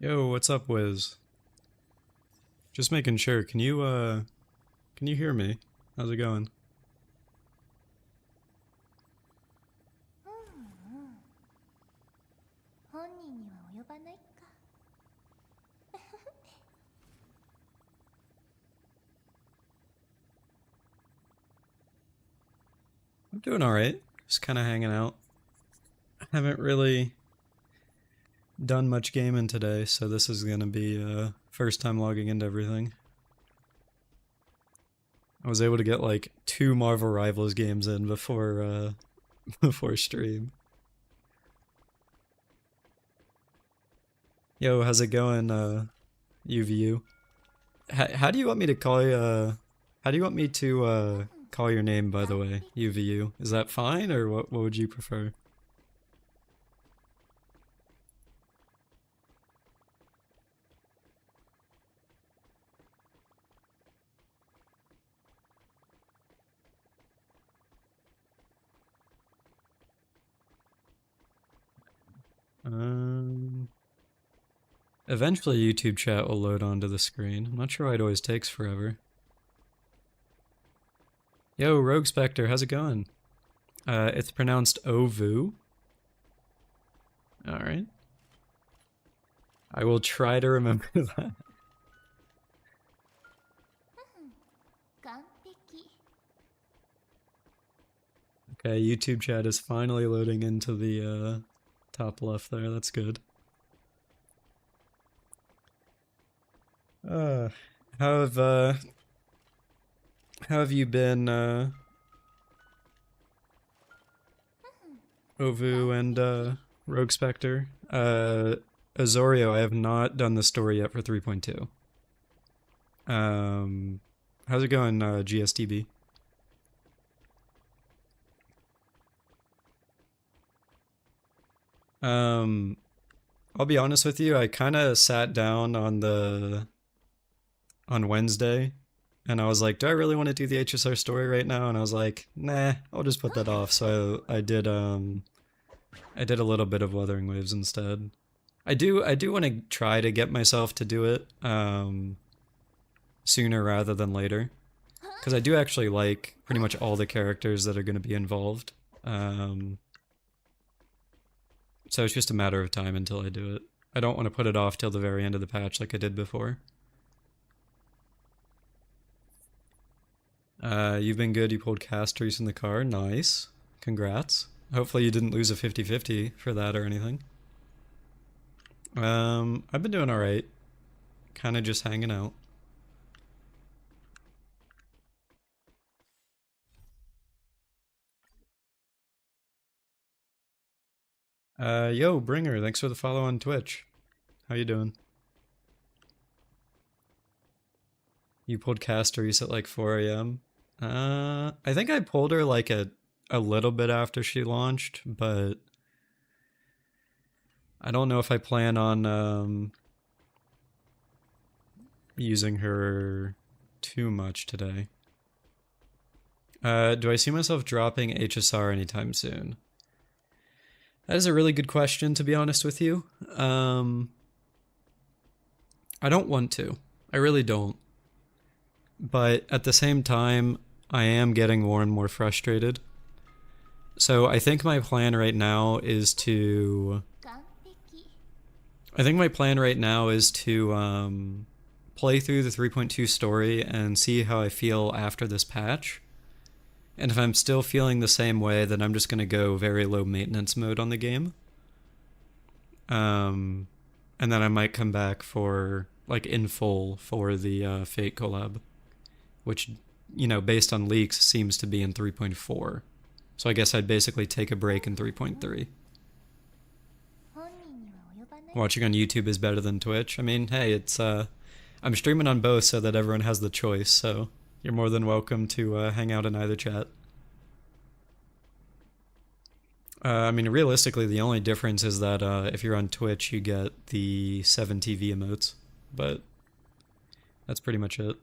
Yo, what's up, Wiz? Just making sure. Can you hear me? How's it going? I'm doing alright. Just kind of hanging out. Haven't really done much gaming today, so this is gonna be first time logging into everything. I was able to get like 2 Marvel Rivals games in before before stream. Yo, how's it going, UVU? How do you want me to call you, how do you want me to call your name, by the way, UVU? Is that fine, or what would you prefer? Um, Eventually YouTube chat will load onto the screen. I'm not sure why it always takes forever. Yo, Rogue Spectre, how's it going? It's pronounced Ovu. Alright. I will try to remember that. Okay, YouTube chat is finally loading into the top left there. That's good. Uh, how have uh, how have you been, Ovu and Rogue Spectre? Azorio, I have not done the story yet for 3.2. How's it going, GSTB? I'll be honest with you, I kind of sat down on Wednesday and I was like, do I really want to do the HSR story right now? And I was like, nah, I'll just put that off. So I did a little bit of Wuthering Waves instead. I do want to try to get myself to do it sooner rather than later. Because I do actually like pretty much all the characters that are going to be involved. So it's just a matter of time until I do it. I don't want to put it off till the very end of the patch like I did before. You've been good, you pulled casters in the car, nice. Congrats. Hopefully you didn't lose a 50-50 for that or anything. I've been doing alright. Kinda just hanging out. Yo, Bringer, thanks for the follow on Twitch. How you doing? You pulled Castorise at like 4 a.m.? I think I pulled her like a little bit after she launched, but I don't know if I plan on using her too much today. Do I see myself dropping HSR anytime soon? That is a really good question, to be honest with you. I don't want to. I really don't. But at the same time, I am getting more and more frustrated. So I think my plan right now is to... play through the 3.2 story and see how I feel after this patch. And if I'm still feeling the same way, then I'm just going to go very low maintenance mode on the game. And then I might come back for, like, in full for the Fate collab. Which, you know, based on leaks, seems to be in 3.4. So I guess I'd basically take a break in 3.3. Watching on YouTube is better than Twitch. I mean, hey, it's, I'm streaming on both so that everyone has the choice, so you're more than welcome to hang out in either chat. I mean, realistically, the only difference is that if you're on Twitch, you get the 7TV emotes, but that's pretty much it.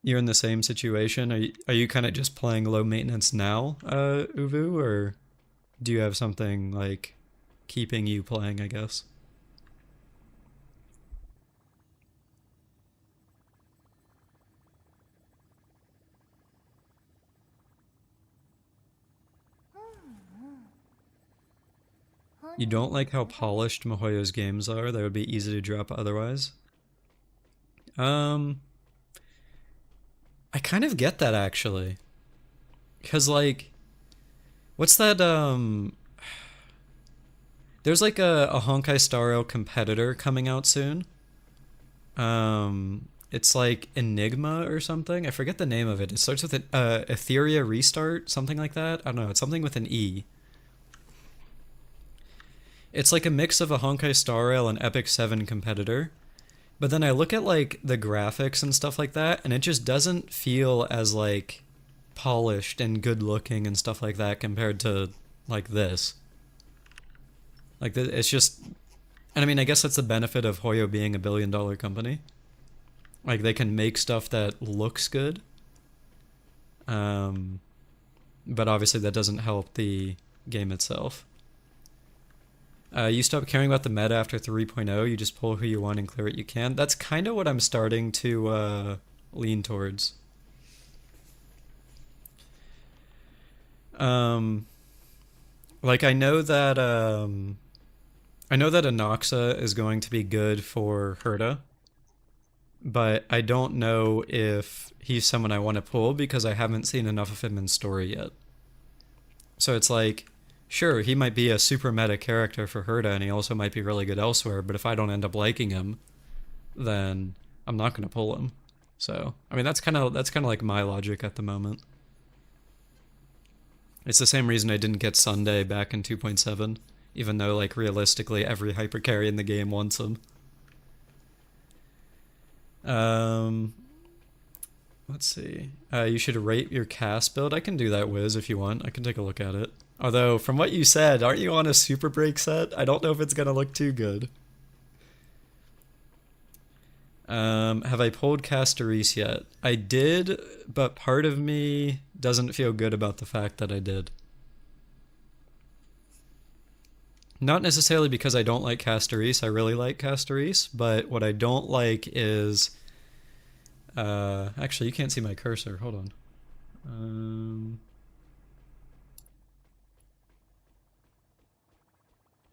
You're in the same situation? Are you kind of just playing low maintenance now, Uvu, or do you have something like keeping you playing, I guess? You don't like how polished MiHoYo's games are? They would be easy to drop otherwise? Um, I kind of get that actually. Cause like, what's that, there's like a Honkai Star Rail competitor coming out soon. It's like Enigma or something. I forget the name of it. It starts with an Etheria Restart, something like that. I don't know. It's something with an E. It's like a mix of a Honkai Star Rail and Epic 7 competitor. But then I look at like the graphics and stuff like that, and it just doesn't feel as like polished and good looking and stuff like that compared to like this. Like it's just, and I mean, I guess that's the benefit of Hoyo being a billion-dollar company. Like they can make stuff that looks good. But obviously that doesn't help the game itself. You stop caring about the meta after 3.0, you just pull who you want and clear what you can. That's kind of what I'm starting to lean towards. Like I know that Anoxa is going to be good for Herta, but I don't know if he's someone I want to pull because I haven't seen enough of him in story yet. So it's like, sure, he might be a super meta character for Herta, and he also might be really good elsewhere, but if I don't end up liking him, then I'm not going to pull him. So, I mean, that's kind of like my logic at the moment. It's the same reason I didn't get Sunday back in 2.7, even though, like, realistically, every hypercarry in the game wants him. Let's see. You should rate your cast build. I can do that, Wiz, if you want. I can take a look at it. Although, from what you said, aren't you on a super break set? I don't know if it's gonna look too good. Have I pulled Castorise yet? I did, but part of me doesn't feel good about the fact that I did. Not necessarily because I don't like Castorise. I really like Castorise, but what I don't like is... actually, you can't see my cursor. Hold on.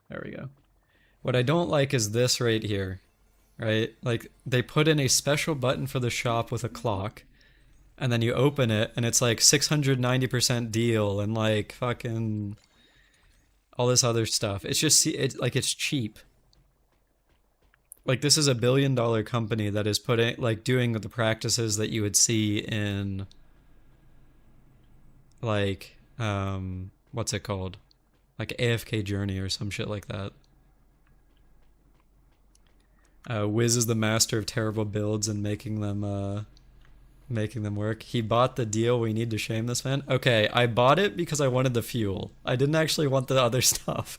There we go. What I don't like is this right here, right? Like, they put in a special button for the shop with a clock, and then you open it, and it's like 690% deal, and like fucking all this other stuff. It's just, like, it's cheap. Like, this is a billion-dollar company that is putting, like, doing the practices that you would see in, like, what's it called? Like AFK Journey or some shit like that. Wiz is the master of terrible builds and making them work. He bought the deal. We need to shame this man. Okay, I bought it because I wanted the fuel. I didn't actually want the other stuff.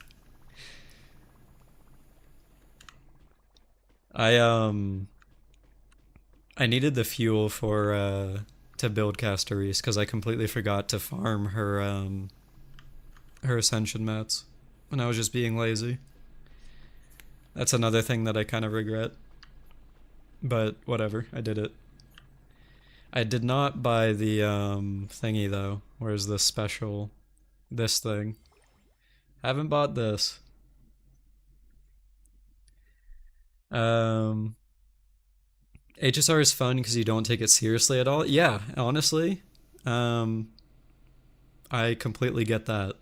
I needed the fuel for to build Castorise because I completely forgot to farm her ascension mats when I was just being lazy. That's another thing that I kind of regret. But whatever, I did it. I did not buy the thingy though. Where's the special this thing? Haven't bought this. HSR is fun because you don't take it seriously at all. Yeah, honestly. I completely get that.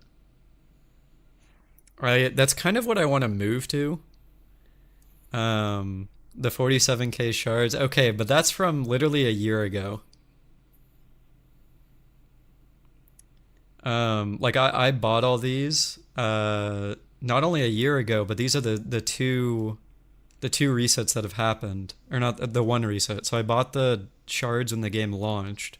Right, that's kind of what I want to move to. The 47k shards. Okay, but that's from literally a year ago. Like I bought all these not only a year ago, but these are the two resets that have happened, or not the one reset. So I bought the shards when the game launched,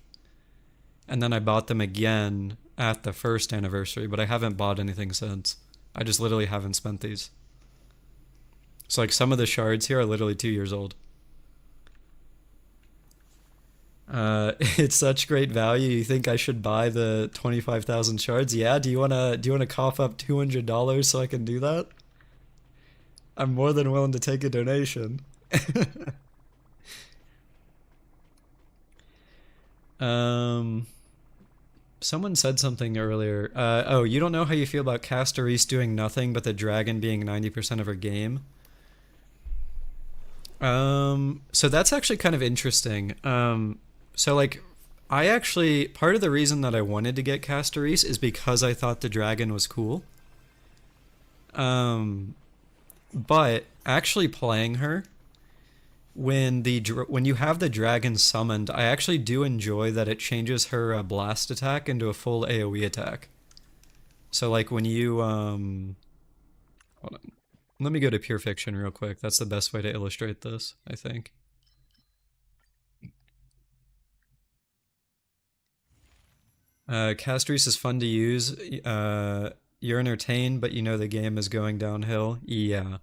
and then I bought them again at the first anniversary, but I haven't bought anything since. I just literally haven't spent these. So like some of the shards here are literally 2 years old. It's such great value. You think I should buy the 25,000 shards? Yeah. Do you wanna cough up $200 so I can do that? I'm more than willing to take a donation. Um, Someone said something earlier. Oh, you don't know how you feel about Castorise doing nothing but the dragon being 90% of her game? So that's actually kind of interesting. So like, I actually, part of the reason that I wanted to get Castorise is because I thought the dragon was cool. Um, but actually playing her, when you have the dragon summoned, I actually do enjoy that it changes her blast attack into a full AoE attack. So like when you hold on. Let me go to Pure Fiction real quick. That's the best way to illustrate this, I think. Castries is fun to use. You're entertained, but you know the game is going downhill. Yeah.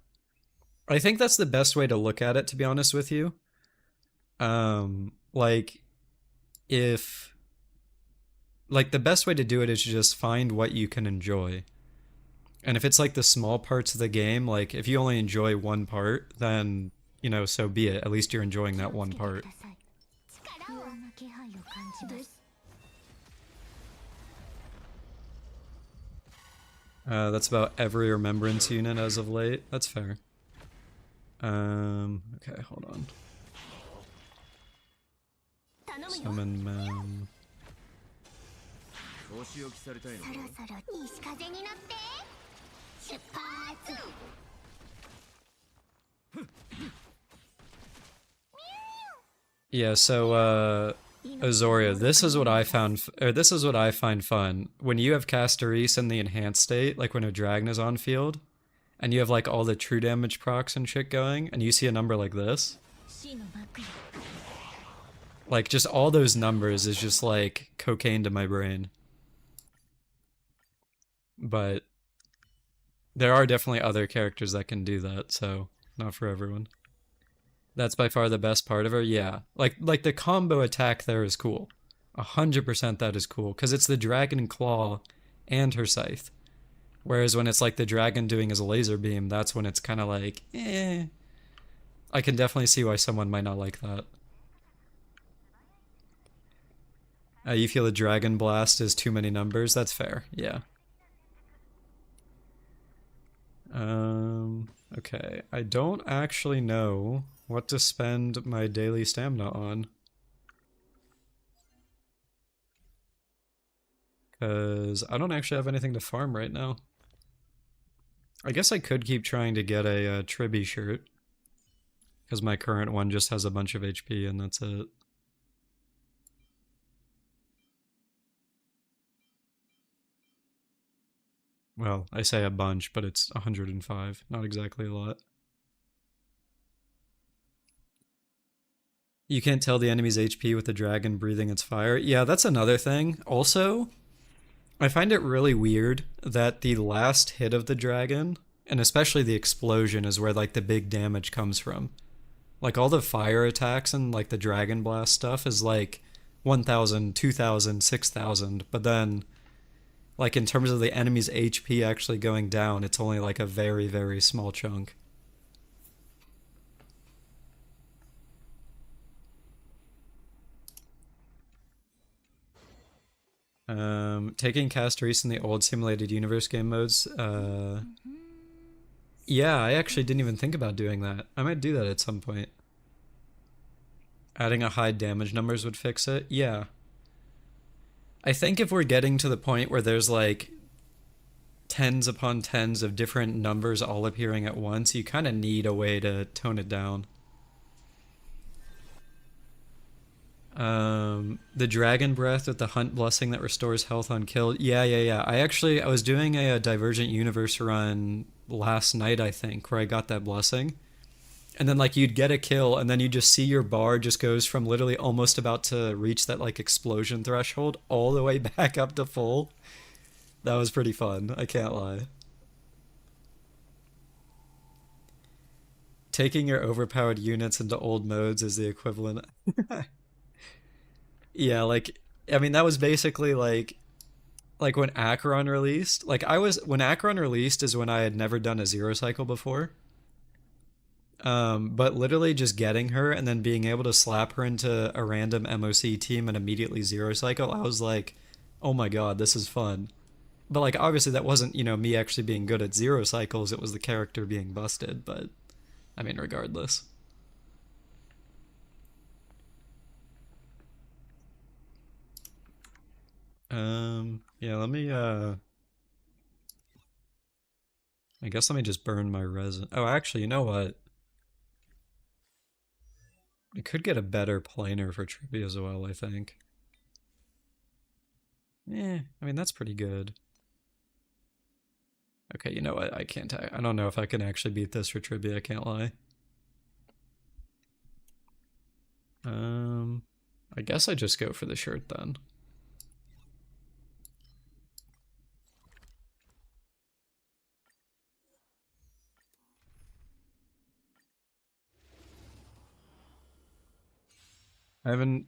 I think that's the best way to look at it, to be honest with you. Like, if... Like, the best way to do it is to just find what you can enjoy. And if it's like the small parts of the game, like, if you only enjoy one part, then, you know, so be it. At least you're enjoying that one part. That's about every remembrance unit as of late. That's fair. Okay, hold on. Summon Mem. Yeah, so, Azoria, this is what I found, or this is what I find fun. When you have Castorise in the enhanced state, like when a dragon is on field, and you have like all the true damage procs and shit going, and you see a number like this, like just all those numbers is just like cocaine to my brain. But there are definitely other characters that can do that, so not for everyone. That's by far the best part of her. Yeah, like the combo attack there is cool. 100% that is cool because it's the dragon claw and her scythe. Whereas when it's like the dragon doing his laser beam, that's when it's kind of like, eh. I can definitely see why someone might not like that. You feel the dragon blast is too many numbers? That's fair. Yeah. Okay. I don't actually know what to spend my daily stamina on. Because I don't actually have anything to farm right now. I guess I could keep trying to get a Tribby shirt. Because my current one just has a bunch of HP and that's it. Well, I say a bunch, but it's 105. Not exactly a lot. You can't tell the enemy's HP with the dragon breathing its fire. Yeah, that's another thing. Also, I find it really weird that the last hit of the dragon, and especially the explosion, is where like the big damage comes from. Like all the fire attacks and like the dragon blast stuff is like 1,000, 2,000, 6,000, but then like in terms of the enemy's HP actually going down, it's only like a very, very small chunk. Taking Castorise in the old simulated universe game modes, yeah, I actually didn't even think about doing that. I might do that at some point. Adding a high damage numbers would fix it? Yeah. I think if we're getting to the point where there's like tens upon tens of different numbers all appearing at once, you kind of need a way to tone it down. The dragon breath with the hunt blessing that restores health on kill. Yeah. I was doing a Divergent Universe run last night, I think, where I got that blessing. And then like you'd get a kill and then you just see your bar just goes from literally almost about to reach that like explosion threshold all the way back up to full. That was pretty fun, I can't lie. Taking your overpowered units into old modes is the equivalent. Yeah, like I mean that was basically like when Acheron released. Like I was when Acheron released is when I had never done a zero cycle before. But literally just getting her and then being able to slap her into a random MoC team and immediately zero cycle, I was like, oh my god, this is fun. But like obviously that wasn't, me actually being good at zero cycles, it was the character being busted, but I mean regardless. Yeah, let me I guess let me just burn my resin. Oh, actually, you know what? I could get a better planer for trivia as well, I think. I mean that's pretty good. Okay, you know what? I can't. I don't know if I can actually beat this for trivia. I can't lie. Um, I guess I just go for the shirt then. I haven't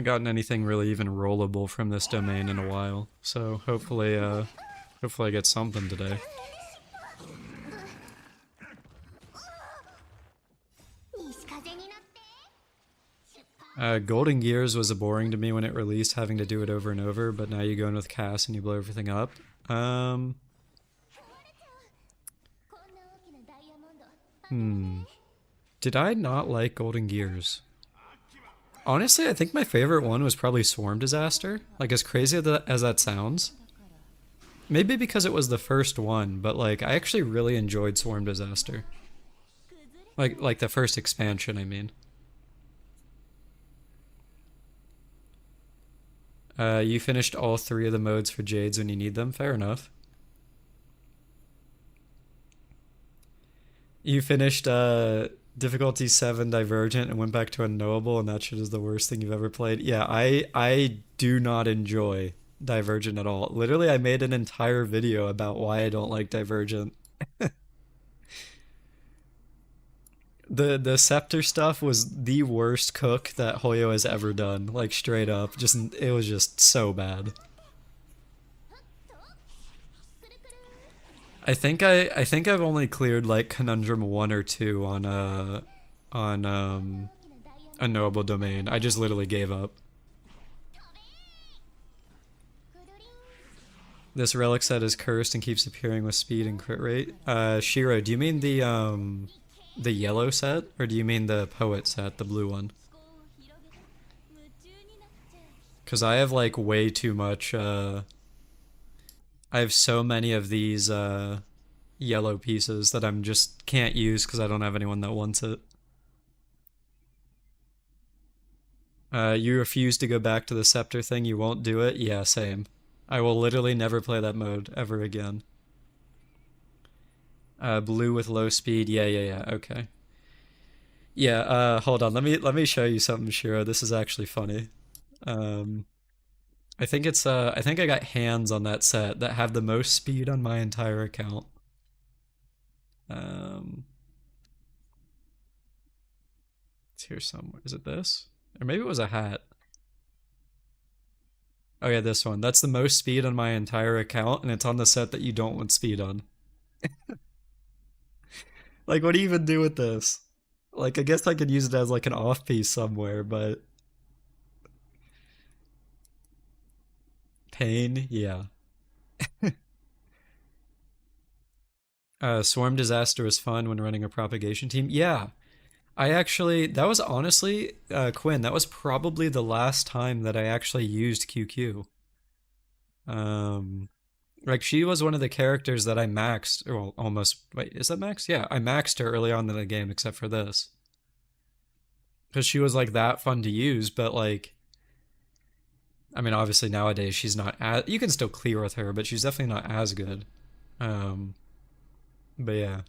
gotten anything really even rollable from this domain in a while, so hopefully I get something today. Golden Gears was boring to me when it released, having to do it over and over, but now you go in with Cass and you blow everything up. Um, Did I not like Golden Gears? Honestly, I think my favorite one was probably Swarm Disaster. Like, as crazy as that sounds. Maybe because it was the first one, but like, I actually really enjoyed Swarm Disaster. Like the first expansion, I mean. You finished all 3 of the modes for Jades when you need them? Fair enough. You finished difficulty 7 Divergent and went back to Unknowable, and that shit is the worst thing you've ever played. Yeah, I do not enjoy Divergent at all. Literally, I made an entire video about why I don't like Divergent. The Scepter stuff was the worst cook that Hoyo has ever done. Like straight up, just it was just so bad. I think I've only cleared like Conundrum 1 or 2 on a knowable domain. I just literally gave up. This relic set is cursed and keeps appearing with speed and crit rate. Shiro, do you mean the yellow set, or do you mean the poet set, the blue one? Because I have like way too much. I have so many of these yellow pieces that I'm just can't use because I don't have anyone that wants it. You refuse to go back to the scepter thing. You won't do it. Yeah, same. I will literally never play that mode ever again. Blue with low speed. Yeah. Okay. Yeah. Hold on. Let me show you something, Shiro. This is actually funny. Um, I think it's I think I got hands on that set that have the most speed on my entire account. Um, it's here somewhere. Is it this? Or maybe it was a hat. Oh yeah, this one. That's the most speed on my entire account, and it's on the set that you don't want speed on. Like, what do you even do with this? Like, I guess I could use it as like an off piece somewhere, but pain, yeah. Swarm Disaster was fun when running a propagation team. Yeah, I actually, that was honestly, Quinn, that was probably the last time that I actually used QQ. Um, like she was one of the characters that I maxed, or well, almost, wait, is that max? Yeah, I maxed her early on in the game except for this. Because she was like that fun to use, but like, I mean, obviously nowadays she's not as, you can still clear with her, but she's definitely not as good. Um, but yeah.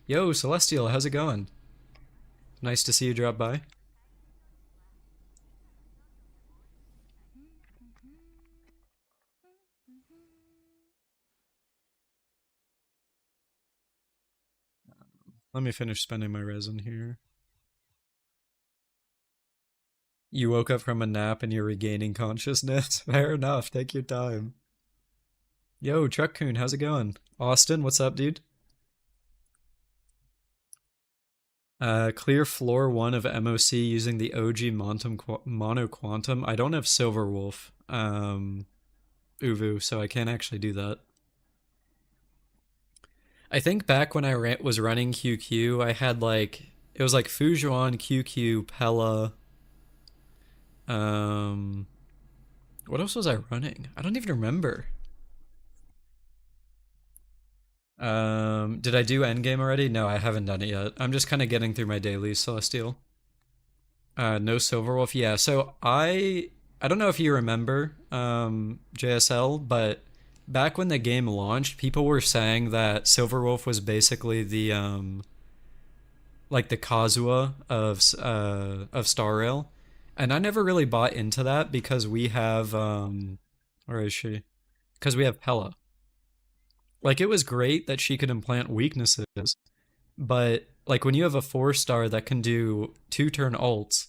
Yo, Celestial, how's it going? Nice to see you drop by. Let me finish spending my resin here. You woke up from a nap and you're regaining consciousness. Fair enough. Take your time. Yo, Truck-kun, how's it going? Austin, what's up, dude? Clear floor one of MoC using the OG Mono Quantum. I don't have Silverwolf, Uvu, so I can't actually do that. I think back when I was running QQ, I had like it was like Fujuan, QQ, Pella. Um, what else was I running? I don't even remember. Did I do endgame already? No, I haven't done it yet. I'm just kind of getting through my dailies, Celestial. No Silverwolf. Yeah, so I don't know if you remember JSL, but back when the game launched, people were saying that Silverwolf was basically the like the Kazuha of Star Rail. And I never really bought into that because we have where is she? Because we have Pella. Like it was great that she could implant weaknesses, but like when you have a 4 star that can do 2 turn ults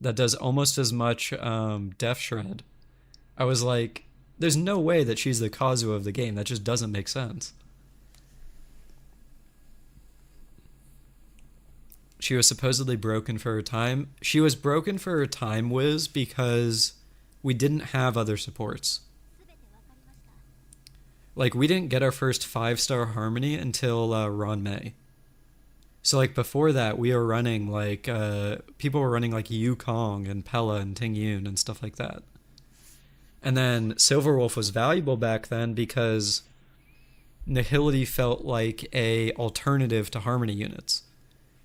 that does almost as much Death Shred, I was like, there's no way that she's the Kazuha of the game. That just doesn't make sense. She was supposedly broken for her time. She was broken for her time, Wiz, because we didn't have other supports. Like we didn't get our first 5 star Harmony until Ron May. So like before that, we were running like people were running like Yukong and Pella and Ting Yun and stuff like that. And then Silverwolf was valuable back then because Nihility felt like a alternative to Harmony units.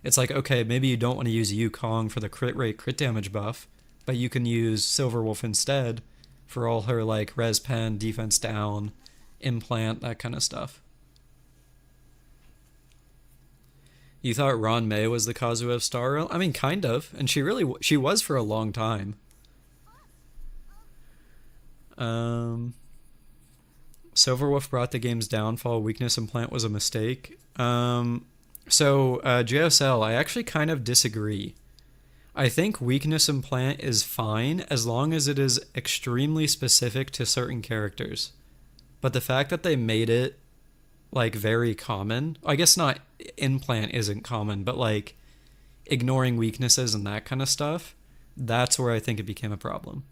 It's like, okay, maybe you don't want to use Yukong for the crit rate, crit damage buff, but you can use Silverwolf instead for all her like res pen, defense down, implant, that kind of stuff. You thought Ron May was the Kazuha of Star Rail? I mean, kind of, and she was for a long time. Um, Silverwolf brought the game's downfall. Weakness implant was a mistake. JSL, I actually kind of disagree. I think weakness implant is fine as long as it is extremely specific to certain characters. But the fact that they made it like very common, I guess not implant isn't common, but like ignoring weaknesses and that kind of stuff, that's where I think it became a problem.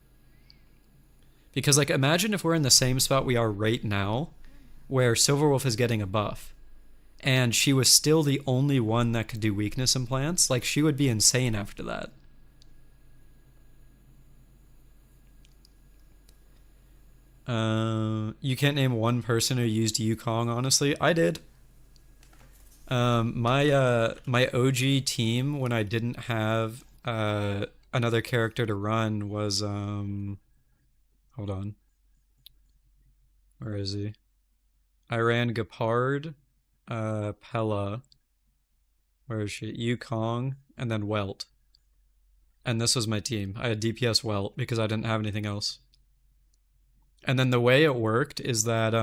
Because like imagine if we're in the same spot we are right now, where Silverwolf is getting a buff, and she was still the only one that could do weakness implants, like she would be insane after that. You can't name one person who used Yukong, honestly. I did. My OG team when I didn't have another character to run was hold on. Where is he? I ran Gepard, Pella, where is she? Yukong, and then Welt. And this was my team. I had DPS Welt because I didn't have anything else. And then the way it worked is that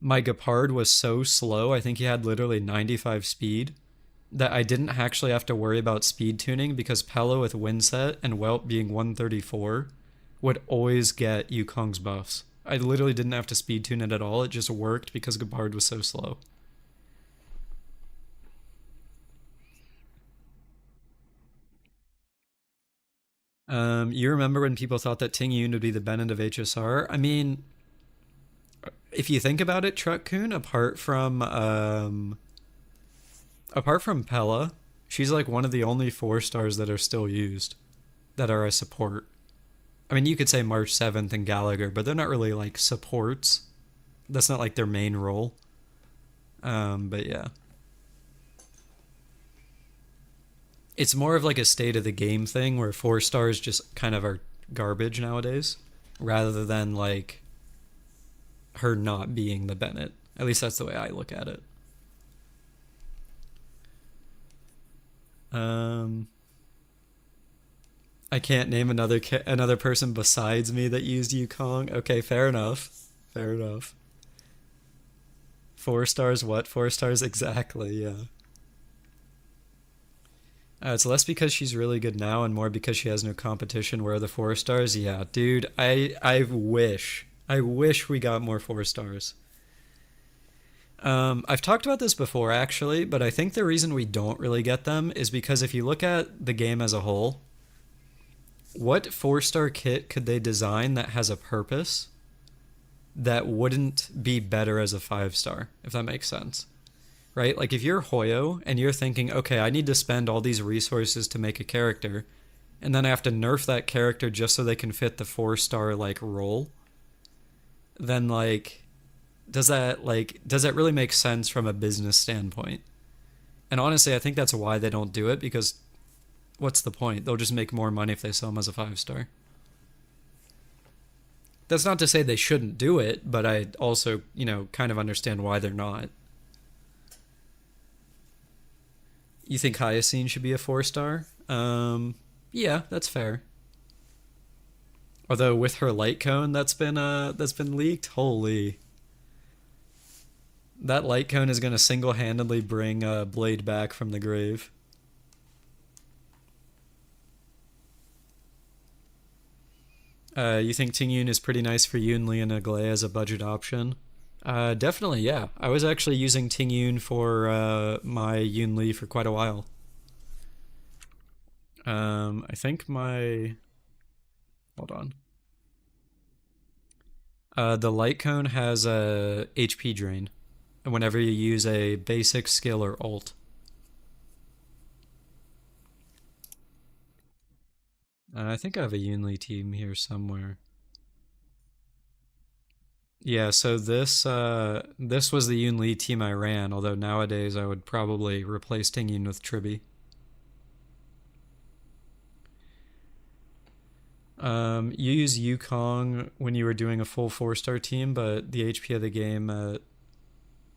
my Gepard was so slow, I think he had literally 95 speed, that I didn't actually have to worry about speed tuning because Pella with Windset and Welt being 134 would always get Yukong's buffs. I literally didn't have to speed tune it at all, it just worked because Gepard was so slow. You remember when people thought that Ting Yun would be the Bennett of HSR? I mean, if you think about it, Truck-kun, apart from Pella, she's like one of the only 4 stars that are still used, that are a support. I mean, you could say March 7th and Gallagher, but they're not really like supports. That's not like their main role. But yeah. It's more of like a state of the game thing where 4 stars just kind of are garbage nowadays, rather than like her not being the Bennett. At least that's the way I look at it. Um, I can't name another person besides me that used Yukong. Okay, fair enough. Fair enough. 4 stars what? 4 stars exactly, yeah. It's less because she's really good now and more because she has no competition. Where are the 4 stars? Yeah, dude, I wish we got more 4 stars. I've talked about this before actually, but I think the reason we don't really get them is because if you look at the game as a whole, what 4 star kit could they design that has a purpose that wouldn't be better as a 5 star, if that makes sense? Right? Like if you're Hoyo and you're thinking, okay, I need to spend all these resources to make a character, and then I have to nerf that character just so they can fit the 4 star like role, then does that really make sense from a business standpoint? And honestly, I think that's why they don't do it because what's the point? They'll just make more money if they sell them as a 5 star. That's not to say they shouldn't do it, but I also, kind of understand why they're not. You think Hyacine should be a 4 star? Yeah, that's fair. Although with her light cone that's been leaked, holy, that light cone is gonna single-handedly bring Blade back from the grave. You think Ting Yun is pretty nice for Yun Li and Aglaya as a budget option? Definitely, yeah. I was actually using Ting Yun for my Yun Li for quite a while. I think my hold on. The light cone has a HP drain whenever you use a basic skill or ult. I think I have a Yunli team here somewhere. Yeah, so this was the Yunli team I ran, although nowadays I would probably replace Tingyun with Tribi. You use Yukong when you were doing a full 4 star team, but the HP of the game,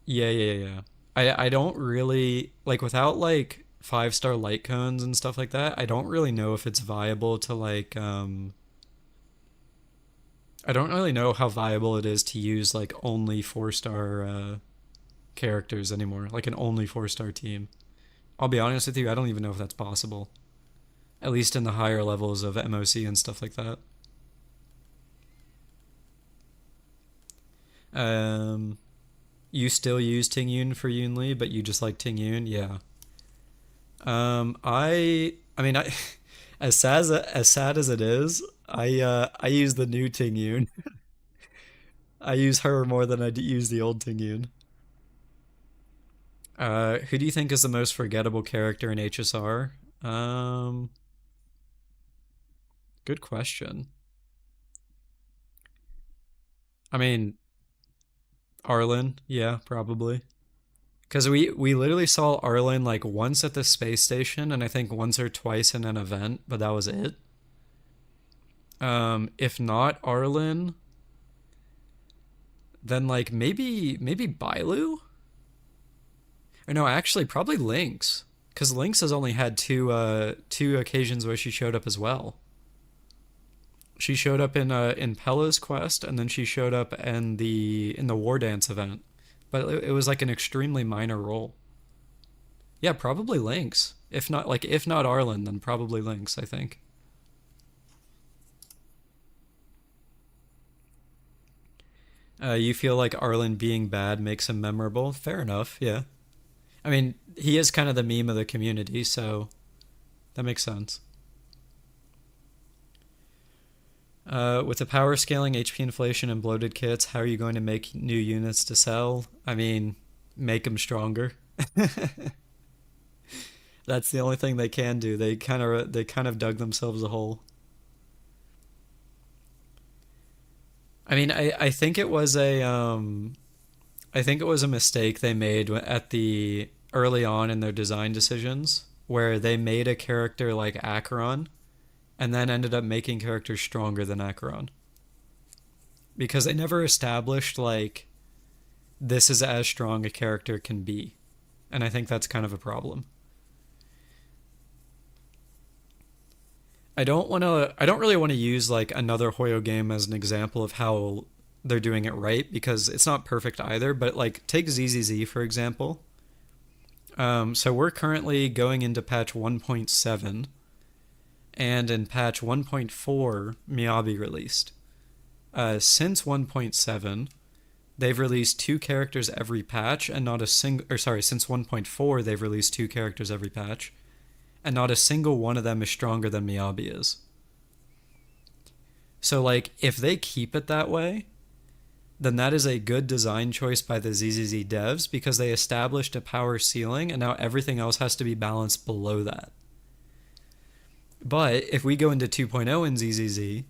yeah, yeah, yeah. I don't really like without like 5 star light cones and stuff like that. I don't really know if it's viable to I don't really know how viable it is to use like only 4 star characters anymore, like an only 4 star team. I'll be honest with you, I don't even know if that's possible. At least in the higher levels of MoC and stuff like that. Um, you still use Tingyun for Yunli, but you just like Tingyun, yeah. I mean, as sad as it is, I use the new Tingyun. I use her more than use the old Tingyun. Who do you think is the most forgettable character in HSR? Good question. I mean, Arlen, yeah, probably. Because we literally saw Arlen like once at the space station, and I think once or twice in an event, but that was it. If not Arlen, then like maybe Bailu? Or no, actually probably Lynx. Because Lynx has only had two occasions where she showed up as well. She showed up in Pella's quest, and then she showed up in the War Dance event. But it was like an extremely minor role. Yeah, probably Lynx. If not Arlen, then probably Lynx, I think. You feel like Arlen being bad makes him memorable? Fair enough, yeah. I mean, he is kind of the meme of the community, so that makes sense. With the power scaling, HP inflation, and bloated kits, how are you going to make new units to sell? I mean, make them stronger. That's the only thing they can do. They kind of dug themselves a hole. I mean, I think it was a mistake they made at the early on in their design decisions where they made a character like Acheron and then ended up making characters stronger than Acheron because they never established like this is as strong a character can be. And I think that's kind of a problem. I don't really want to use like another Hoyo game as an example of how they're doing it right because it's not perfect either, but like take ZZZ for example. So we're currently going into patch 1.7, and in patch 1.4, Miyabi released. Since 1.7, they've released two characters every patch, and not a single. Or sorry, since 1.4, they've released two characters every patch, and not a single one of them is stronger than Miyabi is. So, like, if they keep it that way, then that is a good design choice by the ZZZ devs because they established a power ceiling and now everything else has to be balanced below that. But if we go into 2.0 in ZZZ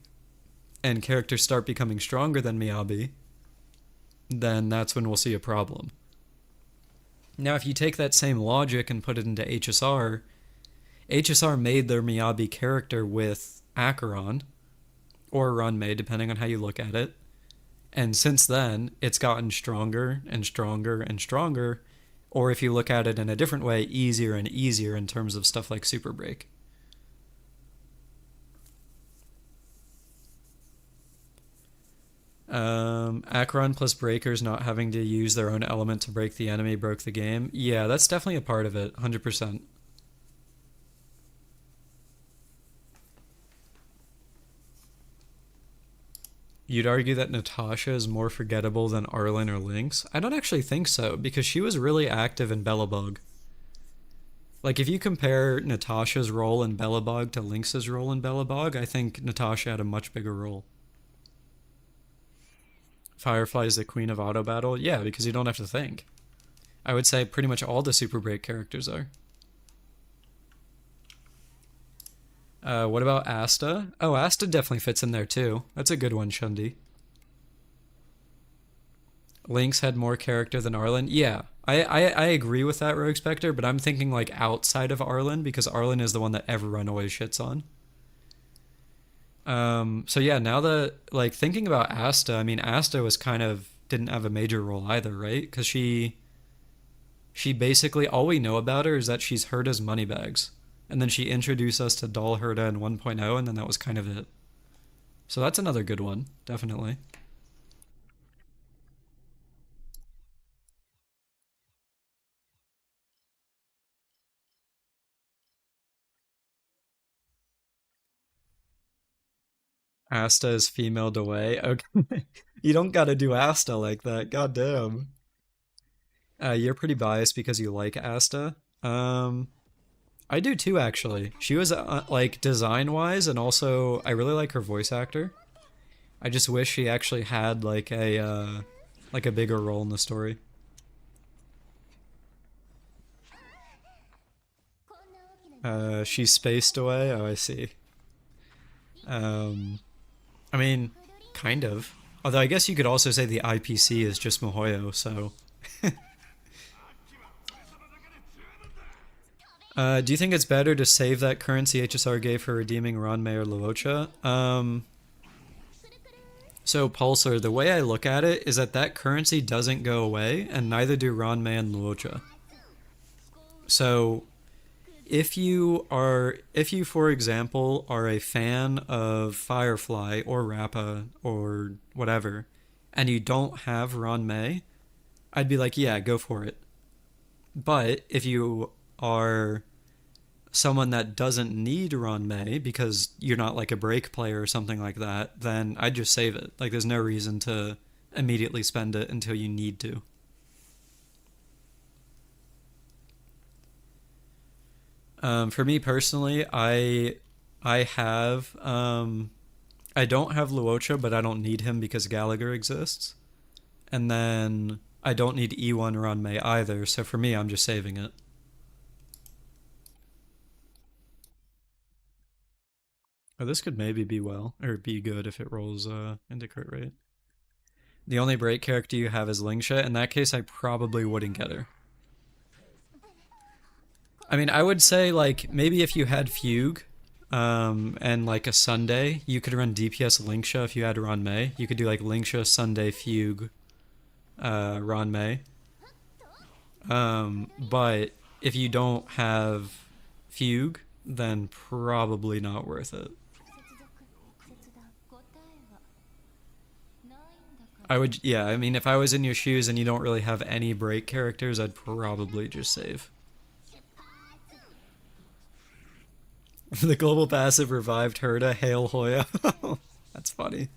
and characters start becoming stronger than Miyabi, then that's when we'll see a problem. Now, if you take that same logic and put it into HSR, HSR made their Miyabi character with Acheron, or Ranmei, depending on how you look at it. And since then, it's gotten stronger and stronger and stronger, or if you look at it in a different way, easier and easier in terms of stuff like Super Break. Acheron plus Breakers not having to use their own element to break the enemy broke the game. Yeah, that's definitely a part of it, 100%. You'd argue that Natasha is more forgettable than Arlen or Lynx? I don't actually think so, because she was really active in Belobog. Like, if you compare Natasha's role in Belobog to Lynx's role in Belobog, I think Natasha had a much bigger role. Firefly is the queen of auto battle? Yeah, because you don't have to think. I would say pretty much all the Super Break characters are. What about Asta? Oh, Asta definitely fits in there too. That's a good one, Shundi. Lynx had more character than Arlen. Yeah, I agree with that, Rogue Spectre, but I'm thinking like outside of Arlen because Arlen is the one that everyone always shits on. So yeah, now that like thinking about Asta, I mean Asta was kind of didn't have a major role either, right? Because she basically all we know about her is that she's Herda's moneybags. And then she introduced us to Doll Herda in 1.0, and then that was kind of it. So that's another good one, definitely. Asta is female Dewey. Okay. You don't gotta do Asta like that, goddamn. You're pretty biased because you like Asta. I do too, actually. She was, like, design-wise, and also, I really like her voice actor. I just wish she actually had, like a bigger role in the story. She's spaced away? Oh, I see. Um, I mean, kind of. Although I guess you could also say the IPC is just Mihoyo, so... Do you think it's better to save that currency HSR gave for redeeming Ranmei or Luocha? So Pulsar, the way I look at it is that that currency doesn't go away, and neither do Ranmei and Luocha. So if you, for example, are a fan of Firefly or Rappa or whatever, and you don't have Ranmei, I'd be like, yeah, go for it. But if you are someone that doesn't need Ranmei because you're not like a break player or something like that, then I'd just save it. Like, there's no reason to immediately spend it until you need to. For me personally, I don't have Luocha, but I don't need him because Gallagher exists. And then I don't need E1 Ranmei either, so for me, I'm just saving it. Oh, this could maybe be well, or be good if it rolls into crit rate. The only break character you have is Lingsha. In that case, I probably wouldn't get her. I mean, I would say, like, maybe if you had Fugue, and, like, a Sunday, you could run DPS Lingsha if you had Ranmei. You could do, like, Lingsha, Sunday, Fugue, Ranmei. But if you don't have Fugue, then probably not worth it. I would, yeah, I mean, if I was in your shoes and you don't really have any break characters, I'd probably just save. The global passive revived Herda. Hail Hoya. That's funny.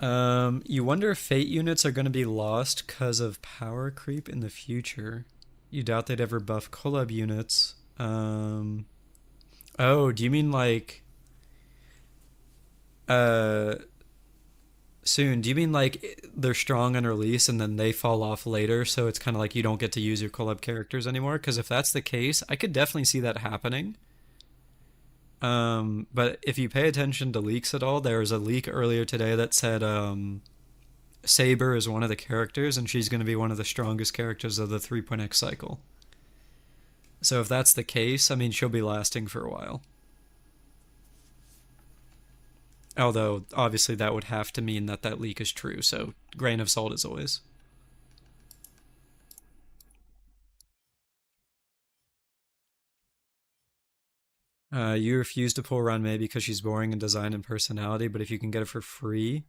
You wonder if Fate units are going to be lost because of power creep in the future. You doubt they'd ever buff collab units. Oh, do you mean like uh soon? Do you mean like they're strong on release and then they fall off later, so it's kind of like you don't get to use your collab characters anymore? Because if that's the case, I could definitely see that happening. But if you pay attention to leaks at all, there was a leak earlier today that said Saber is one of the characters and she's going to be one of the strongest characters of the 3.x cycle. So if that's the case, I mean, she'll be lasting for a while. Although, obviously, that would have to mean that that leak is true, so grain of salt as always. You refuse to pull around May because she's boring in design and personality, but if you can get it for free,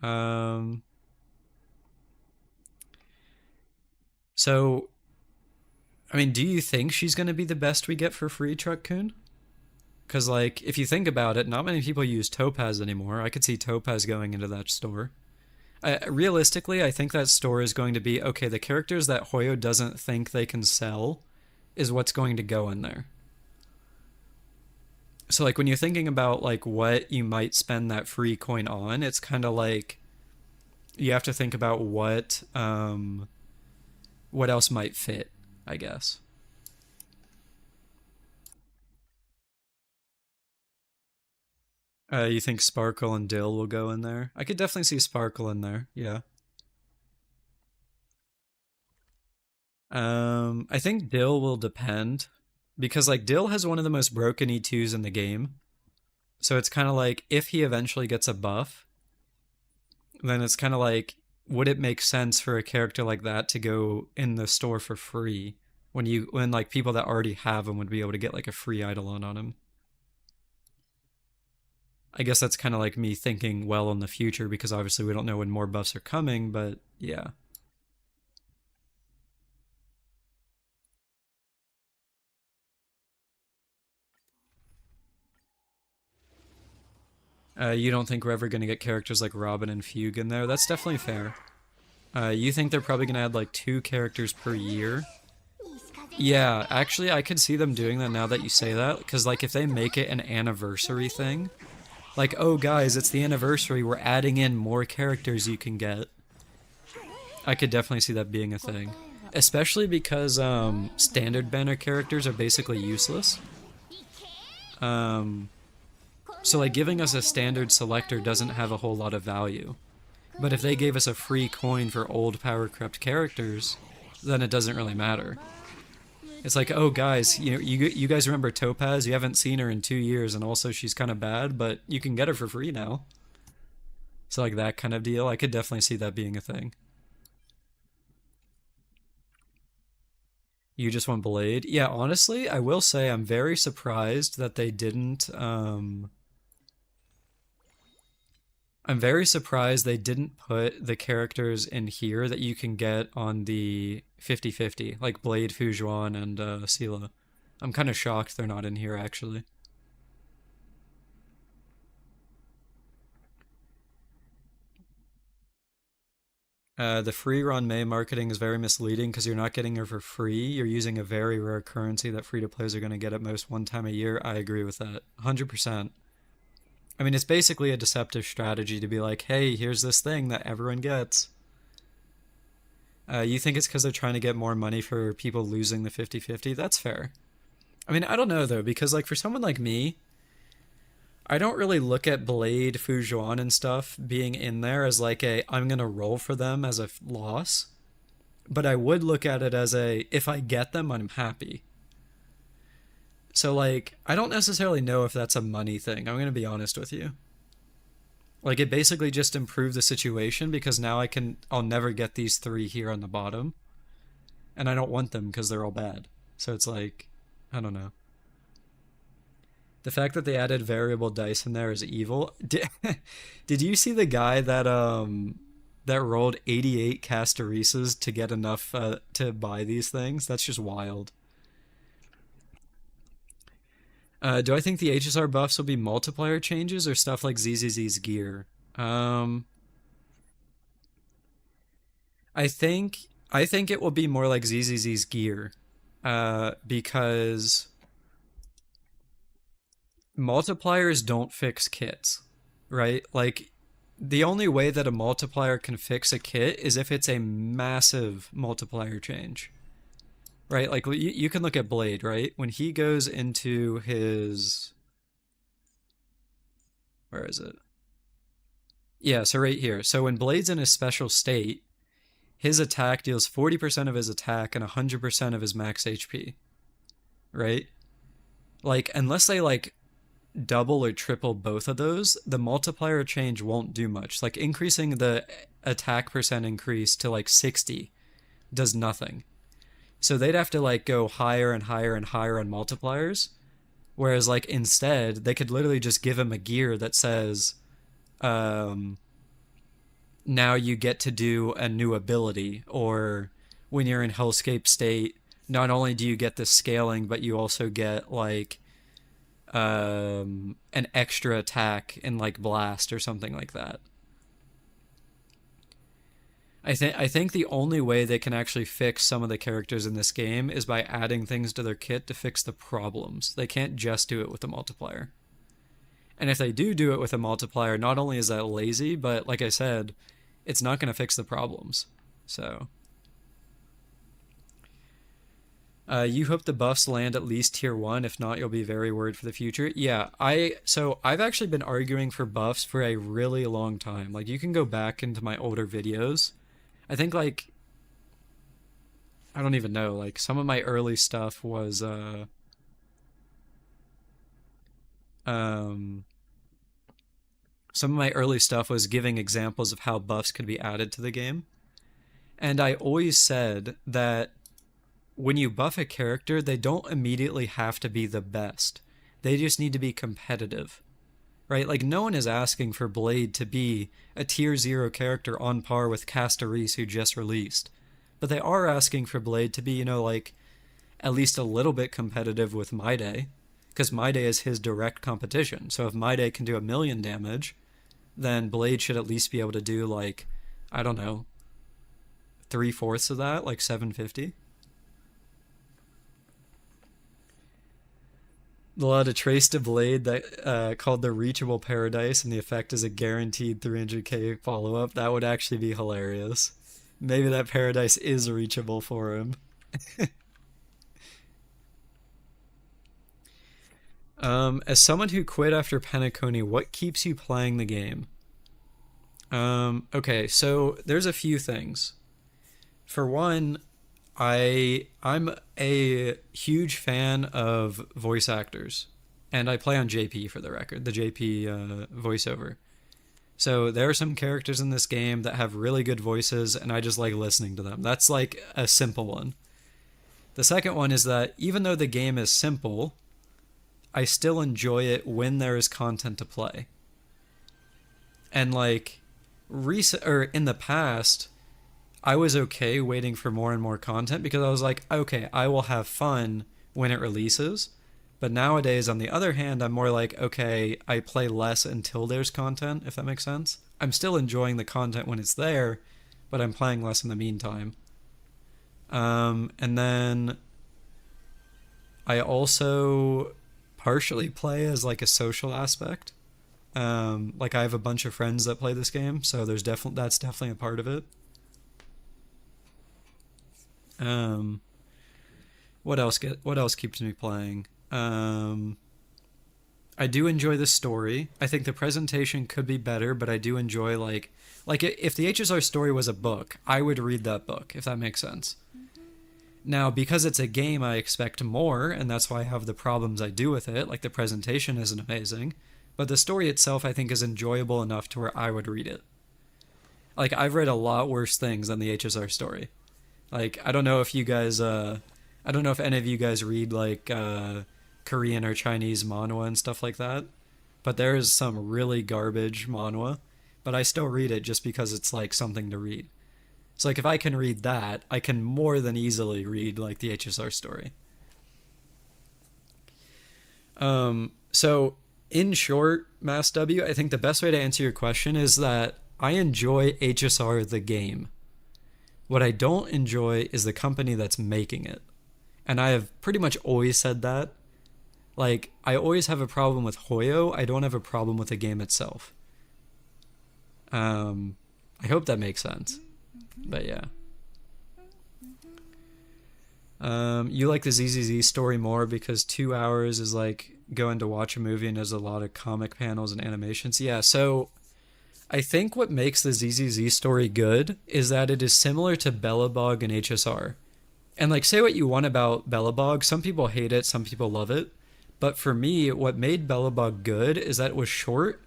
um, so, I mean, do you think she's going to be the best we get for free, Truck-kun? Because, like, if you think about it, not many people use Topaz anymore. I could see Topaz going into that store. Realistically, I think that store is going to be, okay, the characters that Hoyo doesn't think they can sell is what's going to go in there. So, like, when you're thinking about, like, what you might spend that free coin on, it's kind of like you have to think about what else might fit, I guess. You think Sparkle and Dill will go in there? I could definitely see Sparkle in there. Yeah. I think Dill will depend because like Dill has one of the most broken E2s in the game. So it's kind of like if he eventually gets a buff, then it's kind of like would it make sense for a character like that to go in the store for free when like people that already have him would be able to get like a free Eidolon on him? I guess that's kind of like me thinking well in the future because obviously we don't know when more buffs are coming, but yeah. You don't think we're ever going to get characters like Robin and Fugue in there? That's definitely fair. You think they're probably going to add like 2 characters per year? Yeah, actually, I could see them doing that now that you say that, because like if they make it an anniversary thing, like, oh guys, it's the anniversary, we're adding in more characters you can get. I could definitely see that being a thing. Especially because standard banner characters are basically useless. Um, so like giving us a standard selector doesn't have a whole lot of value. But if they gave us a free coin for old power crept characters, then it doesn't really matter. It's like, oh guys, you guys remember Topaz? You haven't seen her in 2 years, and also she's kind of bad, but you can get her for free now. So like that kind of deal, I could definitely see that being a thing. You just want Blade? Yeah, honestly, I will say I'm very surprised that they didn't. I'm very surprised they didn't put the characters in here that you can get on the 50/50, like Blade, Fujuan, and Sela. I'm kind of shocked they're not in here, actually. The free run May marketing is very misleading because you're not getting her for free. You're using a very rare currency that free to players are going to get at most 1 time a year. I agree with that. 100%. I mean, it's basically a deceptive strategy to be like, hey, here's this thing that everyone gets. You think it's because they're trying to get more money for people losing the 50/50? That's fair. I mean, I don't know, though, because, like, for someone like me, I don't really look at Blade, Fujuan, and stuff being in there as, like, I'm going to roll for them as a loss. But I would look at it as if I get them, I'm happy. So, like, I don't necessarily know if that's a money thing. I'm going to be honest with you. Like, it basically just improved the situation because now I'll never get these 3 here on the bottom. And I don't want them because they're all bad. So it's like, I don't know. The fact that they added variable dice in there is evil. Did you see the guy that rolled 88 Castarisas to get enough to buy these things? That's just wild. Do I think the HSR buffs will be multiplier changes or stuff like ZZZ's gear? Um, I think I think it will be more like ZZZ's gear, because multipliers don't fix kits, right? Like the only way that a multiplier can fix a kit is if it's a massive multiplier change, right? Like you can look at Blade, right? When he goes into his, where is it? Yeah, so right here. So when Blade's in his special state, his attack deals 40% of his attack and 100% of his max HP, right? Like, unless they like double or triple both of those, the multiplier change won't do much. Like, increasing the attack percent increase to like 60 does nothing. So they'd have to like go higher and higher and higher on multipliers. Whereas, like, instead, they could literally just give him a gear that says, um, now you get to do a new ability, or when you're in Hellscape state, not only do you get the scaling, but you also get like an extra attack in like blast or something like that. I think the only way they can actually fix some of the characters in this game is by adding things to their kit to fix the problems. They can't just do it with the multiplier. And if they do it with a multiplier, not only is that lazy, but like I said, it's not going to fix the problems. So, you hope the buffs land at least tier 1. If not, you'll be very worried for the future. Yeah, I've actually been arguing for buffs for a really long time. Like, you can go back into my older videos. I think, like, I don't even know, like, some of my early stuff was, um, some of my early stuff was giving examples of how buffs could be added to the game. And I always said that when you buff a character, they don't immediately have to be the best. They just need to be competitive, right? Like, no one is asking for Blade to be a tier 0 character on par with Castoris, who just released. But they are asking for Blade to be, like, at least a little bit competitive with My Day, because My Day is his direct competition. So if My Day can do 1,000,000 damage, then Blade should at least be able to do, like, I don't know, 3/4 of that, like 750. They'll add a trace to Blade that called the Reachable Paradise, and the effect is a guaranteed 300k follow-up. That would actually be hilarious. Maybe that paradise is reachable for him. As someone who quit after Penacony, what keeps you playing the game? Okay, so there's a few things. For one, I'm a huge fan of voice actors, and I play on JP, for the record, the JP voiceover. So there are some characters in this game that have really good voices, and I just like listening to them. That's like a simple one. The second one is that even though the game is simple, I still enjoy it when there is content to play. And like in the past, I was okay waiting for more and more content because I was like, okay, I will have fun when it releases. But nowadays, on the other hand, I'm more like, okay, I play less until there's content, if that makes sense. I'm still enjoying the content when it's there, but I'm playing less in the meantime. And then I also partially play as like a social aspect. Like I have a bunch of friends that play this game, so that's definitely a part of it. What else keeps me playing? I do enjoy the story. I think the presentation could be better, but I do enjoy like if the HSR story was a book, I would read that book, if that makes sense. Now, because it's a game, I expect more, and that's why I have the problems I do with it. Like, the presentation isn't amazing, but the story itself I think is enjoyable enough to where I would read it. Like, I've read a lot worse things than the HSR story. Like, I don't know if any of you guys read like Korean or Chinese manhwa and stuff like that, but there is some really garbage manhwa, but I still read it just because it's like something to read. So like if I can read that, I can more than easily read like the HSR story. So in short, Mass W, I think the best way to answer your question is that I enjoy HSR the game. What I don't enjoy is the company that's making it. And I have pretty much always said that. Like, I always have a problem with Hoyo. I don't have a problem with the game itself. Um, I hope that makes sense. But yeah. You like the ZZZ story more because 2 hours is like going to watch a movie and there's a lot of comic panels and animations. Yeah, so I think what makes the ZZZ story good is that it is similar to Bellabog and HSR. And like, say what you want about Bellabog. Some people hate it, some people love it. But for me, what made Bellabog good is that it was short,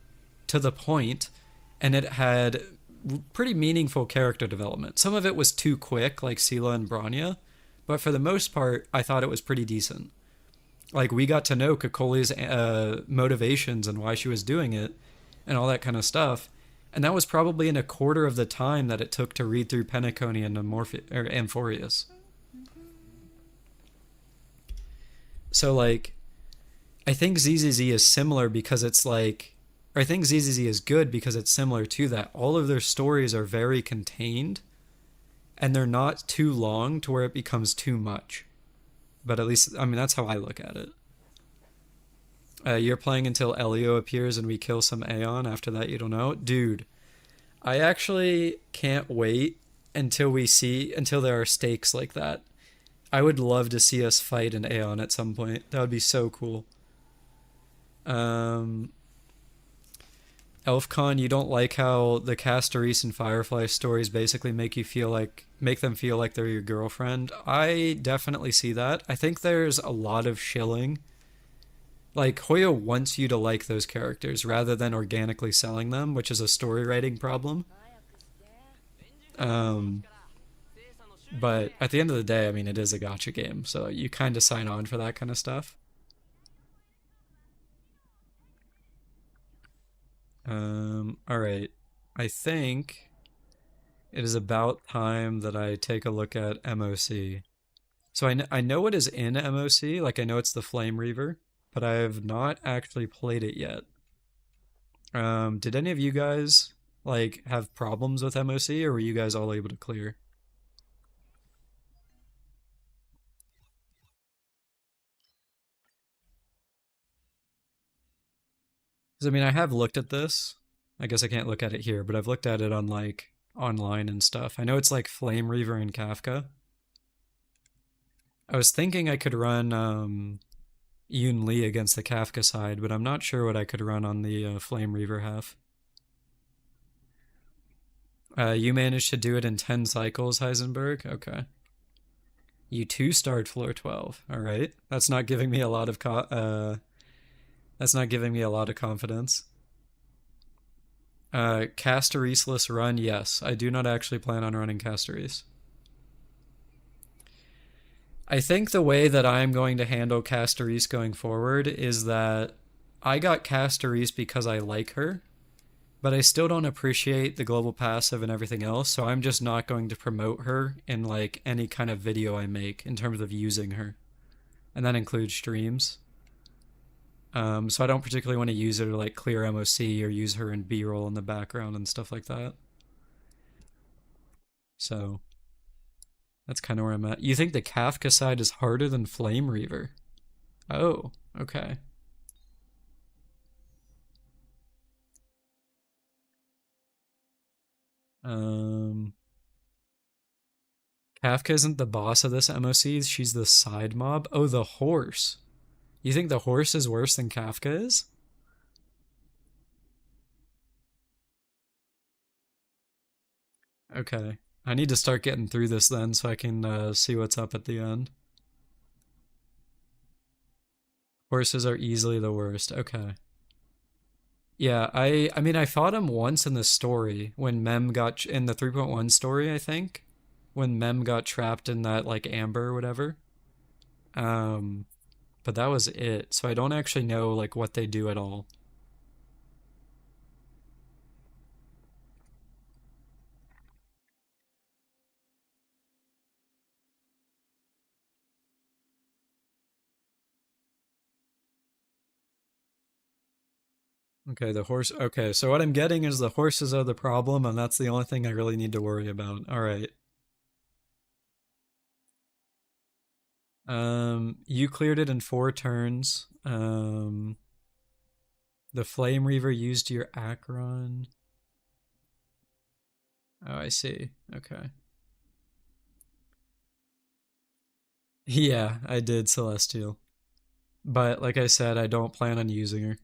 to the point, and it had pretty meaningful character development. Some of it was too quick, like Sela and Branya, but for the most part, I thought it was pretty decent. Like, we got to know Kokoli's motivations and why she was doing it, and all that kind of stuff. And that was probably in a quarter of the time that it took to read through Penacony and Amphorius. So, like, I think ZZZ is similar because it's like, or I think ZZZ is good because it's similar to that. All of their stories are very contained and they're not too long to where it becomes too much. But at least, I mean, that's how I look at it. You're playing until Elio appears and we kill some Aeon. After that, you don't know. Dude, I actually can't wait until there are stakes like that. I would love to see us fight an Aeon at some point. That would be so cool. Um, ElfCon, you don't like how the Castorise and Firefly stories basically make them feel like they're your girlfriend. I definitely see that. I think there's a lot of shilling. Like, Hoyo wants you to like those characters rather than organically selling them, which is a story writing problem. Um, but at the end of the day, I mean, it is a gotcha game, so you kind of sign on for that kind of stuff. All right. I think it is about time that I take a look at MoC. So I know it is in MoC, like I know it's the Flame Reaver, but I have not actually played it yet. Did any of you guys like have problems with MoC, or were you guys all able to clear? Because I mean, I have looked at this. I guess I can't look at it here, but I've looked at it on like online and stuff. I know it's like Flame Reaver and Kafka. I was thinking I could run Yoon Lee against the Kafka side, but I'm not sure what I could run on the Flame Reaver half. You managed to do it in 10 cycles, Heisenberg? Okay. You two-starred floor 12. All right. That's not giving me a lot of confidence. Castoreseless run, yes. I do not actually plan on running Castorise. I think the way that I'm going to handle Castorise going forward is that I got Castorise because I like her, but I still don't appreciate the global passive and everything else, so I'm just not going to promote her in like any kind of video I make in terms of using her. And that includes streams. So I don't particularly want to use her to like clear MoC or use her in B-roll in the background and stuff like that. So that's kind of where I'm at. You think the Kafka side is harder than Flame Reaver? Oh, okay. Um, Kafka isn't the boss of this MoC. She's the side mob. Oh, the horse. You think the horse is worse than Kafka is? Okay. I need to start getting through this then so I can see what's up at the end. Horses are easily the worst. Okay. Yeah, I mean I fought him once in the story when Mem got in the 3.1 story, I think, when Mem got trapped in that like amber or whatever. Um but that was it. So I don't actually know like what they do at all. Okay, the horse. Okay, so what I'm getting is the horses are the problem, and that's the only thing I really need to worry about. All right. You cleared it in 4 turns. The Flame Reaver used your Akron. Oh, I see. Okay. Yeah, I did Celestial. But like I said, I don't plan on using her.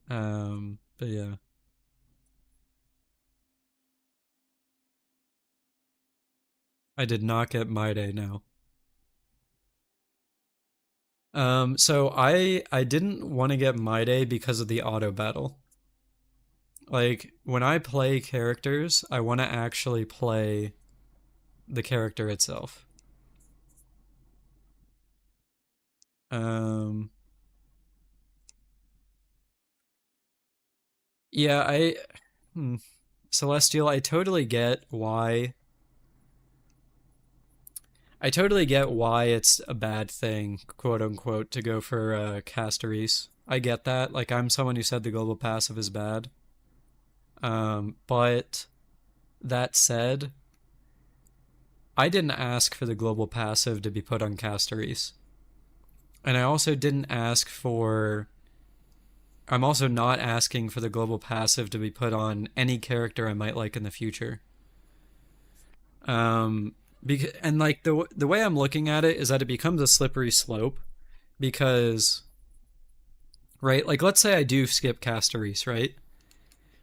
But yeah. I did not get My Day now. So I didn't want to get My Day because of the auto battle. Like when I play characters, I want to actually play the character itself. Um yeah, Celestial, I totally get why it's a bad thing, quote unquote, to go for Castorise. I get that. Like I'm someone who said the global passive is bad. But that said, I didn't ask for the global passive to be put on Castorise. And I also didn't ask for. I'm also not asking for the global passive to be put on any character I might like in the future. Because, and like the way I'm looking at it is that it becomes a slippery slope because, right? Like let's say I do skip Castorise, right?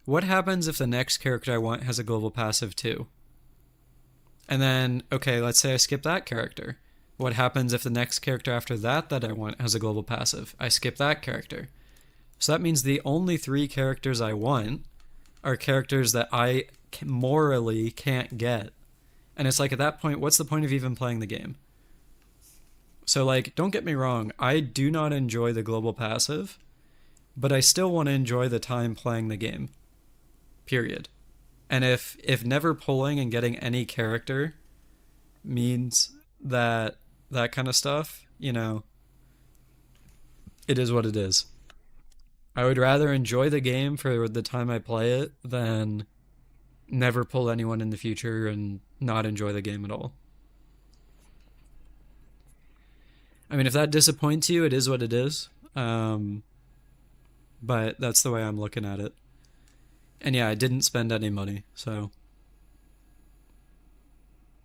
What happens if the next character I want has a global passive too? And then, okay, let's say I skip that character. What happens if the next character after that I want has a global passive? I skip that character. So that means the only 3 characters I want are characters that I morally can't get. And it's like at that point, what's the point of even playing the game? So like, don't get me wrong, I do not enjoy the global passive, but I still want to enjoy the time playing the game. Period. And if never pulling and getting any character means that kind of stuff, it is what it is. I would rather enjoy the game for the time I play it than never pull anyone in the future and not enjoy the game at all. I mean, if that disappoints you, it is what it is. But that's the way I'm looking at it. And yeah, I didn't spend any money, so.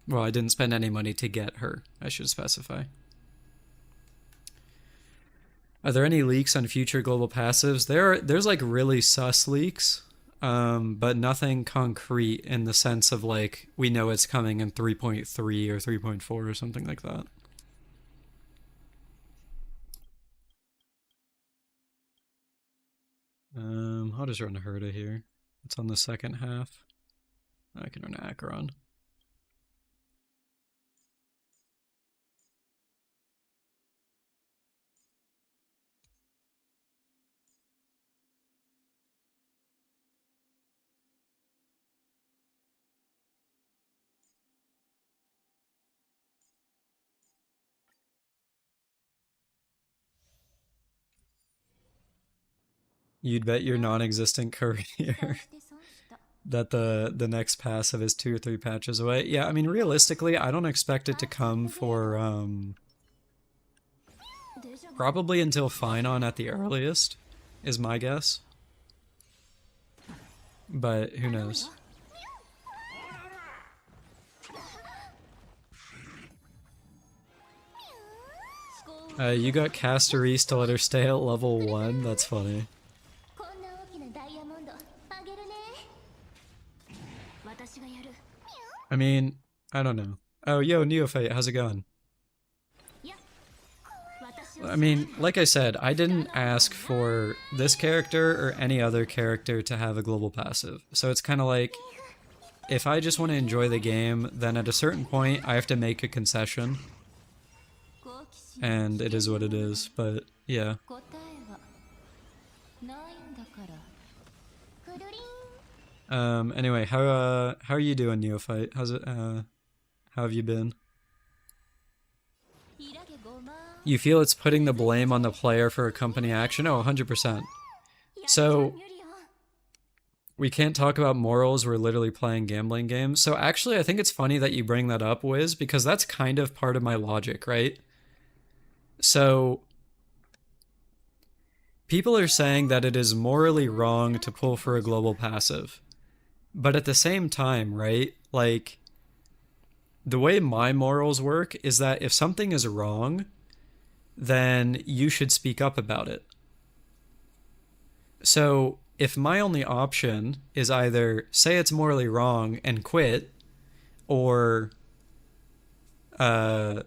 Well, I didn't spend any money to get her, I should specify. Are there any leaks on future global passives? There's like really sus leaks, but nothing concrete in the sense of like we know it's coming in 3.3 or 3.4 or something like that. I'll just run a Herda here. It's on the second half. I can run Acheron. You'd bet your non-existent career that the next passive is 2 or 3 patches away. Yeah, I mean realistically, I don't expect it to come for probably until Finon at the earliest, is my guess. But who knows? You got Castorise to let her stay at level 1? That's funny. I mean, I don't know. Oh, yo, Neophyte, how's it going? I mean, like I said, I didn't ask for this character or any other character to have a global passive. So it's kind of like, if I just want to enjoy the game, then at a certain point, I have to make a concession. And it is what it is, but yeah. Anyway, how are you doing, Neophyte? How's it, how have you been? You feel it's putting the blame on the player for a company action? Oh, 100%. So we can't talk about morals, we're literally playing gambling games. So actually, I think it's funny that you bring that up, Wiz, because that's kind of part of my logic, right? So people are saying that it is morally wrong to pull for a global passive. But at the same time, right? Like, the way my morals work is that if something is wrong, then you should speak up about it. So if my only option is either say it's morally wrong and quit, or, like,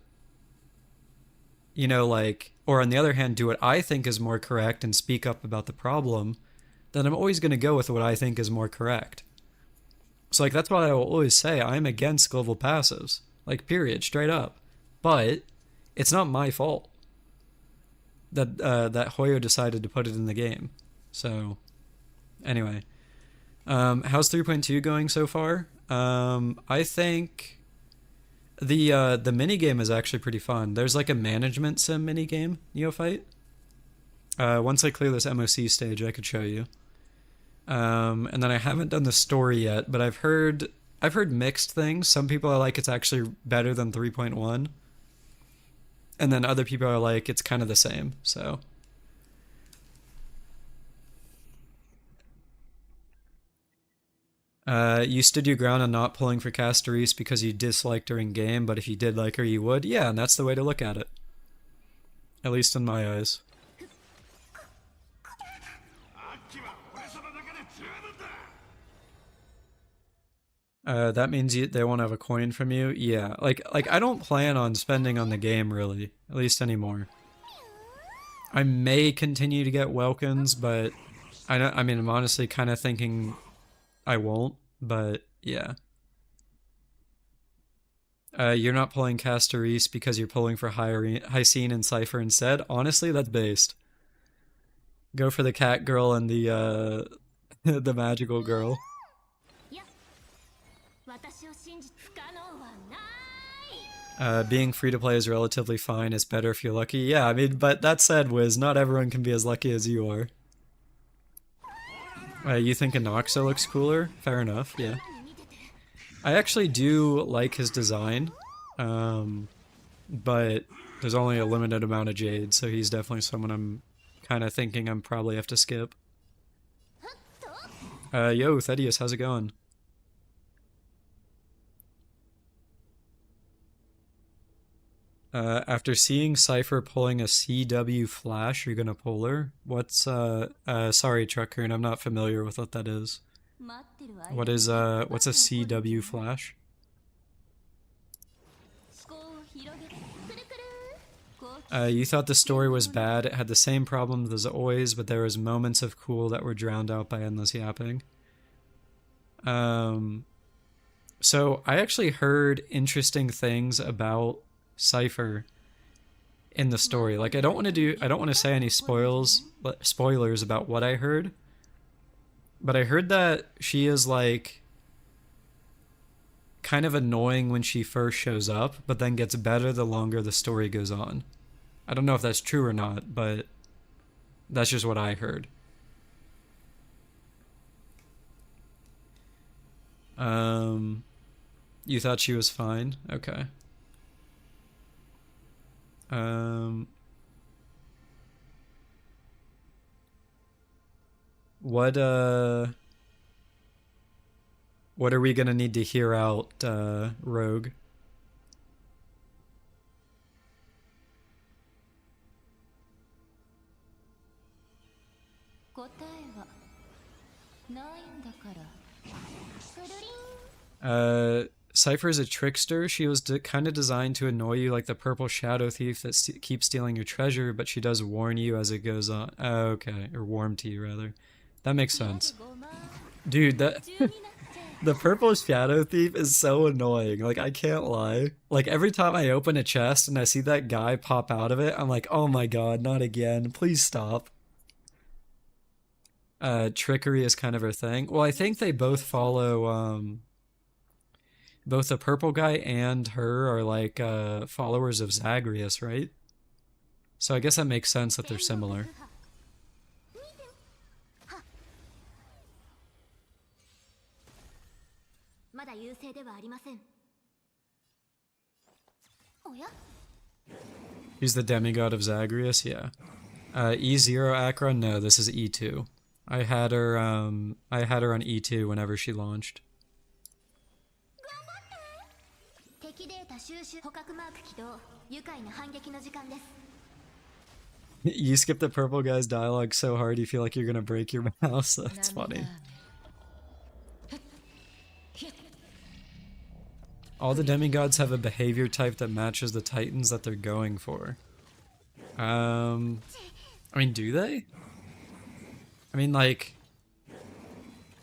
or on the other hand, do what I think is more correct and speak up about the problem, then I'm always going to go with what I think is more correct. So, like, that's why I will always say I'm against global passives. Like, period, straight up. But it's not my fault that that Hoyo decided to put it in the game. So, anyway. How's 3.2 going so far? I think the minigame is actually pretty fun. There's like a management sim minigame, Neophyte. Once I clear this MoC stage, I could show you. And then I haven't done the story yet, but I've heard mixed things. Some people are like it's actually better than 3.1. And then other people are like it's kind of the same, so. You stood your ground on not pulling for Castorise because you disliked her in game, but if you did like her, you would? Yeah, and that's the way to look at it. At least in my eyes. That means they won't have a coin from you? Yeah, like I don't plan on spending on the game, really. At least anymore. I may continue to get Welkins, but I mean, I'm honestly kind of thinking I won't, but yeah. You're not pulling Castorise because you're pulling for Hysene and Cypher instead? Honestly, that's based. Go for the cat girl and the the magical girl. Being free to play is relatively fine. It's better if you're lucky. Yeah, I mean, but that said, Wiz, not everyone can be as lucky as you are. You think Anoxa looks cooler? Fair enough, yeah. I actually do like his design, but there's only a limited amount of Jade, so he's definitely someone I'm kind of thinking I'm probably have to skip. Yo, Thaddeus, how's it going? After seeing Cypher pulling a CW flash, you're gonna pull her? What's, sorry, Truckern, I'm not familiar with what that is. What is, what's a CW flash? You thought the story was bad. It had the same problems as always, but there was moments of cool that were drowned out by endless yapping. So I actually heard interesting things about Cypher in the story. Like I don't want to say any spoilers about what I heard, but I heard that she is like kind of annoying when she first shows up, but then gets better the longer the story goes on. I don't know if that's true or not, but that's just what I heard. You thought she was fine? Okay. What are we gonna need to hear out, Rogue? Cypher is a trickster. She was kind of designed to annoy you like the purple shadow thief that keeps stealing your treasure, but she does warn you as it goes on. Okay, or warm to you, rather. That makes sense. Dude, that... the purple shadow thief is so annoying. Like, I can't lie. Like, every time I open a chest and I see that guy pop out of it, I'm like, oh my god, not again. Please stop. Trickery is kind of her thing. Well, I think they both follow, both the purple guy and her are like followers of Zagreus, right? So I guess that makes sense that they're similar. He's the demigod of Zagreus, yeah. E0 Akron? No, this is E2. I had her on E2 whenever she launched. You skip the purple guy's dialogue so hard you feel like you're gonna break your mouse. That's funny. All the demigods have a behavior type that matches the titans that they're going for. I mean, do they? I mean, like,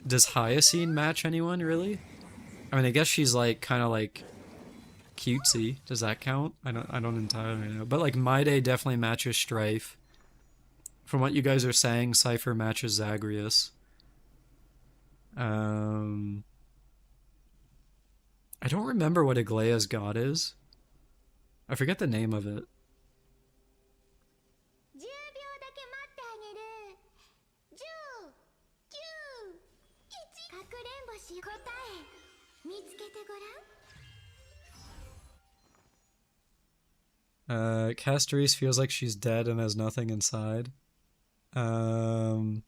does Hyacine match anyone, really? I mean, I guess she's, like, kind of, like, cutesy. Does that count? I don't entirely know. But, like, Maide definitely matches Strife. From what you guys are saying, Cypher matches Zagreus. I don't remember what Aglaea's god is. I forget the name of it. Castoris feels like she's dead and has nothing inside. From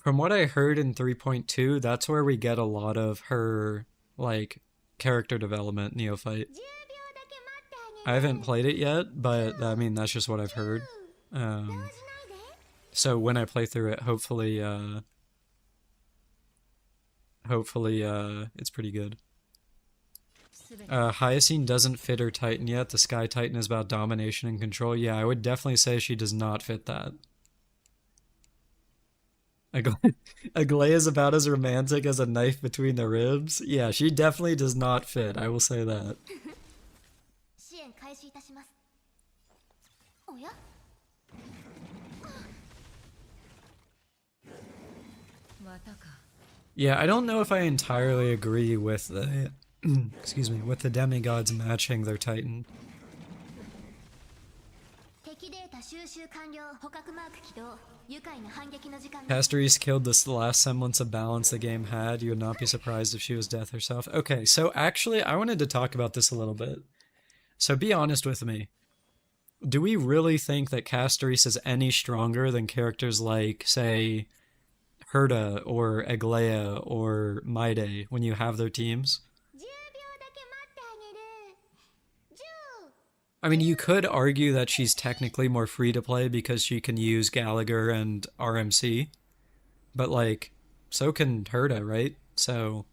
what I heard in 3.2, that's where we get a lot of her, like, character development, Neophyte. I haven't played it yet, but, I mean, that's just what I've heard. So when I play through it, hopefully, it's pretty good. Hyacine doesn't fit her Titan yet. The Sky Titan is about domination and control. Yeah, I would definitely say she does not fit that. Aglaea is about as romantic as a knife between the ribs. Yeah, she definitely does not fit. I will say that. Yeah, I don't know if I entirely agree with the excuse me, with the demigods matching their Titan. Castoris killed this last semblance of balance the game had. You would not be surprised if she was death herself. Okay, so actually, I wanted to talk about this a little bit. So be honest with me. Do we really think that Castoris is any stronger than characters like, say, Herta or Aglaea or Maide when you have their teams? I mean, you could argue that she's technically more free to play because she can use Gallagher and RMC, but, like, so can Herta, right? So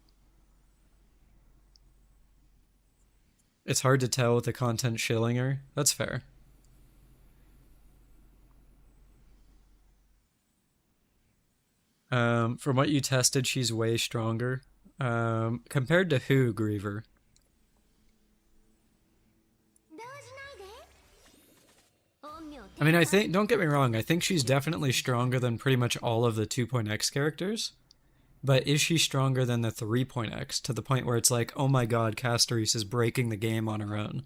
it's hard to tell with the content shilling her. That's fair. From what you tested, she's way stronger. Compared to who, Griever? I mean, I think, don't get me wrong, I think she's definitely stronger than pretty much all of the 2.x characters. But is she stronger than the 3.x to the point where it's like, oh my god, Castoris is breaking the game on her own?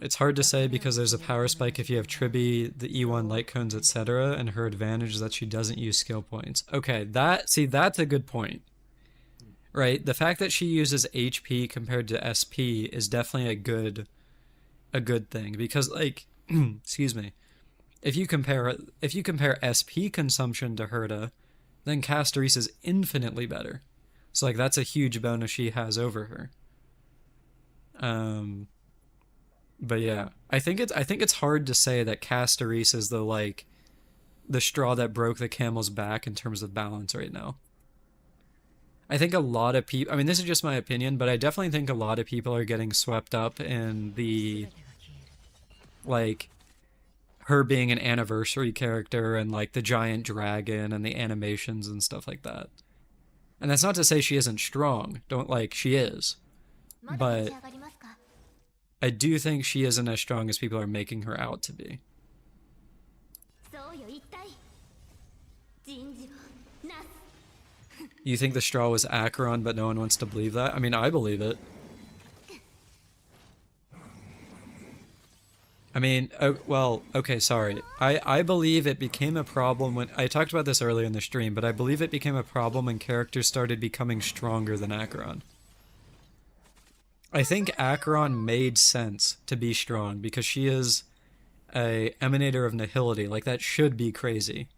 It's hard to say because there's a power spike if you have Tribi, the E1 light cones, etc., and her advantage is that she doesn't use skill points. Okay, that's a good point. Right, the fact that she uses HP compared to SP is definitely a good thing because, like, excuse me, if you compare SP consumption to Herta, then Castoris is infinitely better. So, like, that's a huge bonus she has over her. But yeah, I think it's hard to say that Castoris is the straw that broke the camel's back in terms of balance right now. I think a lot of people, I mean, this is just my opinion, but I definitely think a lot of people are getting swept up in the, like, her being an anniversary character and, like, the giant dragon and the animations and stuff like that. And that's not to say she isn't strong. She is. But I do think she isn't as strong as people are making her out to be. You think the straw was Acheron, but no one wants to believe that? I mean, I believe it. I mean, well, okay, sorry. I believe it became a problem when I talked about this earlier in the stream, but I believe it became a problem when characters started becoming stronger than Acheron. I think Acheron made sense to be strong because she is a emanator of nihility. Like that should be crazy.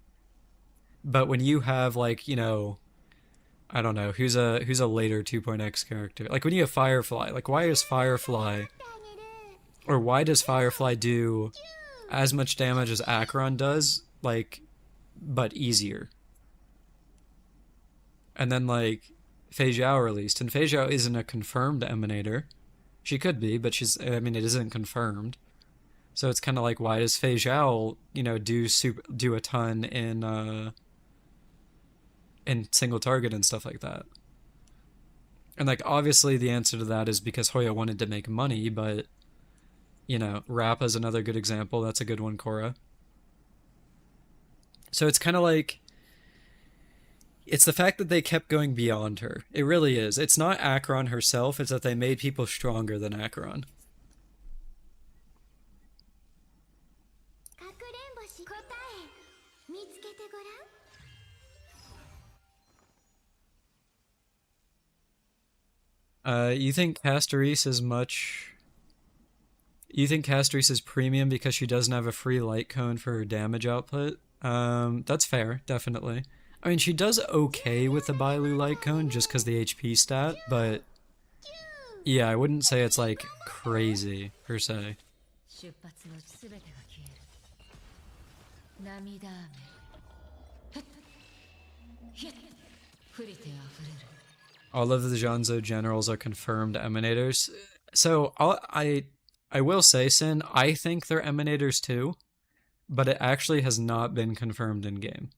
But when you have like, you know, I don't know, who's a later 2.x character? Like when you have Firefly, like why is Firefly or why does Firefly do as much damage as Acheron does, like, but easier? And then, like, Fei Zhao released, and Fei Zhao isn't a confirmed emanator. She could be, but I mean, it isn't confirmed. So it's kind of like, why does Fei Zhao, you know, do a ton in single target and stuff like that? And, like, obviously the answer to that is because Hoya wanted to make money, but you know, Rappa's another good example. That's a good one, Korra. So it's kind of like, it's the fact that they kept going beyond her. It really is. It's not Acheron herself, it's that they made people stronger than Acheron. You think Castorise is much... You think Castorise is premium because she doesn't have a free light cone for her damage output? That's fair, definitely. I mean, she does okay with the Bailu light cone just because the HP stat, but yeah, I wouldn't say it's like crazy per se. All of the Janzo generals are confirmed emanators. So I will say, Sin, I think they're emanators too, but it actually has not been confirmed in game.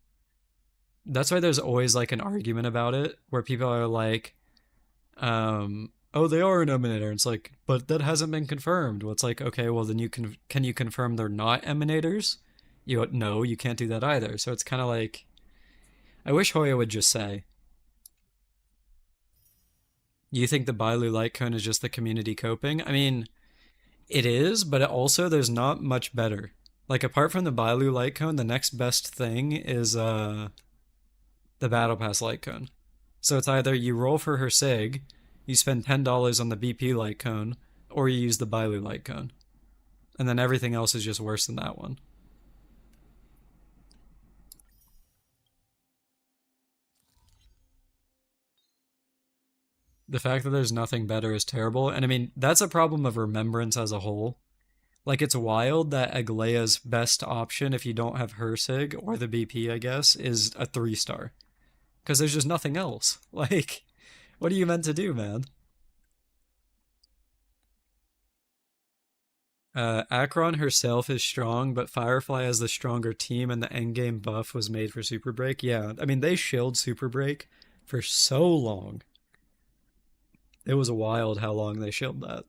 That's why there's always like an argument about it where people are like, oh, they are an emanator. It's like, but that hasn't been confirmed. Well, it's like, okay, well then can you confirm they're not emanators? No, you can't do that either. So it's kind of like, I wish Hoya would just say. You think the Bailu light cone is just the community coping? I mean, it is, but also there's not much better. Like, apart from the Bailu light cone, the next best thing is the Battle Pass light cone. So it's either you roll for her Sig, you spend $10 on the BP light cone, or you use the Bailu light cone. And then everything else is just worse than that one. The fact that there's nothing better is terrible, and I mean, that's a problem of Remembrance as a whole. Like, it's wild that Aglaea's best option, if you don't have her Sig, or the BP, I guess, is a 3-star. Because there's just nothing else. Like, what are you meant to do, man? Acheron herself is strong, but Firefly has the stronger team, and the endgame buff was made for Super Break. Yeah, I mean, they shilled Super Break for so long. It was wild how long they shilled that.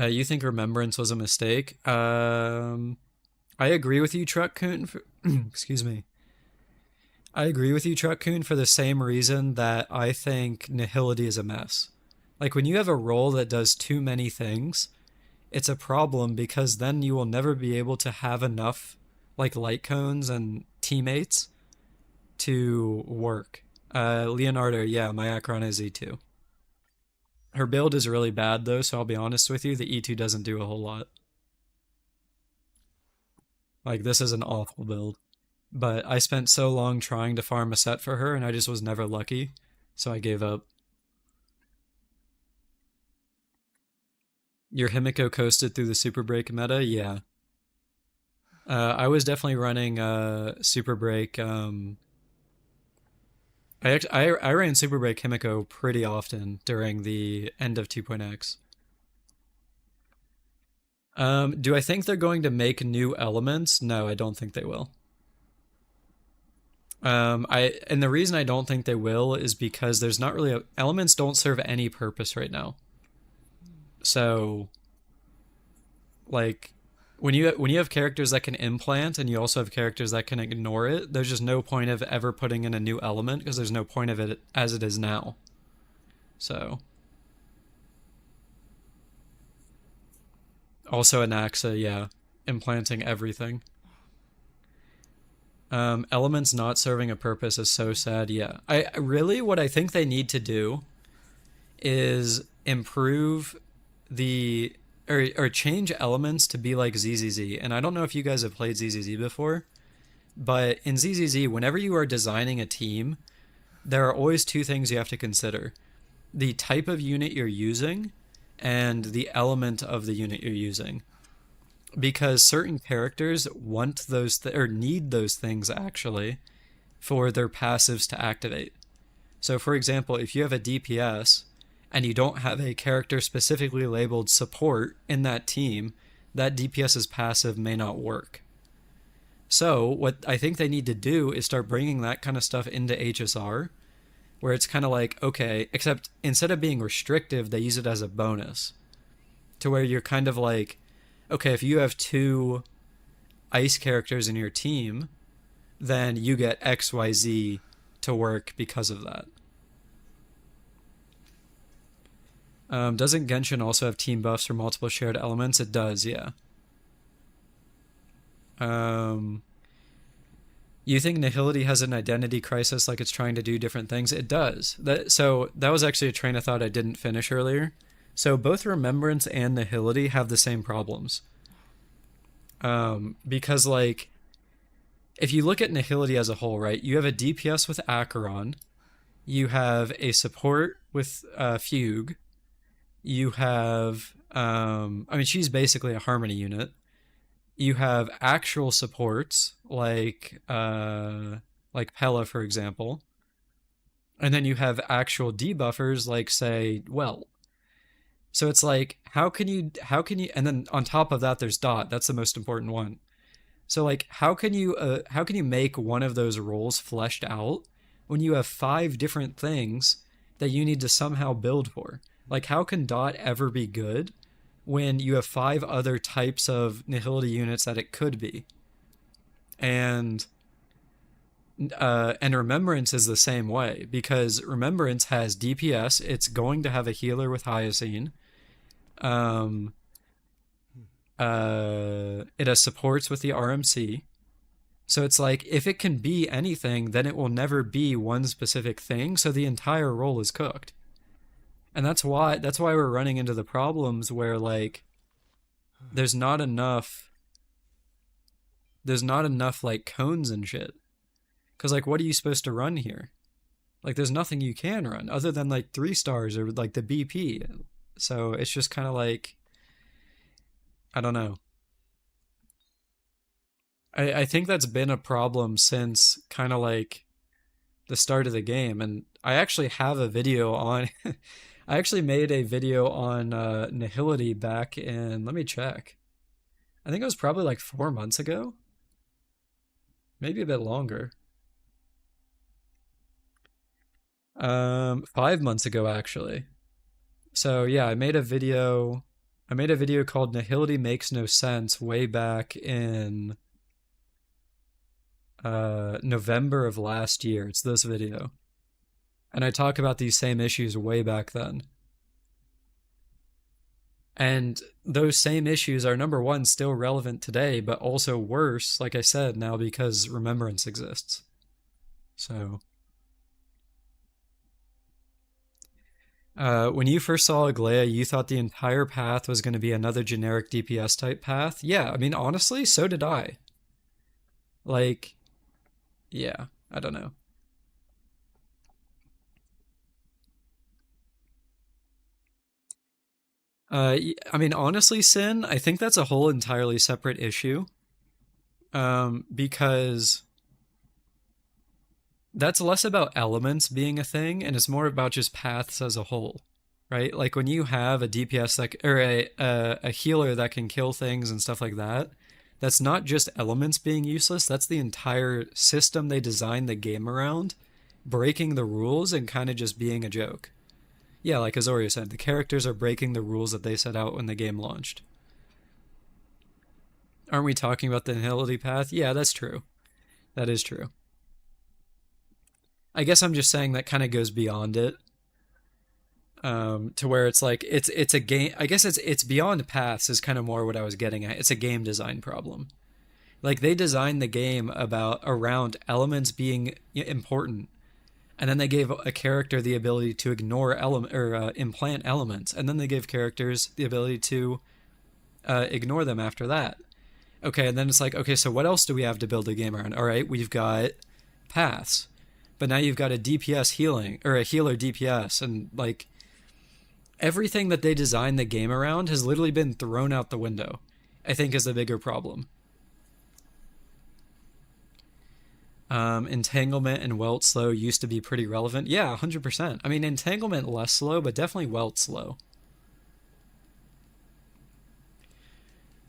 You think Remembrance was a mistake? I agree with you, Truck-kun. Excuse me. I agree with you, Truck-kun, for the same reason that I think Nihility is a mess. Like, when you have a role that does too many things, it's a problem because then you will never be able to have enough, like, light cones and teammates to work. Leonardo, yeah, my Acheron is E2. Her build is really bad though, so I'll be honest with you, the E2 doesn't do a whole lot. Like, this is an awful build. But I spent so long trying to farm a set for her, and I just was never lucky, so I gave up. Your Himiko coasted through the Super Break meta? Yeah. I was definitely running Super Break, I ran Super Break Himiko pretty often during the end of 2.x. Do I think they're going to make new elements? No, I don't think they will. And the reason I don't think they will is because there's not really elements don't serve any purpose right now. So, like, when you have characters that can implant and you also have characters that can ignore it, there's just no point of ever putting in a new element because there's no point of it as it is now. So, Also Anaxa, yeah. Implanting everything. Elements not serving a purpose is so sad, yeah. I really, what I think they need to do is improve the or change elements to be like ZZZ. And I don't know if you guys have played ZZZ before, but in ZZZ, whenever you are designing a team, there are always two things you have to consider: the type of unit you're using and the element of the unit you're using. Because certain characters want those or need those things actually for their passives to activate. So for example, if you have a DPS and you don't have a character specifically labeled support in that team, that DPS's passive may not work. So what I think they need to do is start bringing that kind of stuff into HSR, where it's kind of like, okay, except instead of being restrictive, they use it as a bonus, to where you're kind of like, okay, if you have 2 ice characters in your team, then you get XYZ to work because of that. Doesn't Genshin also have team buffs for multiple shared elements? It does, yeah. You think Nihility has an identity crisis, like it's trying to do different things? It does. So that was actually a train of thought I didn't finish earlier. So both Remembrance and Nihility have the same problems. Because, like, if you look at Nihility as a whole, right, you have a DPS with Acheron, you have a support with Fugue, you have, I mean, she's basically a Harmony unit. You have actual supports like Pella, for example, and then you have actual debuffers like, say, well. So it's like, how can you, and then on top of that, there's Dot. That's the most important one. So like, how can you make one of those roles fleshed out when you have 5 different things that you need to somehow build for? Like, how can Dot ever be good when you have 5 other types of Nihility units that it could be? And Remembrance is the same way, because Remembrance has DPS. It's going to have a healer with Hyoscene. It has supports with the RMC. So it's like, if it can be anything, then it will never be one specific thing, so the entire role is cooked. And that's why we're running into the problems where, like, there's not enough like cones and shit. Cause like, what are you supposed to run here? Like, there's nothing you can run other than like 3 stars or like the BP. So it's just kind of like, I don't know. I think that's been a problem since kind of like the start of the game. And I actually have a video on, I actually made a video on Nihility back in, let me check. I think it was probably like 4 months ago. Maybe a bit longer. 5 months ago, actually. So yeah, I made a video called Nihility Makes No Sense way back in November of last year. It's this video. And I talk about these same issues way back then. And those same issues are, number one, still relevant today, but also worse, like I said, now because Remembrance exists. So when you first saw Aglaya, you thought the entire path was going to be another generic DPS type path? Yeah, I mean, honestly, so did I. Like, yeah, I don't know. I mean, honestly, Sin, I think that's a whole entirely separate issue. Because that's less about elements being a thing, and it's more about just paths as a whole, right? Like, when you have a DPS or a healer that can kill things and stuff like that, that's not just elements being useless, that's the entire system they designed the game around, breaking the rules and kind of just being a joke. Yeah, like Azoria said, the characters are breaking the rules that they set out when the game launched. Aren't we talking about the Nihility path? Yeah, that's true. That is true. I guess I'm just saying that kind of goes beyond it. To where it's like it's a game. I guess it's beyond paths is kind of more what I was getting at. It's a game design problem. Like they designed the game about around elements being important, and then they gave a character the ability to ignore element or implant elements, and then they gave characters the ability to ignore them after that. Okay, and then it's like, okay, so what else do we have to build a game around? All right, we've got paths, but now you've got a DPS healing or a healer DPS, and like everything that they designed the game around has literally been thrown out the window. I think is the bigger problem. Entanglement and welt slow used to be pretty relevant. Yeah, 100%. I mean, entanglement less slow, but definitely welt slow.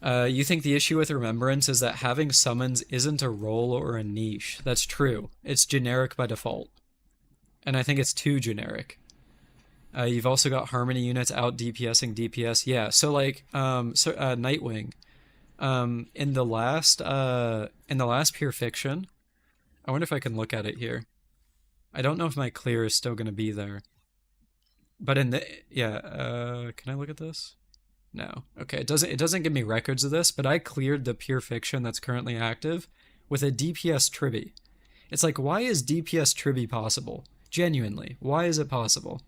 You think the issue with remembrance is that having summons isn't a role or a niche. That's true. It's generic by default. And I think it's too generic. You've also got harmony units out DPSing DPS. Yeah, so like Nightwing. In the last Pure Fiction, I wonder if I can look at it here. I don't know if my clear is still going to be there. But in the can I look at this? No. Okay, it doesn't give me records of this, but I cleared the Pure Fiction that's currently active with a DPS Tribby. It's like, why is DPS Tribby possible? Genuinely, why is it possible?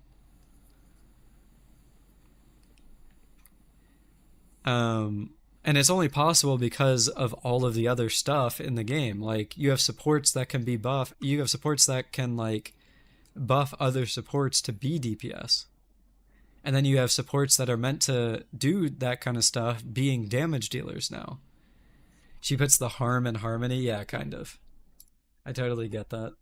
And it's only possible because of all of the other stuff in the game. Like, you have supports that can be buff. You have supports that can, like, buff other supports to be DPS. And then you have supports that are meant to do that kind of stuff being damage dealers now. She puts the harm in harmony. Yeah, kind of. I totally get that.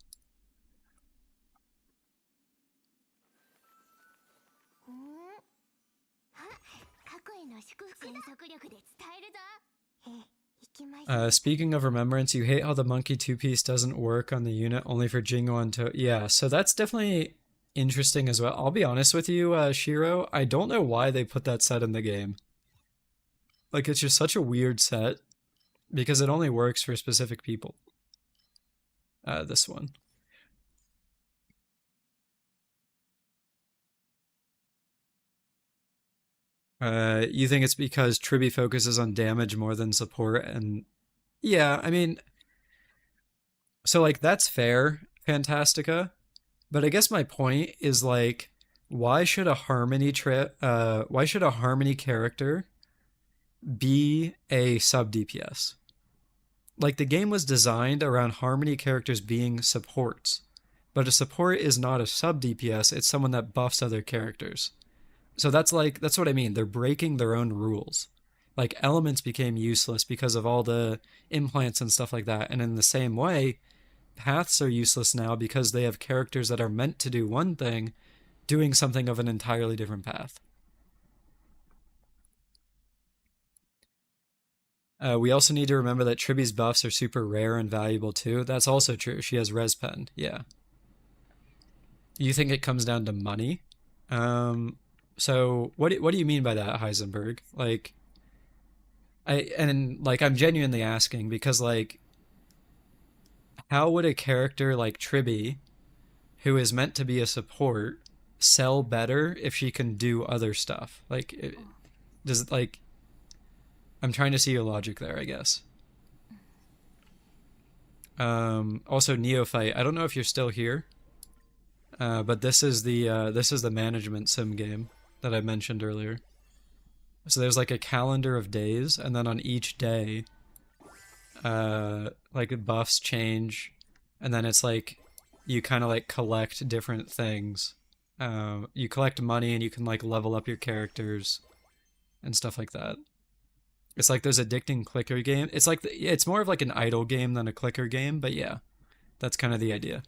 Speaking of remembrance, you hate how the monkey two-piece doesn't work on the unit, only for Jingo and Yeah, so that's definitely interesting as well. I'll be honest with you, Shiro, I don't know why they put that set in the game. Like, it's just such a weird set, because it only works for specific people. This one. You think it's because Tribby focuses on damage more than support, and yeah, I mean, so like that's fair, Fantastica, but I guess my point is like, why should a why should a harmony character be a sub DPS? Like the game was designed around harmony characters being supports, but a support is not a sub DPS, it's someone that buffs other characters. So that's what I mean. They're breaking their own rules. Like elements became useless because of all the implants and stuff like that. And in the same way, paths are useless now because they have characters that are meant to do one thing, doing something of an entirely different path. We also need to remember that Tribby's buffs are super rare and valuable too. That's also true. She has Res Pen. Yeah. You think it comes down to money? So what do you mean by that, Heisenberg? Like, I'm genuinely asking because like, how would a character like Tribby, who is meant to be a support, sell better if she can do other stuff? Like, does it like? I'm trying to see your logic there, I guess. Also, Neophyte. I don't know if you're still here, but this is the management sim game that I mentioned earlier. So there's like a calendar of days, and then on each day, like buffs change, and then it's like you kind of like collect different things. You collect money, and you can like level up your characters and stuff like that. It's like those addicting clicker game. It's like it's more of like an idle game than a clicker game, but yeah, that's kind of the idea.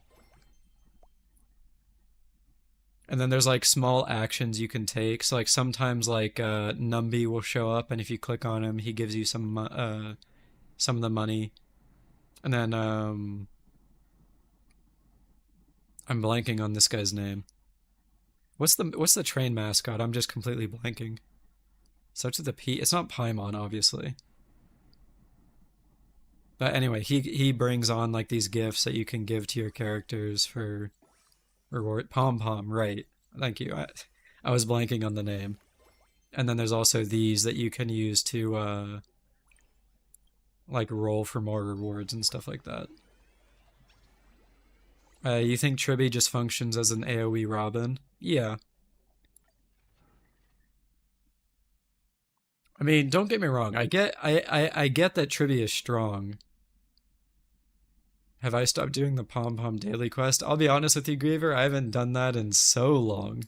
And then there's like small actions you can take. So like sometimes like Numby will show up, and if you click on him, he gives you some of the money. And then I'm blanking on this guy's name. What's the train mascot? I'm just completely blanking. Starts with a P. It's not Paimon, obviously. But anyway, he brings on like these gifts that you can give to your characters for reward. Pom Pom, right? Thank you. I was blanking on the name. And then there's also these that you can use to like roll for more rewards and stuff like that. You think Tribby just functions as an AoE Robin? Yeah. I mean, don't get me wrong. I get that Tribby is strong. Have I stopped doing the Pom Pom daily quest? I'll be honest with you, Griever, I haven't done that in so long.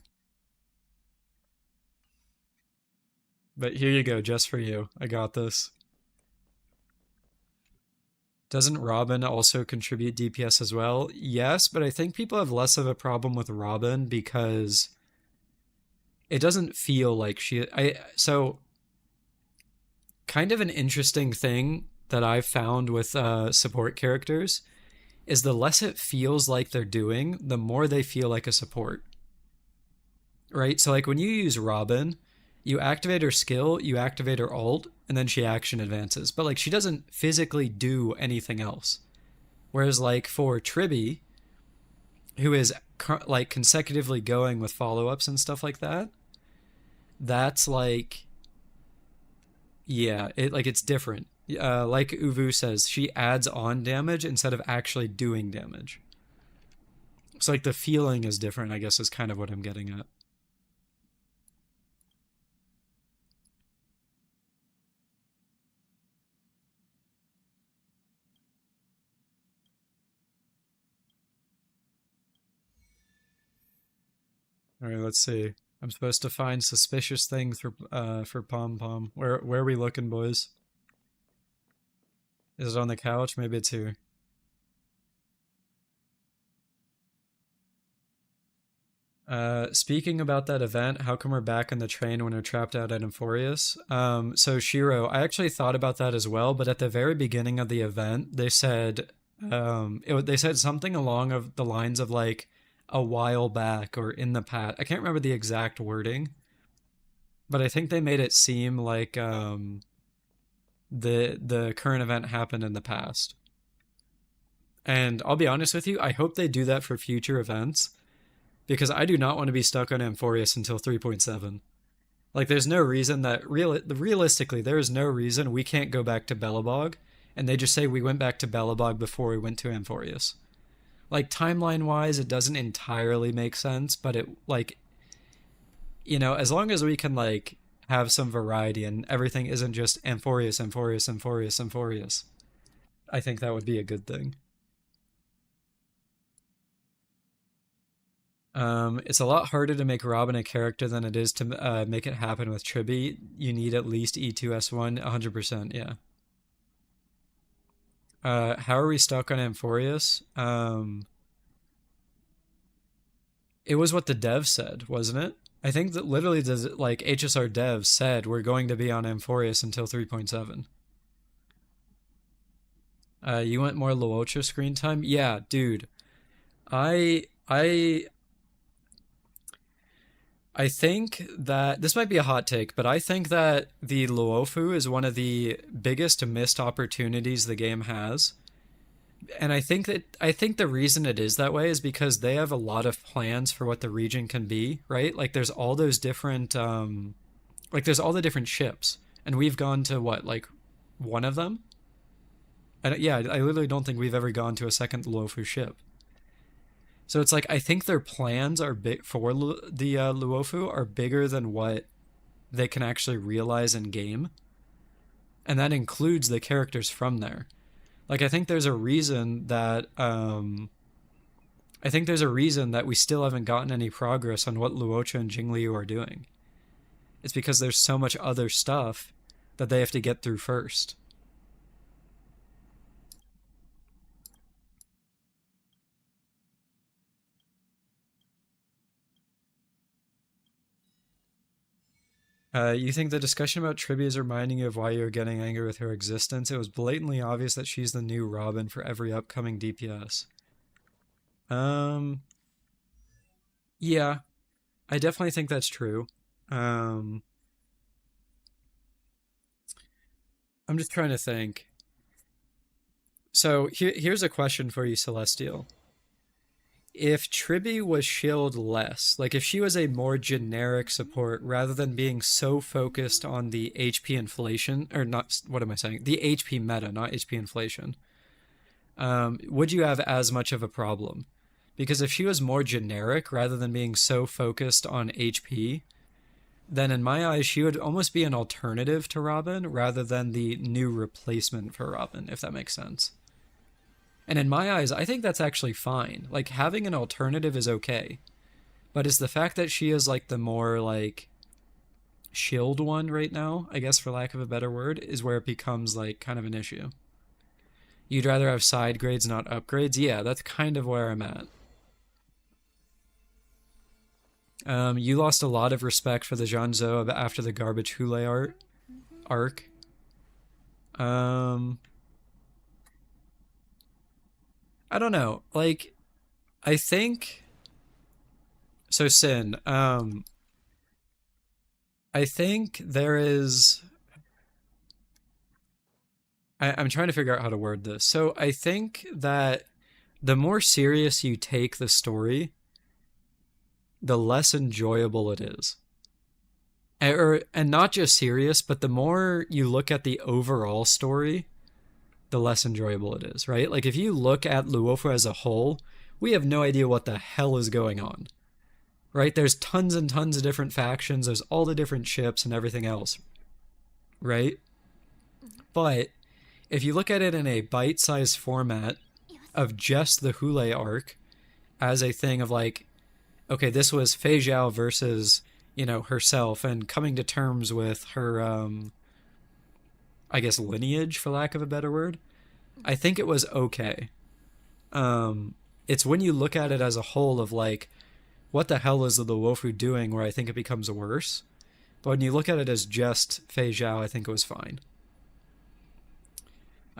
But here you go, just for you. I got this. Doesn't Robin also contribute DPS as well? Yes, but I think people have less of a problem with Robin because it doesn't feel like so kind of an interesting thing that I've found with support characters is the less it feels like they're doing, the more they feel like a support. Right? So like when you use Robin, you activate her skill, you activate her ult, and then she action advances. But like she doesn't physically do anything else. Whereas like for Tribby, who is like consecutively going with follow-ups and stuff like that, that's like yeah, it's different. Like Uvu says, she adds on damage instead of actually doing damage. So like the feeling is different, I guess is kind of what I'm getting at. All right, let's see. I'm supposed to find suspicious things for Pom Pom. Where are we looking, boys? Is it on the couch? Maybe it's here. Speaking about that event, how come we're back in the train when we're trapped out at Emphorius? So Shiro, I actually thought about that as well, but at the very beginning of the event, they said, they said something along of the lines of like a while back or in the past. I can't remember the exact wording, but I think they made it seem like the current event happened in the past. And I'll be honest with you, I hope they do that for future events because I do not want to be stuck on Amphorius until 3.7. Like, there's no reason that realistically, there is no reason we can't go back to Belobog, and they just say we went back to Belobog before we went to Amphorius. Like, timeline wise, it doesn't entirely make sense, but it like, as long as we can like have some variety and everything isn't just Amphorius, Amphorius, Amphorius, Amphorius, I think that would be a good thing. It's a lot harder to make Robin a character than it is to make it happen with Tribby. You need at least E2S1, 100%, yeah. How are we stuck on Amphorius? It was what the dev said, wasn't it? I think that literally the like HSR dev said we're going to be on Amphorius until 3.7. You want more Luocha screen time? Yeah, dude. I I think that this might be a hot take, but I think that the Luofu is one of the biggest missed opportunities the game has. And I think the reason it is that way is because they have a lot of plans for what the region can be, right? Like there's all those different like there's all the different ships. And we've gone to what, like one of them? Yeah, I literally don't think we've ever gone to a second Luofu ship. So it's like I think their plans are big for the Luofu are bigger than what they can actually realize in game, and that includes the characters from there. Like I think there's a reason that we still haven't gotten any progress on what Luocha and Jingliu are doing. It's because there's so much other stuff that they have to get through first. You think the discussion about Trivia is reminding you of why you're getting angry with her existence? It was blatantly obvious that she's the new Robin for every upcoming DPS. Um, yeah, I definitely think that's true. Um, I'm just trying to think. So here's a question for you, Celestial. if Tribby was shielded less, like if she was a more generic support rather than being so focused on the HP inflation, or not, what am I saying? The HP meta, not HP inflation, would you have as much of a problem? Because if she was more generic rather than being so focused on HP, then in my eyes, she would almost be an alternative to Robin rather than the new replacement for Robin, if that makes sense. And in my eyes, I think that's actually fine. Like, having an alternative is okay. But it's the fact that she is, like, the more, like, shield one right now, I guess for lack of a better word, is where it becomes, like, kind of an issue. You'd rather have side grades, not upgrades? Yeah, that's kind of where I'm at. You lost a lot of respect for the Janzo after the garbage Hule arc. I don't know. Like, I think so. Sin. I think there is. I'm trying to figure out how to word this. So I think that the more serious you take the story, the less enjoyable it is. And not just serious, but the more you look at the overall story, the less enjoyable it is, right? Like if you look at Luofu as a whole, we have no idea what the hell is going on, right? There's tons and tons of different factions, there's all the different ships and everything else, right? But if you look at it in a bite-sized format of just the Hule arc as a thing of like, okay, this was Fei Zhao versus, you know, herself and coming to terms with her, I guess, lineage, for lack of a better word, I think it was okay. It's when you look at it as a whole of like, what the hell is the Luofu doing, where I think it becomes worse. But when you look at it as just Fei Zhao, I think it was fine.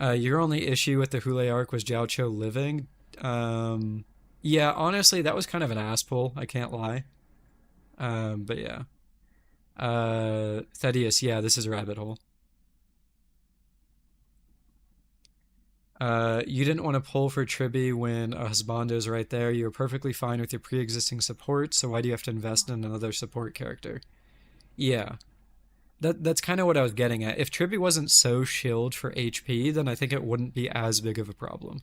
Your only issue with the Hule arc was Jiao Cho living. Yeah, honestly, that was kind of an ass pull, I can't lie. But yeah. Thaddeus, yeah, this is a rabbit hole. You didn't want to pull for Tribby when a husbando is right there. You were perfectly fine with your pre-existing support, so why do you have to invest in another support character? Yeah. That's kind of what I was getting at. If Tribby wasn't so shilled for HP, then I think it wouldn't be as big of a problem.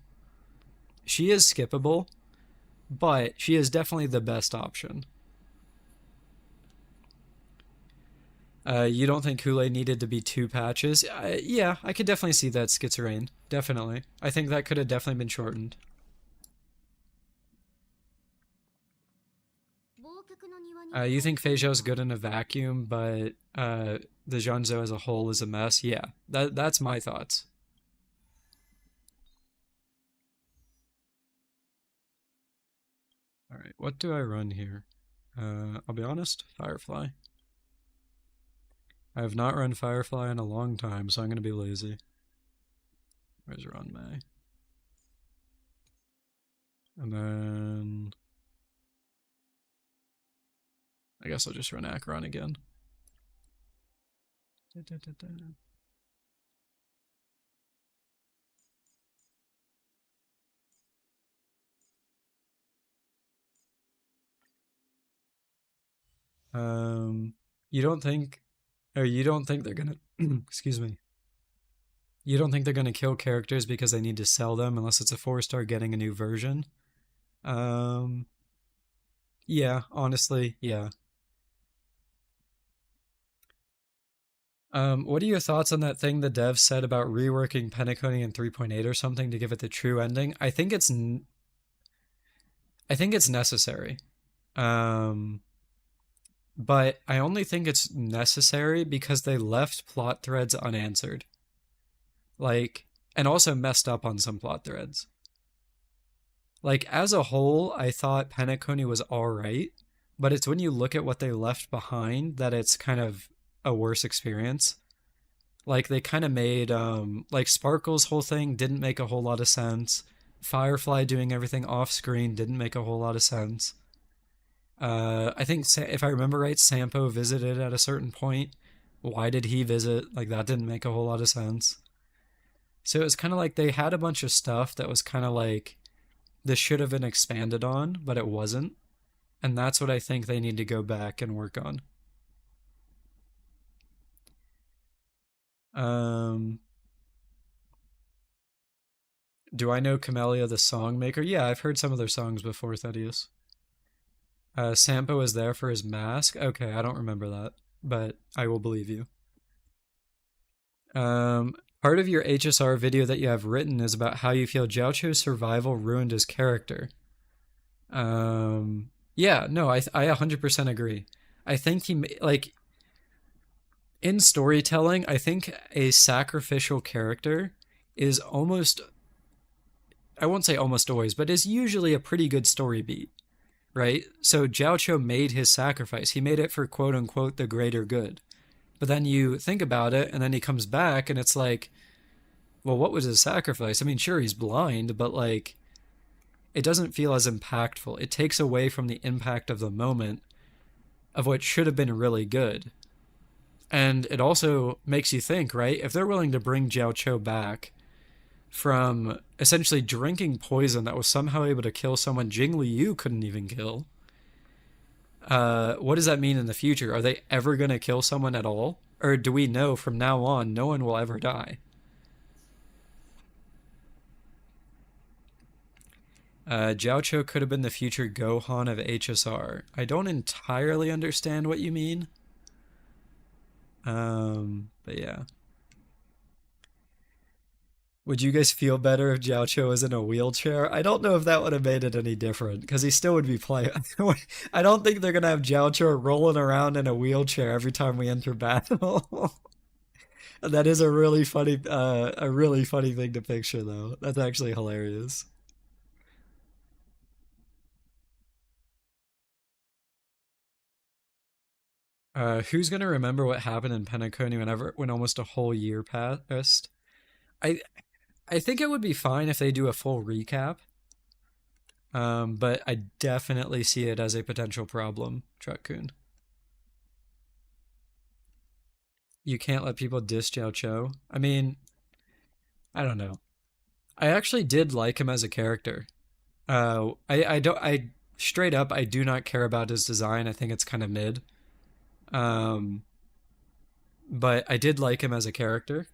She is skippable, but she is definitely the best option. You don't think Hule needed to be 2 patches? Yeah, I could definitely see that, Schizerain. Definitely. I think that could have definitely been shortened. You think Fei Zhao's good in a vacuum, but the Janzo as a whole is a mess? Yeah, that's my thoughts. Alright, what do I run here? I'll be honest, Firefly. I have not run Firefly in a long time, so I'm going to be lazy. Where's Run May? And then I guess I'll just run Acheron again. You don't think, or you don't think they're gonna, excuse me. You don't think they're gonna kill characters because they need to sell them unless it's a 4-star getting a new version? Yeah, honestly, yeah. What are your thoughts on that thing the devs said about reworking Penacony in 3.8 or something to give it the true ending? I think it's necessary. But I only think it's necessary because they left plot threads unanswered. Like, and also messed up on some plot threads. Like, as a whole, I thought Penacony was alright, but it's when you look at what they left behind that it's kind of a worse experience. Like, they kind of made, like, Sparkle's whole thing didn't make a whole lot of sense. Firefly doing everything off screen didn't make a whole lot of sense. I think, if I remember right, Sampo visited at a certain point. Why did he visit? Like, that didn't make a whole lot of sense. So it was kind of like they had a bunch of stuff that was kind of like this should have been expanded on, but it wasn't. And that's what I think they need to go back and work on. Do I know Camellia the song maker? Yeah, I've heard some of their songs before, Thaddeus. Sampo is there for his mask? Okay, I don't remember that, but I will believe you. Part of your HSR video that you have written is about how you feel Jiaocho's survival ruined his character. Yeah, no, I 100% agree. I think he, like, in storytelling, I think a sacrificial character is almost, I won't say almost always, but is usually a pretty good story beat, right? So Jiaocho made his sacrifice. He made it for quote unquote the greater good. But then you think about it, and then he comes back, and it's like, well, what was his sacrifice? I mean, sure, he's blind, but like, it doesn't feel as impactful. It takes away from the impact of the moment of what should have been really good. And it also makes you think, right? If they're willing to bring Jiaocho back from essentially drinking poison that was somehow able to kill someone Jing Liu couldn't even kill, what does that mean in the future? Are they ever going to kill someone at all? Or do we know from now on no one will ever die? Jiaocho could have been the future Gohan of HSR. I don't entirely understand what you mean. But yeah. Would you guys feel better if Jiaocho was in a wheelchair? I don't know if that would have made it any different, because he still would be playing. I don't think they're gonna have Jiaocho rolling around in a wheelchair every time we enter battle. That is a really funny thing to picture, though. That's actually hilarious. Who's gonna remember what happened in Penacony when almost a whole year passed? I I think it would be fine if they do a full recap. But I definitely see it as a potential problem, Truck-kun. You can't let people diss Jiaocho. I mean, I don't know. I actually did like him as a character. I straight up, I do not care about his design. I think it's kind of mid. Um, but I did like him as a character.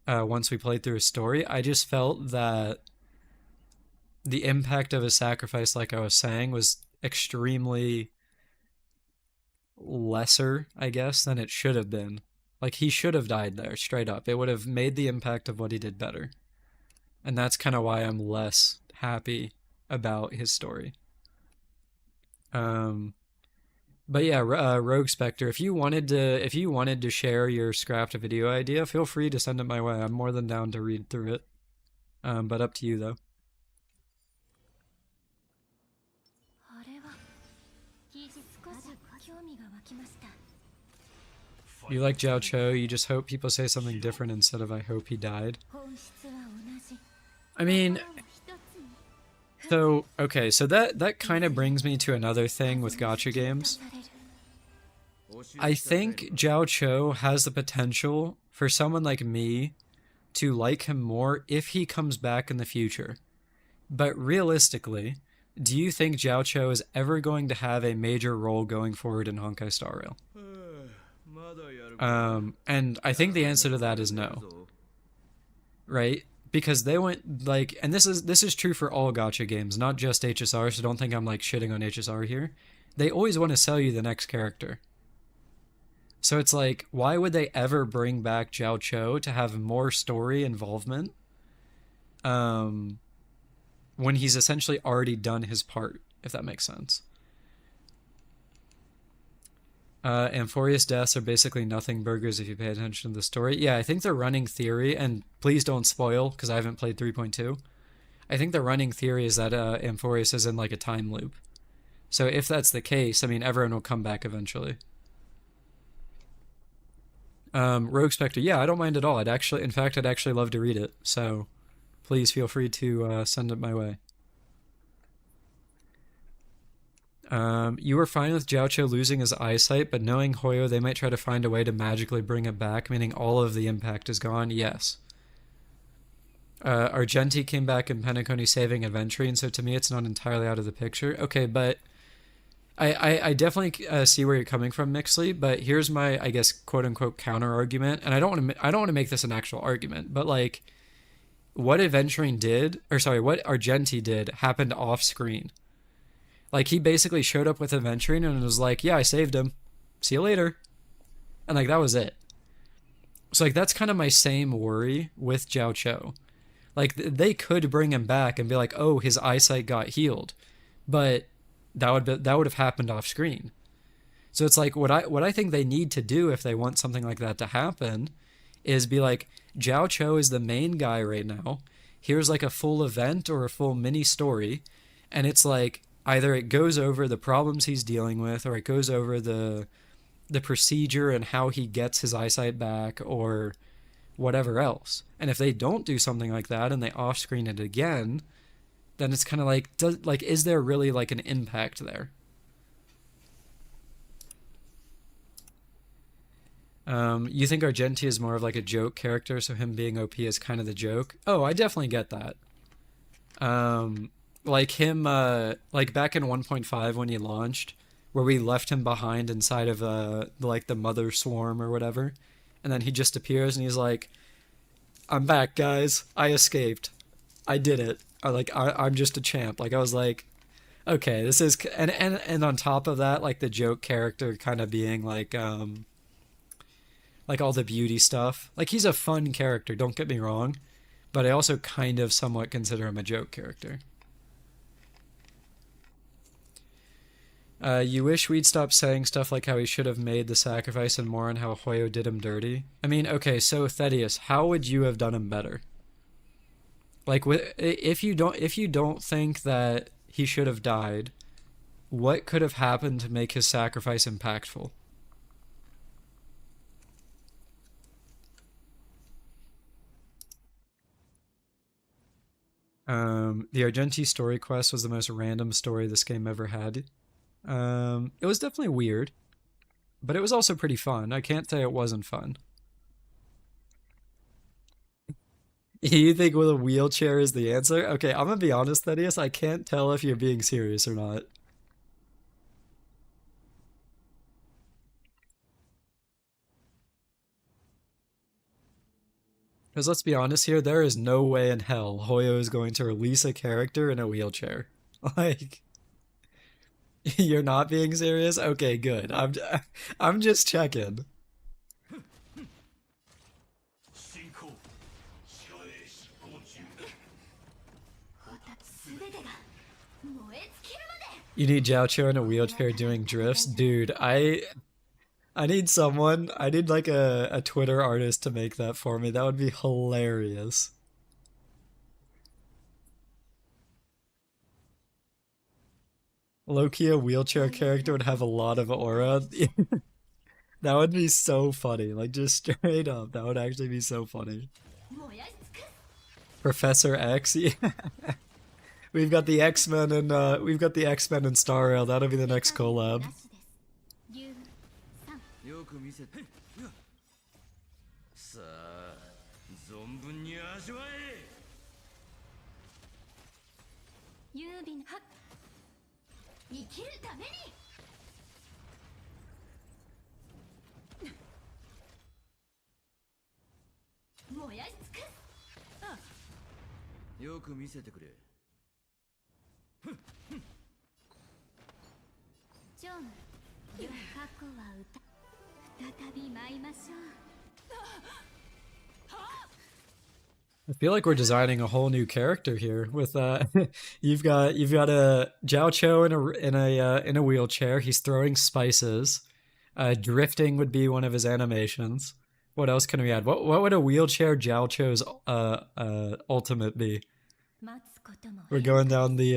Once we played through his story, I just felt that the impact of his sacrifice, like I was saying, was extremely lesser, I guess, than it should have been. Like, he should have died there, straight up. It would have made the impact of what he did better. And that's kind of why I'm less happy about his story. But yeah, Rogue Spectre, if you wanted to share your scrapped video idea, feel free to send it my way. I'm more than down to read through it. But up to you, though. You like Jiaocho, you just hope people say something different instead of I hope he died. I mean, so, okay, so that kind of brings me to another thing with gacha games. I think Jiaocho has the potential for someone like me to like him more if he comes back in the future. But realistically, do you think Jiaocho is ever going to have a major role going forward in Honkai Star Rail? And I think the answer to that is no. Right? Because they went, like, and this is true for all gacha games, not just HSR, so don't think I'm like shitting on HSR here. They always want to sell you the next character. So it's like, why would they ever bring back Jiaocho to have more story involvement when he's essentially already done his part, if that makes sense? Amphorius deaths are basically nothing burgers if you pay attention to the story. Yeah, I think the running theory, and please don't spoil because I haven't played 3.2. I think the running theory is that Amphorius is in like a time loop. So if that's the case, I mean, everyone will come back eventually. Rogue Spectre, yeah, I don't mind at all. In fact, I'd actually love to read it. So please feel free to send it my way. You were fine with Jiaocho losing his eyesight, but knowing Hoyo, they might try to find a way to magically bring it back, meaning all of the impact is gone? Yes. Argenti came back in Penacony saving Adventure, and so to me it's not entirely out of the picture. Okay, but I definitely see where you're coming from, Mixley, but here's my, I guess, quote unquote counter argument, and I don't want to make this an actual argument, but like what Adventuring did, or sorry, what Argenti did happened off screen. Like he basically showed up with Adventuring and was like, "Yeah, I saved him. See you later," and like that was it. So like that's kind of my same worry with Jiao Cho. Like they could bring him back and be like, "Oh, his eyesight got healed," but that would have happened off screen. So it's like what I think they need to do if they want something like that to happen is be like, Jiao Cho is the main guy right now. Here's like a full event or a full mini story, and it's like either it goes over the problems he's dealing with, or it goes over the procedure and how he gets his eyesight back, or whatever else. And if they don't do something like that and they off screen it again, then it's kind of like, is there really like an impact there? You think Argenti is more of like a joke character, so him being OP is kind of the joke? Oh, I definitely get that. Like him, like back in 1.5 when he launched, where we left him behind inside of like the mother swarm or whatever, and then he just appears and he's like, "I'm back, guys. I escaped. I did it. I'm just a champ." Like I was like, okay, this is, and on top of that, like the joke character kind of being like all the beauty stuff. Like he's a fun character, don't get me wrong, but I also kind of somewhat consider him a joke character. You wish we'd stop saying stuff like how he should have made the sacrifice and more on how Hoyo did him dirty. I mean, okay, so Thaddeus, how would you have done him better? Like, if you don't think that he should have died, what could have happened to make his sacrifice impactful? The Argenti story quest was the most random story this game ever had. It was definitely weird, but it was also pretty fun. I can't say it wasn't fun. You think with a wheelchair is the answer? Okay, I'm gonna be honest, Thaddeus. I can't tell if you're being serious or not. Because let's be honest here, there is no way in hell Hoyo is going to release a character in a wheelchair. Like, you're not being serious? Okay, good. I'm just checking. You need Jiao Cho in a wheelchair doing drifts? Dude, I need someone, I need like a Twitter artist to make that for me. That would be hilarious. Low-key, a wheelchair character would have a lot of aura. That would be so funny. Like, just straight up, that would actually be so funny. Professor X, yeah. We've got the X-Men and we've got the X-Men and Star Rail. That'll be the next collab. I feel like we're designing a whole new character here. With you've got a Jiao Cho in a wheelchair. He's throwing spices. Drifting would be one of his animations. What else can we add? What would a wheelchair Jiao Cho's ultimate be? We're going down the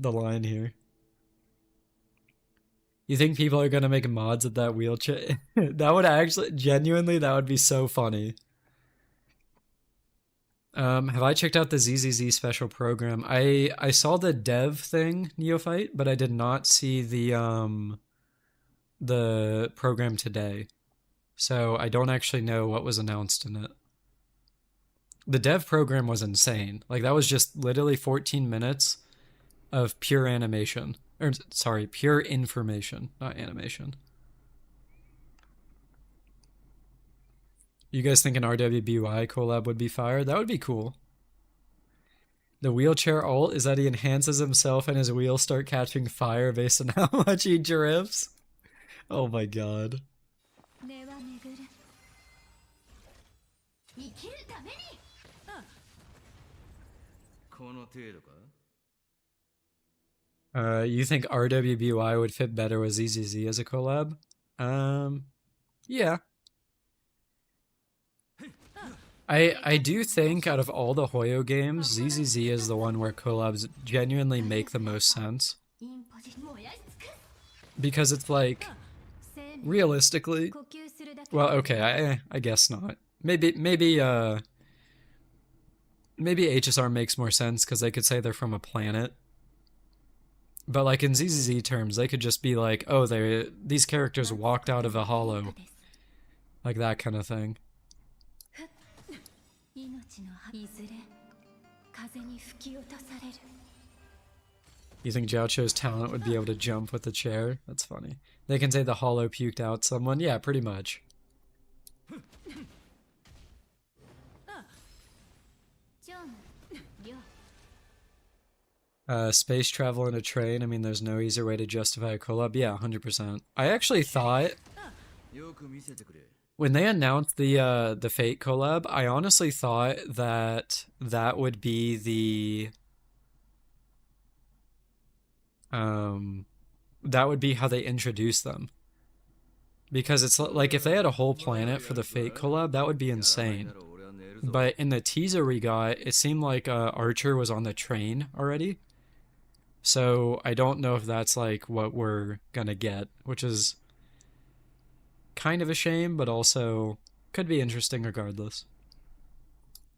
line here. You think people are gonna make mods of that wheelchair? That would actually, genuinely, that would be so funny. Have I checked out the ZZZ special program? I saw the dev thing, Neophyte, but I did not see the program today. So I don't actually know what was announced in it. The dev program was insane. Like, that was just literally 14 minutes of pure animation. Or, sorry, pure information, not animation. You guys think an RWBY collab would be fire? That would be cool. The wheelchair ult is that he enhances himself and his wheels start catching fire based on how much he drifts. Oh my god. You think RWBY would fit better with ZZZ as a collab? Yeah. I do think out of all the Hoyo games, ZZZ is the one where collabs genuinely make the most sense. Because it's like, realistically, well, okay, I guess not. Maybe HSR makes more sense because they could say they're from a planet. But like in ZZZ terms, they could just be like, oh, these characters walked out of a hollow. Like that kind of thing. You think Jiaocho's talent would be able to jump with the chair? That's funny. They can say the hollow puked out someone. Yeah, pretty much. Space travel in a train. I mean, there's no easier way to justify a collab. Yeah, 100%. I actually thought when they announced the Fate collab, I honestly thought that that would be the that would be how they introduce them. Because it's like if they had a whole planet for the Fate collab, that would be insane. But in the teaser we got, it seemed like Archer was on the train already. So I don't know if that's like what we're gonna get, which is kind of a shame, but also could be interesting regardless.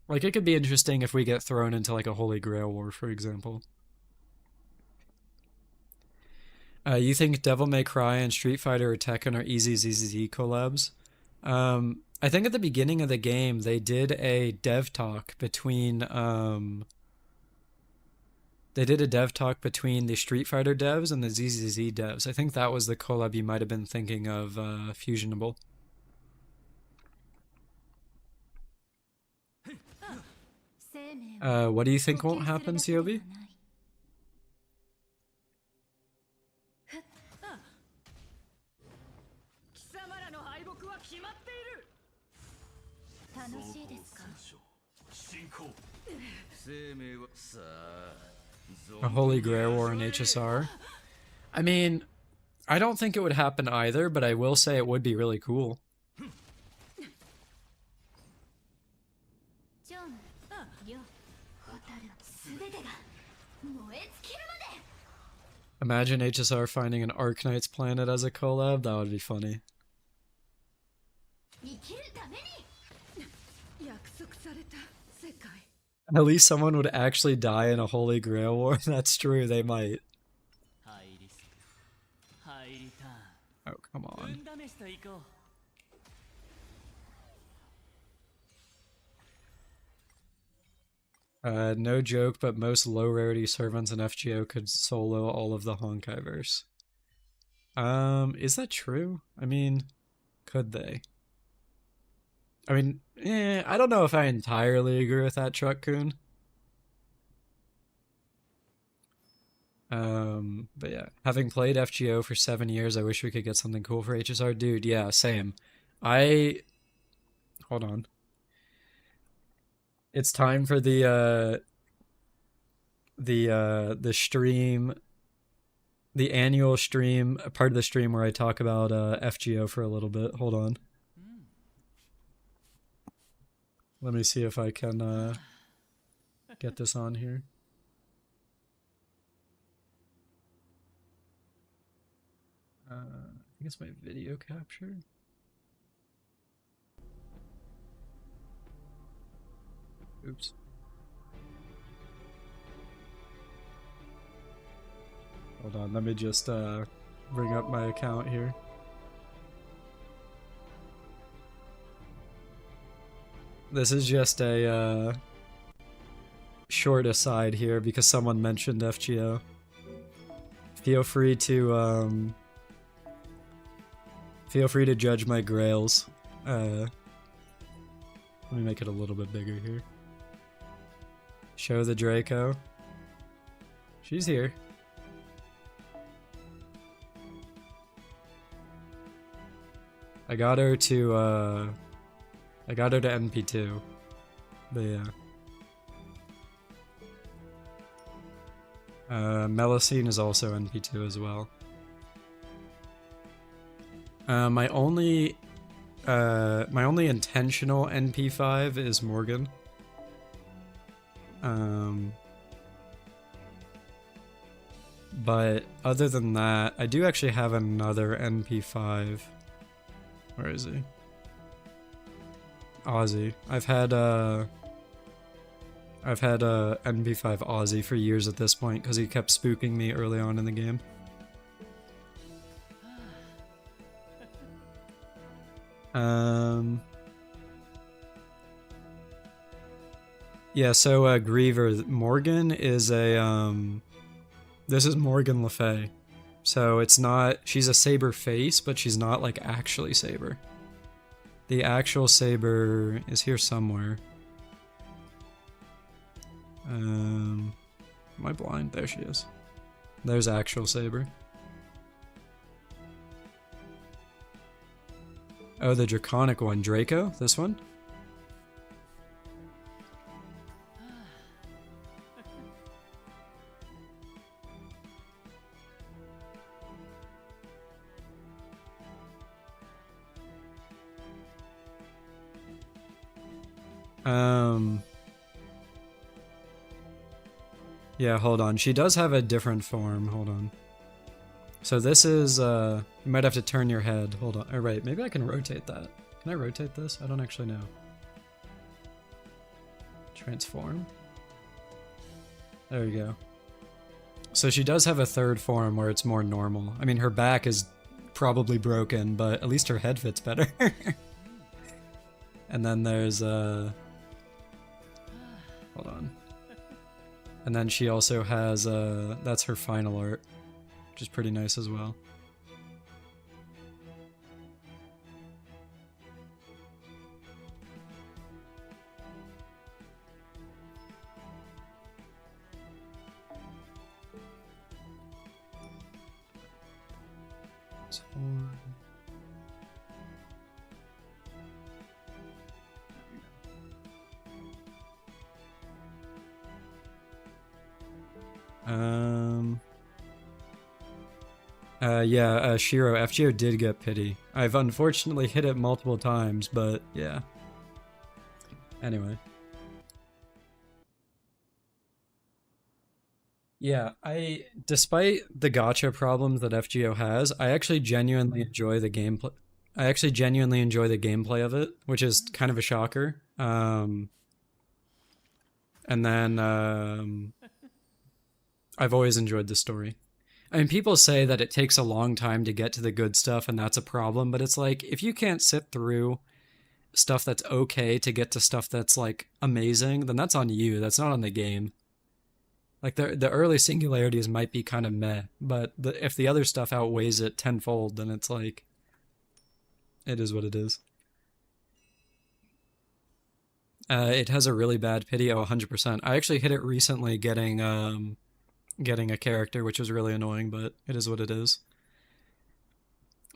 Like, it could be interesting if we get thrown into like a Holy Grail war, for example. You think Devil May Cry and Street Fighter or Tekken are easy ZZZ collabs? I think at the beginning of the game they did a dev talk between the Street Fighter devs and the ZZZ devs. I think that was the collab you might have been thinking of, Fusionable. What do you think won't happen, COB? A Holy Grail War in HSR? I mean, I don't think it would happen either, but I will say it would be really cool. Imagine HSR finding an Arknight's planet as a collab, that would be funny. At least someone would actually die in a Holy Grail War. That's true, they might. Oh, come on. No joke, but most low rarity servants in FGO could solo all of the Honkaiverse. Is that true? I mean, could they? I mean, I don't know if I entirely agree with that, Truck-kun. But yeah, having played FGO for 7 years, I wish we could get something cool for HSR. Dude, yeah, same. Hold on. It's time for the stream, the annual stream, a part of the stream where I talk about FGO for a little bit. Hold on. Let me see if I can get this on here. I think it's my video capture. Oops. Hold on, let me just bring up my account here. This is just a short aside here because someone mentioned FGO. Feel free to judge my grails. Let me make it a little bit bigger here. Show the Draco. She's here. I got her to NP2. But yeah. Melusine is also NP2 as well. My only intentional NP5 is Morgan. But other than that, I do actually have another NP5. Where is he? Ozzy. I've had NP5 Ozzy for years at this point because he kept spooking me early on in the game. Yeah, so Griever, Morgan is a this is Morgan Le Fay. So it's not, she's a Saber face, but she's not like actually Saber. The actual Saber is here somewhere. Am I blind? There she is. There's actual Saber. Oh, the Draconic one. Draco? This one? Yeah, hold on. She does have a different form. Hold on. So this is, you might have to turn your head. Hold on. Oh, right. Maybe I can rotate that. Can I rotate this? I don't actually know. Transform. There we go. So she does have a third form where it's more normal. I mean, her back is probably broken, but at least her head fits better. And then there's, hold on. And then she also has, that's her final art, which is pretty nice as well. Yeah, Shiro, FGO did get pity. I've unfortunately hit it multiple times, but yeah. Anyway. Yeah, despite the gacha problems that FGO has, I actually genuinely enjoy the gameplay. I actually genuinely enjoy the gameplay of it, which is kind of a shocker. And then, I've always enjoyed the story. I mean, people say that it takes a long time to get to the good stuff, and that's a problem, but it's like, if you can't sit through stuff that's okay to get to stuff that's, like, amazing, then that's on you. That's not on the game. Like, the early singularities might be kind of meh, but if the other stuff outweighs it tenfold, then it's like, it is what it is. It has a really bad pity. Oh, 100%. I actually hit it recently getting a character, which was really annoying, but it is what it is.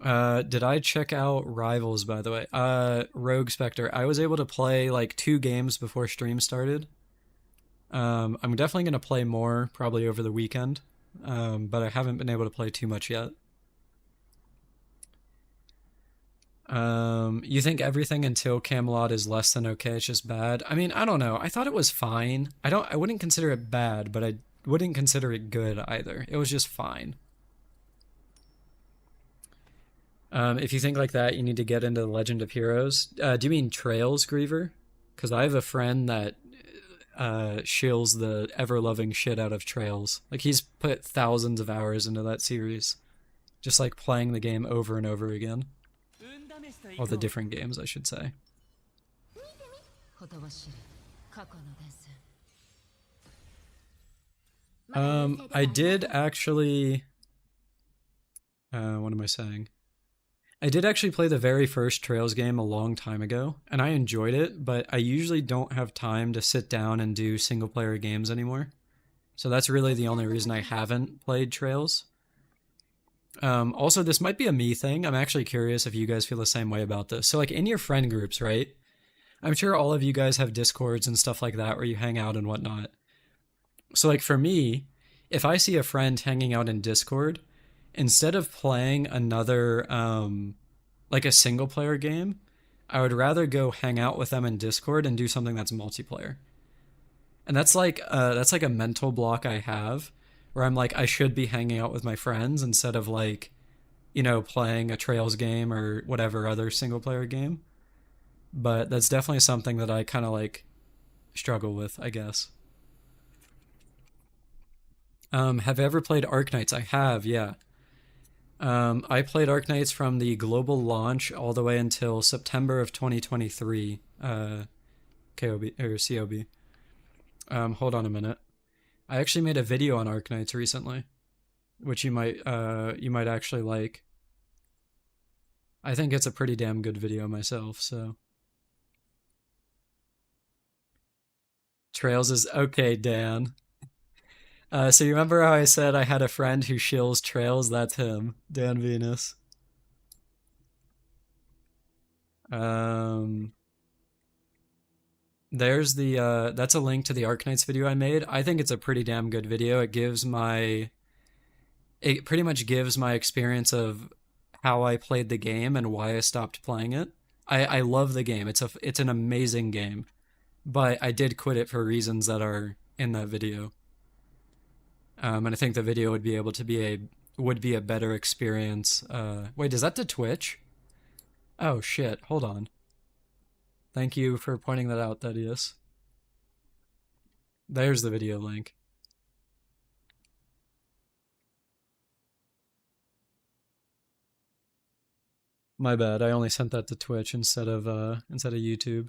Did I check out Rivals, by the way? Rogue Spectre. I was able to play like 2 games before stream started. I'm definitely going to play more, probably over the weekend, but I haven't been able to play too much yet. You think everything until Camelot is less than okay, it's just bad? I mean, I don't know. I thought it was fine. I wouldn't consider it bad, but I wouldn't consider it good either. It was just fine. If you think like that, you need to get into the Legend of Heroes. Do you mean Trails, Griever? Because I have a friend that shills the ever-loving shit out of Trails. Like, he's put thousands of hours into that series. Just like playing the game over and over again. All the different games, I should say. I did actually... what am I saying? I did actually play the very first Trails game a long time ago, and I enjoyed it, but I usually don't have time to sit down and do single-player games anymore. So that's really the only reason I haven't played Trails. Also, this might be a me thing. I'm actually curious if you guys feel the same way about this. So, like, in your friend groups, right? I'm sure all of you guys have Discords and stuff like that where you hang out and whatnot. So, like, for me, if I see a friend hanging out in Discord, instead of playing another, like a single player game, I would rather go hang out with them in Discord and do something that's multiplayer. And that's like a mental block I have, where I'm like, I should be hanging out with my friends instead of like, you know, playing a Trails game or whatever other single player game. But that's definitely something that I kind of like struggle with, I guess. Have I ever played Arknights? I have, yeah. I played Arknights from the global launch all the way until September of 2023. KOB or COB. Hold on a minute. I actually made a video on Arknights recently, which you might actually like. I think it's a pretty damn good video myself, so. Trails is okay, Dan. So you remember how I said I had a friend who shills Trails? That's him, Dan Venus. There's the, that's a link to the Arknights video I made. I think it's a pretty damn good video. It pretty much gives my experience of how I played the game and why I stopped playing it. I love the game. It's an amazing game. But I did quit it for reasons that are in that video. And I think the video would be able to be a better experience. Wait, is that to Twitch? Oh shit, hold on. Thank you for pointing that out, Thaddeus. There's the video link. My bad, I only sent that to Twitch instead of YouTube.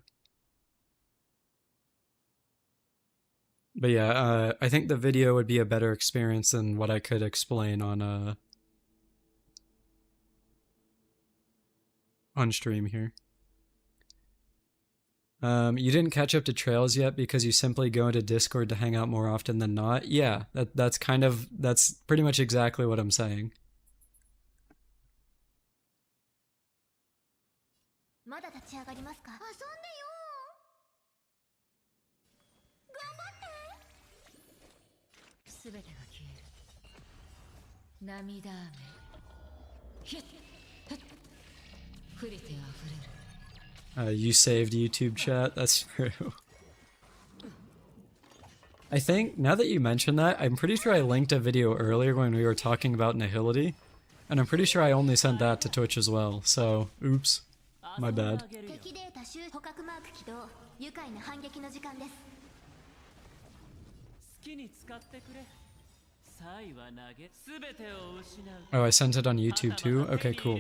But yeah, I think the video would be a better experience than what I could explain on stream here. You didn't catch up to Trails yet because you simply go into Discord to hang out more often than not? Yeah, that's pretty much exactly what I'm saying. You saved YouTube chat? That's true. I think, now that you mention that, I'm pretty sure I linked a video earlier when we were talking about Nihility, and I'm pretty sure I only sent that to Twitch as well, so, oops. My bad. Oh, I sent it on YouTube too? Okay, cool.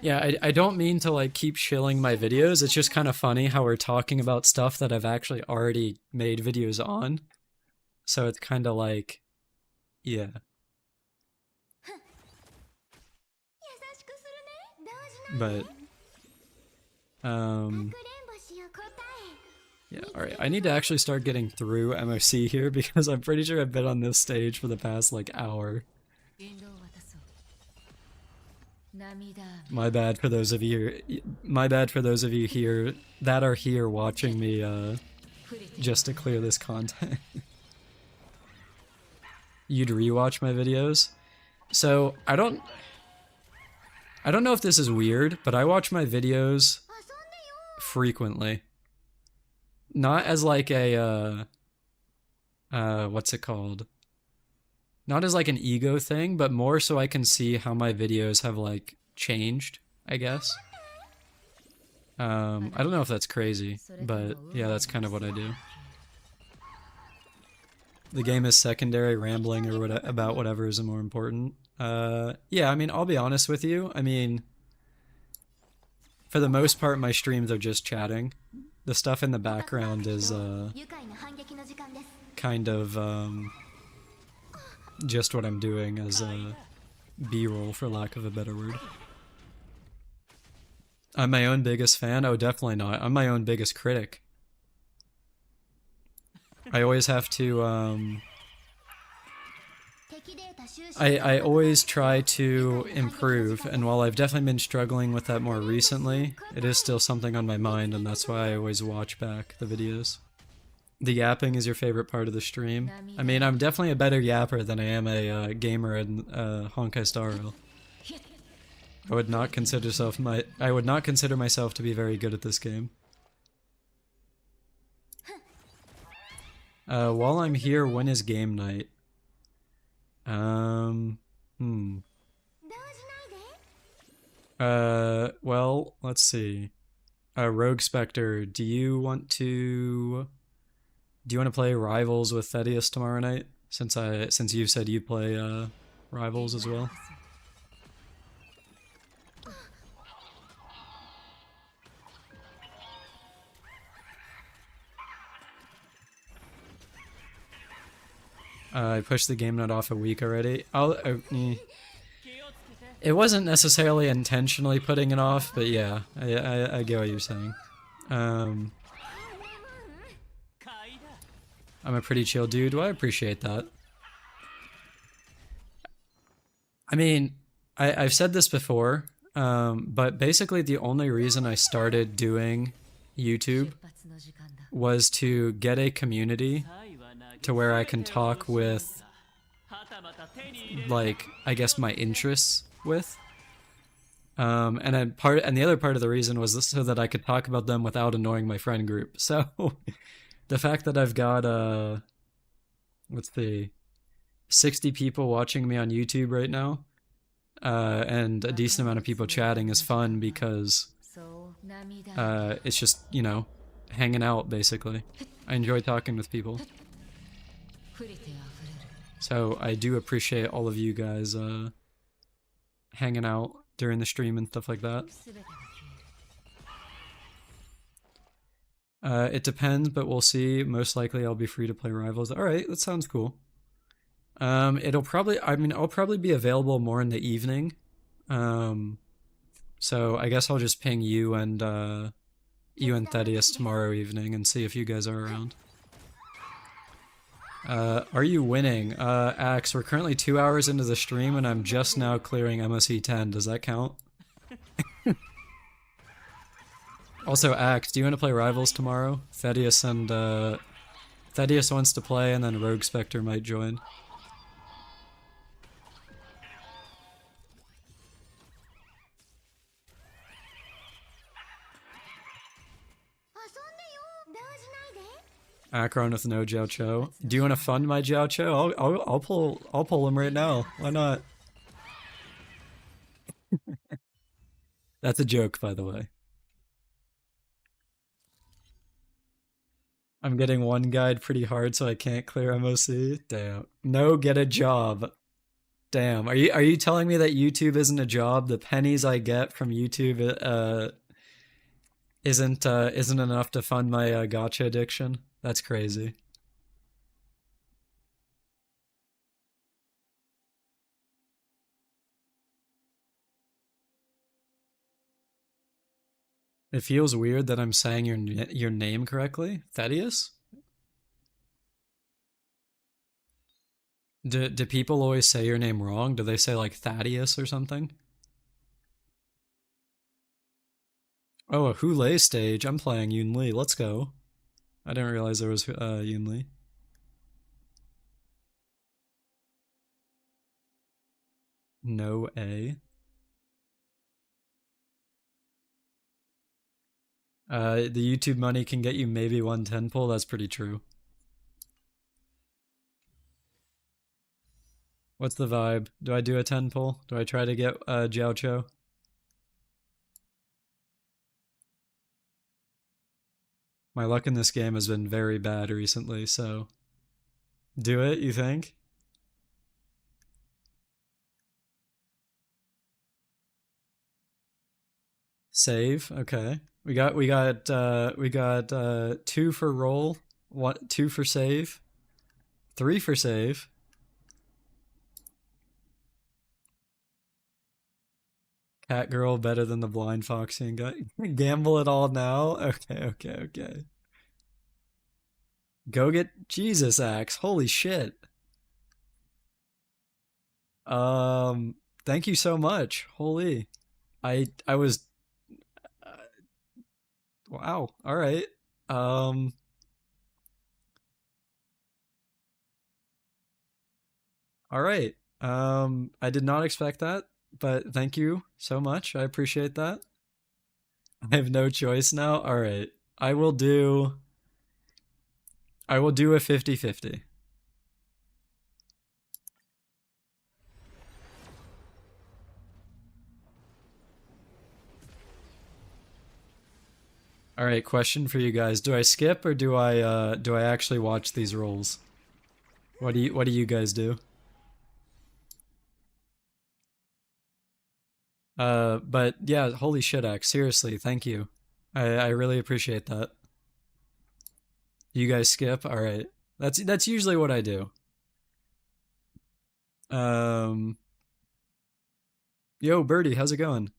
Yeah, I don't mean to like keep shilling my videos, it's just kind of funny how we're talking about stuff that I've actually already made videos on. So it's kind of like, yeah. But, yeah, alright, I need to actually start getting through MoC here because I'm pretty sure I've been on this stage for the past, like, hour. My bad for those of you here that are here watching me, just to clear this content. You'd rewatch my videos? So, I don't know if this is weird, but I watch my videos frequently. Not as like a, what's it called? Not as like an ego thing, but more so I can see how my videos have like changed, I guess. I don't know if that's crazy, but yeah, that's kind of what I do. The game is secondary, rambling or about whatever is more important. Yeah, I mean, I'll be honest with you. I mean, for the most part, my streams are just chatting. the stuff in the background is kind of just what I'm doing as B-roll, for lack of a better word. I'm my own biggest fan? Oh, definitely not. I'm my own biggest critic. I always have to, I always try to improve, and while I've definitely been struggling with that more recently, it is still something on my mind, and that's why I always watch back the videos. The yapping is your favorite part of the stream? I mean, I'm definitely a better yapper than I am a gamer in Honkai Star Rail. I would not consider myself to be very good at this game. While I'm here, when is game night? Well, let's see. Rogue Spectre, do you want to play Rivals with Thaddeus tomorrow night? Since you said you play Rivals as well. I pushed the game note off a week already. It wasn't necessarily intentionally putting it off, but yeah, I get what you're saying. I'm a pretty chill dude. Well, I appreciate that. I mean, I've said this before, but basically the only reason I started doing YouTube was to get a community to where I can talk with, like, I guess my interests with. And the other part of the reason was so that I could talk about them without annoying my friend group. So the fact that I've got let's see, 60 people watching me on YouTube right now, and a decent amount of people chatting is fun because it's just, you know, hanging out basically. I enjoy talking with people. So I do appreciate all of you guys hanging out during the stream and stuff like that. It depends, but we'll see. Most likely I'll be free to play Rivals. Alright, that sounds cool. I'll probably be available more in the evening. So I guess I'll just ping you and Thaddeus tomorrow evening and see if you guys are around. Are you winning? Axe, we're currently 2 hours into the stream and I'm just now clearing MoC 10. Does that count? Also, Axe, do you want to play Rivals tomorrow? Thaddeus wants to play, and then Rogue Spectre might join. Akron with no Jiao Cho. Do you want to fund my Jiao Cho? I'll pull him right now. Why not? That's a joke, by the way. I'm getting one guide pretty hard, so I can't clear MoC. Damn. No, get a job. Damn. Are you telling me that YouTube isn't a job? The pennies I get from YouTube isn't enough to fund my gacha addiction? That's crazy. It feels weird that I'm saying your name correctly, Thaddeus. Do people always say your name wrong? Do they say like Thaddeus or something? Oh, a Hule stage. I'm playing Yoon Lee. Let's go. I didn't realize there was Yoon Lee. No A. The YouTube money can get you maybe one 10 pull. That's pretty true. What's the vibe? Do I do a 10 pull? Do I try to get Jiao Cho? My luck in this game has been very bad recently, so... Do it, you think? Save? Okay. We got two for roll, two for save, three for save. Cat girl better than the blind foxy and guy. Gamble it all now. Okay. Go get Jesus axe. Holy shit. Thank you so much. Holy. I was wow. All right. Um all right. I did not expect that, but thank you so much. I appreciate that. I have no choice now. All right. I will do a 50-50. All right, question for you guys. Do I skip or do I actually watch these rolls? What do you guys do? But yeah, holy shit, X. Seriously, thank you. I really appreciate that. You guys skip? All right. That's usually what I do. Um, yo, Birdie, how's it going?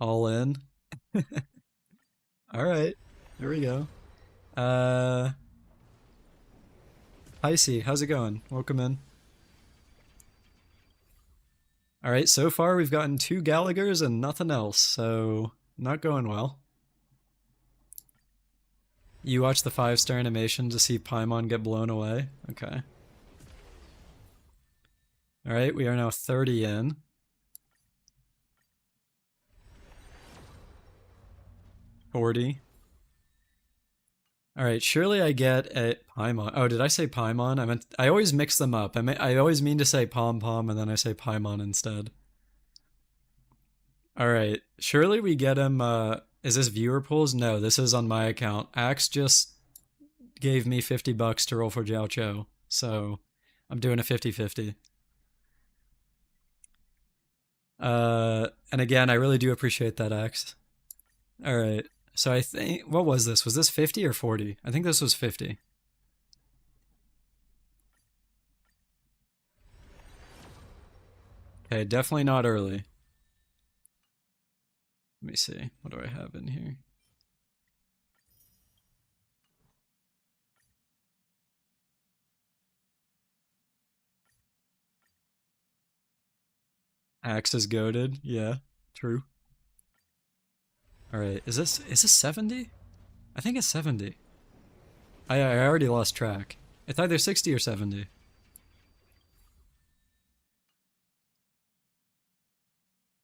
All in. All right. Here we go. Uh, Icy, how's it going? Welcome in. All right, so far we've gotten two Gallaghers and nothing else, so not going well. You watch the 5-star animation to see Paimon get blown away? Okay. All right, we are now 30 in. 40. All right, surely I get a Paimon. Oh, did I say Paimon? I always mix them up. I always mean to say Pom Pom and then I say Paimon instead. All right, surely we get him. Is this viewer pools? No, this is on my account. Axe just gave me $50 to roll for Jiao Cho, so I'm doing a 50-50. And again, I really do appreciate that, Axe. All right. So I think, what was this? Was this 50 or 40? I think this was 50. Okay, definitely not early. Let me see. What do I have in here? Axe is goaded. Yeah, true. All right. Is this 70? I think it's 70. I already lost track. It's either 60 or 70.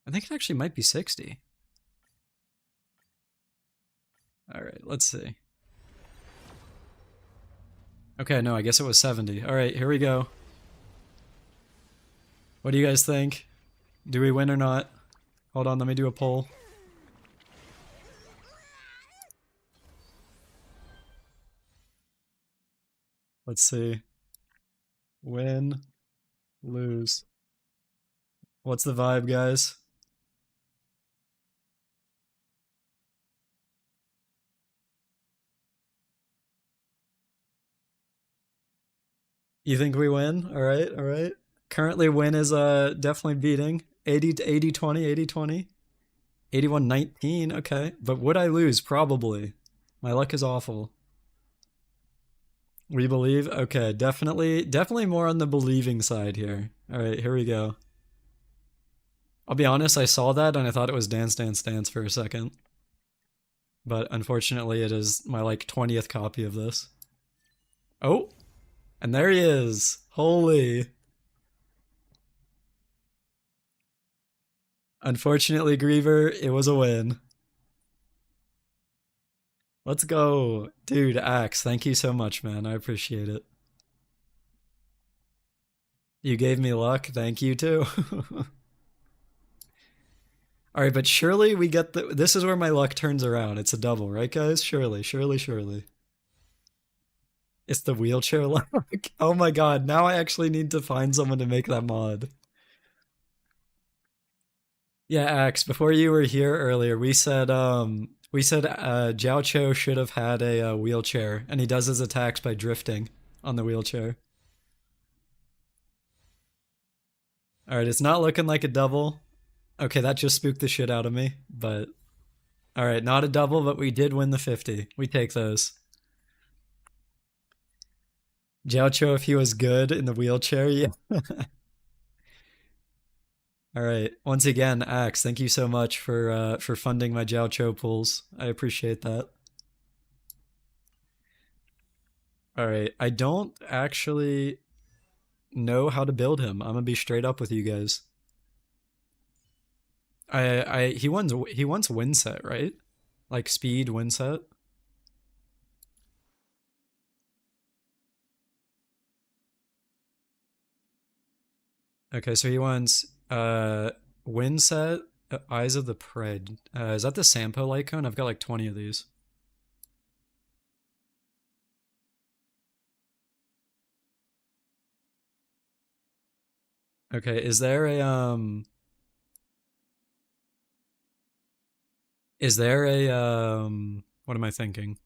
I think it actually might be 60. All right, let's see. Okay, no, I guess it was 70. All right, here we go. What do you guys think? Do we win or not? Hold on, let me do a poll. Let's see. Win, lose. What's the vibe, guys? You think we win? All right, all right. Currently win is definitely beating 80 to 80 20, 80 20. 81-19. Okay. But would I lose? Probably. My luck is awful. We believe? Okay, definitely more on the believing side here. All right, here we go. I'll be honest, I saw that and I thought it was Dance Dance Dance for a second. But unfortunately, it is my like 20th copy of this. Oh, and there he is. Holy. Unfortunately, Griever, it was a win. Let's go. Dude, Axe, thank you so much, man. I appreciate it. You gave me luck. Thank you, too. All right, but surely we get the. This is where my luck turns around. It's a double, right, guys? Surely. It's the wheelchair luck. Oh my god, now I actually need to find someone to make that mod. Yeah, Axe, before you were here earlier, we said Jiao Cho should have had a wheelchair, and he does his attacks by drifting on the wheelchair. All right, it's not looking like a double. Okay, that just spooked the shit out of me, but all right, not a double, but we did win the 50. We take those. Jiao Cho, if he was good in the wheelchair, yeah. All right. Once again, Axe, thank you so much for funding my Jiao Cho pools. I appreciate that. All right. I don't actually know how to build him. I'm gonna be straight up with you guys. He wants win set, right? Like speed win set. Okay, so he wants win set, Eyes of the Prey. Is that the Sampo light cone? I've got like 20 of these. Okay, is there a what am I thinking?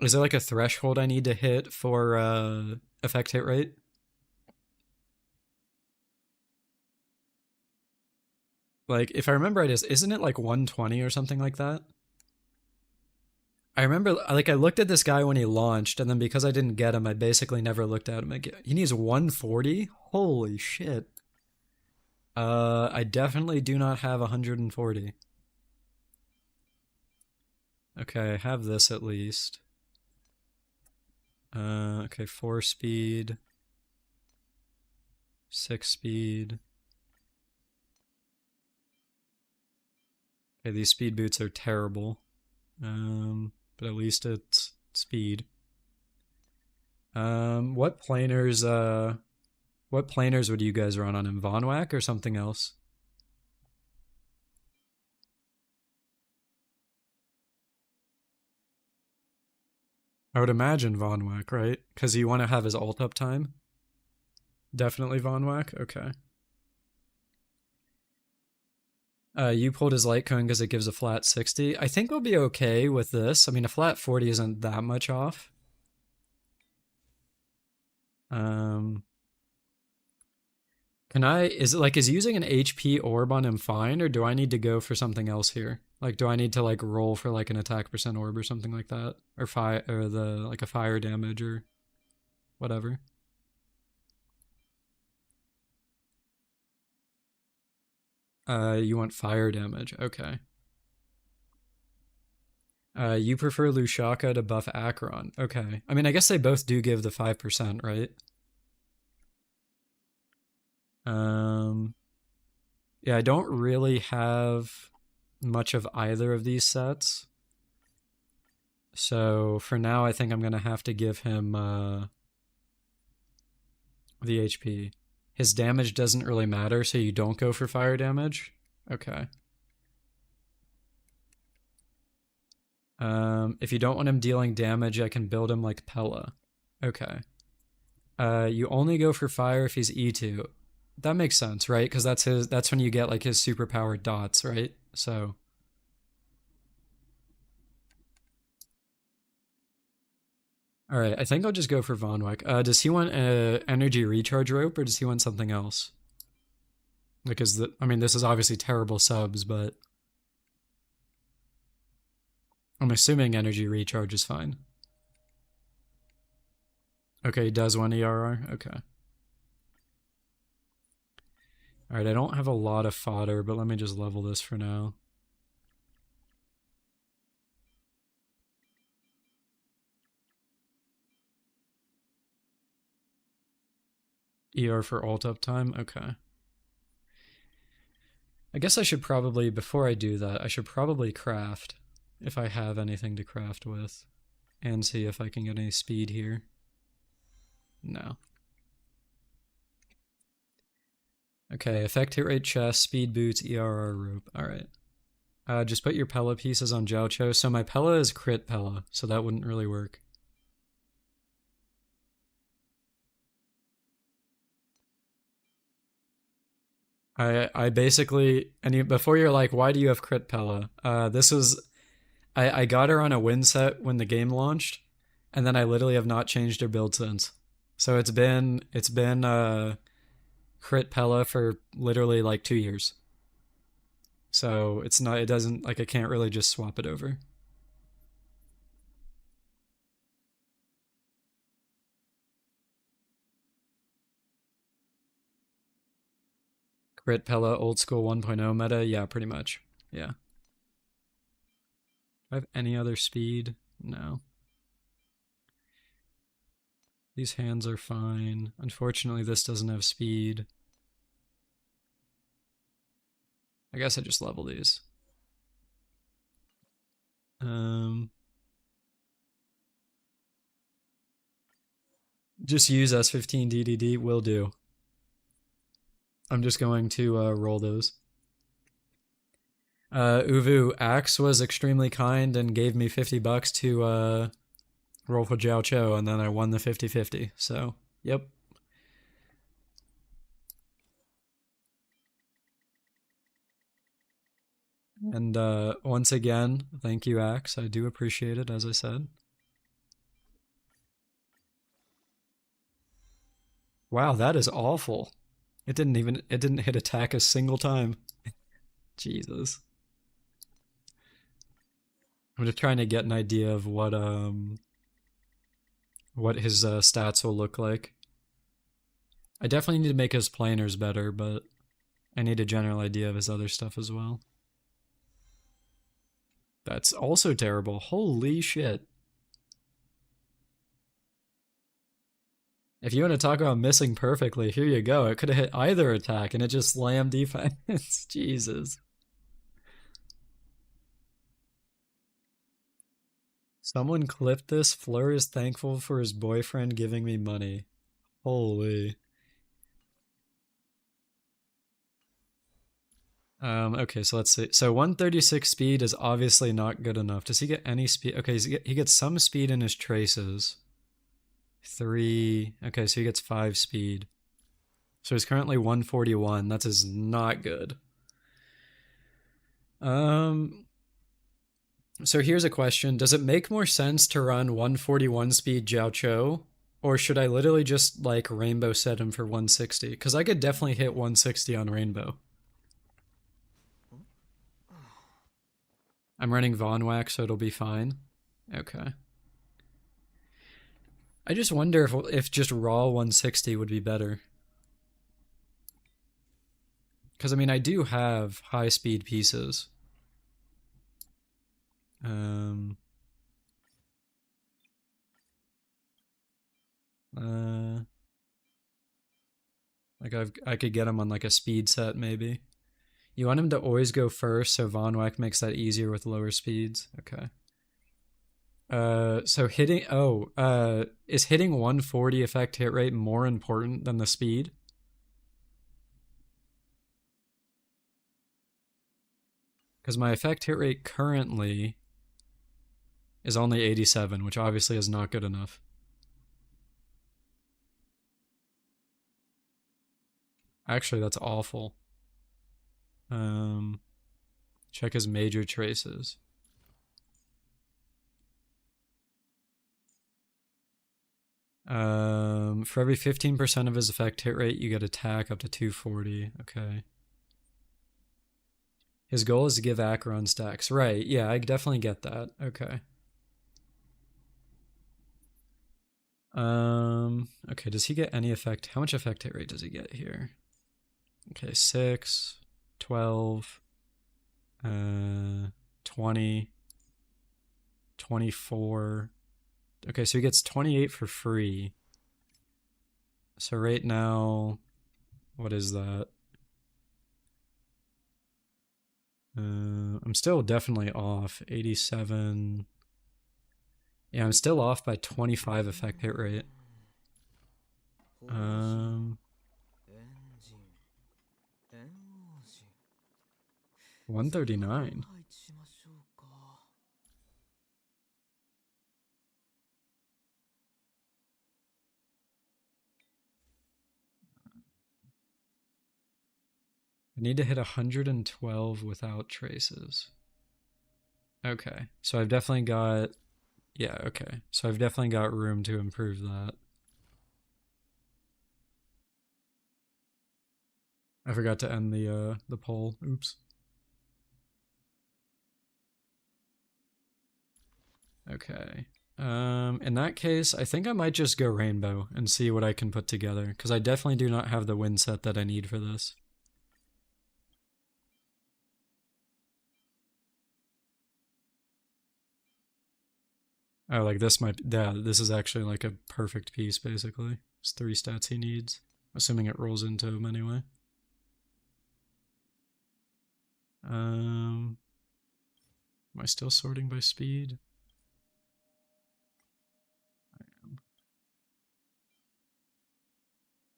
Is there like a threshold I need to hit for effect hit rate? Like if I remember right, isn't it like 120 or something like that? I remember like I looked at this guy when he launched, and then because I didn't get him, I basically never looked at him again. He needs 140? Holy shit. I definitely do not have 140. Okay, I have this at least. Okay, 4 speed, 6 speed. Okay, these speed boots are terrible. But at least it's speed. What planers would you guys run on him? Von Whack or something else? I would imagine Von Whack, right? Because you want to have his ult up time. Definitely Von Whack. Okay. You pulled his light cone because it gives a flat 60. I think we'll be okay with this. I mean, a flat 40 isn't that much off. Um, is using an HP orb on him fine, or do I need to go for something else here? Like, do I need to like roll for like an attack percent orb or something like that, or fire, or the like a fire damage or whatever? You want fire damage? Okay. You prefer Lushaka to buff Acheron? Okay. I mean, I guess they both do give the 5%, right? Um, yeah, I don't really have much of either of these sets. So for now, I think I'm gonna have to give him the HP. His damage doesn't really matter, so you don't go for fire damage. Okay. If you don't want him dealing damage, I can build him like Pella. Okay. You only go for fire if he's E2. That makes sense, right? Because that's when you get like his superpowered dots, right? So all right, I think I'll just go for Von Wyck. Does he want a energy recharge rope or does he want something else? Because I mean, this is obviously terrible subs, but I'm assuming energy recharge is fine. Okay, he does want ERR. Okay. All right, I don't have a lot of fodder, but let me just level this for now. ER for ult up time. Okay. I guess I should probably, before I do that, I should probably craft if I have anything to craft with and see if I can get any speed here. No. Okay, effect hit rate chest, speed boots, ERR rope. Alright. Just put your Pella pieces on Jiao Cho. So my Pella is crit Pella, so that wouldn't really work. I basically, before you're like, why do you have crit Pella? This was, I got her on a win set when the game launched, and then I literally have not changed her build since. So it's been crit Pella for literally like 2 years. So it's not, it doesn't, like, I can't really just swap it over. Crit Pella old school 1.0 meta, yeah, pretty much. Yeah. Do I have any other speed? No. These hands are fine. Unfortunately, this doesn't have speed. I guess I just level these. Um, just use S15 DDD, will do. I'm just going to roll those. Uvu, Axe was extremely kind and gave me $50 to roll for Jiao Cho, and then I won the 50-50. So, yep. And once again, thank you, Axe. I do appreciate it, as I said. Wow, that is awful. It didn't hit attack a single time. Jesus. I'm just trying to get an idea of what his stats will look like. I definitely need to make his planers better, but I need a general idea of his other stuff as well. That's also terrible. Holy shit. If you want to talk about missing perfectly, here you go. It could have hit either attack and it just slammed defense. Jesus. Someone clipped this. Fleur is thankful for his boyfriend giving me money. Holy. Okay, so let's see. So 136 speed is obviously not good enough. Does he get any speed? Okay, he gets some speed in his traces. 3. Okay, so he gets 5 speed. So he's currently 141. That is not good. So here's a question. Does it make more sense to run 141 speed Jiao Cho? Or should I literally just, like, rainbow set him for 160? Because I could definitely hit 160 on rainbow. I'm running Von Wax, so it'll be fine. Okay. I just wonder if just raw 160 would be better. Because, I mean, I do have high speed pieces. Um, like I could get him on like a speed set maybe. You want him to always go first, so Von Wack makes that easier with lower speeds. Okay. So hitting is hitting 140 effect hit rate more important than the speed? Because my effect hit rate currently is only 87, which obviously is not good enough. Actually, that's awful. Check his major traces. For every 15% of his effect hit rate, you get attack up to 240. Okay. His goal is to give Acheron stacks. Right, yeah, I definitely get that. Okay. Okay, does he get any effect? How much effect hit rate does he get here? Okay, 6, 12, 20, 24. Okay, so he gets 28 for free. So right now, what is that? I'm still definitely off. 87. Yeah, I'm still off by 25 effect hit rate. 139. I need to hit 112 without traces. Okay, so I've definitely got... Yeah, okay. So I've definitely got room to improve that. I forgot to end the poll. Oops. Okay. In that case, I think I might just go rainbow and see what I can put together, because I definitely do not have the wind set that I need for this. Oh, like this might... Yeah, this is actually like a perfect piece, basically. It's 3 stats he needs, assuming it rolls into him anyway. Am I still sorting by speed? I am.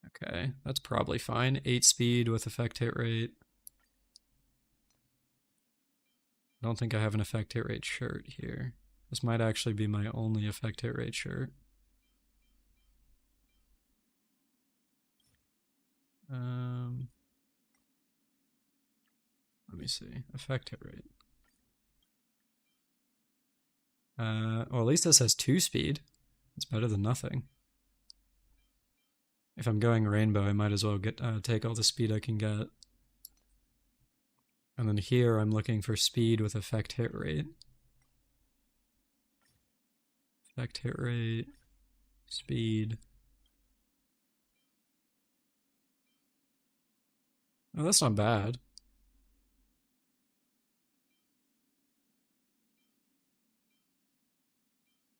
Okay, that's probably fine. 8 speed with effect hit rate. I don't think I have an effect hit rate shirt here. This might actually be my only effect hit rate shirt. Let me see. Effect hit rate. Well, at least this has 2 speed. It's better than nothing. If I'm going rainbow, I might as well get take all the speed I can get. And then here I'm looking for speed with effect hit rate. Effect hit rate, speed. Oh, that's not bad.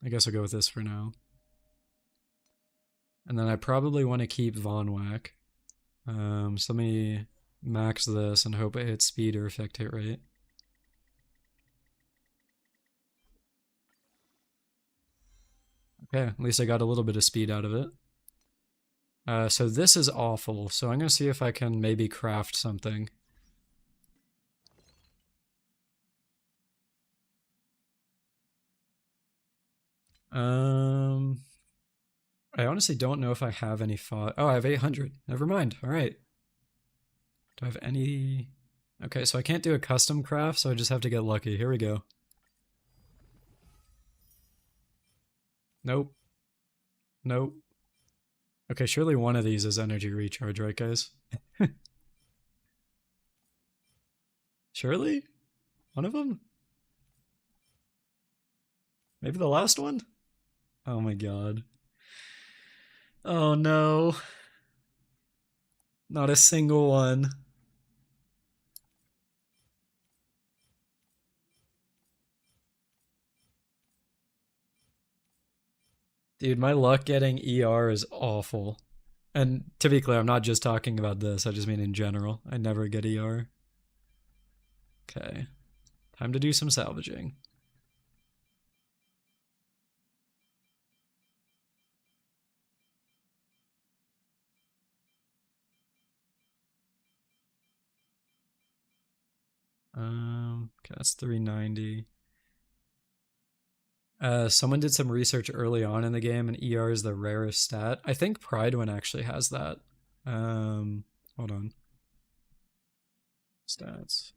I guess I'll go with this for now. And then I probably want to keep Von Whack. So let me max this and hope it hits speed or effect hit rate. Okay, at least I got a little bit of speed out of it. So this is awful, so I'm going to see if I can maybe craft something. I honestly don't know if I have any fog. Oh, I have 800. Never mind. All right. Do I have any... Okay, so I can't do a custom craft, so I just have to get lucky. Here we go. Nope. Nope. Okay, surely one of these is energy recharge, right, guys? Surely? One of them? Maybe the last one? Oh my god. Oh no. Not a single one. Dude, my luck getting ER is awful. And to be clear, I'm not just talking about this, I just mean in general. I never get ER. Okay. Time to do some salvaging. Okay, that's 390. Someone did some research early on in the game, and ER is the rarest stat. I think Pride actually has that. Hold on. Stats.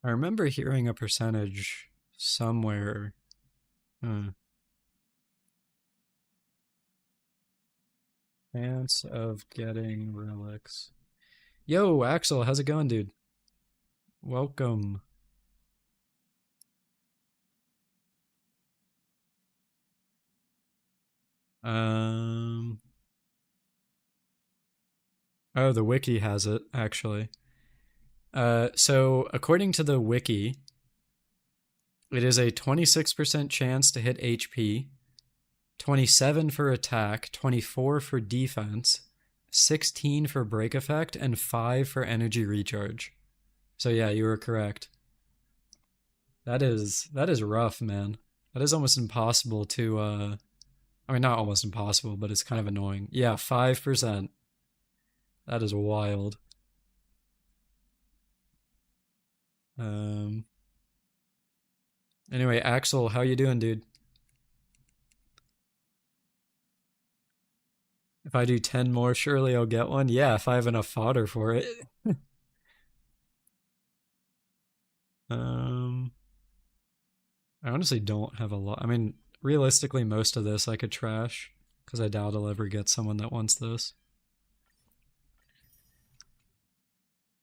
I remember hearing a percentage somewhere. Chance of getting relics. Yo, Axel, how's it going, dude? Welcome. Oh, the wiki has it, actually. So according to the wiki, it is a 26% chance to hit HP, 27 for attack, 24 for defense, 16 for break effect, and 5 for energy recharge. So yeah, you were correct. That is rough, man. That is almost impossible to I mean, not almost impossible, but it's kind of annoying. Yeah, 5%. That is wild. Anyway, Axel, how you doing, dude? I do 10 more, surely I'll get one. Yeah, if I have enough fodder for it. Um, I honestly don't have a lot. I mean, realistically, most of this I could trash because I doubt I'll ever get someone that wants this.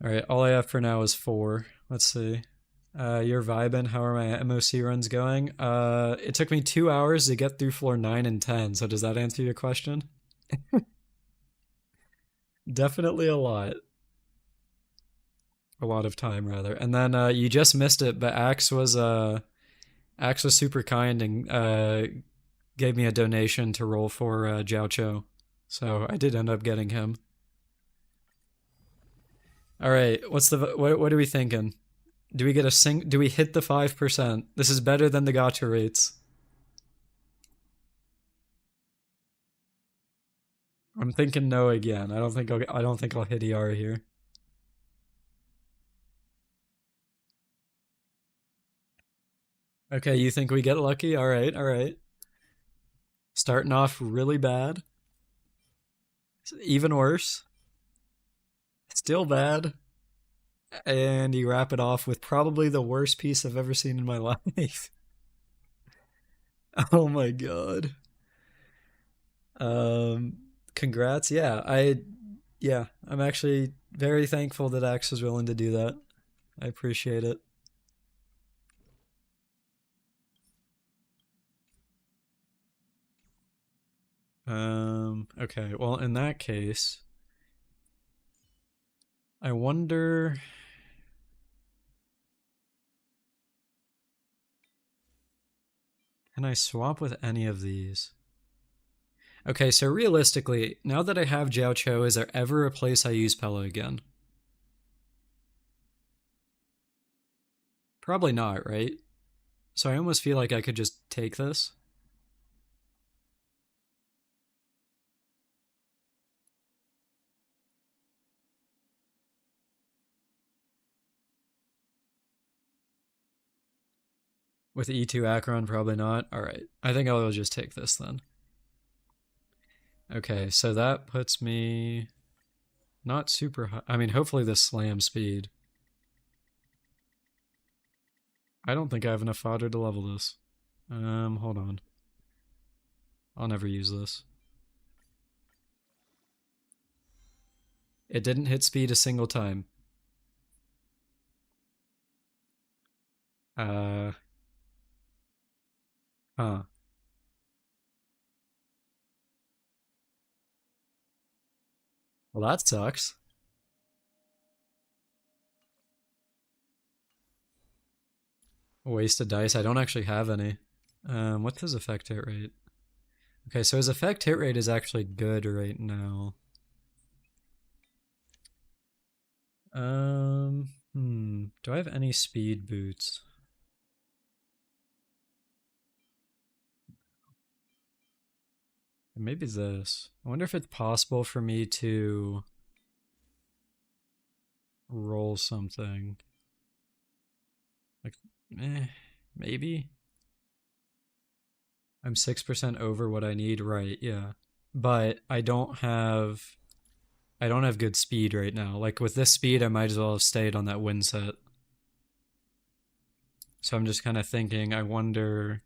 All right, all I have for now is 4. Let's see. You're vibing. How are my MoC runs going? It took me 2 hours to get through floor 9 and 10. So does that answer your question? Definitely a lot. A lot of time, rather. And then you just missed it, but Axe was super kind and gave me a donation to roll for Jiao Cho. So I did end up getting him. All right, what are we thinking? Do we get do we hit the 5%? This is better than the gacha rates. I'm thinking no again. I don't think I'll hit ER here. Okay, you think we get lucky? All right, all right. Starting off really bad. Even worse. Still bad. And you wrap it off with probably the worst piece I've ever seen in my life. Oh my god. Um, Congrats. Yeah, I'm actually very thankful that Axe was willing to do that. I appreciate it. Okay. Well, in that case, I wonder. Can I swap with any of these? Okay, so realistically, now that I have Jiao Cho, is there ever a place I use Pella again? Probably not, right? So I almost feel like I could just take this. With E2 Akron, probably not. Alright, I think I'll just take this then. Okay, so that puts me not super high. I mean, hopefully this slam speed. I don't think I have enough fodder to level this. Hold on. I'll never use this. It didn't hit speed a single time. Uh, huh. Well, that sucks. Wasted dice. I don't actually have any. What's his effect hit rate? Okay, so his effect hit rate is actually good right now. Do I have any speed boots? Maybe this. I wonder if it's possible for me to roll something. Like, maybe? I'm 6% over what I need, right, yeah. But I don't have good speed right now. Like with this speed I might as well have stayed on that win set. So I'm just kind of thinking, I wonder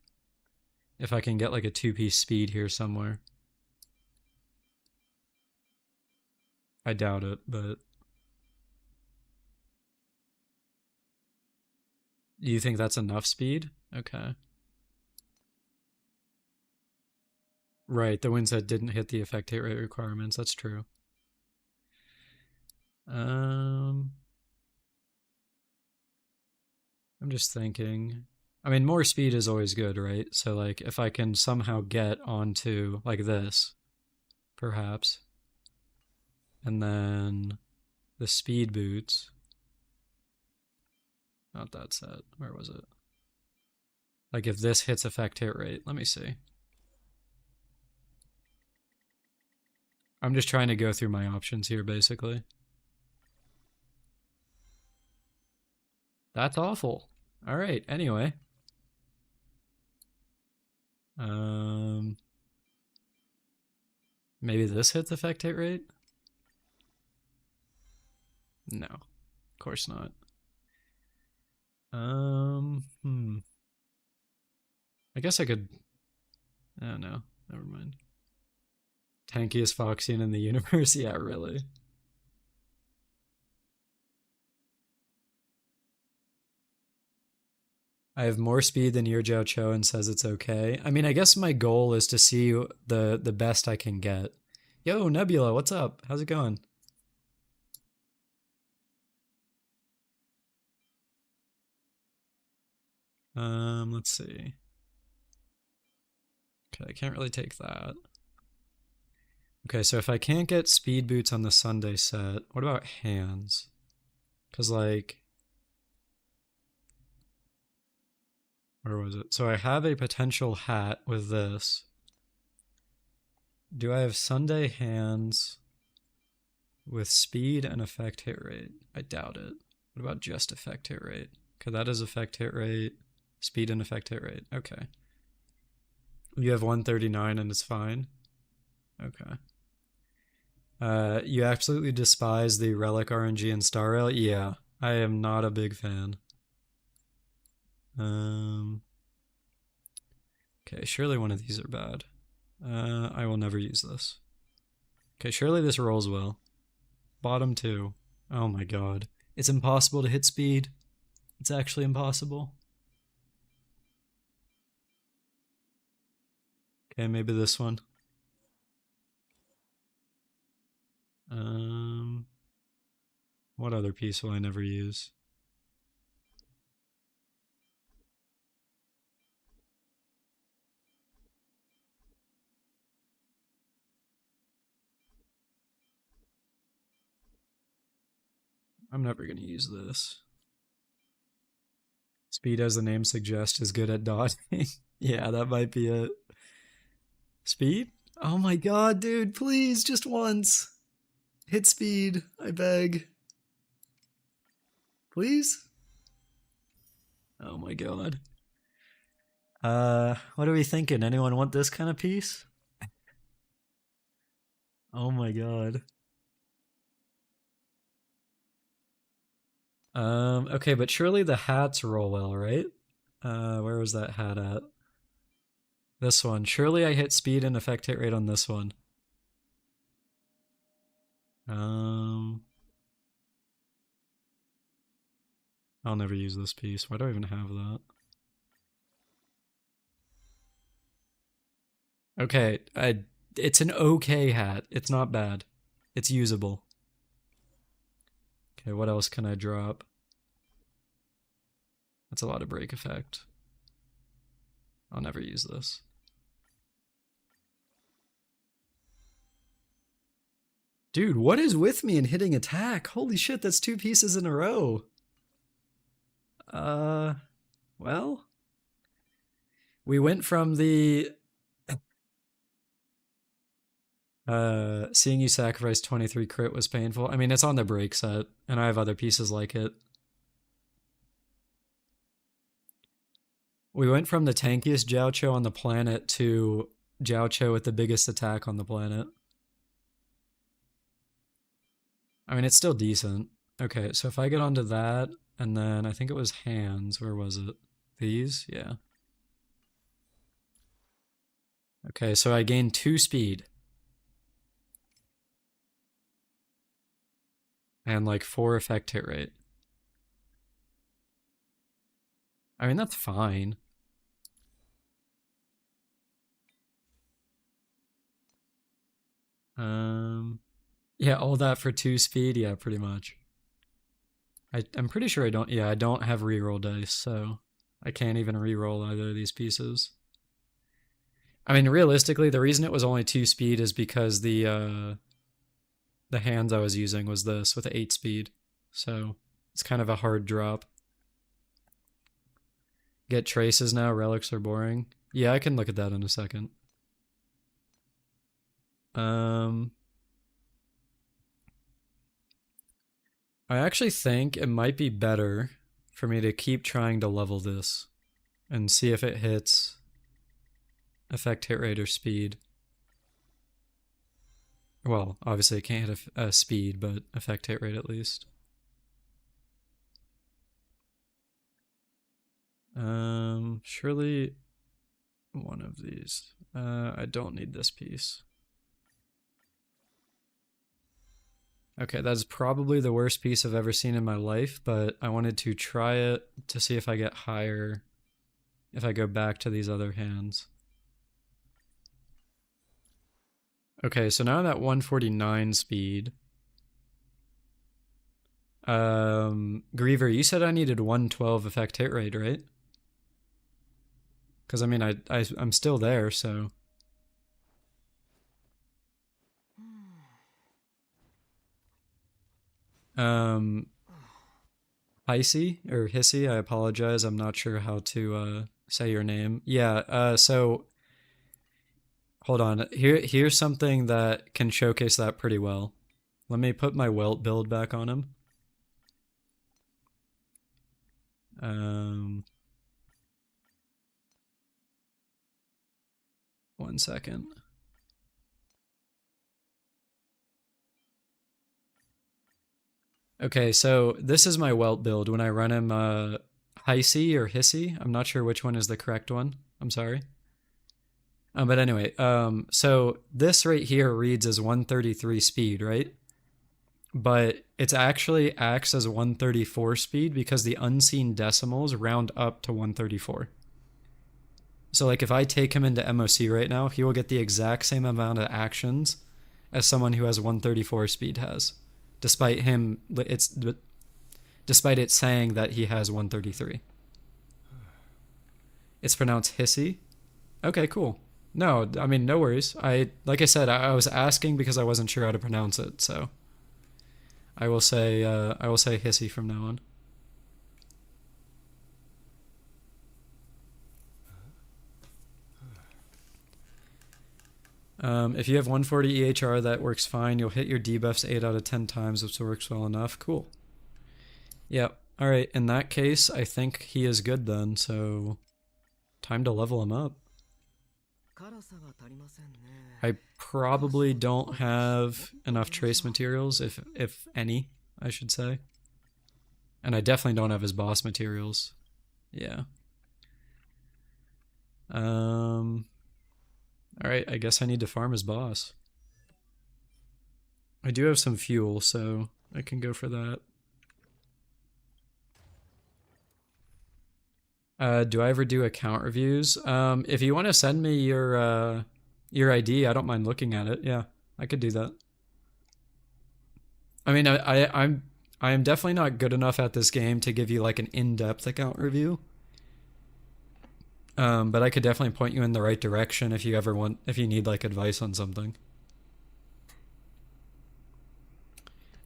if I can get like a 2-piece speed here somewhere. I doubt it, but you think that's enough speed? Okay. Right, the win set didn't hit the effect hit rate requirements. That's true. I'm just thinking. I mean, more speed is always good, right? So, like, if I can somehow get onto, like, this, perhaps, and then the speed boots. Not that set. Where was it? Like, if this hits effect hit rate. Let me see. I'm just trying to go through my options here, basically. That's awful. All right, anyway. Maybe this hits effect hit rate? No, of course not. I guess I could. Oh no, never mind. Tankiest Foxian in the universe? Yeah, really. I have more speed than your Jiao Cho and says it's okay. I mean, I guess my goal is to see the best I can get. Yo, Nebula, what's up? How's it going? Let's see. Okay, I can't really take that. Okay, so if I can't get speed boots on the Sunday set, what about hands? Because, like, where was it? So I have a potential hat with this. Do I have Sunday hands with speed and effect hit rate? I doubt it. What about just effect hit rate? Okay, that is effect hit rate, speed and effect hit rate. Okay. You have 139 and it's fine? Okay. You absolutely despise the Relic RNG and Star Rail? Yeah, I am not a big fan. Okay, surely one of these are bad. I will never use this. Okay, surely this rolls well. Bottom two. Oh my god. It's impossible to hit speed. It's actually impossible. Okay, maybe this one. What other piece will I never use? I'm never gonna use this. Speed, as the name suggests, is good at dodging. Yeah, that might be it. Speed? Oh my god, dude, please, just once. Hit speed, I beg. Please? Oh my god. What are we thinking? Anyone want this kind of piece? Oh my god. Okay, but surely the hats roll well, right? Where was that hat at? This one. Surely I hit speed and effect hit rate on this one. I'll never use this piece. Why do I even have that? Okay, it's an okay hat. It's not bad. It's usable. Okay, what else can I drop? That's a lot of break effect. I'll never use this. Dude, what is with me in hitting attack? Holy shit, that's two pieces in a row. Well, we went from the seeing you sacrifice 23 crit was painful. I mean, it's on the break set, and I have other pieces like it. We went from the tankiest Jiao Cho on the planet to Jiao Cho with the biggest attack on the planet. I mean, it's still decent. Okay, so if I get onto that, and then I think it was hands. Where was it? These? Yeah. Okay, so I gained 2 speed. And like 4 effect hit rate. I mean, that's fine. Yeah, all that for 2 speed? Yeah, pretty much. I'm pretty sure I don't have reroll dice, so I can't even reroll either of these pieces. I mean, realistically, the reason it was only 2 speed is because the hands I was using was this with 8 speed. So it's kind of a hard drop. Get traces now, relics are boring. Yeah, I can look at that in a second. I actually think it might be better for me to keep trying to level this and see if it hits effect hit rate or speed. Well, obviously it can't hit a speed, but effect hit rate at least. Surely one of these. I don't need this piece. Okay, that's probably the worst piece I've ever seen in my life, but I wanted to try it to see if I get higher if I go back to these other hands. Okay, so now I'm at 149 speed. Griever, you said I needed 112 effect hit rate, right? Because I mean, I'm still there, so. Hissy or Hissy, I apologize. I'm not sure how to say your name. Yeah. So hold on. Here's something that can showcase that pretty well. Let me put my welt build back on him. One second. Okay, so this is my welt build when I run him Hissy or Hissy. I'm not sure which one is the correct one. I'm sorry. But anyway, so this right here reads as 133 speed, right? But it's actually acts as 134 speed because the unseen decimals round up to 134. So like if I take him into MoC right now, he will get the exact same amount of actions as someone who has 134 speed has, despite it saying that he has 133. It's pronounced hissy. Okay, cool. No, I mean no worries. Like I said, I was asking because I wasn't sure how to pronounce it, so I will say hissy from now on. If you have 140 EHR, that works fine. You'll hit your debuffs 8 out of 10 times, which works well enough. Cool. Yep. All right. In that case, I think he is good then. So, time to level him up. I probably don't have enough trace materials, if any, I should say. And I definitely don't have his boss materials. Yeah. Alright, I guess I need to farm his boss. I do have some fuel, so I can go for that. Do I ever do account reviews? If you want to send me your ID, I don't mind looking at it. Yeah, I could do that. I mean, I am definitely not good enough at this game to give you like an in-depth account review. But I could definitely point you in the right direction if you need like advice on something.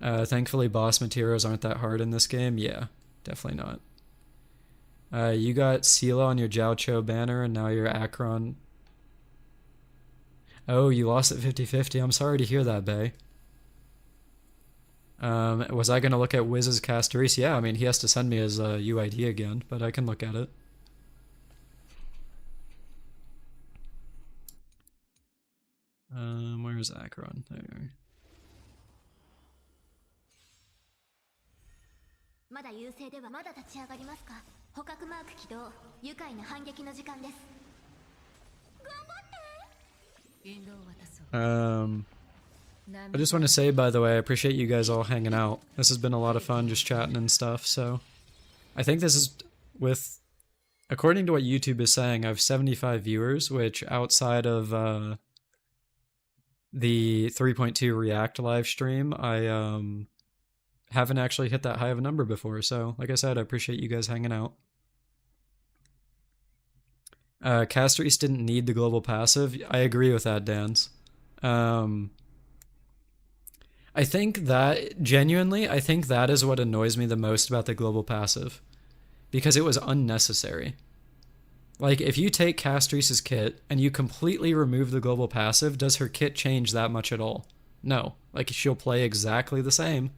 Thankfully, boss materials aren't that hard in this game. Yeah, definitely not. You got Sela on your Jiao Cho banner, and now you're Akron. Oh, you lost at 50-50. I'm sorry to hear that, Bay. Was I going to look at Wiz's Castoris? Yeah, I mean, he has to send me his UID again, but I can look at it. Where's Akron? There. まだ優勢ではまだ立ち上がりますか。捕獲マーク起動。愉快な反撃の時間です。頑張って。引導を渡そう。I just want to say, by the way, I appreciate you guys all hanging out. This has been a lot of fun, just chatting and stuff. So, I think this is according to what YouTube is saying, I have 75 viewers, which outside of the 3.2 React live stream, I haven't actually hit that high of a number before. So, like I said, I appreciate you guys hanging out. Castries didn't need the global passive. I agree with that, Dans. I think that, genuinely, I think that is what annoys me the most about the global passive. Because it was unnecessary. Like, if you take Castries' kit and you completely remove the global passive, does her kit change that much at all? No. Like, she'll play exactly the same.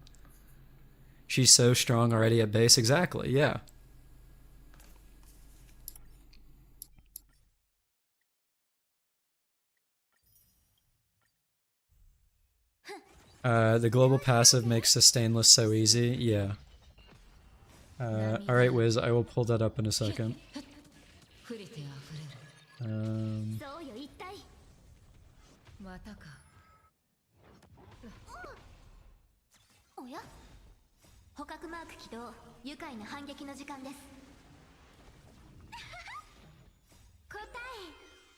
She's so strong already at base. Exactly, yeah. The global passive makes sustainless so easy. Yeah. Alright, Wiz, I will pull that up in a second. 触れてあふれる Um, そうよ一体またかおや捕獲マーク起動愉快な反撃の時間です答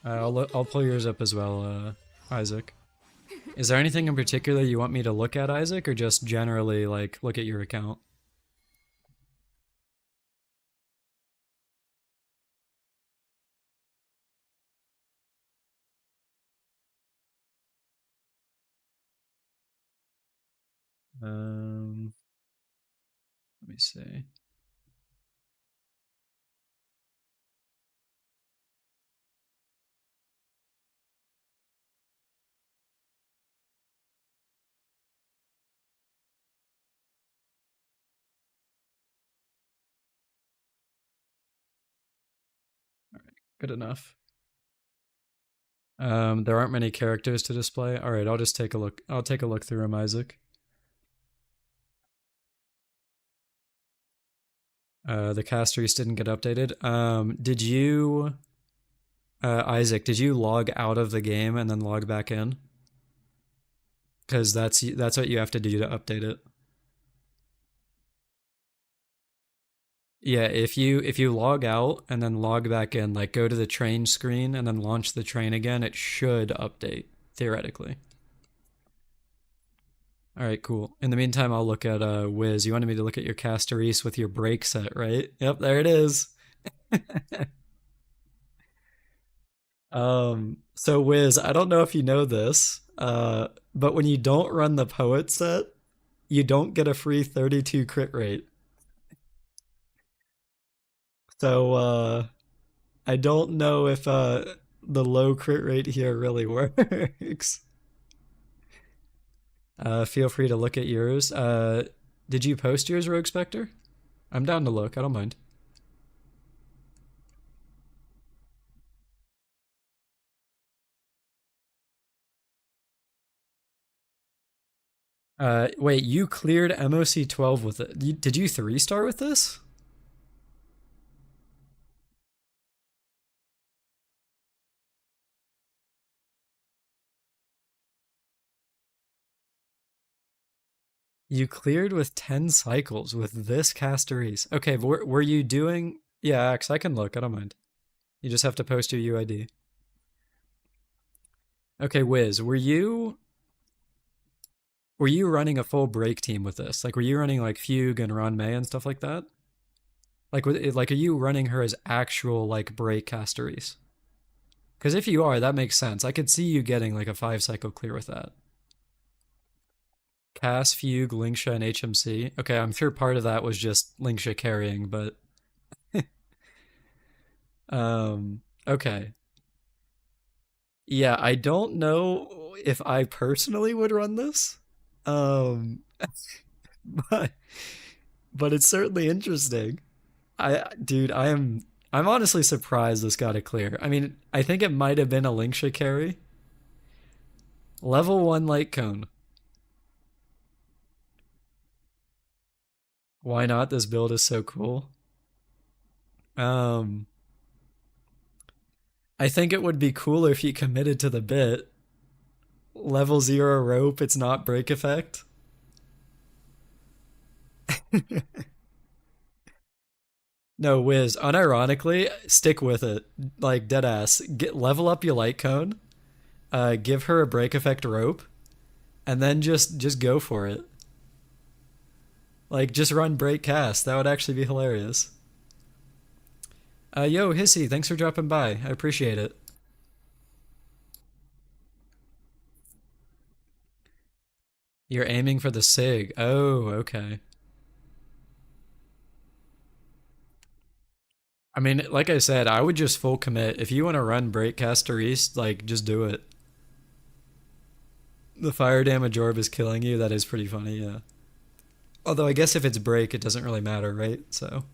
え I'll pull yours up as well, Isaac. Is there anything in particular you want me to look at, Isaac, or just generally, like, look at your account? Let me see. Good enough. There aren't many characters to display. All right, I'll just take a look. I'll take a look through them, Isaac. The casteries didn't get updated. Did you, Isaac? Did you log out of the game and then log back in? Because that's what you have to do to update it. Yeah, if you log out and then log back in, like go to the train screen and then launch the train again, it should update theoretically. All right, cool. In the meantime, I'll look at Wiz. You wanted me to look at your Casteries with your break set, right? Yep, there it is. So Wiz, I don't know if you know this, but when you don't run the poet set, you don't get a free 32 crit rate. So I don't know if the low crit rate here really works. Feel free to look at yours. Did you post yours, Rogue Spectre? I'm down to look. I don't mind. Wait, you cleared MoC 12 with it. Did you 3-star with this? You cleared with 10 cycles with this Casteries. Okay, were you doing... Yeah, Axe, I can look. I don't mind. You just have to post your UID. Okay, Wiz, were you running a full break team with this? Like, were you running like Fugue and Ron May and stuff like that? Like, are you running her as actual like break Casteries? Because if you are, that makes sense. I could see you getting like a 5-cycle clear with that. Cass, Fugue, Lingsha, and HMC. Okay, I'm sure part of that was just Lingsha carrying, but okay. Yeah, I don't know if I personally would run this. Um, but it's certainly interesting. Dude, I'm honestly surprised this got a clear. I mean, I think it might have been a Lingsha carry. Level 1 light cone. Why not? This build is so cool. Um, I think it would be cooler if you committed to the bit. Level 0 rope, it's not break effect. No, Wiz, unironically, stick with it. Like, deadass. Level up your light cone, give her a break effect rope, and then just go for it. Like, just run break cast. That would actually be hilarious. Yo, Hissy, thanks for dropping by. I appreciate it. You're aiming for the SIG. Oh, okay. I mean, like I said, I would just full commit. If you want to run Breakcaster East, like, just do it. The fire damage orb is killing you. That is pretty funny, yeah. Although I guess if it's break, it doesn't really matter, right? So.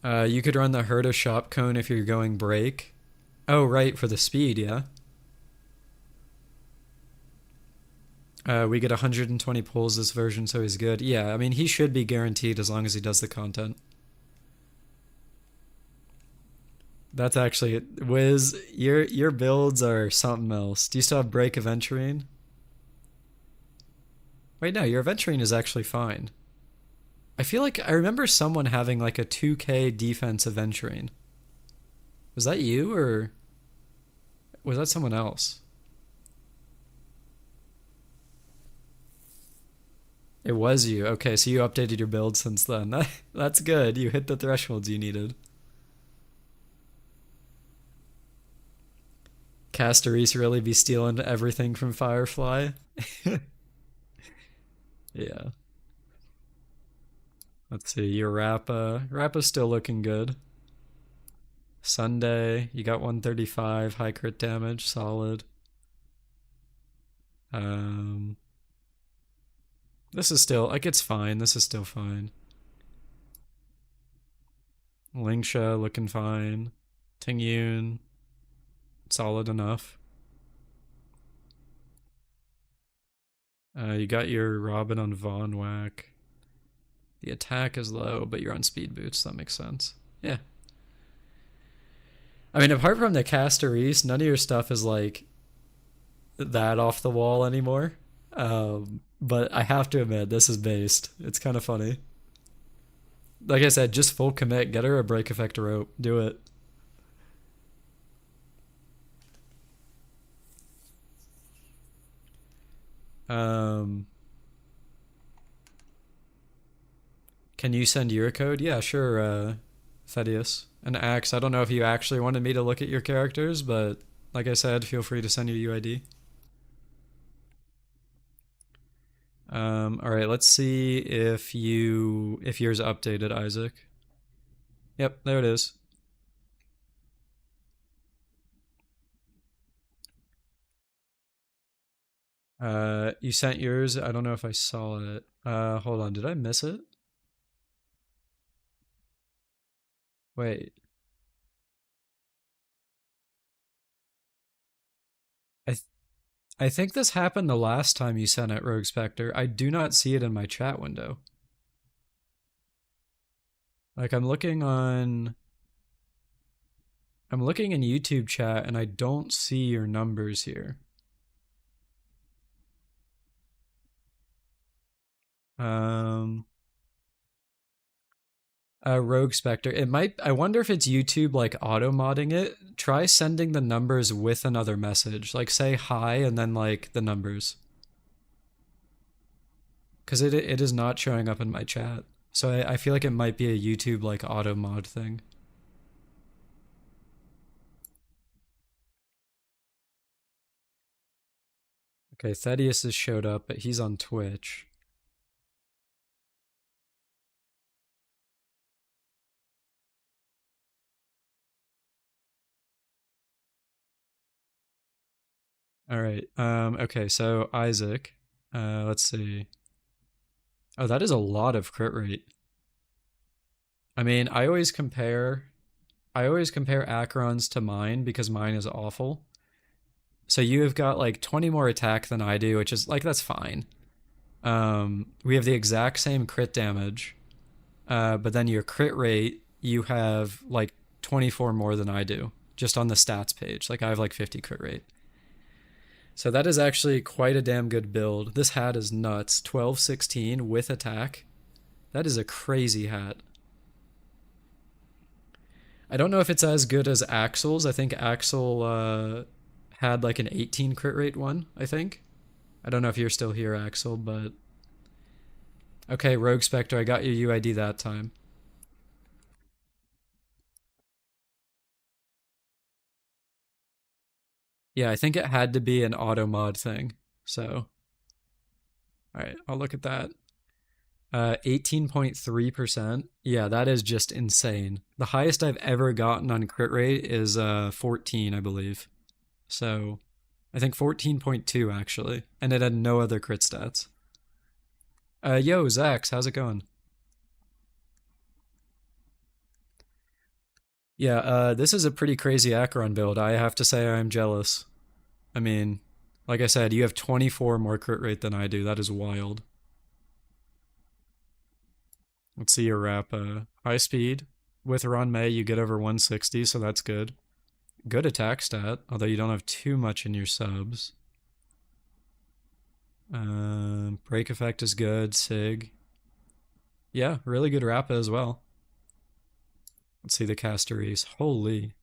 You could run the Herda shop cone if you're going break. Oh, right, for the speed, yeah. We get 120 pulls this version, so he's good. Yeah, I mean, he should be guaranteed as long as he does the content. That's actually Wiz. Your builds are something else. Do you still have Break Aventurine? Wait, no, your Aventurine is actually fine. I feel like I remember someone having like a 2k defense Aventurine. Was that you or was that someone else? It was you. Okay, so you updated your build since then. That's good. You hit the thresholds you needed. Castorise really be stealing everything from Firefly? Yeah. Let's see. Your Rappa. Rappa's still looking good. Sunday, you got 135, high crit damage, solid. Um, this is still, like, it's fine. This is still fine. Lingsha looking fine. Tingyun, solid enough. You got your Robin on Von Whack. The attack is low, but you're on speed boots. That makes sense. Yeah. I mean, apart from the Castorise, none of your stuff is like that off the wall anymore. But I have to admit, this is based. It's kind of funny. Like I said, just full commit. Get her a break effect rope. Do it. Can you send your code? Yeah, sure, Thaddeus. And Axe, I don't know if you actually wanted me to look at your characters, but like I said, feel free to send your UID. All right, let's see if yours updated, Isaac. Yep, there it is. You sent yours. I don't know if I saw it. Hold on, did I miss it? Wait. I th I think this happened the last time you sent it, Rogue Spectre. I do not see it in my chat window. Like I'm looking in YouTube chat and I don't see your numbers here. Rogue Spectre. It might. I wonder if it's YouTube like auto modding it. Try sending the numbers with another message. Like say hi and then like the numbers. Because it is not showing up in my chat. So I feel like it might be a YouTube like auto mod thing. Okay, Thaddeus has showed up, but he's on Twitch. All right. Okay, so Isaac. Let's see. Oh, that is a lot of crit rate. I mean, I always compare Acheron's to mine because mine is awful. So you have got like 20 more attack than I do, which is like that's fine. We have the exact same crit damage, but then your crit rate you have like 24 more than I do, just on the stats page. Like I have like 50 crit rate. So that is actually quite a damn good build. This hat is nuts. 12-16 with attack. That is a crazy hat. I don't know if it's as good as Axel's. I think Axel had like an 18 crit rate one, I think. I don't know if you're still here, Axel, but... Okay, Rogue Spectre, I got your UID that time. Yeah, I think it had to be an auto mod thing. So, all right, I'll look at that. 18.3%. Yeah, that is just insane. The highest I've ever gotten on crit rate is 14, I believe. So, I think 14.2 actually, and it had no other crit stats. Yo, Zax, how's it going? Yeah, this is a pretty crazy Acheron build. I have to say I'm jealous. I mean, Like I said, you have 24 more crit rate than I do. That is wild. Let's see your wrap. High speed. With Ron May, you get over 160, so that's good. Good attack stat, although you don't have too much in your subs. Break effect is good. Sig. Yeah, really good Rappa as well. Let's see the casteries. Holy.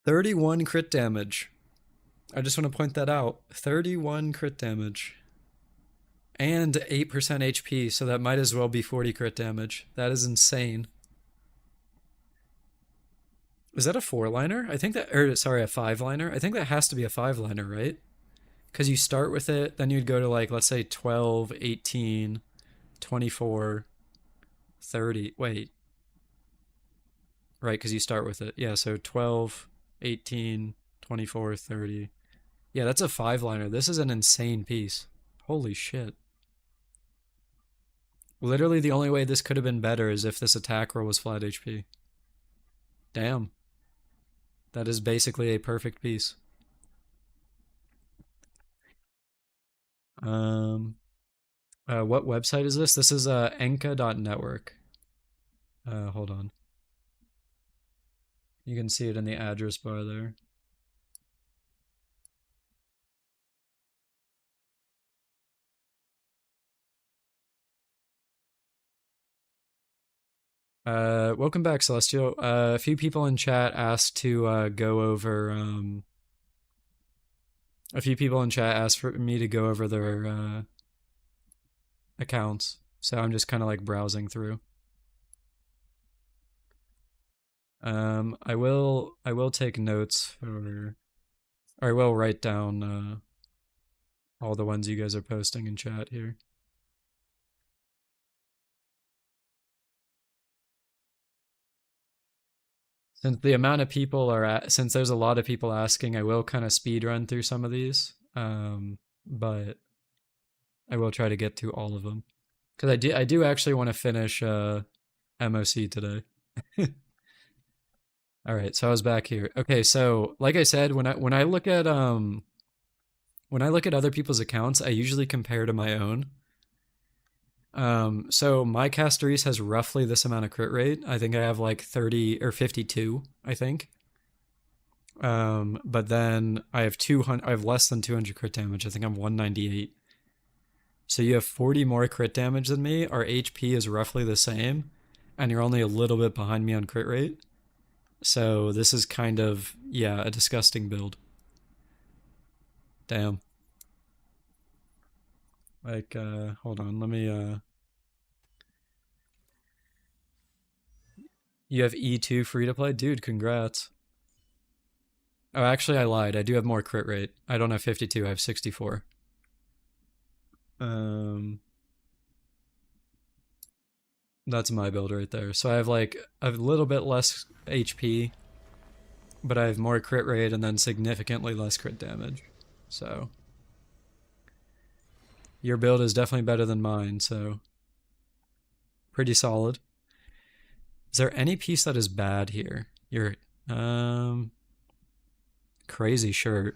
$31 crit damage. I just want to point that out. 31 crit damage. And 8% HP, so that might as well be 40 crit damage. That is insane. Is that a 4-liner? I think that, or sorry, a 5-liner? I think that has to be a 5-liner, right? Because you start with it, then you'd go to like, let's say 12, 18, 24, 30. Wait. Right, because you start with it. Yeah, so 12, 18, 24, 30. Yeah, that's a 5-liner. This is an insane piece. Holy shit. Literally the only way this could have been better is if this attack roll was flat HP. Damn. That is basically a perfect piece. What website is this? This is enka.network. Hold on. You can see it in the address bar there. Welcome back, Celestial. A few people in chat asked to go over. A few people in chat asked for me to go over their accounts, so I'm just kind of like browsing through. I will take notes, or I will write down all the ones you guys are posting in chat here. Since the amount of people are since there's a lot of people asking, I will kind of speed run through some of these, but I will try to get through all of them because I do actually want to finish MoC today. All right, so I was back here. Okay, so like I said, when I look at other people's accounts, I usually compare to my own. So my Casteris has roughly this amount of crit rate. I think I have like 30 or 52, I think. But then I have less than 200 crit damage. I think I'm 198. So you have 40 more crit damage than me. Our HP is roughly the same, and you're only a little bit behind me on crit rate. So this is kind of, yeah, a disgusting build. Damn. Like, hold on, let me, you have E2 free to play? Dude, congrats. Oh, actually, I lied. I do have more crit rate. I don't have 52, I have 64. That's my build right there. So I have like a little bit less HP, but I have more crit rate and then significantly less crit damage. So your build is definitely better than mine, so pretty solid. Is there any piece that is bad here? Your crazy shirt.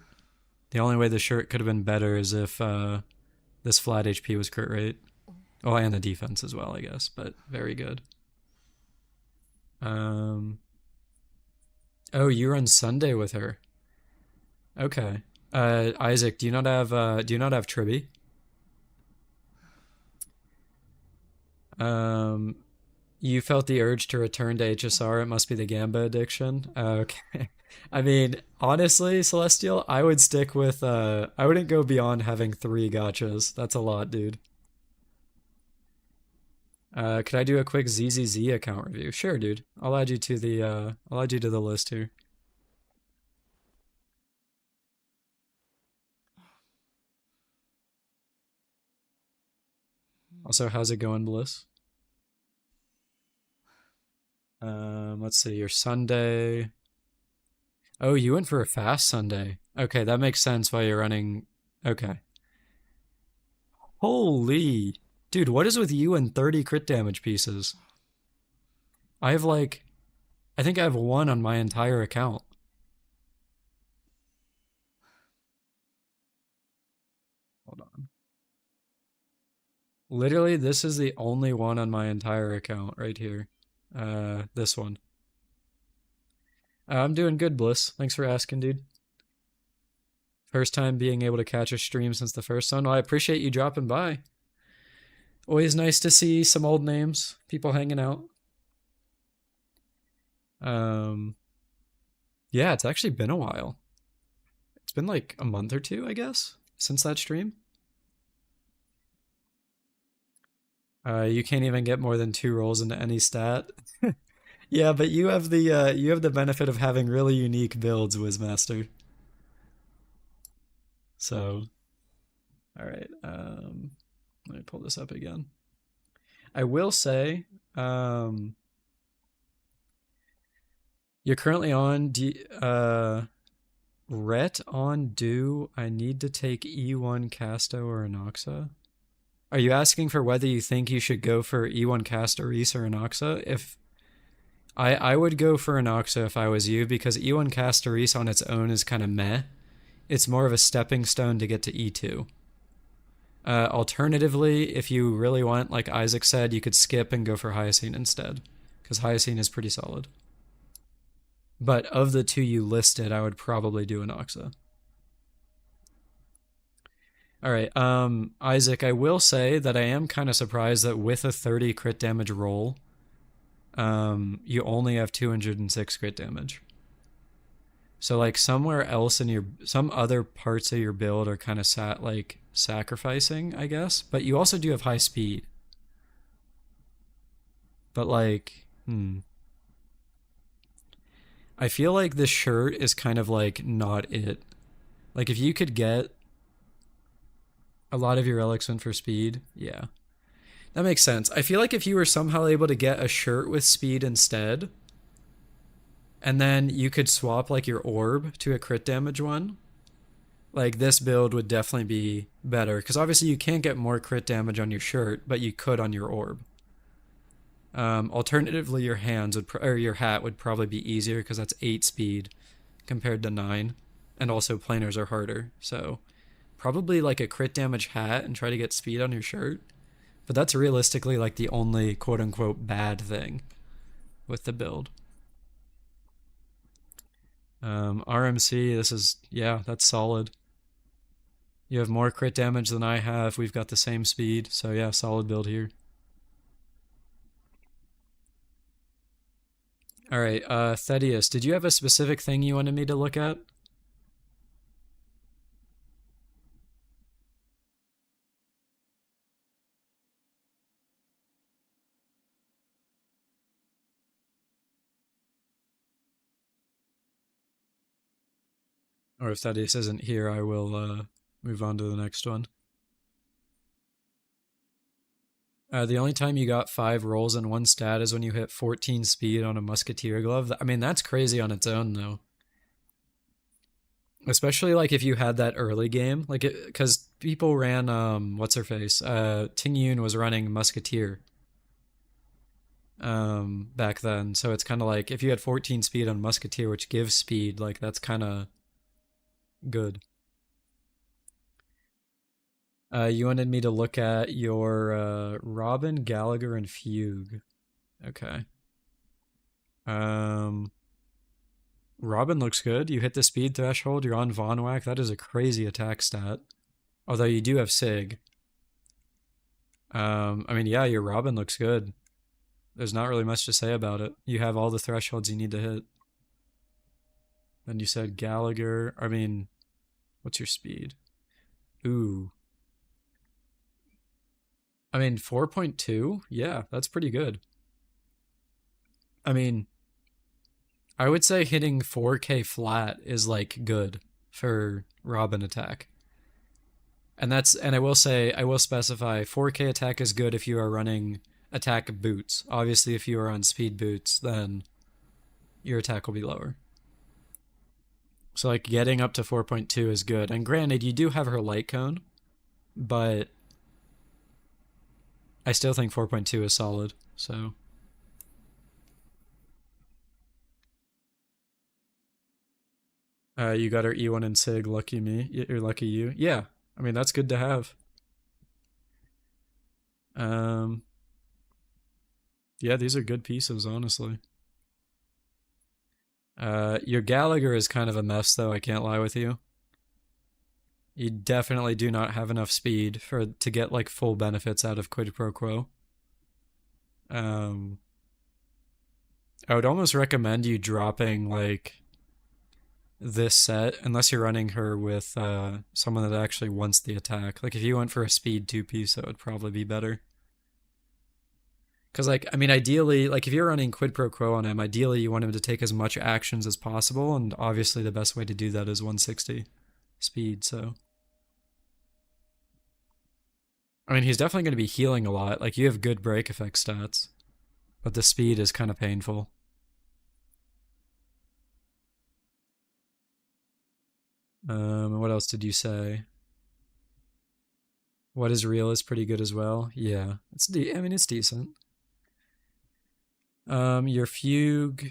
The only way the shirt could have been better is if this flat HP was crit rate. Oh, and the defense as well, I guess, but very good. Oh, you run Sunday with her. Okay. Isaac, do you not have Tribby? You felt the urge to return to HSR. It must be the Gamba addiction. Okay. I mean, honestly, Celestial, I would stick with I wouldn't go beyond having 3 gachas. That's a lot, dude. Could I do a quick ZZZ account review? Sure, dude. I'll add you to the list here. Also, how's it going, Bliss? Let's see, your Sunday. Oh, you went for a fast Sunday. Okay, that makes sense why you're running. Okay. Holy. Dude, what is with you and 30 crit damage pieces? I have like I think I have one on my entire account. Hold on. Literally, this is the only one on my entire account right here. This one. I'm doing good, Bliss. Thanks for asking, dude. First time being able to catch a stream since the first one. Well, I appreciate you dropping by. Always nice to see some old names, people hanging out. Yeah, it's actually been a while. It's been like a month or two, I guess, since that stream. You can't even get more than 2 rolls into any stat. Yeah, but you have the benefit of having really unique builds, Wizmaster. So, all right. Let me pull this up again. I will say, you're currently on Ret on do. I need to take E1 Casto or Anoxa. Are you asking for whether you think you should go for E1 Casto, Reese, or Anoxa? If I would go for Anoxa if I was you, because E1 Casto Reese on its own is kind of meh. It's more of a stepping stone to get to E2. Alternatively, if you really want, like Isaac said, you could skip and go for Hyacine instead, because Hyacine is pretty solid. But of the 2 you listed, I would probably do Anoxa. Alright, Isaac, I will say that I am kind of surprised that with a 30 crit damage roll, you only have 206 crit damage. So like somewhere else in some other parts of your build are kind of sacrificing, I guess. But you also do have high speed. But like, I feel like this shirt is kind of like not it. Like if you could get a lot of your relics went for speed, yeah. That makes sense. I feel like if you were somehow able to get a shirt with speed instead, and then you could swap like your orb to a crit damage one, like this build would definitely be better. Because obviously you can't get more crit damage on your shirt, but you could on your orb. Alternatively, your your hat would probably be easier because that's 8 speed compared to 9, and also planers are harder. So probably like a crit damage hat and try to get speed on your shirt. But that's realistically like the only quote unquote bad thing with the build. RMC, this is, yeah, that's solid. You have more crit damage than I have. We've got the same speed. So yeah, solid build here. Alright, Thaddeus, did you have a specific thing you wanted me to look at? Or if Thaddeus isn't here, I will move on to the next one. The only time you got 5 rolls in one stat is when you hit 14 speed on a musketeer glove. I mean, that's crazy on its own, though. Especially, like, if you had that early game. Like, because people ran, what's-her-face? Ting Yun was running musketeer back then. So it's kind of like, if you had 14 speed on musketeer, which gives speed, like, that's kind of good. You wanted me to look at your Robin, Gallagher, and Fugue. Okay. Robin looks good. You hit the speed threshold. You're on Von Whack. That is a crazy attack stat. Although you do have Sig. I mean, yeah, your Robin looks good. There's not really much to say about it. You have all the thresholds you need to hit. Then you said Gallagher. I mean, what's your speed? Ooh. I mean, 4.2? Yeah, that's pretty good. I mean, I would say hitting 4K flat is like good for Robin attack. And I will specify 4K attack is good if you are running attack boots. Obviously, if you are on speed boots, then your attack will be lower. So like getting up to 4.2 is good. And granted, you do have her light cone, but I still think 4.2 is solid, so. You got her E1 and Sig, lucky me. You're lucky you. Yeah, I mean, that's good to have. Yeah, these are good pieces, honestly. Your Gallagher is kind of a mess, though, I can't lie with you. You definitely do not have enough speed to get, like, full benefits out of Quid Pro Quo. I would almost recommend you dropping, like, this set, unless you're running her with someone that actually wants the attack. Like, if you went for a speed 2-piece, that would probably be better. Because, like, I mean, ideally, like, if you're running Quid Pro Quo on him, ideally you want him to take as much actions as possible, and obviously the best way to do that is 160 speed, so. I mean, he's definitely going to be healing a lot. Like, you have good break effect stats, but the speed is kind of painful. What else did you say? What is real is pretty good as well. Yeah, I mean, it's decent. Your fugue.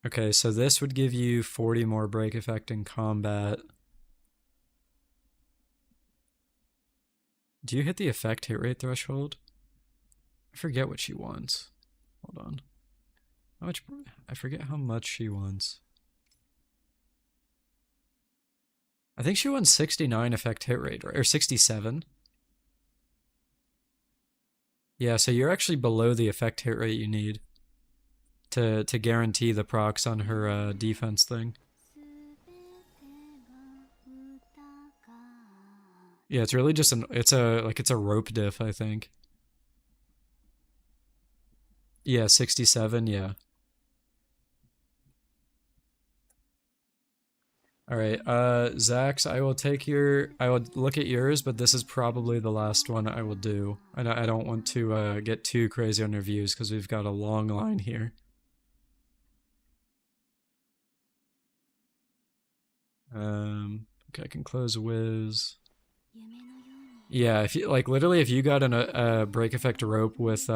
Okay, so this would give you 40 more break effect in combat. Do you hit the effect hit rate threshold? I forget what she wants. Hold on. How much? I forget how much she wants. I think she wants 69 effect hit rate, or 67. Yeah, so you're actually below the effect hit rate you need to guarantee the procs on her defense thing. Yeah, it's really just it's a rope diff, I think. Yeah, 67, yeah. Alright, Zax, I will look at yours, but this is probably the last one I will do. I don't want to get too crazy on reviews, because we've got a long line here. Okay, I can close Wiz. Yeah, if you, like, literally if you got a break effect rope with,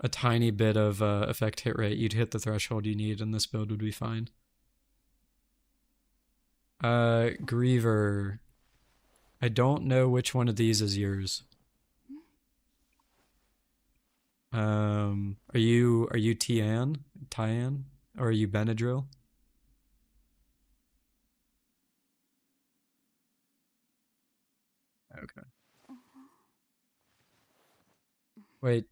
a tiny bit of effect hit rate, you'd hit the threshold you need, and this build would be fine. Griever. I don't know which one of these is yours. Are you Tyan? Or are you Benadryl? Okay. Wait,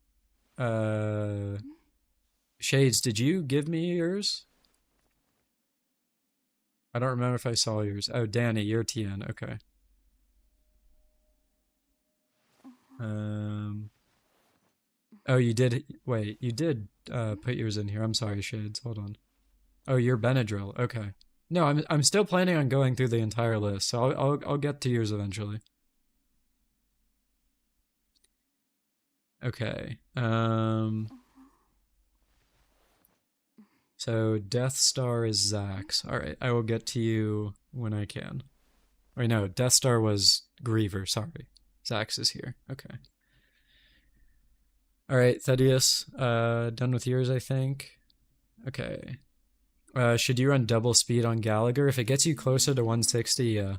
Shades, did you give me yours? I don't remember if I saw yours. Oh, Danny, you're TN. Okay. Oh, you did. Wait, you did put yours in here. I'm sorry, Shades. Hold on. Oh, you're Benadryl. Okay. No, I'm still planning on going through the entire list, so I'll get to yours eventually. Okay. So Death Star is Zax. All right, I will get to you when I can. Wait, no, Death Star was Griever. Sorry, Zax is here. Okay. All right, Thaddeus. Done with yours, I think. Okay. Should you run double speed on Gallagher? If it gets you closer to 160, yeah.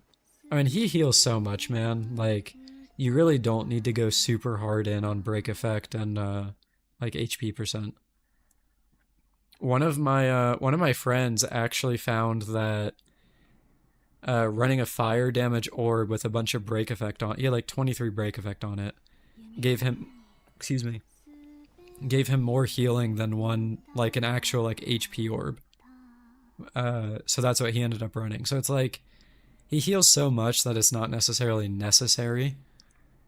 I mean, he heals so much, man. Like, you really don't need to go super hard in on break effect and, like, HP percent. One of my friends actually found that running a fire damage orb with a bunch of break effect on, he had like 23 break effect on it, gave him, excuse me, gave him more healing than one, like an actual like HP orb. So that's what he ended up running. So it's like, he heals so much that it's not necessarily necessary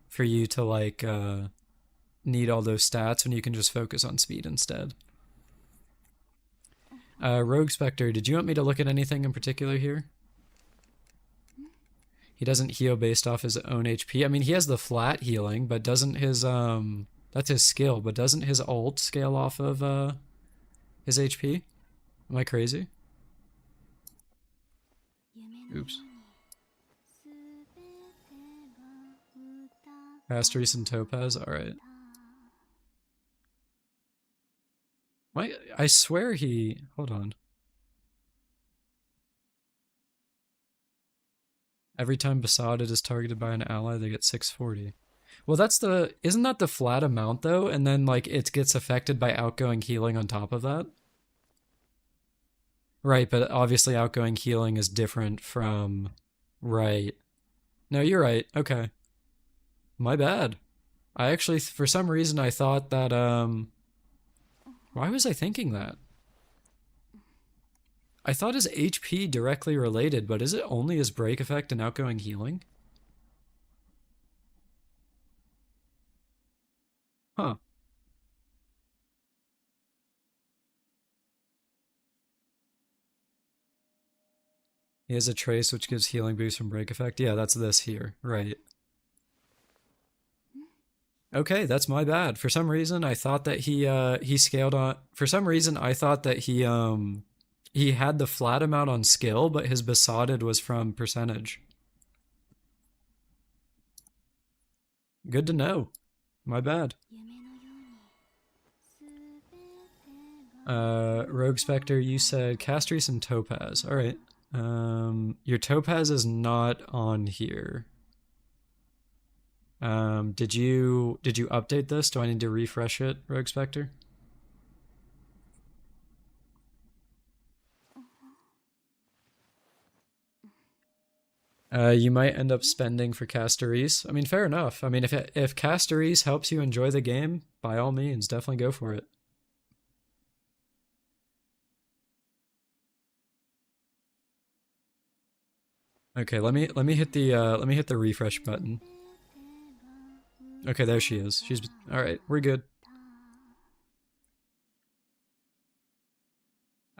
for you to like need all those stats when you can just focus on speed instead. Rogue Spectre, did you want me to look at anything in particular here? He doesn't heal based off his own HP. I mean, he has the flat healing, but doesn't his, that's his skill, but doesn't his ult scale off of, his HP? Am I crazy? Oops. Past recent Topaz? Alright. I swear he... Hold on. Every time Besotted is targeted by an ally, they get 640. Well, that's the... Isn't that the flat amount, though? And then, like, it gets affected by outgoing healing on top of that? Right, but obviously outgoing healing is different from... Right. No, you're right. Okay. My bad. I actually, for some reason, I thought that, Why was I thinking that? I thought his HP directly related, but is it only his break effect and outgoing healing? Huh. He has a trace which gives healing boost from break effect. Yeah, that's this here. Right. Okay, that's my bad. For some reason, I thought that he scaled on... For some reason, I thought that he had the flat amount on skill, but his Besotted was from percentage. Good to know. My bad. Rogue Spectre, you said Castries and Topaz. Alright. Your Topaz is not on here. Did you update this? Do I need to refresh it, Rogue Spectre? You might end up spending for Castries. I mean, fair enough. I mean, if Castries helps you enjoy the game, by all means, definitely go for it. Okay, let me hit the refresh button. Okay, there she is. She's all right. We're good.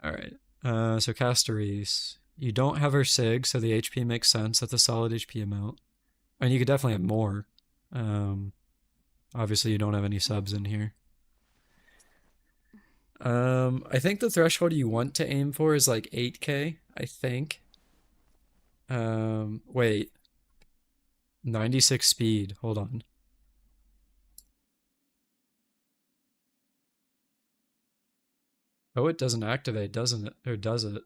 All right. So Castries, you don't have her Sig, so the HP makes sense. That's a solid HP amount, and you could definitely have more. Obviously you don't have any subs in here. I think the threshold you want to aim for is like 8K. I think. Wait. 96 speed. Hold on. Oh, it doesn't activate, doesn't it? Or does it?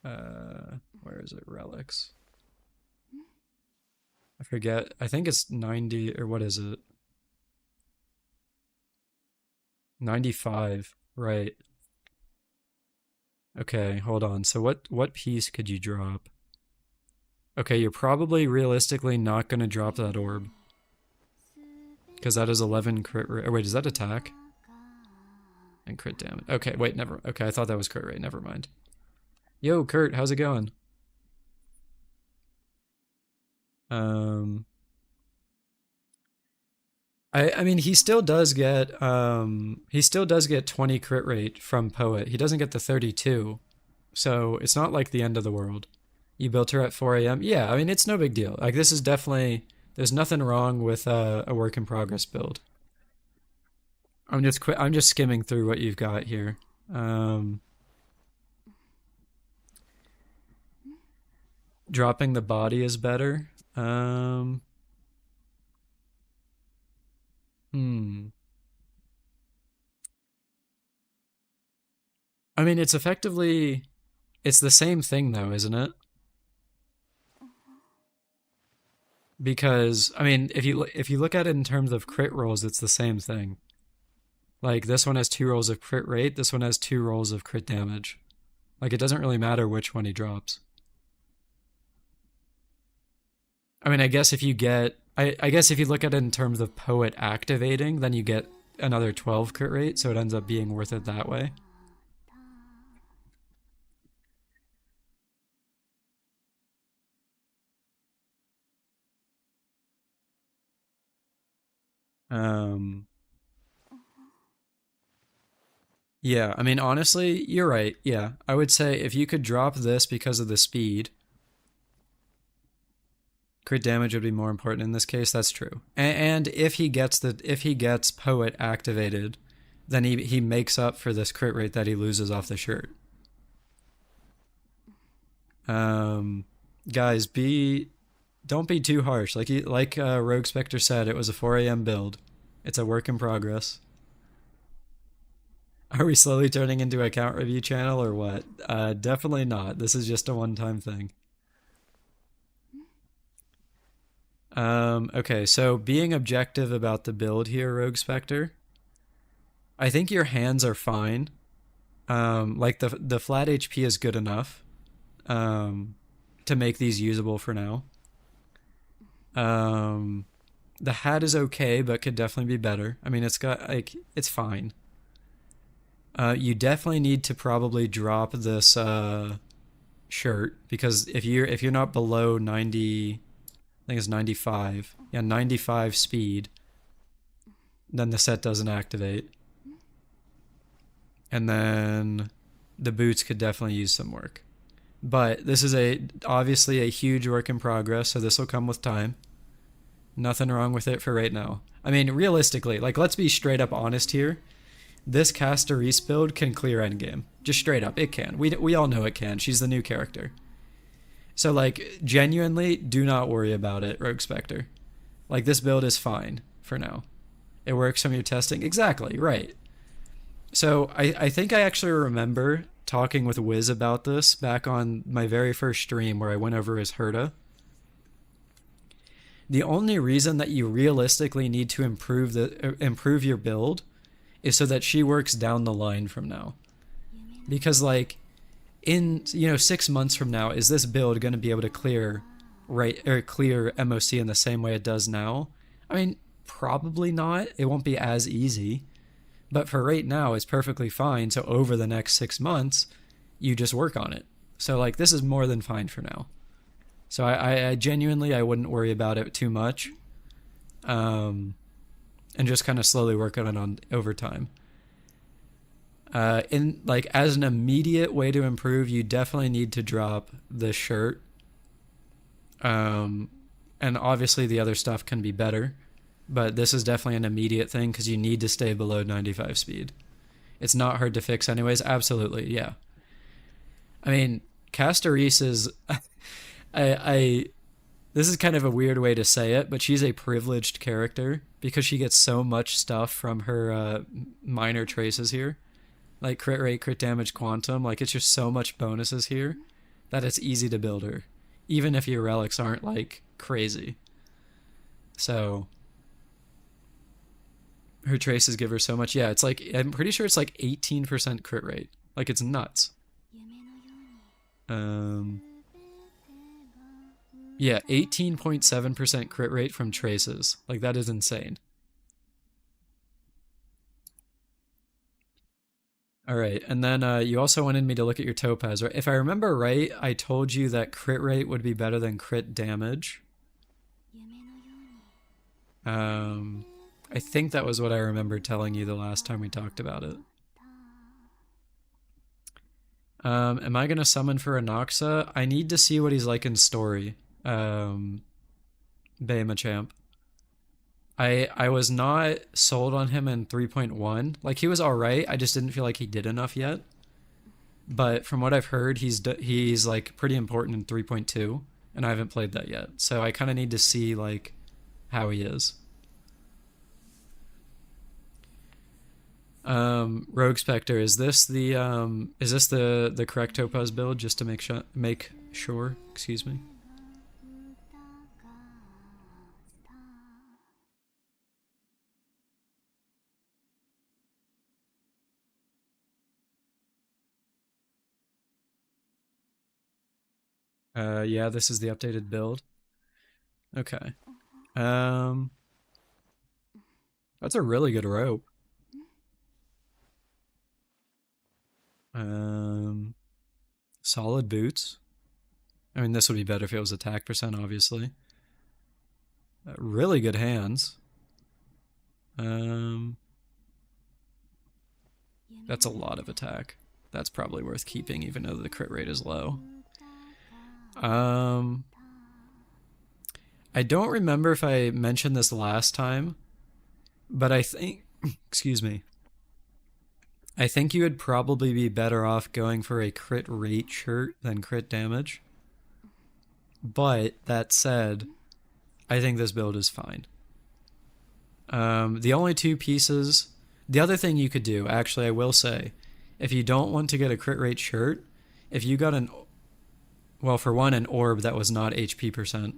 Where is it? Relics. I forget. I think it's 90, or what is it? 95, right. Okay, hold on. So what piece could you drop? Okay, you're probably realistically not going to drop that orb. Because that is 11 crit rate. Oh, wait, is that attack? And crit damage. Okay, wait, never. Okay, I thought that was crit rate. Never mind. Yo, Kurt, how's it going? I mean he still does get 20 crit rate from Poet. He doesn't get the 32. So it's not like the end of the world. You built her at 4 a.m. Yeah, I mean it's no big deal. Like this is definitely there's nothing wrong with a work in progress build. I'm just skimming through what you've got here. Dropping the body is better. I mean, it's effectively... It's the same thing, though, isn't it? Because, I mean, if you look at it in terms of crit rolls, it's the same thing. Like, this one has 2 rolls of crit rate, this one has 2 rolls of crit damage. Like, it doesn't really matter which one he drops. I mean, I guess if you get... I guess if you look at it in terms of Poet activating, then you get another 12 crit rate, so it ends up being worth it that way. Yeah, I mean, honestly, you're right. Yeah, I would say if you could drop this because of the speed, crit damage would be more important in this case. That's true. And if he gets Poet activated, then he makes up for this crit rate that he loses off the shirt. Guys, don't be too harsh. Like Rogue Spectre said, it was a 4 a.m. build. It's a work in progress. Are we slowly turning into a account review channel or what? Definitely not. This is just a one-time thing. Okay, so being objective about the build here, Rogue Spectre, I think your hands are fine. Like the flat HP is good enough to make these usable for now. The hat is okay, but could definitely be better. I mean, it's got like it's fine. You definitely need to probably drop this shirt because if you're not below 90, I think it's 95. Yeah, 95 speed, then the set doesn't activate. And then the boots could definitely use some work. But this is obviously a huge work in progress, so this will come with time. Nothing wrong with it for right now. I mean, realistically, like let's be straight up honest here. This Castorise build can clear endgame. Just straight up, it can. We all know it can. She's the new character. So like, genuinely, do not worry about it, Rogue Spectre. Like, this build is fine for now. It works from your testing. Exactly, right. So I think I actually remember talking with Wiz about this back on my very first stream where I went over his Herta. The only reason that you realistically need to improve your build is so that she works down the line from now. Because like in 6 months from now, is this build going to be able to clear MoC in the same way it does now? I mean, probably not. It won't be as easy. But for right now, it's perfectly fine. So over the next 6 months, you just work on it. So like this is more than fine for now. So I genuinely, I wouldn't worry about it too much. And just kind of slowly work on it over time. In like as an immediate way to improve, you definitely need to drop the shirt. And obviously the other stuff can be better, but this is definitely an immediate thing because you need to stay below 95 speed. It's not hard to fix anyways. Absolutely, yeah. I mean, Castorise is this is kind of a weird way to say it, but she's a privileged character because she gets so much stuff from her minor traces here. Like crit rate, crit damage, quantum. Like it's just so much bonuses here that it's easy to build her. Even if your relics aren't like crazy. So her traces give her so much. Yeah, it's like, I'm pretty sure it's like 18% crit rate. Like it's nuts. Yeah, 18.7% crit rate from traces. Like that is insane. All right, and then you also wanted me to look at your topaz, right? If I remember right, I told you that crit rate would be better than crit damage. I think that was what I remember telling you the last time we talked about it. Am I gonna summon for Anoxa? I need to see what he's like in story. Bayamachamp. I was not sold on him in 3.1. Like he was alright, I just didn't feel like he did enough yet. But from what I've heard, he's like pretty important in 3.2, and I haven't played that yet. So I kind of need to see like how he is. Rogue Spectre, is this the correct topaz build? Just to make sure. Excuse me. Yeah, this is the updated build. Okay. That's a really good rope. Solid boots. I mean, this would be better if it was attack percent, obviously. Really good hands. That's a lot of attack. That's probably worth keeping, even though the crit rate is low. I don't remember if I mentioned this last time, but I think, excuse me, I think you would probably be better off going for a crit rate shirt than crit damage. But that said, I think this build is fine. The only two pieces, The other thing you could do, actually, I will say, if you don't want to get a crit rate shirt, if you got well, for one, an orb that was not HP percent,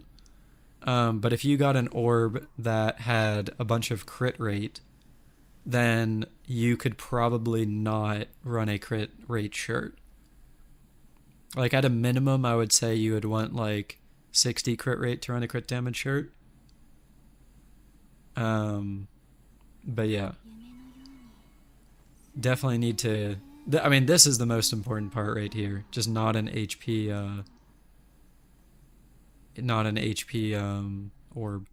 but if you got an orb that had a bunch of crit rate, then you could probably not run a crit rate shirt. Like, at a minimum, I would say you would want, like, 60 crit rate to run a crit damage shirt. But yeah. Definitely need to... I mean, this is the most important part right here. Just not an HP, orb.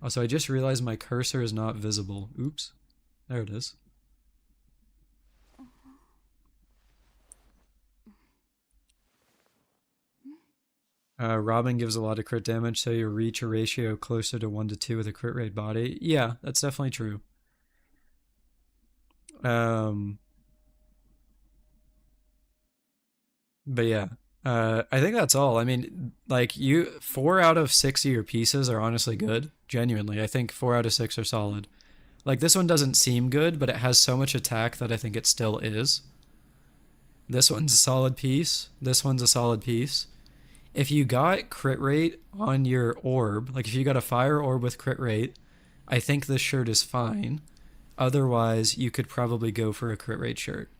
Also, I just realized my cursor is not visible. Oops. There it is. Robin gives a lot of crit damage, so you reach a ratio closer to 1 to 2 with a crit rate body. Yeah, that's definitely true. But yeah, I think that's all. I mean, like, 4 out of 6 of your pieces are honestly good. Genuinely, I think 4 out of 6 are solid. Like, this one doesn't seem good, but it has so much attack that I think it still is. This one's a solid piece. This one's a solid piece. If you got crit rate on your orb, like if you got a fire orb with crit rate, I think this shirt is fine. Otherwise, you could probably go for a crit rate shirt.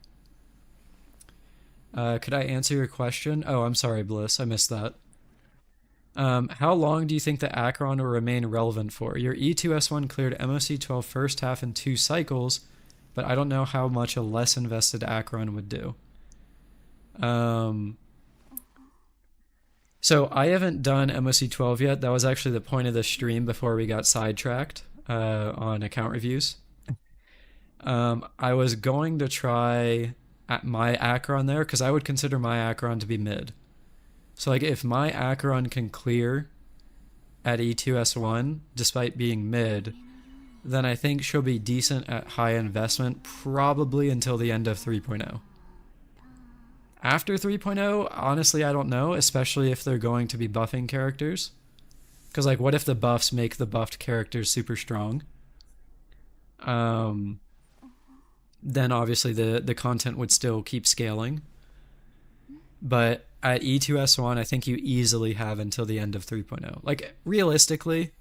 Could I answer your question? Oh, I'm sorry, Bliss. I missed that. How long do you think the Acheron will remain relevant for? Your E2S1 cleared MoC 12 first half in 2 cycles, but I don't know how much a less invested Acheron would do. So I haven't done MoC 12 yet. That was actually the point of the stream before we got sidetracked on account reviews. I was going to try at my Acheron there, because I would consider my Acheron to be mid. So like if my Acheron can clear at E2S1 despite being mid, then I think she'll be decent at high investment probably until the end of 3.0. After 3.0, honestly, I don't know, especially if they're going to be buffing characters. Because, like, what if the buffs make the buffed characters super strong? Then obviously the content would still keep scaling. But at E2S1, I think you easily have until the end of 3.0. Like, realistically,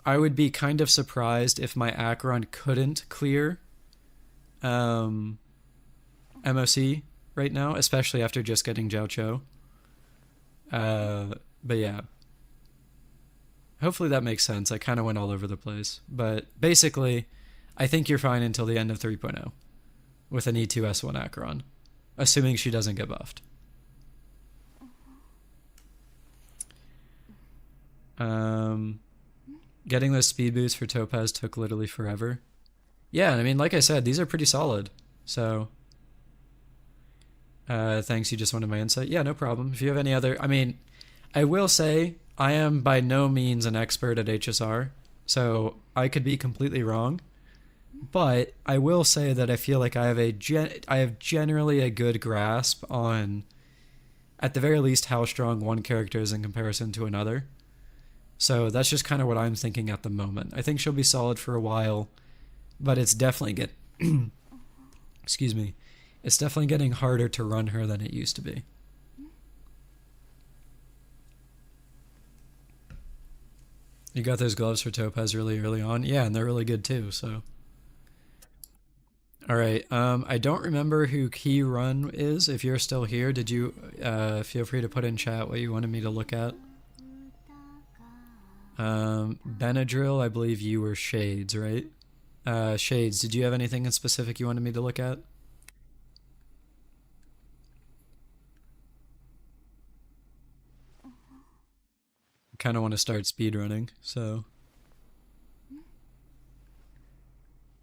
I would be kind of surprised if my Acheron couldn't clear MoC right now, especially after just getting Jiao Cho. But yeah. Hopefully that makes sense. I kind of went all over the place. But basically, I think you're fine until the end of 3.0 with an E2S1 Acheron, assuming she doesn't get buffed. Getting those speed boosts for Topaz took literally forever. Yeah, I mean, like I said, these are pretty solid. So, thanks, you just wanted my insight. Yeah, no problem. If you have any other... I mean, I will say, I am by no means an expert at HSR, so I could be completely wrong. But I will say that I feel like I have generally a good grasp on, at the very least, how strong one character is in comparison to another. So that's just kind of what I'm thinking at the moment. I think she'll be solid for a while, but it's definitely excuse me. It's definitely getting harder to run her than it used to be. You got those gloves for Topaz really early on? Yeah, and they're really good too, so... Alright, I don't remember who Key Run is. If you're still here, did you feel free to put in chat what you wanted me to look at? Benadryl, I believe you were Shades, right? Shades, did you have anything in specific you wanted me to look at? I kind of want to start speedrunning, so...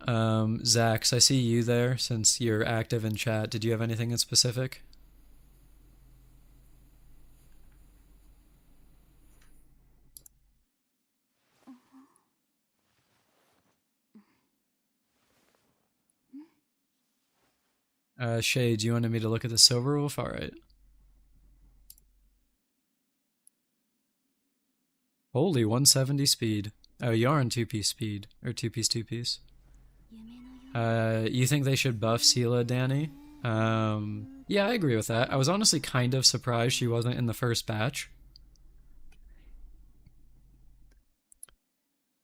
Zax, I see you there since you're active in chat. Did you have anything in specific? Shades, you wanted me to look at the Silver Wolf? Alright. Holy, 170 speed. Oh, you're on 2-piece speed. Or 2-piece, 2-piece. You think they should buff Sela, Danny? Yeah, I agree with that. I was honestly kind of surprised she wasn't in the first batch.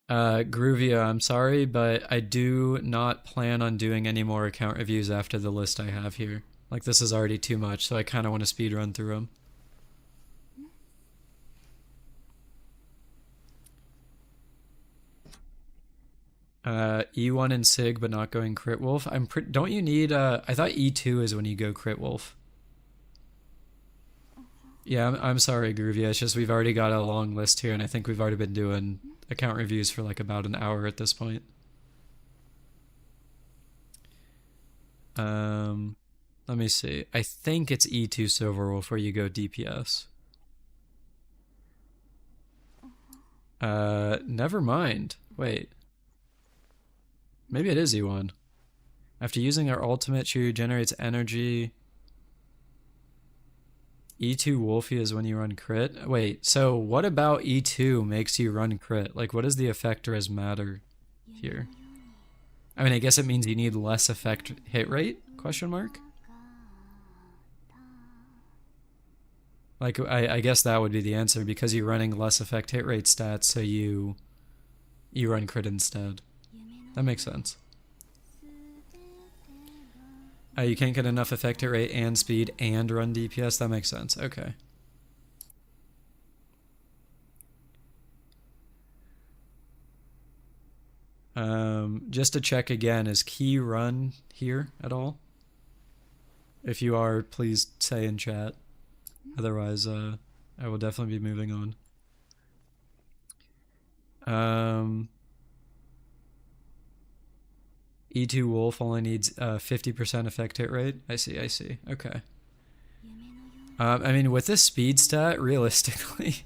Groovia, I'm sorry, but I do not plan on doing any more account reviews after the list I have here. Like, this is already too much, so I kind of want to speed run through them. E1 and Sig, but not going Crit Wolf. Don't you need, I thought E2 is when you go Crit Wolf. Yeah, I'm sorry, Groovia. It's just we've already got a long list here, and I think we've already been doing account reviews for like about an hour at this point. Let me see. I think it's E2 Silver Wolf where you go DPS. Never mind. Wait. Maybe it is E1. After using our ultimate, she regenerates energy. E2 Wolfie is when you run crit. Wait, so what about E2 makes you run crit? Like, what does the effector as matter here? I mean, I guess it means you need less effect hit rate? Question mark? Like, I guess that would be the answer, because you're running less effect hit rate stats, so you run crit instead. That makes sense. You can't get enough effect hit rate and speed and run DPS? That makes sense. Okay. Just to check again, is key run here at all? If you are, please say in chat. Otherwise, I will definitely be moving on. E2 Wolf only needs 50% effect hit rate. I see. Okay. I mean, with this speed stat, realistically,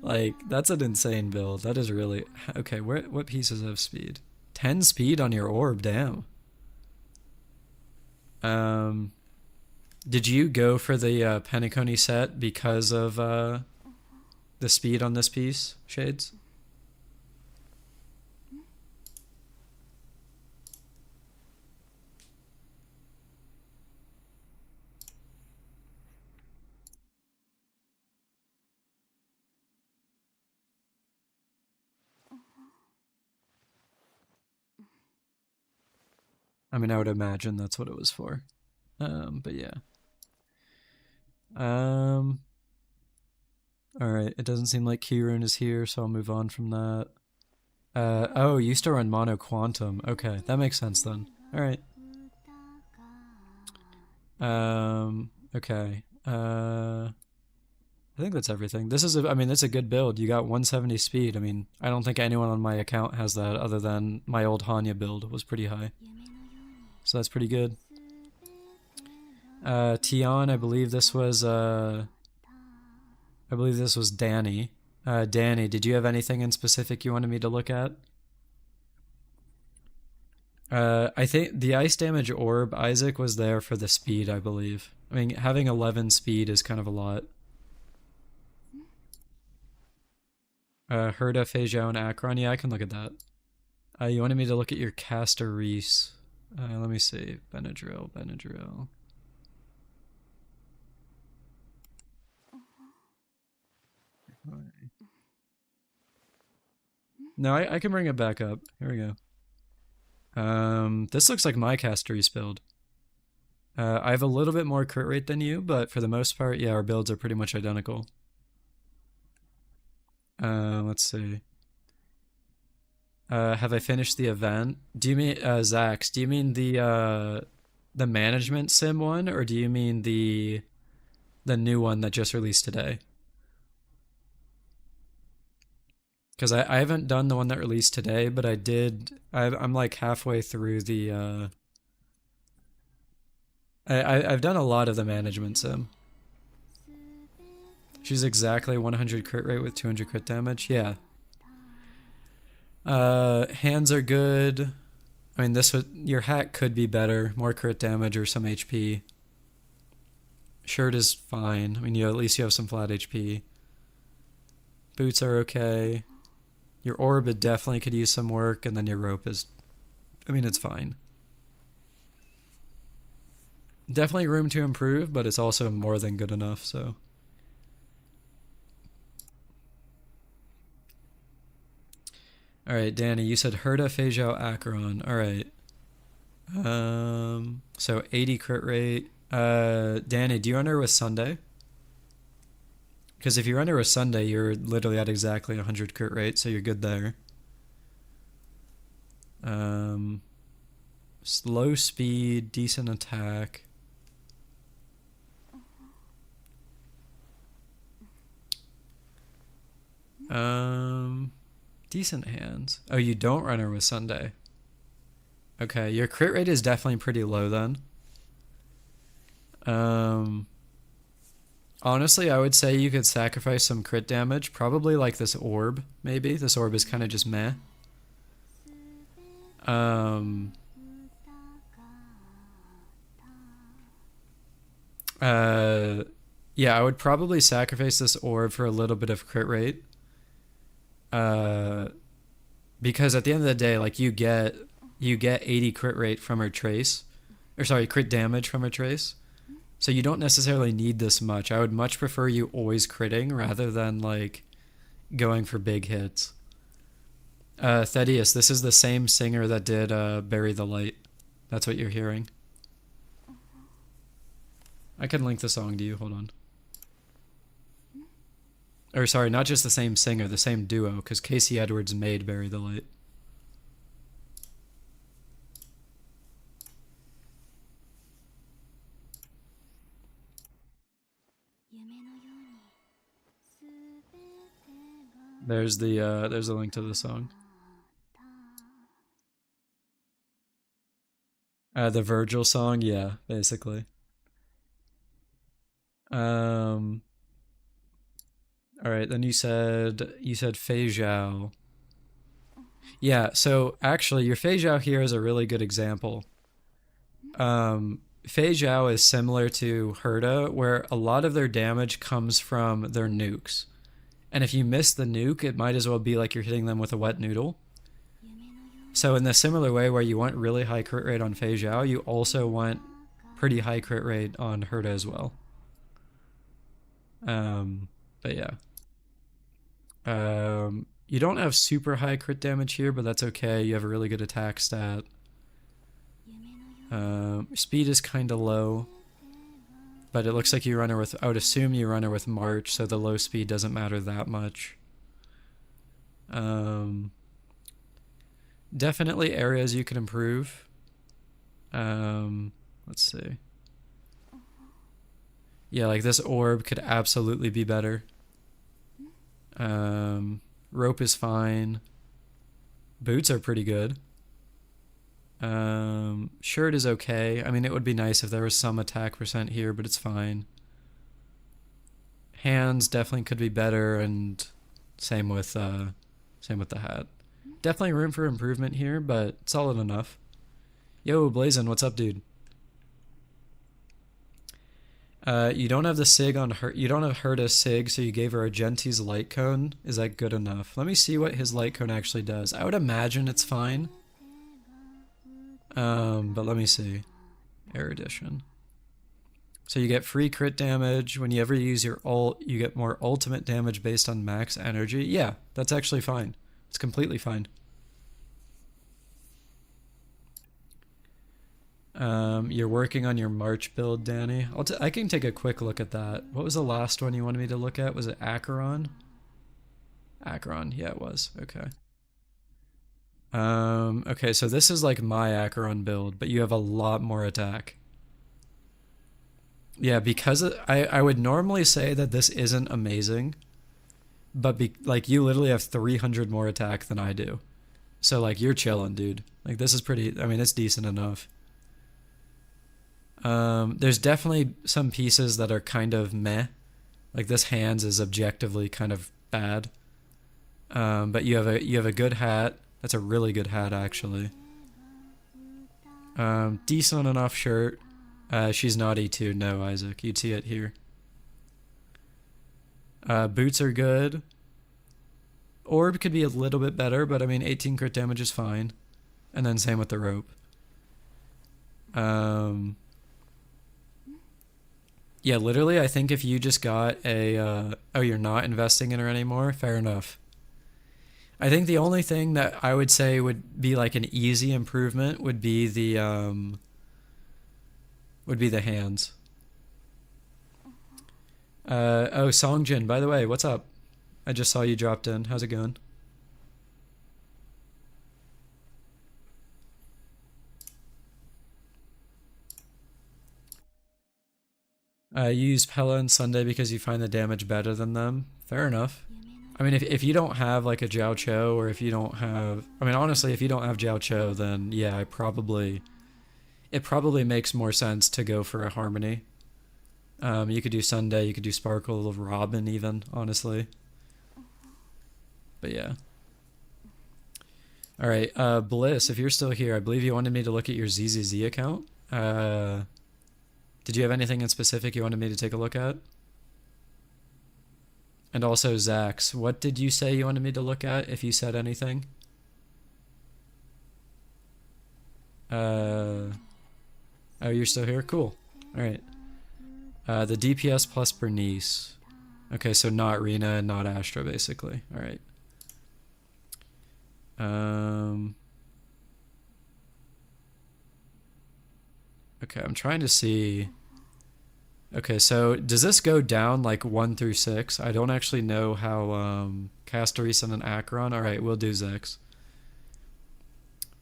like, that's an insane build. That is really... Okay, what pieces have speed? 10 speed on your orb, damn. Did you go for the Penacony set because of the speed on this piece, Shades? I mean, I would imagine that's what it was for. But yeah. Alright, it doesn't seem like Keyrune is here, so I'll move on from that. Oh, you used to run Mono Quantum. Okay, that makes sense then. Alright. Okay. I think that's everything. This is I mean, it's a good build. You got 170 speed. I mean, I don't think anyone on my account has that other than my old Hanya build was pretty high. So that's pretty good. Tion, I believe this was Danny. Danny, did you have anything in specific you wanted me to look at? I think the ice damage orb, Isaac, was there for the speed, I believe. I mean, having 11 speed is kind of a lot. Herda, Feijao, and Akron. Yeah, I can look at that. You wanted me to look at your caster Reese. Let me see. Benadryl. No, I can bring it back up. Here we go. This looks like my caster Reese build. I have a little bit more crit rate than you, but for the most part, yeah, our builds are pretty much identical. Let's see. Have I finished the event? Do you mean, Zax, do you mean the management sim one, or do you mean the new one that just released today? Because I haven't done the one that released today, but I did, I'm like halfway through the, I've done a lot of the management sim. She's exactly 100 crit rate with 200 crit damage. Yeah. Hands are good. I mean, your hat could be better. More crit damage or some HP. Shirt is fine. I mean, at least you have some flat HP. Boots are okay. Your orb definitely could use some work, and then your rope is I mean, it's fine. Definitely room to improve, but it's also more than good enough, so. Alright, Danny, you said Herta, Feijao, Acheron. Alright. So 80 crit rate. Danny, do you run her with Sunday? Because if you run her with Sunday, you're literally at exactly 100 crit rate, so you're good there. Slow speed, decent attack. Decent hands. Oh, you don't run her with Sunday. Okay, your crit rate is definitely pretty low then. Honestly, I would say you could sacrifice some crit damage. Probably like this orb, maybe. This orb is kind of just meh. Yeah, I would probably sacrifice this orb for a little bit of crit rate. Because at the end of the day, like you get 80 crit rate from her trace. Or sorry, crit damage from her trace. So you don't necessarily need this much. I would much prefer you always critting rather than like going for big hits. Thaddeus, this is the same singer that did Bury the Light. That's what you're hearing. I can link the song to you, hold on. Or sorry, not just the same singer, the same duo, because Casey Edwards made Bury the Light. There's the link to the song. The Virgil song, yeah, basically. All right, then you said Fei Zhao. Yeah, so actually your Fei Zhao here is a really good example. Fei Zhao is similar to Herta, where a lot of their damage comes from their nukes. And if you miss the nuke, it might as well be like you're hitting them with a wet noodle. So in the similar way where you want really high crit rate on Fei Zhao, you also want pretty high crit rate on Herta as well. But yeah. You don't have super high crit damage here, but that's okay. You have a really good attack stat. Speed is kind of low. But it looks like you run her with, I would assume you run her with March, so the low speed doesn't matter that much. Definitely areas you can improve. Let's see. Yeah, like this orb could absolutely be better. Rope is fine. Boots are pretty good. Shirt is okay. I mean, it would be nice if there was some attack percent here, but it's fine. Hands definitely could be better, and same with the hat. Definitely room for improvement here, but solid enough. Yo, Blazin, what's up, dude? You don't have the Sig on her. You don't have Herta's Sig, so you gave her a Genti's light cone. Is that good enough? Let me see what his light cone actually does. I would imagine it's fine. But let me see. Erudition. So you get free crit damage. When you ever use your ult, you get more ultimate damage based on max energy. Yeah, that's actually fine. It's completely fine. You're working on your March build, Danny. I can take a quick look at that. What was the last one you wanted me to look at? Was it Acheron? Acheron, yeah, it was. Okay. Okay, so this is like my Acheron build, but you have a lot more attack. Yeah, because I would normally say that this isn't amazing, but like you literally have 300 more attack than I do. So like you're chilling, dude. Like this is pretty, I mean, it's decent enough. There's definitely some pieces that are kind of meh. Like this hands is objectively kind of bad. But you have a good hat. That's a really good hat, actually. Decent enough shirt. She's naughty too. No, Isaac. You'd see it here. Boots are good. Orb could be a little bit better, but I mean 18 crit damage is fine. And then same with the rope. Yeah, literally, I think if you just got a, oh, you're not investing in her anymore? Fair enough. I think the only thing that I would say would be like an easy improvement would be the hands. Oh, Songjin, by the way, what's up? I just saw you dropped in. How's it going? You use Pella and Sunday because you find the damage better than them. Fair enough. I mean, if you don't have like a Jiao Cho, or if you don't have, I mean, honestly, if you don't have Jiao Cho, then yeah, it probably makes more sense to go for a Harmony. You could do Sunday, you could do Sparkle of Robin even, honestly. But yeah. Alright, Bliss, if you're still here, I believe you wanted me to look at your ZZZ account. Did you have anything in specific you wanted me to take a look at? And also, Zax, what did you say you wanted me to look at, if you said anything? Oh, you're still here? Cool. Alright. The DPS plus Bernice. Okay, so not Rina and not Astra, basically. Alright. Okay, I'm trying to see. Okay, so does this go down like 1 through 6? I don't actually know how Castorisa and Acheron. Alright, we'll do Zex.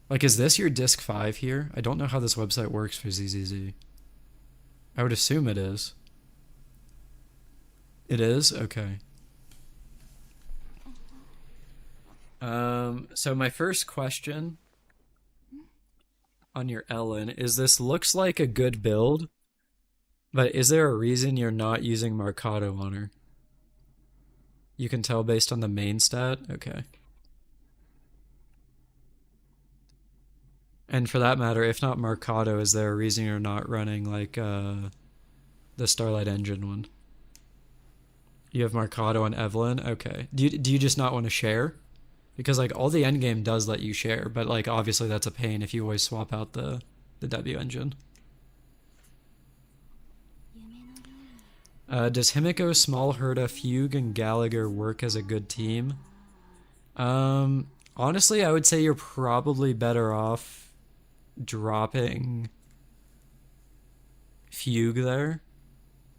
Like, is this your disc 5 here? I don't know how this website works for ZZZ. I would assume it is. It is? Okay. So my first question on your Ellen is, this looks like a good build, but is there a reason you're not using Mercado on her? You can tell based on the main stat? Okay. And for that matter, if not Mercado, is there a reason you're not running like the Starlight Engine one? You have Mercado and Evelyn? Okay. Do you just not want to share? Because like all the endgame does let you share, but like obviously that's a pain if you always swap out the debut engine. Does Himiko, Small Herda, Fugue, and Gallagher work as a good team? Honestly, I would say you're probably better off dropping Fugue there,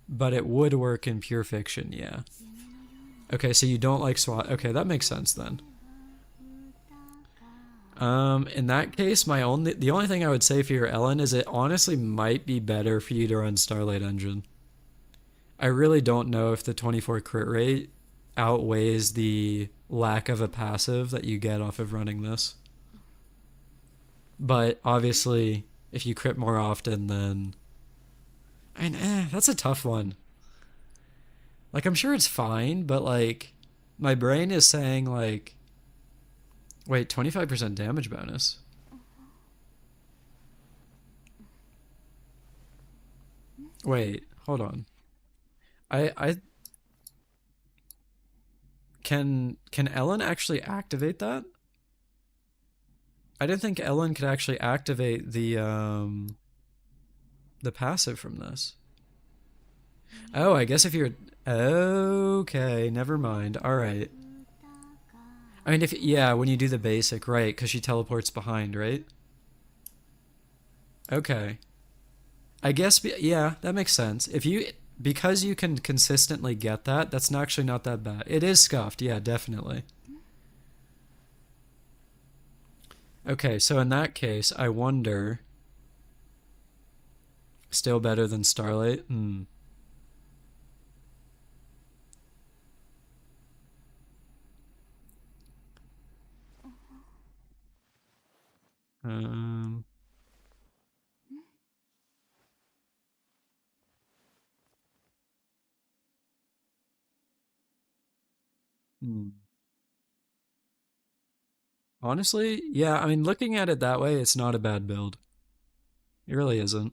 but it would work in Pure Fiction, yeah. Okay, so you don't like SWAT. Okay, that makes sense then. In that case, the only thing I would say for your Ellen is it honestly might be better for you to run Starlight Engine. I really don't know if the 24 crit rate outweighs the lack of a passive that you get off of running this. But obviously, if you crit more often, then... And that's a tough one. Like, I'm sure it's fine, but like, my brain is saying like, wait, 25% damage bonus. Wait, hold on. I can Ellen actually activate that? I didn't think Ellen could actually activate the passive from this. Oh, I guess if you're... Okay, never mind. Alright. I mean, yeah, when you do the basic, right, because she teleports behind, right? Okay. I guess, yeah, that makes sense. Because you can consistently get that, that's actually not that bad. It is scuffed, yeah, definitely. Okay, so in that case, I wonder... Still better than Starlight? Hmm. Um... Hmm. Honestly, yeah, I mean, looking at it that way, it's not a bad build. It really isn't.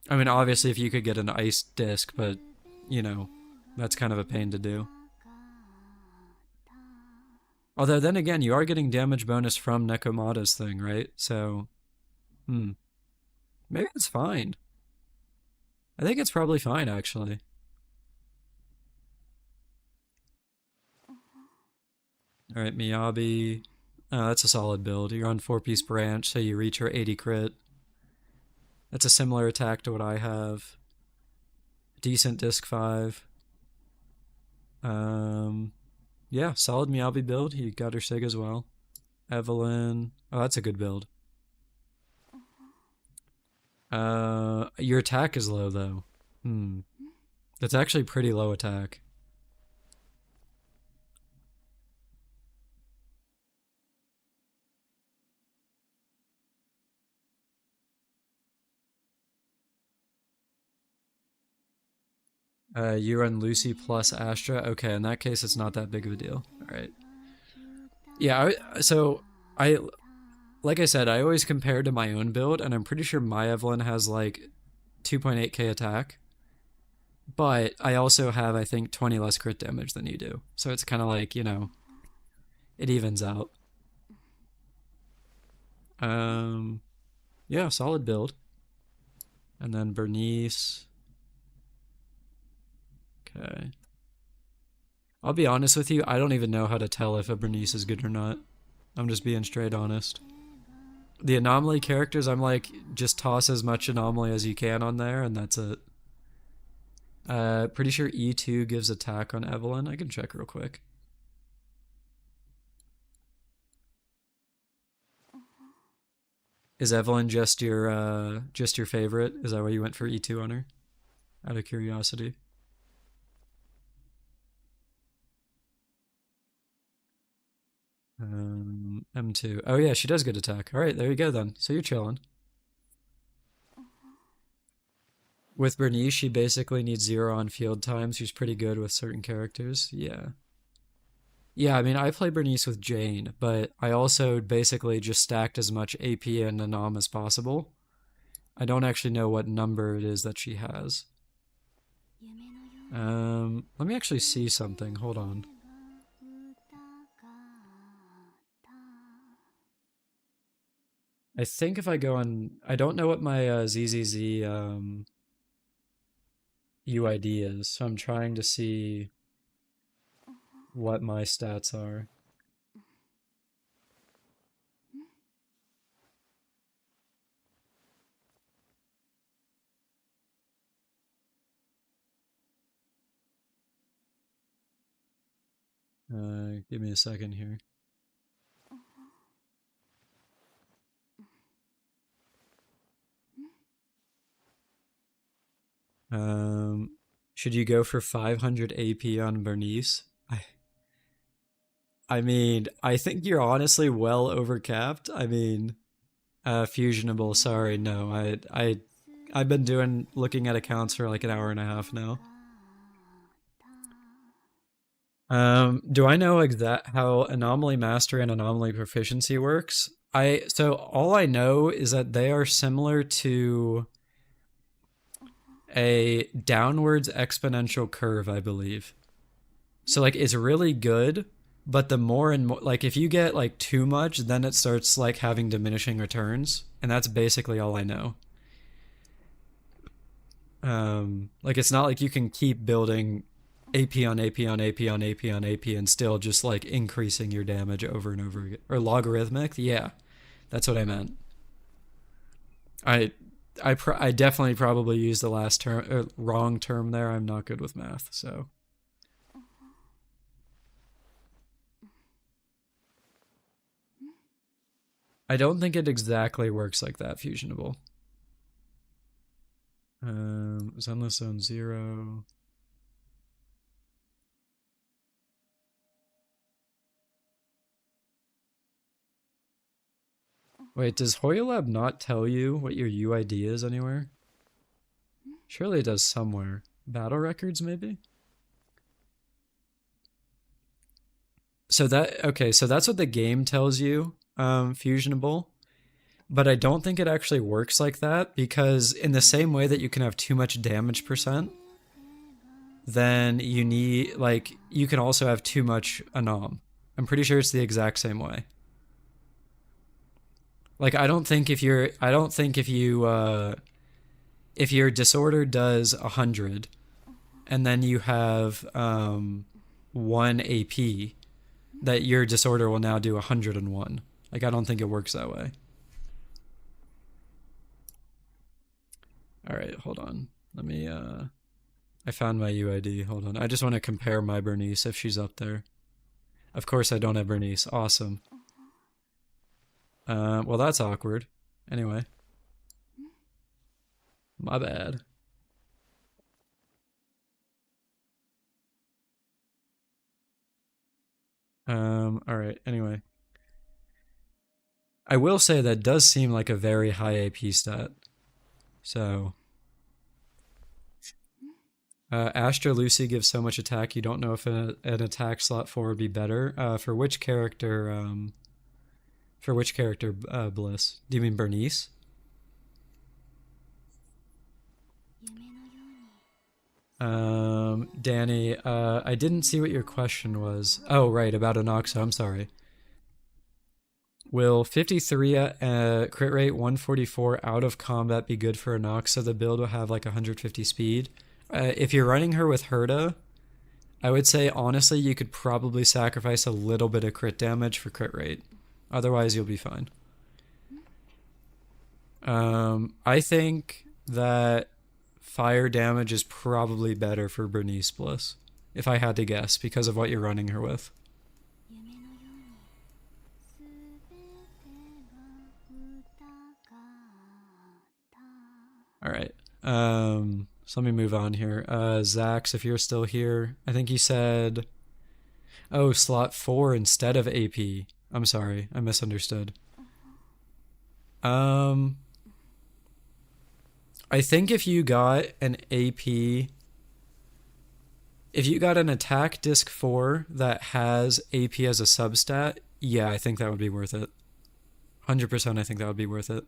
I mean, obviously, if you could get an ice disc, but, you know, that's kind of a pain to do. Although then again, you are getting damage bonus from Nekomata's thing, right? So, maybe it's fine. I think it's probably fine, actually. Alright, Miyabi. Oh, that's a solid build. You're on 4-piece branch, so you reach your 80 crit. That's a similar attack to what I have. Decent disc 5. Yeah, solid Miyabi build. You got her Sig as well. Evelyn. Oh, that's a good build. Your attack is low, though. That's actually pretty low attack. You run Lucy plus Astra. Okay, in that case, it's not that big of a deal. All right. Yeah, like I said, I always compare to my own build, and I'm pretty sure my Evelyn has like 2.8k attack. But I also have, I think, 20 less crit damage than you do. So it's kind of like, you know, it evens out. Yeah, solid build. And then Bernice. Okay. I'll be honest with you, I don't even know how to tell if a Bernice is good or not. I'm just being straight honest. The anomaly characters, I'm like, just toss as much anomaly as you can on there, and that's it. Pretty sure E2 gives attack on Evelyn. I can check real quick. Is Evelyn just your favorite? Is that why you went for E2 on her? Out of curiosity. M2. Oh yeah, she does good attack. Alright, there you go then. So you're chilling. With Bernice, she basically needs 0 on field time. She's pretty good with certain characters. Yeah. Yeah, I mean, I play Bernice with Jane, but I also basically just stacked as much AP and Anam as possible. I don't actually know what number it is that she has. Let me actually see something. Hold on. I think if I go on... I don't know what my ZZZ UID is, so I'm trying to see what my stats are. Give me a second here. Should you go for 500 AP on Bernice? I mean, I think you're honestly well overcapped. I mean, fusionable. Sorry, no. I've been looking at accounts for like an hour and a half now. Do I know how Anomaly Mastery and Anomaly Proficiency works? So all I know is that they are similar to a downwards exponential curve, I believe. So like it's really good, but the more and more, like if you get like too much, then it starts like having diminishing returns, and that's basically all I know. Like it's not like you can keep building AP on AP on AP on AP on AP and still just like increasing your damage over and over again. Or logarithmic? Yeah, that's what I meant. I definitely probably used the last term, wrong term there. I'm not good with math, so. I don't think it exactly works like that, Fusionable. Zenless Zone 0. Wait, does Hoyolab not tell you what your UID is anywhere? Surely it does somewhere. Battle records, maybe? So that's what the game tells you, Fusionable. But I don't think it actually works like that, because in the same way that you can have too much damage percent, then you need, like, you can also have too much Anam. I'm pretty sure it's the exact same way. Like, I don't think if your disorder does 100 and then you have 1 AP, that your disorder will now do 101. Like, I don't think it works that way. All right, hold on. Let me, I found my UID. Hold on. I just want to compare my Bernice if she's up there. Of course I don't have Bernice. Awesome. Well, that's awkward. Anyway. My bad. Alright, anyway. I will say that does seem like a very high AP stat. So... Astra Lucy gives so much attack, you don't know if an attack slot 4 would be better. For which character, Bliss? Do you mean Bernice? Danny, I didn't see what your question was. Oh, right, about Anoxa, I'm sorry. Will 53 crit rate 144 out of combat be good for Anoxa? The build will have like 150 speed. If you're running her with Herda, I would say honestly you could probably sacrifice a little bit of crit damage for crit rate. Otherwise you'll be fine. I think that fire damage is probably better for Bernice Bliss, if I had to guess, because of what you're running her with. Alright. So let me move on here. Zax, if you're still here, I think you said... Oh, slot 4 instead of AP. I'm sorry, I misunderstood. I think if you got an AP... If you got an attack disc 4 that has AP as a substat, yeah, I think that would be worth it. 100% I think that would be worth it.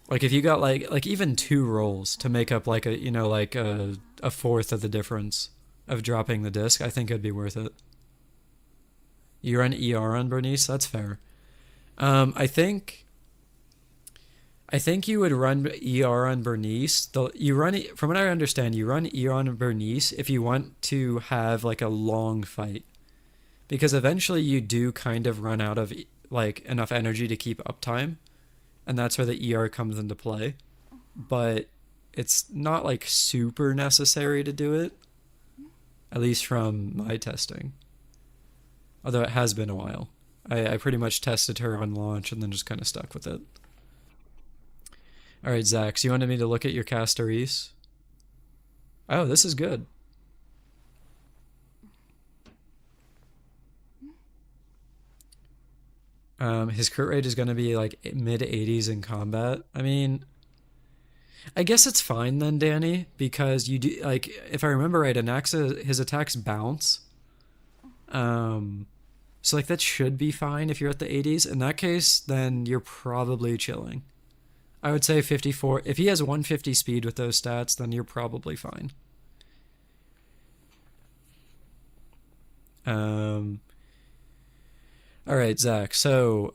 Like if you got like even 2 rolls to make up like a, you know, like a fourth of the difference of dropping the disc, I think it'd be worth it. You run ER on Bernice, that's fair. I think you would run ER on Bernice. From what I understand, you run ER on Bernice if you want to have like a long fight, because eventually you do kind of run out of like enough energy to keep uptime. And that's where the ER comes into play. But it's not like super necessary to do it. At least from my testing. Although it has been a while. I pretty much tested her on launch and then just kind of stuck with it. Alright, Zax, you wanted me to look at your Castoris? Oh, this is good. His crit rate is going to be like mid-80s in combat. I mean, I guess it's fine then, Danny, because you do, like, if I remember right, Anaxa, his attacks bounce. So like that should be fine if you're at the 80s. In that case, then you're probably chilling. I would say 54. If he has 150 speed with those stats, then you're probably fine. Alright, Zach, so,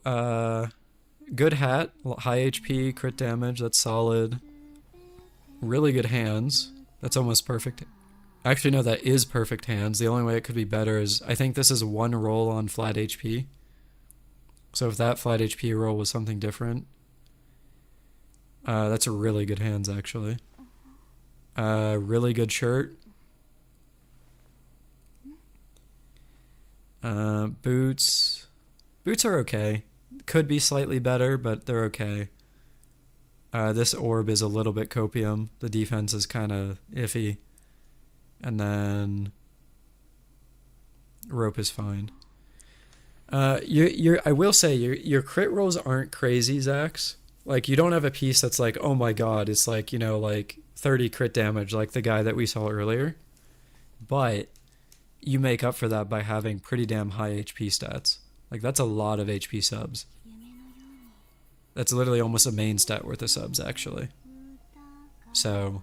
good hat, high HP, crit damage, that's solid. Really good hands, that's almost perfect. Actually, no, that is perfect hands. The only way it could be better is, I think this is 1 roll on flat HP. So if that flat HP roll was something different, that's really good hands, actually. Really good shirt. Boots. Boots are okay. Could be slightly better, but they're okay. This orb is a little bit copium. The defense is kind of iffy. And then rope is fine. I will say your crit rolls aren't crazy, Zax. Like you don't have a piece that's like, oh my god, it's like, you know, like 30 crit damage like the guy that we saw earlier. But you make up for that by having pretty damn high HP stats. Like that's a lot of HP subs. That's literally almost a main stat worth of subs, actually. So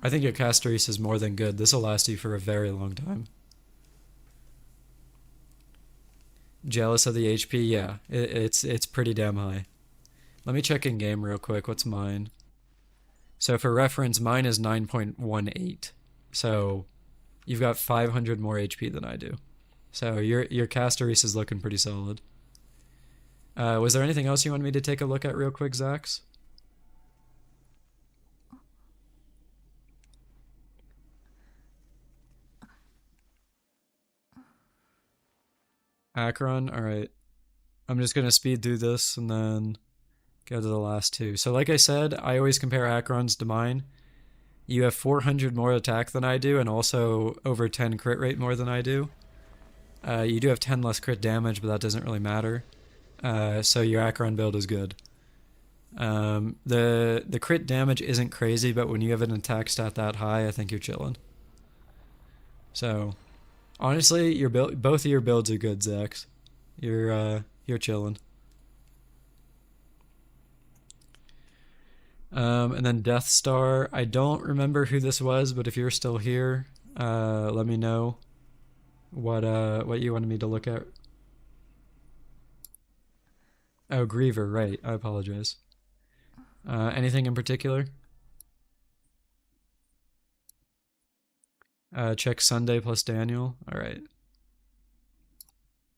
I think your Castoris is more than good. This will last you for a very long time. Jealous of the HP? Yeah, it's pretty damn high. Let me check in game real quick. What's mine? So for reference, mine is 9.18. So you've got 500 more HP than I do. So your Castoris is looking pretty solid. Was there anything else you wanted me to take a look at real quick, Zax? Akron? Alright. I'm just going to speed through this and then go to the last two. So like I said, I always compare Akrons to mine. You have 400 more attack than I do and also over 10 crit rate more than I do. You do have 10 less crit damage, but that doesn't really matter. So your Akron build is good. The crit damage isn't crazy, but when you have an attack stat that high, I think you're chilling. So, honestly, your both of your builds are good, Zax. You're chilling. And then Death Star. I don't remember who this was, but if you're still here, let me know what you wanted me to look at. Oh, Griever, right. I apologize. Anything in particular? Check Sunday plus Daniel. Alright.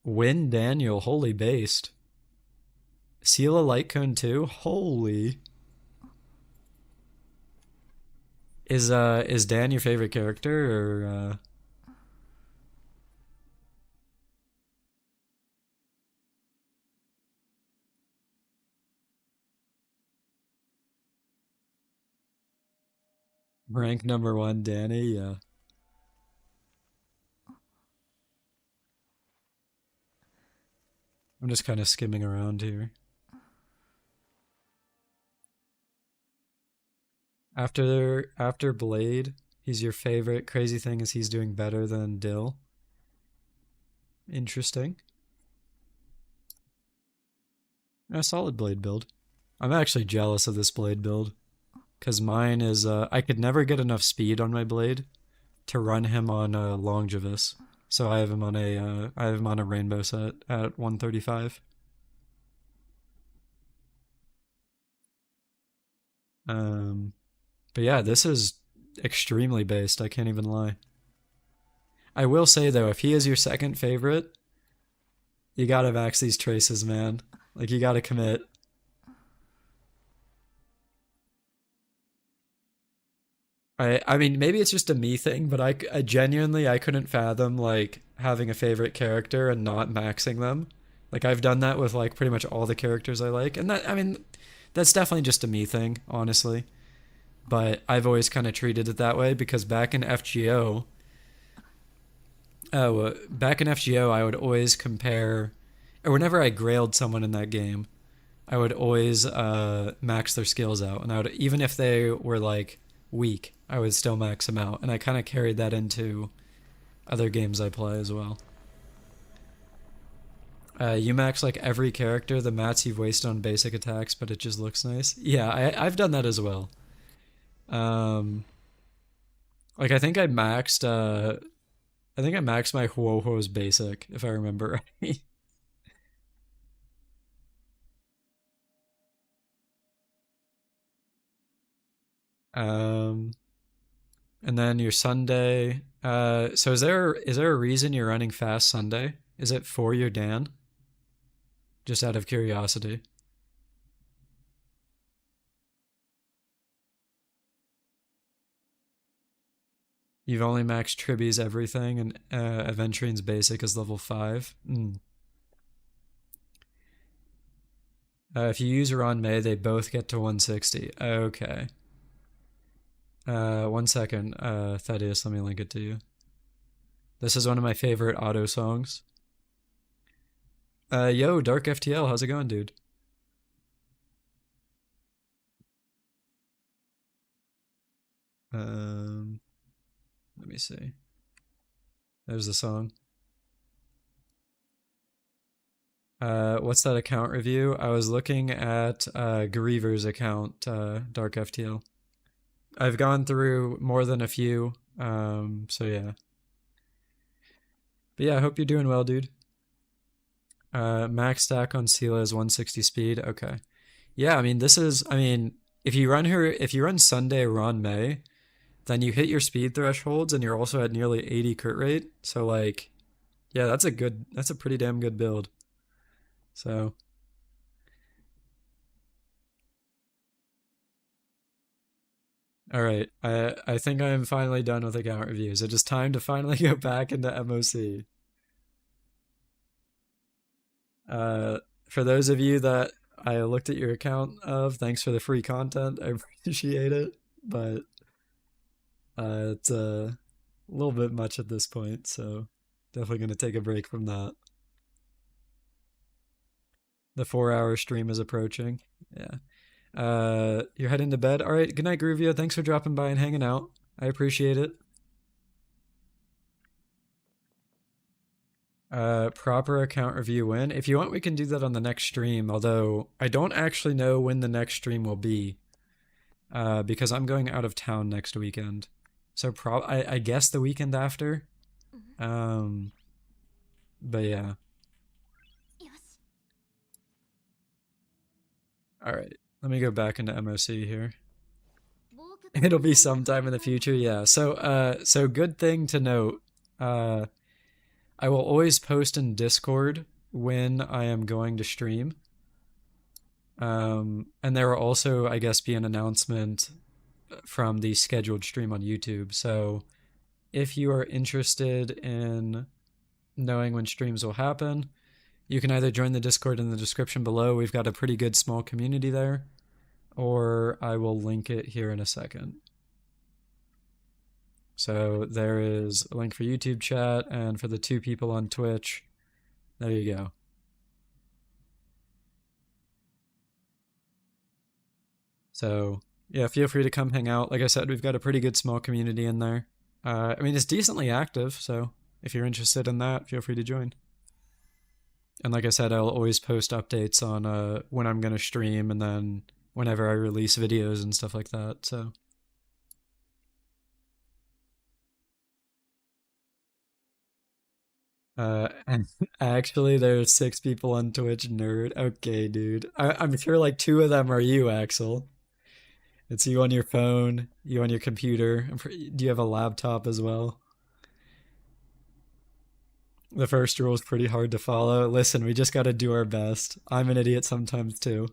Win Daniel, holy based. Seal a light cone too? Holy. Is Dan your favorite character or rank number 1 Danny? Yeah. I'm just kind of skimming around here. After Blade, he's your favorite. Crazy thing is he's doing better than Dill. Interesting. A solid Blade build. I'm actually jealous of this Blade build. Because mine is, I could never get enough speed on my Blade to run him on Longevous. So I have him on a rainbow set at 135. But yeah, this is extremely based, I can't even lie. I will say though, if he is your second favorite, you gotta max these traces, man. Like, you gotta commit. I mean, maybe it's just a me thing, but I genuinely, I couldn't fathom, like, having a favorite character and not maxing them. Like, I've done that with, like, pretty much all the characters I like. And that, I mean, that's definitely just a me thing, honestly. But I've always kind of treated it that way because back in FGO, I would always compare, or whenever I grailed someone in that game, I would always max their skills out, and I would, even if they were like weak, I would still max them out, and I kind of carried that into other games I play as well. You max like every character, the mats you've wasted on basic attacks, but it just looks nice. Yeah, I've done that as well. Like I think I maxed my Huohuo's basic, if I remember right. um, and then your Sunday. So is there a reason you're running fast Sunday? Is it for your Dan? Just out of curiosity. You've only maxed Tribby's everything, and Aventrine's basic is level 5. If you use Ron May, they both get to 160. Okay. 1 second, Thaddeus, let me link it to you. This is one of my favorite auto songs. Yo, Dark FTL, how's it going, dude? Let me see. There's the song. What's that account review? I was looking at Griever's account, Dark FTL. I've gone through more than a few. So yeah. But yeah, I hope you're doing well, dude. Max stack on Sela is 160 speed. Okay. Yeah, I mean this is I mean, if you run Sunday Ron May, then you hit your speed thresholds and you're also at nearly 80 crit rate. So like, yeah, that's a pretty damn good build. So all right. I think I am finally done with account reviews. It is time to finally go back into MoC. Uh, for those of you that I looked at your account of, thanks for the free content. I appreciate it, but it's a little bit much at this point, so definitely gonna take a break from that. The 4 hour stream is approaching. Yeah. You're heading to bed. All right. Good night, Groovia. Thanks for dropping by and hanging out. I appreciate it. Proper account review when. If you want, we can do that on the next stream. Although I don't actually know when the next stream will be, because I'm going out of town next weekend. So I guess the weekend after. Um, but yeah. All right. Let me go back into MoC here. It'll be sometime in the future. Yeah. So good thing to note. I will always post in Discord when I am going to stream. And there will also, I guess, be an announcement from the scheduled stream on YouTube. So if you are interested in knowing when streams will happen, you can either join the Discord in the description below. We've got a pretty good small community there, or I will link it here in a second. So there is a link for YouTube chat, and for the 2 people on Twitch, there you go. So yeah, feel free to come hang out. Like I said, we've got a pretty good small community in there. I mean, it's decently active, so if you're interested in that, feel free to join. And like I said, I'll always post updates on when I'm gonna stream, and then whenever I release videos and stuff like that. So. And actually, there's 6 people on Twitch, nerd. Okay, dude. I'm sure like 2 of them are you, Axel. It's you on your phone, you on your computer. Do you have a laptop as well? The first rule is pretty hard to follow. Listen, we just gotta do our best. I'm an idiot sometimes too.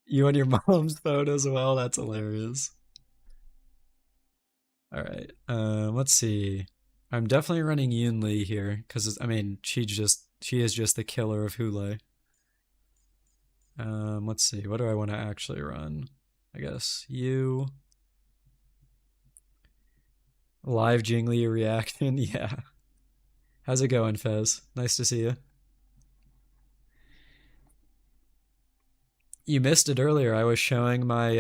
You on your mom's phone as well? That's hilarious. All right. Let's see. I'm definitely running Yoon Lee here because I mean she is just the killer of Hule. Let's see. What do I want to actually run? I guess you live Jingli reaction. Yeah. How's it going, Fez? Nice to see you. You missed it earlier. I was showing my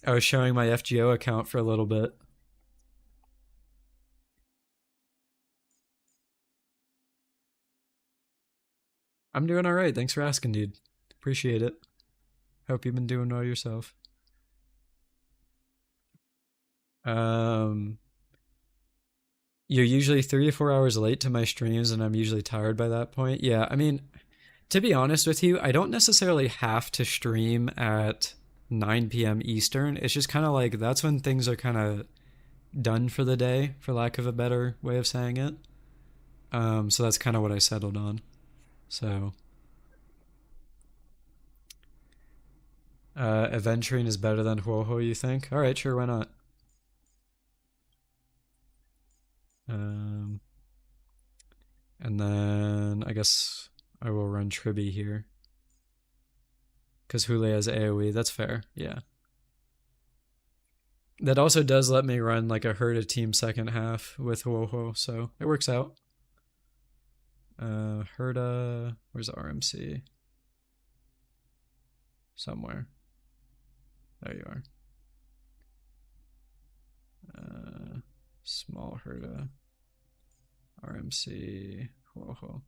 FGO account for a little bit. I'm doing all right. Thanks for asking, dude. Appreciate it. Hope you've been doing well yourself. Um, you're usually 3 or 4 hours late to my streams, and I'm usually tired by that point. Yeah, I mean, to be honest with you, I don't necessarily have to stream at 9 p.m. Eastern. It's just kind of like that's when things are kind of done for the day, for lack of a better way of saying it. So that's kind of what I settled on. So, Aventurine is better than Huoho, you think? All right, sure, why not? Um, and then I guess I will run Tribby here. Because Hule has AoE, that's fair, yeah. That also does let me run like a Herta team second half with Huoho, so it works out. Herta, where's RMC? Somewhere. There you are. Small Herta. RMC. Huoho.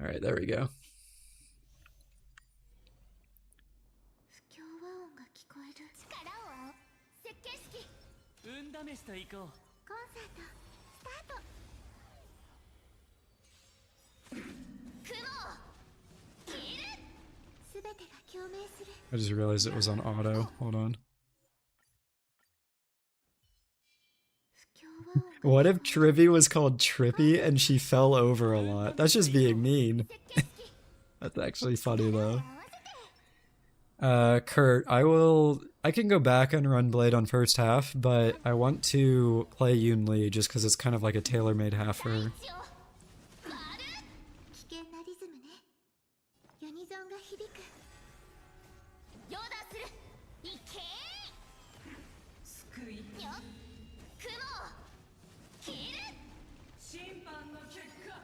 Alright, there we go. 不協和音が聞こえる。力を設計式。運試しと行こう。コンサートスタート。雲切る。すべてが共鳴する。 I just realized it was on auto. Hold on. What if Trivy was called Trippy and she fell over a lot? That's just being mean. That's actually funny though. Kurt, I can go back and run Blade on first half, but I want to play Yoon Lee just because it's kind of like a tailor-made half for her. 危険なリズムね。ユニゾンが響く。ヨダする。いけー。救い。よ。雲。切る。審判の結果。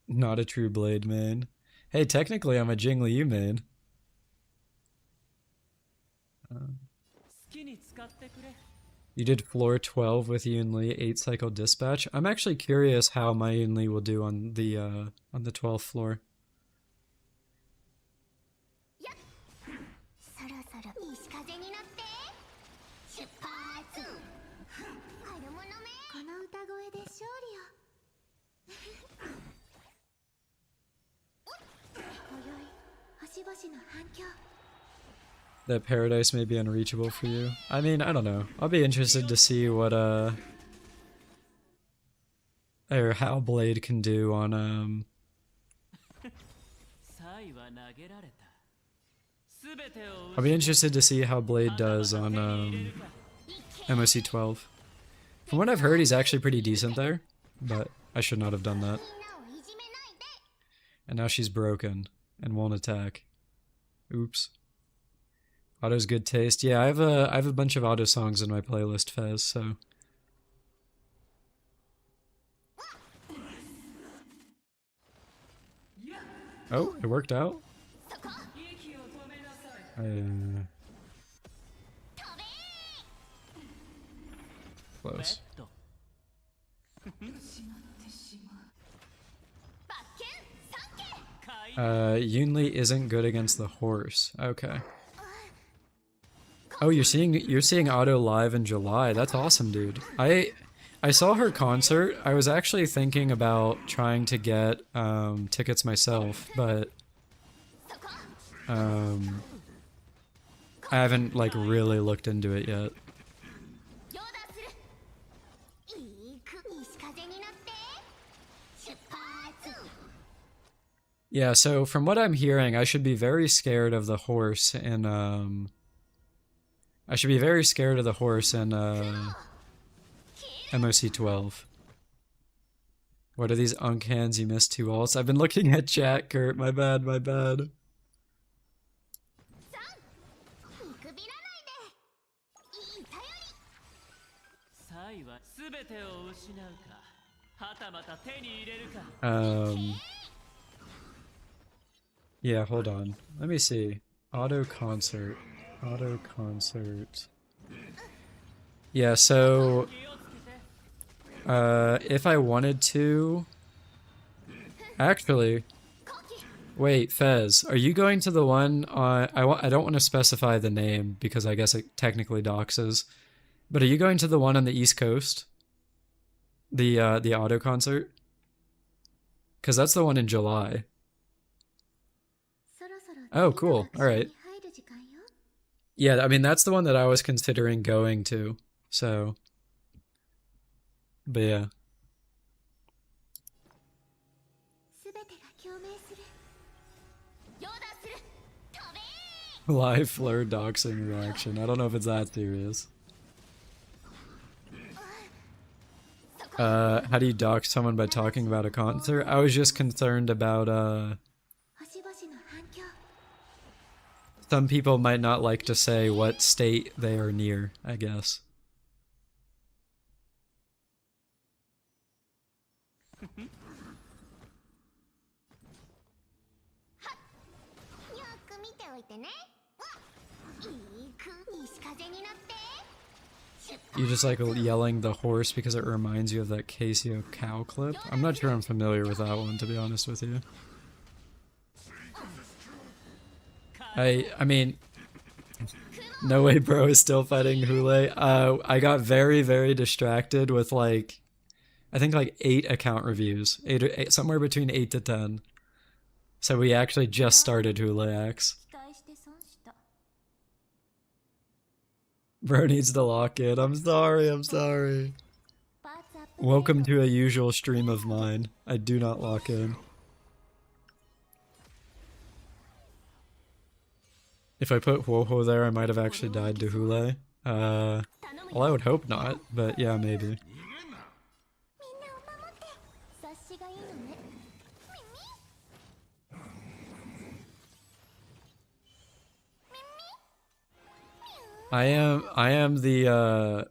Not a true Blade main. Hey, technically I'm a Jing Liu main. You did floor 12 with Yoon Lee, 8 cycle dispatch. I'm actually curious how my Yoon Lee will do on the 12th floor. そろそろ西風に乗って出発。あるものめ。この歌声で勝利を。今宵星々の反響。 That Paradise may be unreachable for you. I mean, I don't know. I'll be interested to see what or how Blade can do on I'll be interested to see how Blade does on MoC 12. From what I've heard, he's actually pretty decent there, but I should not have done that. And now she's broken and won't attack. Oops. Auto's good taste. Yeah, I have a bunch of Auto songs in my playlist, Fez, so. Oh, it worked out. Close. Yoon Lee isn't good against the horse. Okay. Oh, you're seeing Auto live in July. That's awesome, dude. I saw her concert. I was actually thinking about trying to get tickets myself, but I haven't like really looked into it yet. Yeah, so from what I'm hearing, I should be very scared of the horse in I should be very scared of the horse in MoC 12. What are these unk hands? You missed 2 ults. I've been looking at chat, Kurt. My bad, my bad. Yeah, hold on. Let me see. Auto concert. Auto concert. Yeah, so if I wanted to, actually, wait, Fez, are you going to the one on? I don't want to specify the name because I guess it technically doxes, but are you going to the one on the East Coast? The auto concert? Because that's the one in July. Oh, cool. All right. Yeah, I mean, that's the one that I was considering going to, so. But yeah. Live Fleur doxing reaction. I don't know if it's that serious. How do you dox someone by talking about a concert? I was just concerned about, some people might not like to say what state they are near, I guess. You just like yelling the horse because it reminds you of that Casio cow clip? I'm not sure I'm familiar with that one, to be honest with you. I mean, no way bro is still fighting Hule. I got very, very distracted with like, I think like 8 account reviews. 8, somewhere between 8 to 10. So we actually just started Hule X. Bro needs to lock in. I'm sorry. Welcome to a usual stream of mine. I do not lock in. If I put Huoho there, I might have actually died to Hule. Well, I would hope not, but yeah, maybe. I am the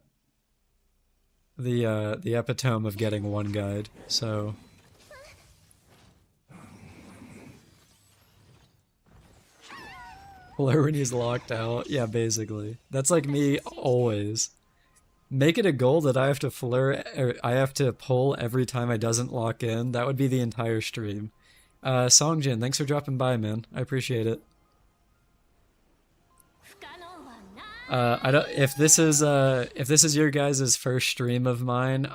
epitome of getting one guide, so Flare when he's locked out. Yeah, basically. That's like me always. Make it a goal that I have to flare, I have to pull every time I doesn't lock in. That would be the entire stream. Songjin, thanks for dropping by, man. I appreciate it. I don't. If this is your guys' first stream of mine,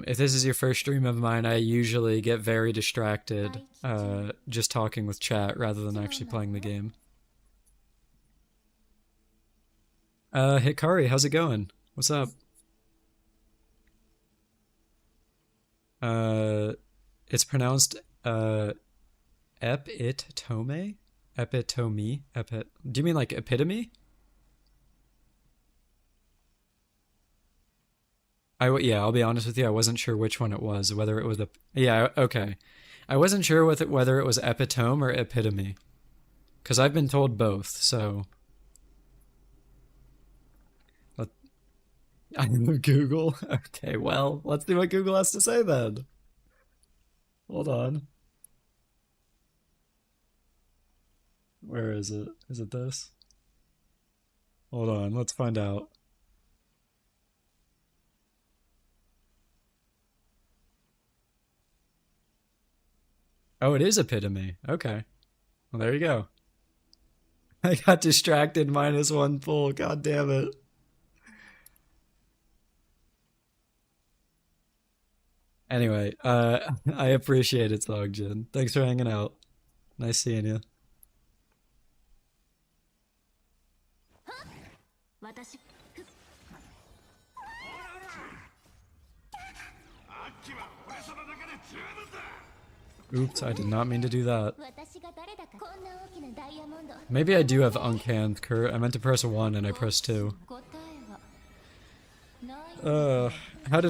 if this is your first stream of mine, I usually get very distracted, just talking with chat rather than actually playing the game. Hikari, how's it going? What's up? It's pronounced, epitome? Epitome? Do you mean like epitome? Yeah, I'll be honest with you, I wasn't sure which one it was, whether it was yeah, okay. I wasn't sure whether it was epitome or epitome. Because I've been told both, so... I know Google? Okay, well, let's see what Google has to say then. Hold on. Where is it? Is it this? Hold on, let's find out. Oh, it is epitome. Okay. Well, there you go. I got distracted, -1 full. God damn it. Anyway, I appreciate it, Songjin. Thanks for hanging out. Nice seeing you. Oops, I did not mean to do that. Maybe I do have Uncanned Kurt. I meant to press 1 and I pressed 2. How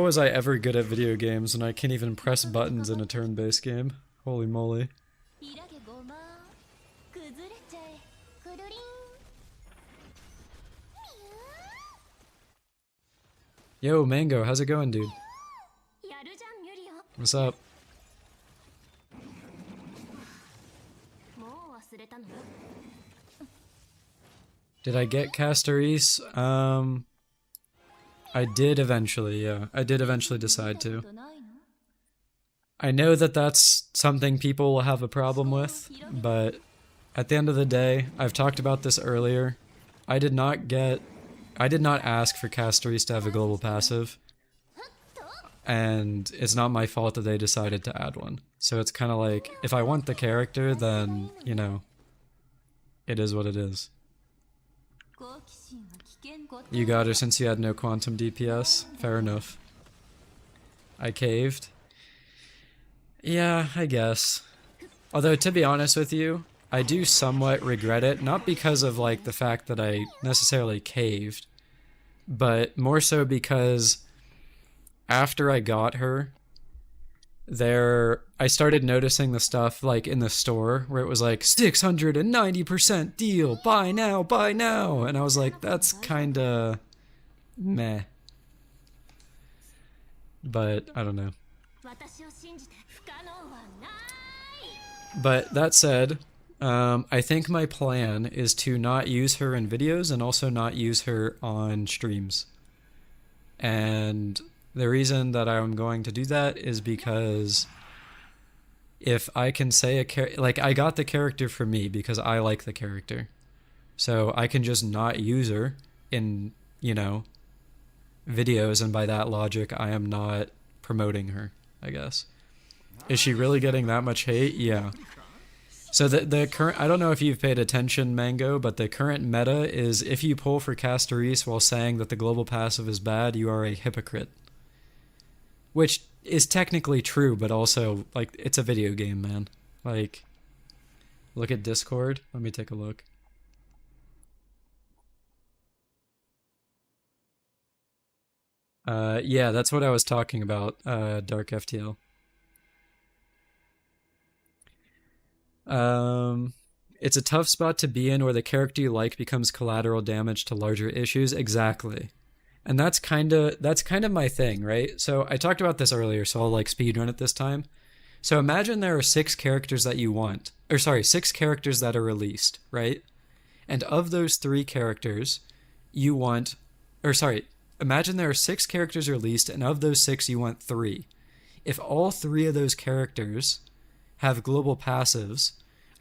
was I ever good at video games and I can't even press buttons in a turn-based game? Holy moly. Yo, Mango, how's it going, dude? What's up? Did I get Castoris? I did eventually, yeah. I did eventually decide to. I know that that's something people will have a problem with, but at the end of the day, I've talked about this earlier. I did not ask for Castoris to have a global passive, and it's not my fault that they decided to add one. So it's kind of like, if I want the character, then, you know, it is what it is. You got her since you had no quantum DPS? Fair enough. I caved. Yeah, I guess. Although, to be honest with you, I do somewhat regret it, not because of, like, the fact that I necessarily caved, but more so because after I got her, I started noticing the stuff, like, in the store, where it was like, 690% deal, buy now, and I was like, that's kinda meh. But, I don't know. But that said, I think my plan is to not use her in videos and also not use her on streams. And the reason that I'm going to do that is because if I can say like I got the character for me because I like the character. So I can just not use her in, videos, and by that logic I am not promoting her, I guess. Is she really getting that much hate? Yeah. So the current, I don't know if you've paid attention, Mango, but the current meta is if you pull for Castorise while saying that the global passive is bad, you are a hypocrite. Which is technically true, but also, like, it's a video game, man. Like, look at Discord. Let me take a look. Yeah, that's what I was talking about, Dark FTL. It's a tough spot to be in where the character you like becomes collateral damage to larger issues. Exactly. And that's kind of my thing, right? So I talked about this earlier, so I'll like speedrun it this time. So imagine there are 6 characters that you want, or sorry, 6 characters that are released, right? And of those 3 characters, you want, or sorry, imagine there are 6 characters released, and of those 6, you want 3. If all 3 of those characters have global passives,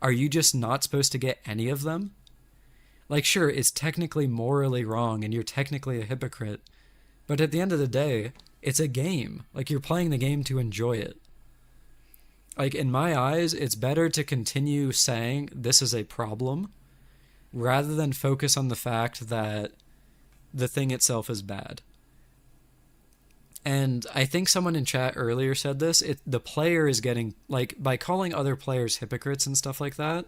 are you just not supposed to get any of them? Like, sure, it's technically morally wrong and you're technically a hypocrite, but at the end of the day, it's a game. Like, you're playing the game to enjoy it. Like, in my eyes, it's better to continue saying this is a problem rather than focus on the fact that the thing itself is bad. And I think someone in chat earlier said this, the player is getting, like, by calling other players hypocrites and stuff like that,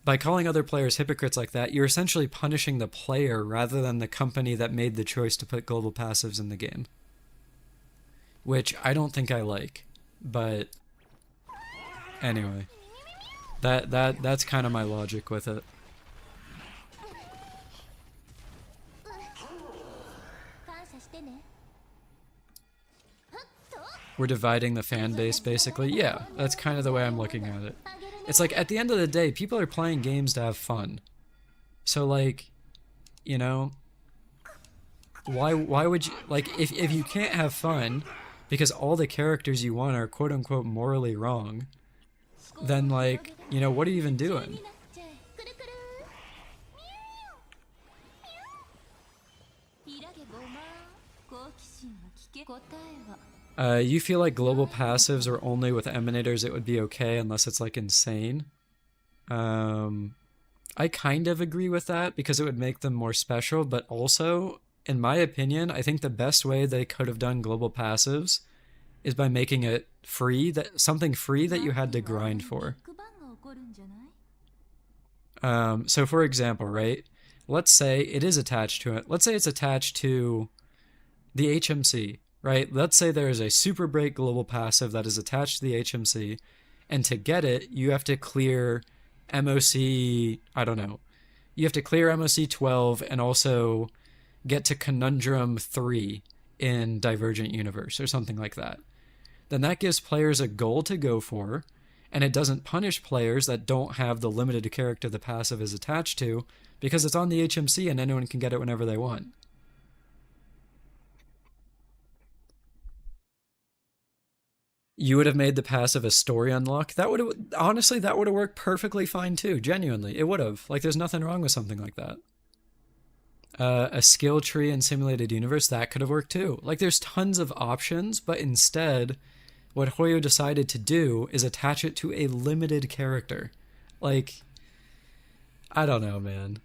by calling other players hypocrites like that, you're essentially punishing the player rather than the company that made the choice to put global passives in the game. Which I don't think I like. But anyway, that's kind of my logic with it. We're dividing the fan base, basically. Yeah, that's kind of the way I'm looking at it. It's like, at the end of the day, people are playing games to have fun. So, like, why would you, like, if you can't have fun because all the characters you want are quote-unquote morally wrong, then, like, what are you even doing? You feel like global passives are only with emanators, it would be okay unless it's like insane. I kind of agree with that because it would make them more special, but also, in my opinion, I think the best way they could have done global passives is by making it free, something free that you had to grind for. So for example, right? Let's say it is attached to it. Let's say it's attached to the HMC. Right? Let's say there is a super break global passive that is attached to the HMC, and to get it, you have to clear MoC, I don't know. You have to clear MoC 12 and also get to Conundrum 3 in Divergent Universe or something like that. Then that gives players a goal to go for, and it doesn't punish players that don't have the limited character the passive is attached to because it's on the HMC and anyone can get it whenever they want. You would have made the passive a story unlock. That would have, honestly, that would have worked perfectly fine too. Genuinely, it would have. Like, there's nothing wrong with something like that. A skill tree in Simulated Universe, that could have worked too. Like, there's tons of options, but instead, what Hoyo decided to do is attach it to a limited character. Like, I don't know, man.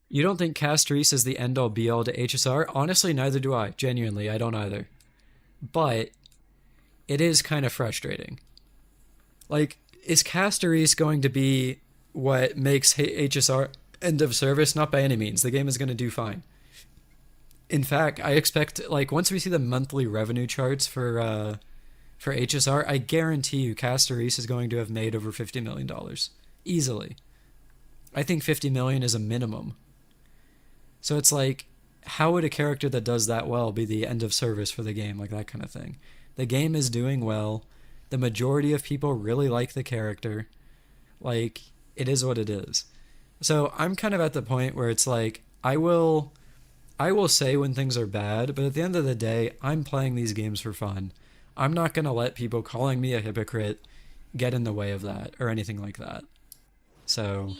You don't think Castorise is the end-all be-all to HSR? Honestly, neither do I. Genuinely, I don't either. But it is kind of frustrating. Like, is Castorise going to be what makes HSR end of service? Not by any means. The game is going to do fine. In fact, I expect, like, once we see the monthly revenue charts for HSR, I guarantee you Castorise is going to have made over $50 million. Easily. I think $50 million is a minimum. So it's like, how would a character that does that well be the end of service for the game? Like that kind of thing. The game is doing well. The majority of people really like the character. Like, it is what it is. So I'm kind of at the point where it's like, I will say when things are bad, but at the end of the day, I'm playing these games for fun. I'm not going to let people calling me a hypocrite get in the way of that or anything like that. So,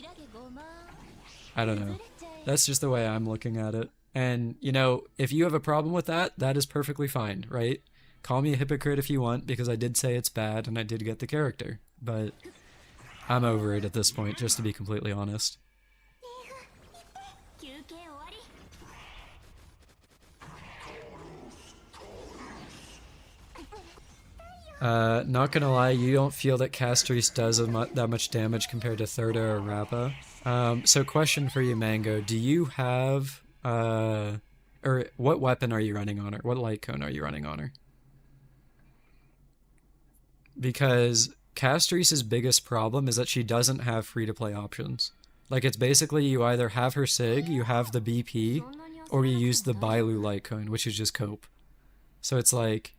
I don't know. That's just the way I'm looking at it. And, you know, if you have a problem with that, that is perfectly fine, right? Call me a hypocrite if you want, because I did say it's bad and I did get the character. But I'm over it at this point, just to be completely honest. Not gonna lie, you don't feel that Castries does that much damage compared to Thurda or Rappa. So question for you, Mango. Do you have, or what weapon are you running on her? What light cone are you running on her? Because Castries' biggest problem is that she doesn't have free-to-play options. Like, it's basically you either have her Sig, you have the BP, or you use the Bailu light cone, which is just cope. So it's like,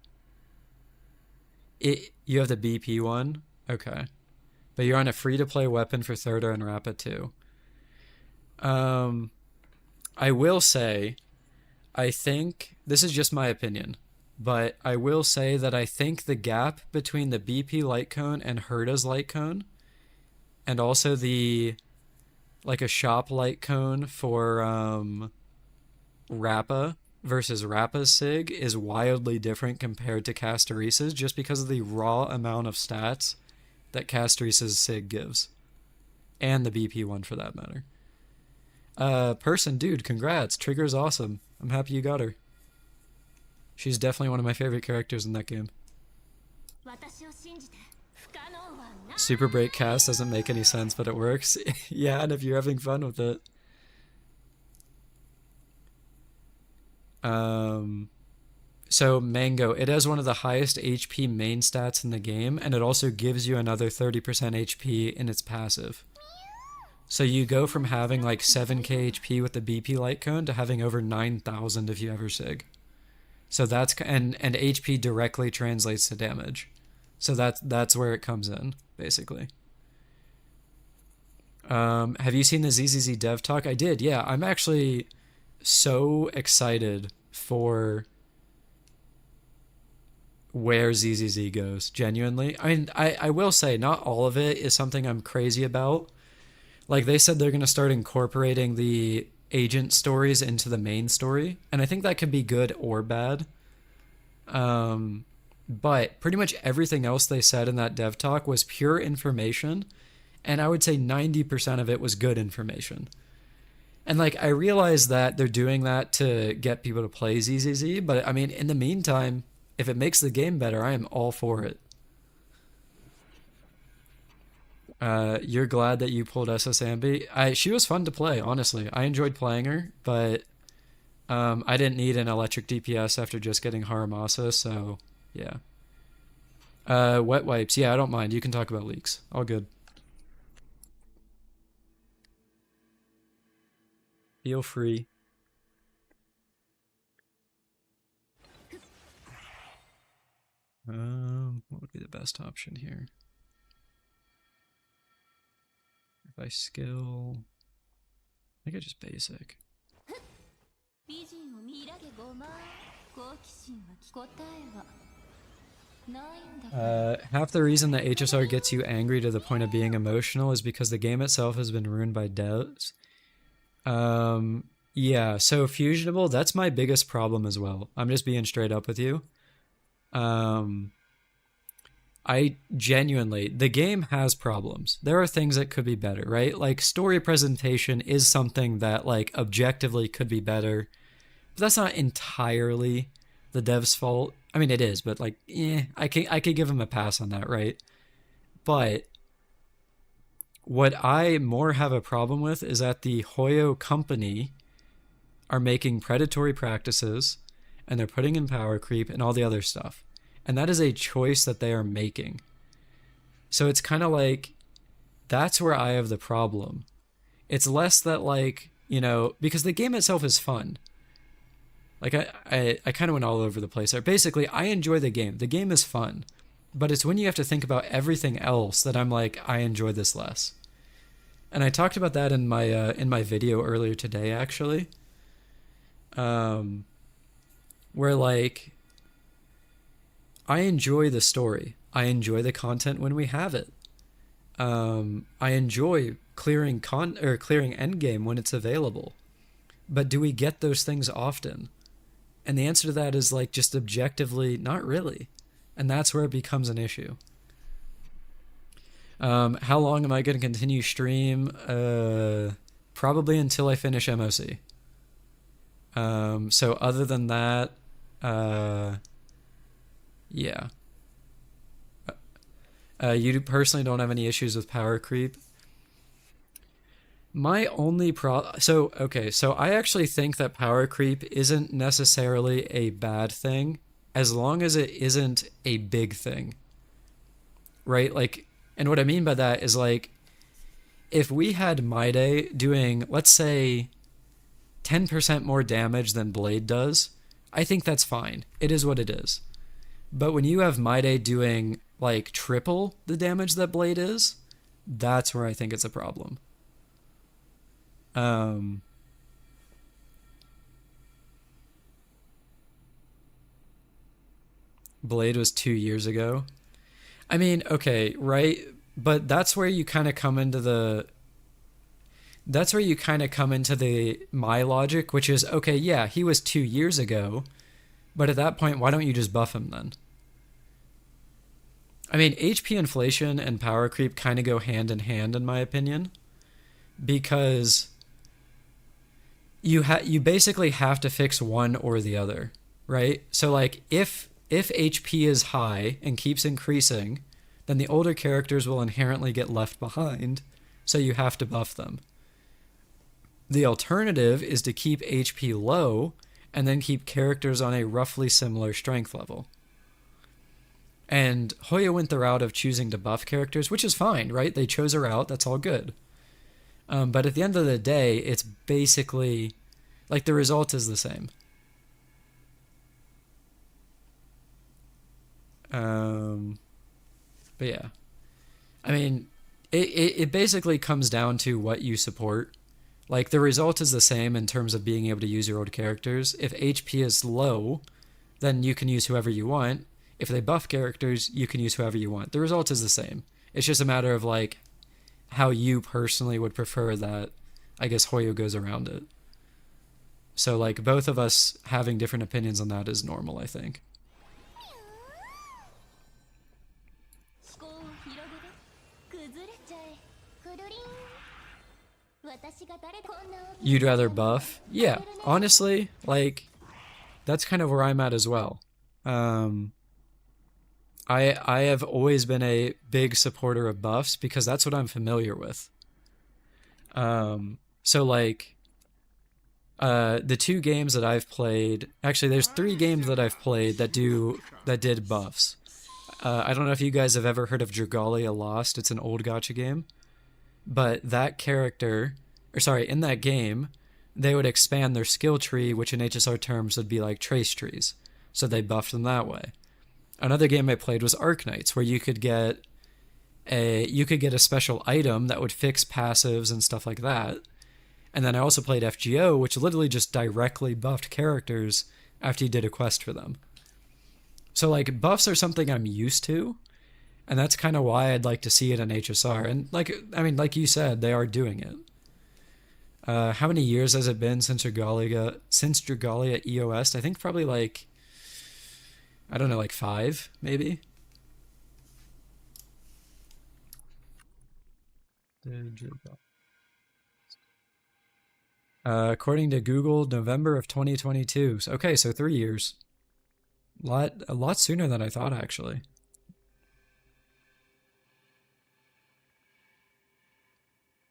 you have the BP one? Okay. But you're on a free-to-play weapon for Thurda and Rappa too. I will say, I think, this is just my opinion, but I will say that I think the gap between the BP light cone and Herda's light cone, and also the, like a shop light cone for Rappa versus Rappa's Sig is wildly different compared to Castaris's, just because of the raw amount of stats that Castaris's Sig gives. And the BP one for that matter. Person, dude, congrats. Trigger's awesome. I'm happy you got her. She's definitely one of my favorite characters in that game. Super break cast doesn't make any sense, but it works. Yeah, and if you're having fun with it. So Mango, it has one of the highest HP main stats in the game, and it also gives you another 30% HP in its passive. So you go from having like 7k HP with the BP light cone to having over 9,000 if you ever Sig. So that's, and HP directly translates to damage. So that's where it comes in, basically. Have you seen the ZZZ dev talk? I did, yeah. I'm actually so excited for where ZZZ goes, genuinely. I mean, I will say, not all of it is something I'm crazy about. Like, they said they're going to start incorporating the agent stories into the main story, and I think that could be good or bad. But pretty much everything else they said in that dev talk was pure information, and I would say 90% of it was good information. And, like, I realize that they're doing that to get people to play ZZZ, but, I mean, in the meantime, if it makes the game better, I am all for it. You're glad that you pulled SS Ambi. She was fun to play, honestly. I enjoyed playing her, but I didn't need an electric DPS after just getting Haramasa, so yeah. Wet wipes. Yeah, I don't mind. You can talk about leaks. All good. Feel free. What would be the best option here? If I skill, I think I just basic. Half the reason that HSR gets you angry to the point of being emotional is because the game itself has been ruined by devs. Yeah, so Fusionable, that's my biggest problem as well. I'm just being straight up with you. I genuinely, the game has problems. There are things that could be better, right? Like, story presentation is something that, like, objectively could be better. But that's not entirely the dev's fault. I mean, it is, but, like, I could give him a pass on that, right? But what I more have a problem with is that the Hoyo company are making predatory practices, and they're putting in power creep and all the other stuff. And that is a choice that they are making. So it's kind of like, that's where I have the problem. It's less that, like, you know, because the game itself is fun. Like I kind of went all over the place there. Basically, I enjoy the game. The game is fun, but it's when you have to think about everything else that I'm like, I enjoy this less. And I talked about that in my video earlier today, actually, um, where like I enjoy the story. I enjoy the content when we have it. I enjoy clearing endgame when it's available. But do we get those things often? And the answer to that is like just objectively, not really. And that's where it becomes an issue. How long am I going to continue stream? Probably until I finish MoC. So other than that, yeah. You personally don't have any issues with power creep. My only so I actually think that power creep isn't necessarily a bad thing as long as it isn't a big thing. Right? Like, and what I mean by that is like if we had Maide doing, let's say, 10% more damage than Blade does, I think that's fine. It is what it is. But when you have Maide doing like triple the damage that Blade is, that's where I think it's a problem. Blade was 2 years ago. I mean, okay, right? But that's where you kind of come into the my logic, which is, okay, yeah, he was 2 years ago, but at that point, why don't you just buff him then? I mean, HP inflation and power creep kind of go hand in hand, in my opinion, because you basically have to fix one or the other, right? So like if HP is high and keeps increasing, then the older characters will inherently get left behind, so you have to buff them. The alternative is to keep HP low and then keep characters on a roughly similar strength level. And Hoya went the route of choosing to buff characters, which is fine, right? They chose a route, that's all good. But at the end of the day, it's basically like the result is the same. But yeah, I mean, it basically comes down to what you support. Like the result is the same in terms of being able to use your old characters. If HP is low, then you can use whoever you want. If they buff characters, you can use whoever you want. The result is the same. It's just a matter of like how you personally would prefer that, I guess, Hoyo goes around it. So like both of us having different opinions on that is normal, I think. You'd rather buff? Yeah, honestly, like that's kind of where I'm at as well. I have always been a big supporter of buffs because that's what I'm familiar with. So like the two games that I've played, actually there's 3 games that I've played that did buffs. I don't know if you guys have ever heard of Dragalia Lost. It's an old gacha game. But that character, or sorry, in that game, they would expand their skill tree, which in HSR terms would be like trace trees. So they buffed them that way. Another game I played was Arknights, where you could get a special item that would fix passives and stuff like that. And then I also played FGO, which literally just directly buffed characters after you did a quest for them. So like buffs are something I'm used to, and that's kind of why I'd like to see it in HSR. And like, I mean, like you said, they are doing it. How many years has it been since Dragalia EOS? I think probably like, I don't know, like 5 maybe. According to Google, November of 2022. Okay, so 3 years. A lot sooner than I thought, actually.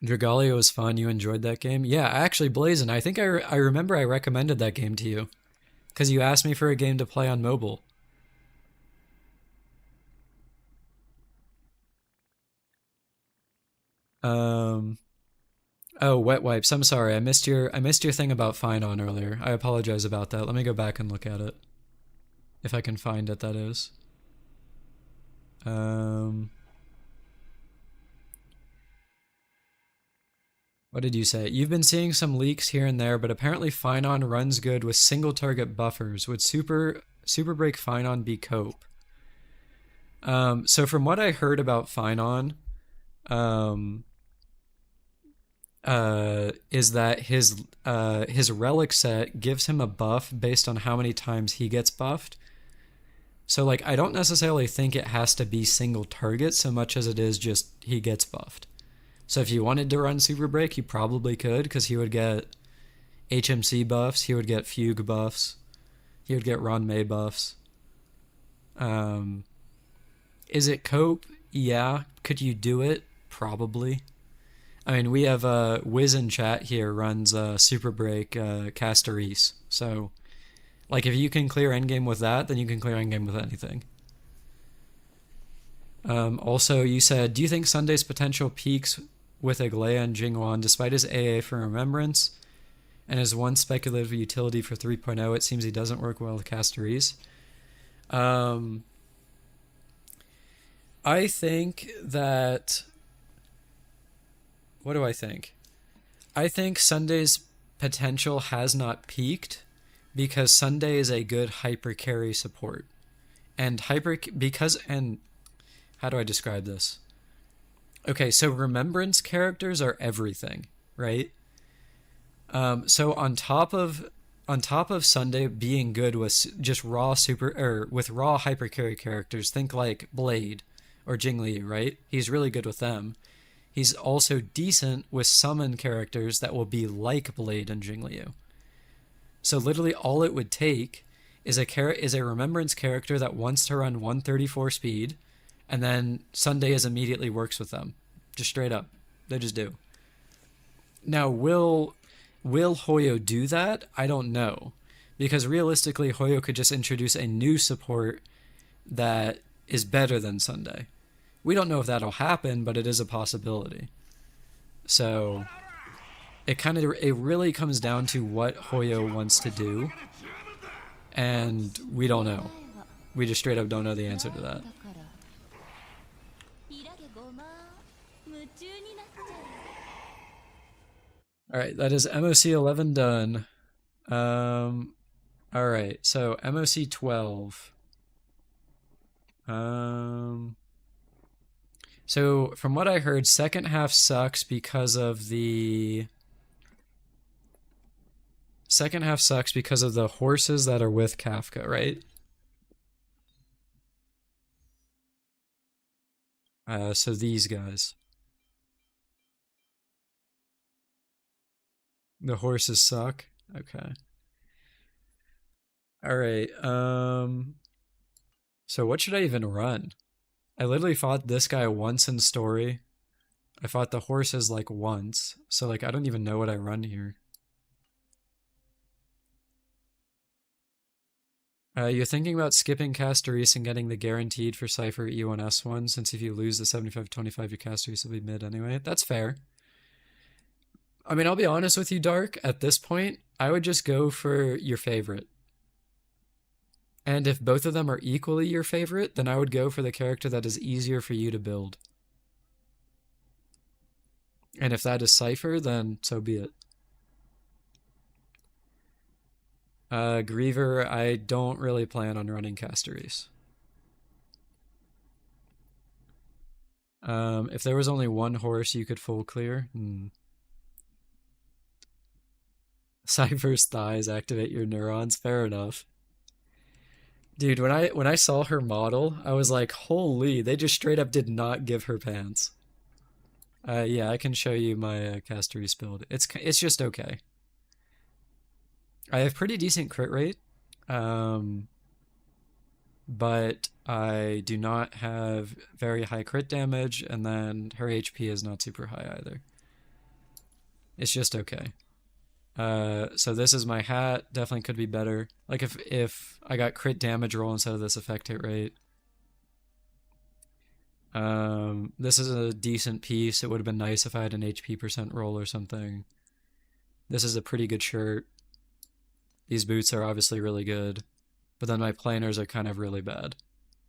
Dragalia was fun. You enjoyed that game? Yeah, actually, Blazin', I think I remember I recommended that game to you. Because you asked me for a game to play on mobile. Oh, wet wipes. I'm sorry. I missed your thing about fine on earlier. I apologize about that. Let me go back and look at it. If I can find it, that is. Um what did you say? You've been seeing some leaks here and there, but apparently fine on runs good with single target buffers. Would super break fine on be cope? So from what I heard about fine on, um is that his relic set gives him a buff based on how many times he gets buffed. So like I don't necessarily think it has to be single target so much as it is just he gets buffed. So if you wanted to run Super Break, you probably could because he would get HMC buffs, he would get Fugue buffs, he would get Ron May buffs. Um, is it cope? Yeah. Could you do it? Probably. I mean, we have Wiz in chat here runs Super Break Casteris. So, like, if you can clear endgame with that, then you can clear endgame with anything. Also, you said, do you think Sunday's potential peaks with Aglaya and Jingwan, despite his AA for Remembrance and his one speculative utility for 3.0? It seems he doesn't work well with Casteris. I think that. What do I think? I think Sunday's potential has not peaked because Sunday is a good hyper carry support. And how do I describe this? Okay, so remembrance characters are everything, right? So on top of Sunday being good with just raw super or with raw hyper carry characters, think like Blade or Jingli, right? He's really good with them. He's also decent with summon characters that will be like Blade and Jingliu. So literally all it would take is a remembrance character that wants to run 134 speed, and then Sunday immediately works with them. Just straight up. They just do. Now, will Hoyo do that? I don't know. Because realistically, Hoyo could just introduce a new support that is better than Sunday. We don't know if that'll happen, but it is a possibility. So it really comes down to what Hoyo wants to do, and we don't know. We just straight up don't know the answer to that. All right, that is MoC 11 done. All right, so MoC 12. So from what I heard, second half sucks because of the horses that are with Kafka, right? So these guys. The horses suck. Okay. All right. So what should I even run? I literally fought this guy once in story. I fought the horses like once. So like I don't even know what I run here. You're thinking about skipping Casteris and getting the guaranteed for Cypher E1 S1, since if you lose the 75-25, your Casteris will be mid anyway. That's fair. I mean, I'll be honest with you, Dark. At this point, I would just go for your favorite. And if both of them are equally your favorite, then I would go for the character that is easier for you to build. And if that is Cypher, then so be it. Griever, I don't really plan on running Casteris. If there was only one horse you could full clear, Cypher's thighs activate your neurons. Fair enough. Dude, when I saw her model, I was like, holy, they just straight up did not give her pants. Yeah, I can show you my Casteris build. It's just okay. I have pretty decent crit rate, but I do not have very high crit damage, and then her HP is not super high either. It's just okay. So this is my hat. Definitely could be better. Like if I got crit damage roll instead of this effect hit rate. This is a decent piece. It would have been nice if I had an HP percent roll or something. This is a pretty good shirt. These boots are obviously really good. But then my planers are kind of really bad.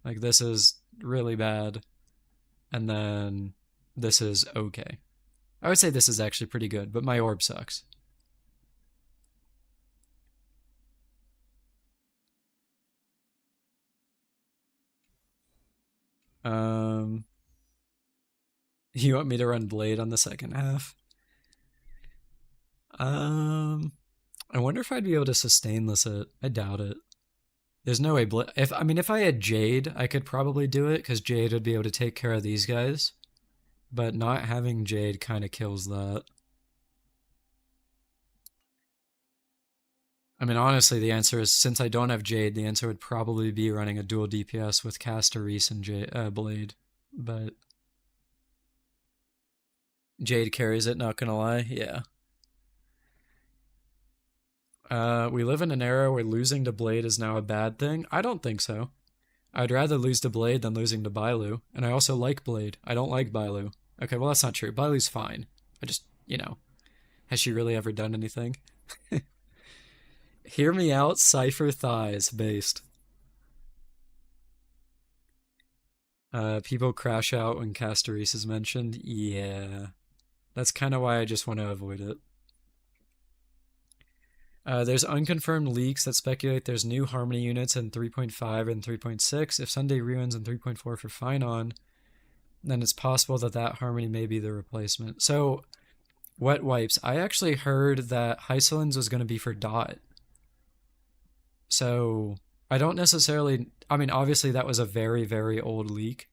Like, this is really bad. And then this is okay. I would say this is actually pretty good, but my orb sucks. You want me to run Blade on the second half? I wonder if I'd be able to sustainless it. I doubt it. There's no way if I had Jade, I could probably do it because Jade would be able to take care of these guys. But not having Jade kind of kills that. I mean, honestly, the answer is, since I don't have Jade, the answer would probably be running a dual DPS with Caster, Reese, and Blade. But Jade carries it, not gonna lie, yeah. We live in an era where losing to Blade is now a bad thing? I don't think so. I'd rather lose to Blade than losing to Bailu, and I also like Blade. I don't like Bailu. Okay, well, that's not true. Bailu's fine. I just, has she really ever done anything? Hear me out, Cypher Thighs based. People crash out when Castoris is mentioned. Yeah. That's kind of why I just want to avoid it. There's unconfirmed leaks that speculate there's new Harmony units in 3.5 and 3.6. If Sunday Ruins in 3.4 for Finon, then it's possible that Harmony may be the replacement. So, Wet Wipes. I actually heard that Hysolins was going to be for Dot. So, I don't necessarily... I mean, obviously that was a very, very old leak.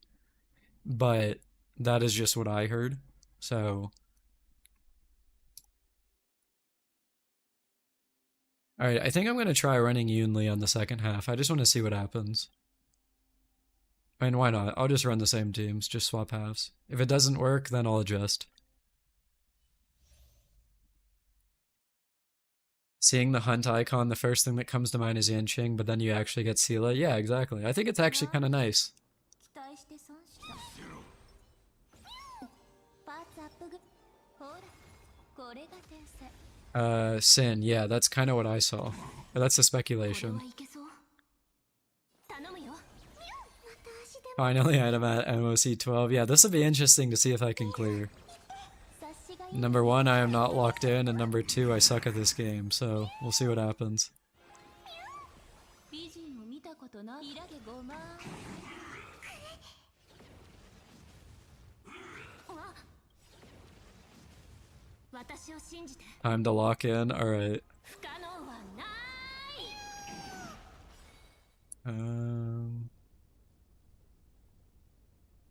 But that is just what I heard. So... Alright, I think I'm going to try running Yunli on the second half. I just want to see what happens. I mean, why not? I'll just run the same teams, just swap halves. If it doesn't work, then I'll adjust. Seeing the hunt icon, the first thing that comes to mind is Yanqing, but then you actually get Sela. Yeah, exactly. I think it's actually kind of nice. Sin, yeah, that's kind of what I saw. But that's a speculation. Finally, I'm at MoC 12. Yeah, this will be interesting to see if I can clear. Number 1, I am not locked in, and number 2, I suck at this game, so we'll see what happens. Time to lock in, alright.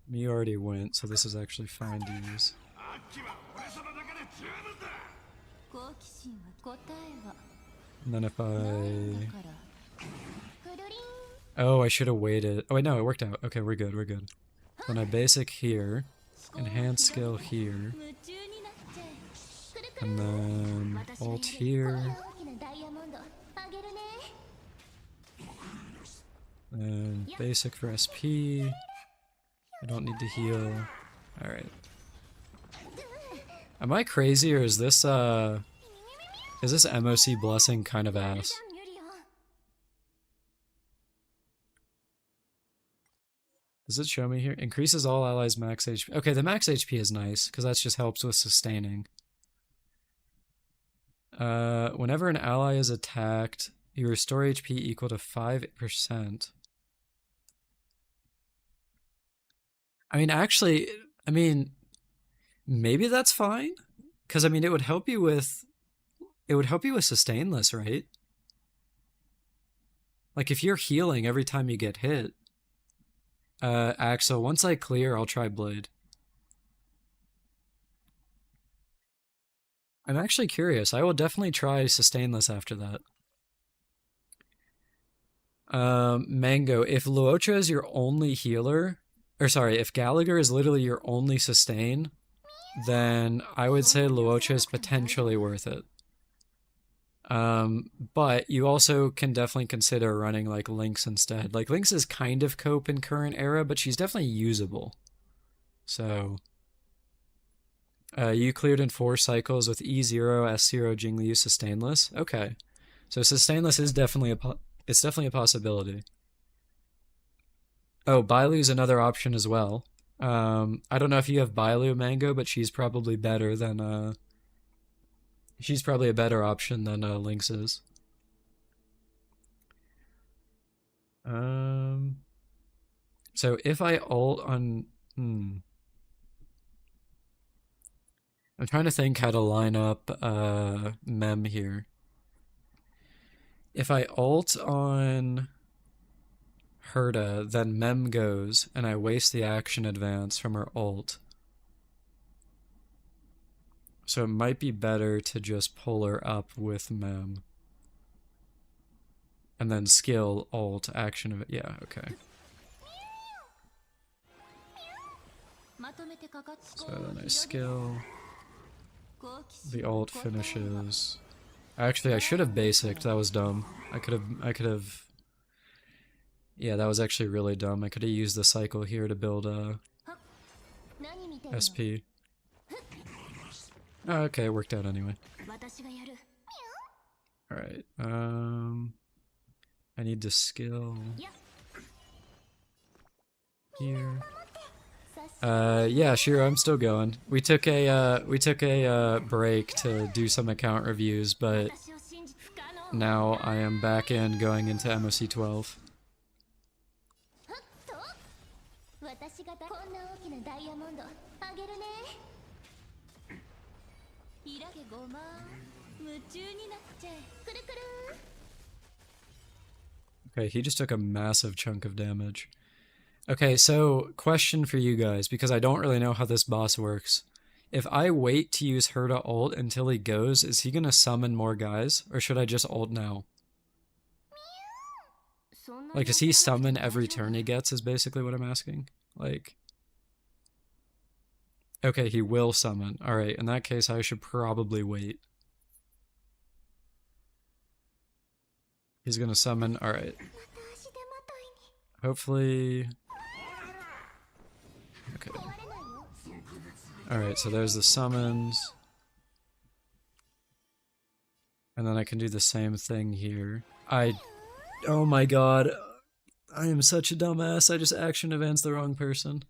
Me already went, so this is actually fine to use. And then if I... Oh, I should have waited. Oh wait, no, it worked out. Okay, we're good, we're good. Then I basic here, enhance skill here, and then ult here, and basic for SP. I don't need to heal. Alright. Am I crazy, or is this MoC blessing kind of ass? Does it show me here? Increases all allies max HP. Okay, the max HP is nice, because that just helps with sustaining. Whenever an ally is attacked, you restore HP equal to 5%. I mean, actually, maybe that's fine, because it would help you with sustainless, right? Like if you're healing every time you get hit. Axel, once I clear, I'll try Blade. I'm actually curious. I will definitely try sustainless after that. Mango, if Luocha is your only healer, or sorry, if Gallagher is literally your only sustain, then I would say Luocha is potentially worth it. But you also can definitely consider running like Lynx instead. Like Lynx is kind of cope in current era, but she's definitely usable. So you cleared in 4 cycles with E0, S0, Jingli, Sustainless. Okay, so Sustainless is definitely it's definitely a possibility. Oh, Bailu's another option as well. I don't know if you have Bailu Mango, but she's probably better than she's probably a better option than Lynx is. So if I ult on I'm trying to think how to line up Mem here. If I ult on Herta, then Mem goes, and I waste the action advance from her ult. So it might be better to just pull her up with Mem. And then skill, ult, action of it. Yeah, okay. So then I skill. The ult finishes. Actually, I should have basicked. That was dumb. I could have. Yeah, that was actually really dumb. I could have used the cycle here to build SP. Oh, okay, it worked out anyway. Alright, I need to skill here. Yeah, sure, I'm still going. We took a break to do some account reviews, but now I am back in going into MoC 12. Okay, he just took a massive chunk of damage. Okay, so question for you guys, because I don't really know how this boss works. If I wait to use her to ult until he goes, is he gonna summon more guys? Or should I just ult now? Like, does he summon every turn he gets is basically what I'm asking. Like... Okay, he will summon. Alright, in that case I should probably wait. He's gonna summon. Alright. Hopefully... Okay. Alright, so there's the summons. And then I can do the same thing here. Oh my god. I am such a dumbass. I just action advanced the wrong person.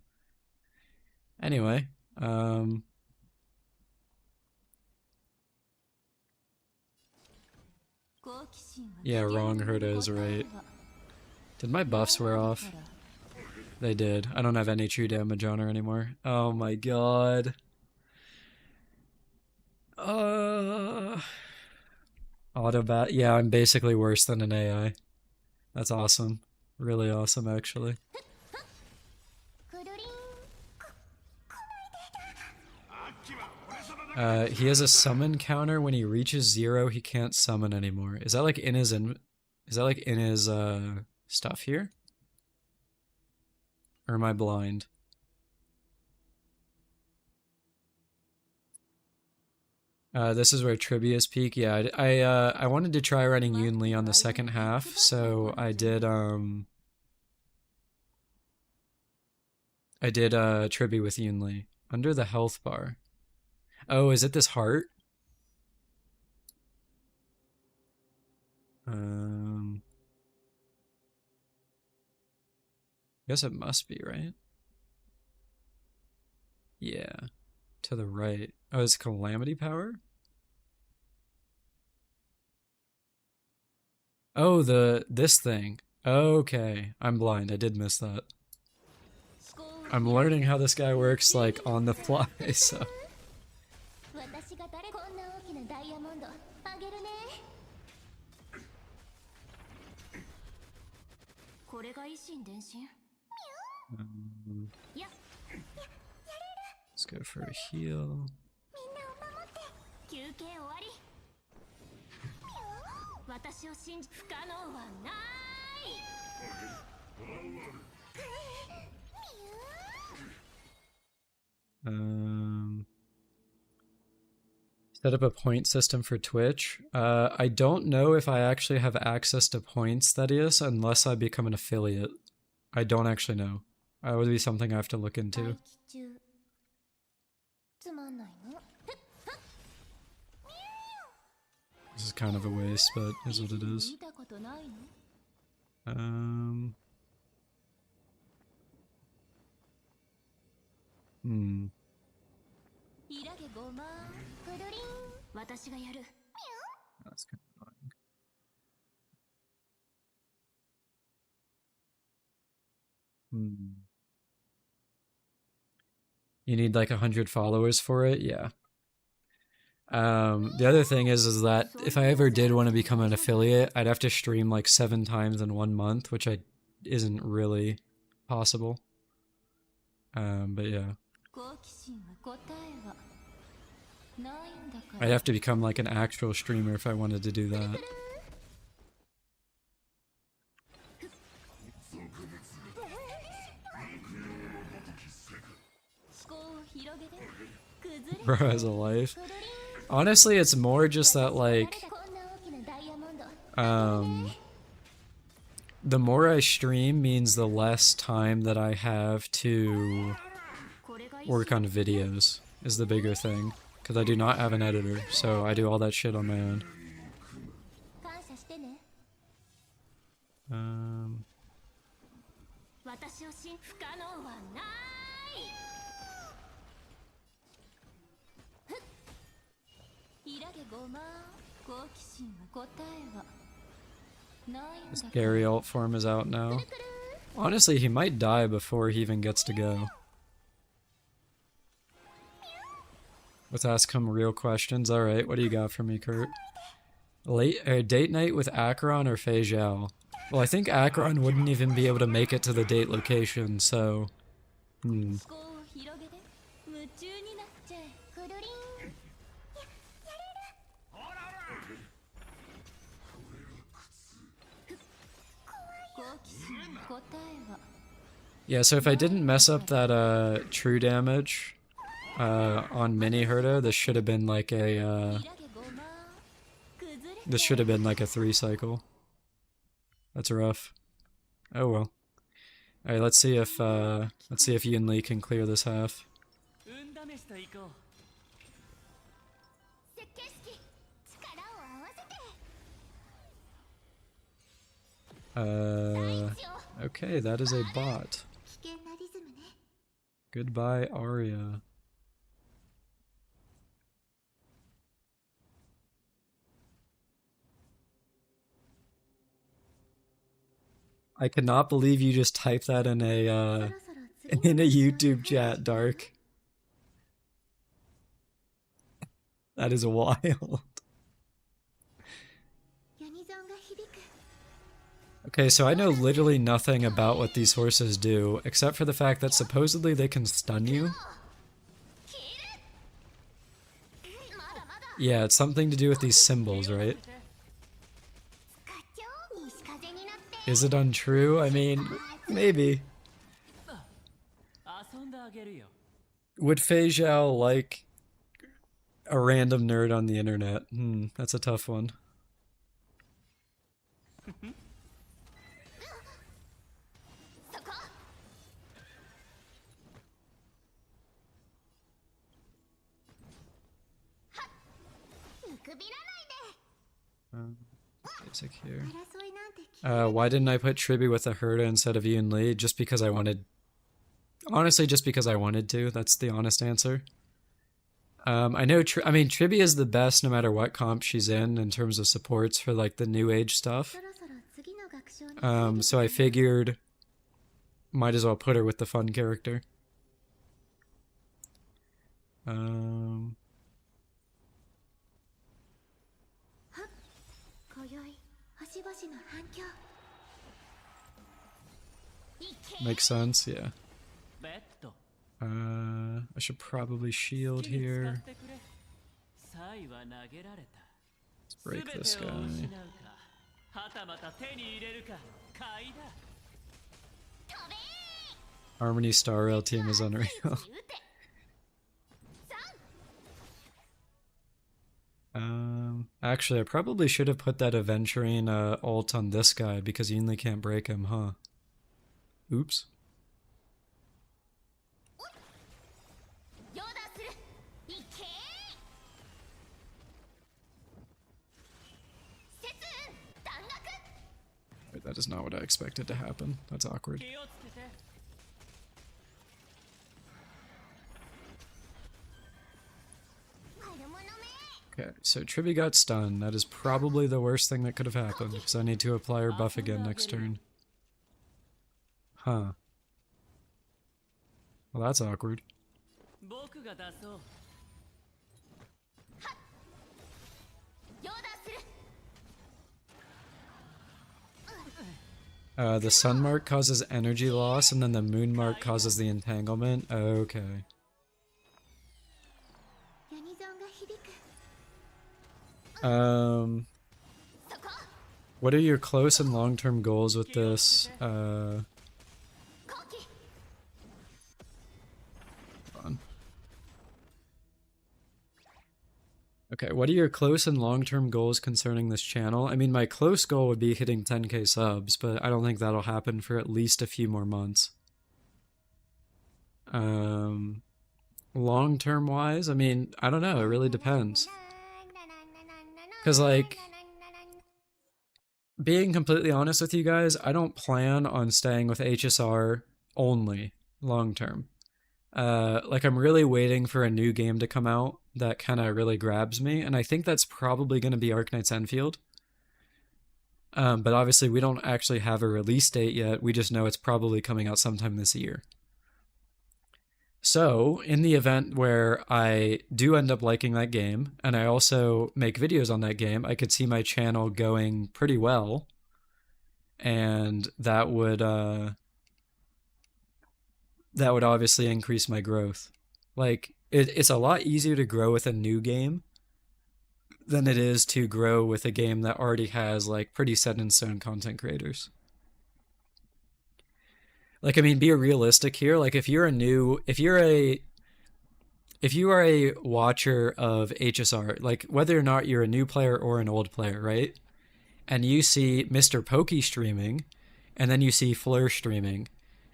Anyway. Yeah, wrong Herta is right. Did my buffs wear off? They did. I don't have any true damage on her anymore. Oh my god. Autobat. Yeah, I'm basically worse than an AI. That's awesome. Really awesome, actually. He has a summon counter. When he reaches 0, he can't summon anymore. Is that like in his stuff here? Or am I blind? This is where Trivia's peak. Yeah, I wanted to try running Yunli on the second half, so I did Tribby with Yunli. Under the health bar. Oh, is it this heart? I guess it must be, right? Yeah. To the right. Oh, it's Calamity Power? Oh, this thing. Okay. I'm blind. I did miss that. I'm learning how this guy works, like, on the fly, so... Let's go for a heal. Set up a point system for Twitch. I don't know if I actually have access to points, Thaddeus, unless I become an affiliate. I don't actually know. That would be something I have to look into. つまんないの。 This is kind of a waste, but is what it is. 見たことないの。 イラゲごまくるりん。私がやる。 That's kind of annoying. You need like 100 followers for it? Yeah. The other thing is that if I ever did want to become an affiliate, I'd have to stream like 7 times in 1 month, which isn't really possible. But yeah. I'd have to become like an actual streamer if I wanted to do that. Bro has a life. Honestly, it's more just that like the more I stream means the less time that I have to work on videos is the bigger thing. Because I do not have an editor, so I do all that shit on my own. This Gary alt form is out now. Honestly, he might die before he even gets to go. Let's ask him real questions. Alright, what do you got for me, Kurt? Date night with Akron or Fei Zhao? Well, I think Akron wouldn't even be able to make it to the date location, so... Yeah, so if I didn't mess up that true damage on mini Herta, this should have been like a 3 cycle. That's rough. Oh well. Alright, let's see if Yin Li can clear this half. Okay, that is a bot. Goodbye, Arya. I cannot believe you just typed that in a YouTube chat, Dark. That is wild. Okay, so I know literally nothing about what these horses do, except for the fact that supposedly they can stun you. Yeah, it's something to do with these symbols, right? Is it untrue? I mean, maybe. Would Fei Zhao like a random nerd on the internet? That's a tough one. Basic here. Why didn't I put Tribi with a Herta instead of Yin Li? Just because I wanted... Honestly, just because I wanted to. That's the honest answer. I know... I mean, Tribi is the best no matter what comp she's in terms of supports for, like, the new age stuff. So I figured... Might as well put her with the fun character. Makes sense, yeah. I should probably shield here. Let's break this guy. Harmony Star Rail team is unreal. Actually, I probably should have put that Aventurine ult on this guy because Yin Li can't break him, huh? Oops. いけ節運弾楽 Wait, that is not what I expected to happen. That's awkward. 気をつけて 悪者め Okay, so Tribby got stunned. That is probably the worst thing that could have happened, because I need to apply her buff again next turn. Huh. Well, that's awkward. 僕が出そう 両断する The sun mark causes energy loss, and then the moon mark causes the entanglement. Okay. ユニゾンが響く そこ What are your close and long-term goals with this? 後期 Hold on. Okay, what are your close and long-term goals concerning this channel? I mean, my close goal would be hitting 10k subs, but I don't think that'll happen for at least a few more months. Long-term wise, I mean, I don't know, it really depends. Because, like, being completely honest with you guys, I don't plan on staying with HSR only long-term. Like, I'm really waiting for a new game to come out that kind of really grabs me, and I think that's probably going to be Arknight's Enfield. But obviously we don't actually have a release date yet, we just know it's probably coming out sometime this year. So, in the event where I do end up liking that game, and I also make videos on that game, I could see my channel going pretty well, and that would obviously increase my growth. Like, it's a lot easier to grow with a new game than it is to grow with a game that already has, like, pretty set-in-stone content creators. Like, I mean, be realistic here. Like, if you are a watcher of HSR, like, whether or not you're a new player or an old player, right? And you see Mr. Pokey streaming, and then you see Fleur streaming,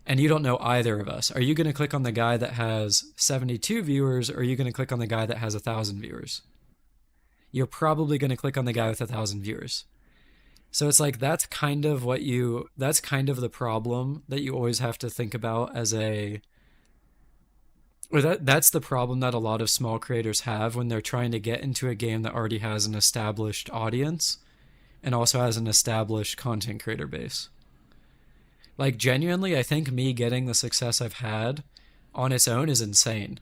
and you don't know either of us, are you going to click on the guy that has 72 viewers, or are you going to click on the guy that has 1,000 viewers? You're probably going to click on the guy with 1,000 viewers. So it's like, that's kind of the problem that you always have to think about as that's the problem that a lot of small creators have when they're trying to get into a game that already has an established audience and also has an established content creator base. Like, genuinely, I think me getting the success I've had on its own is insane.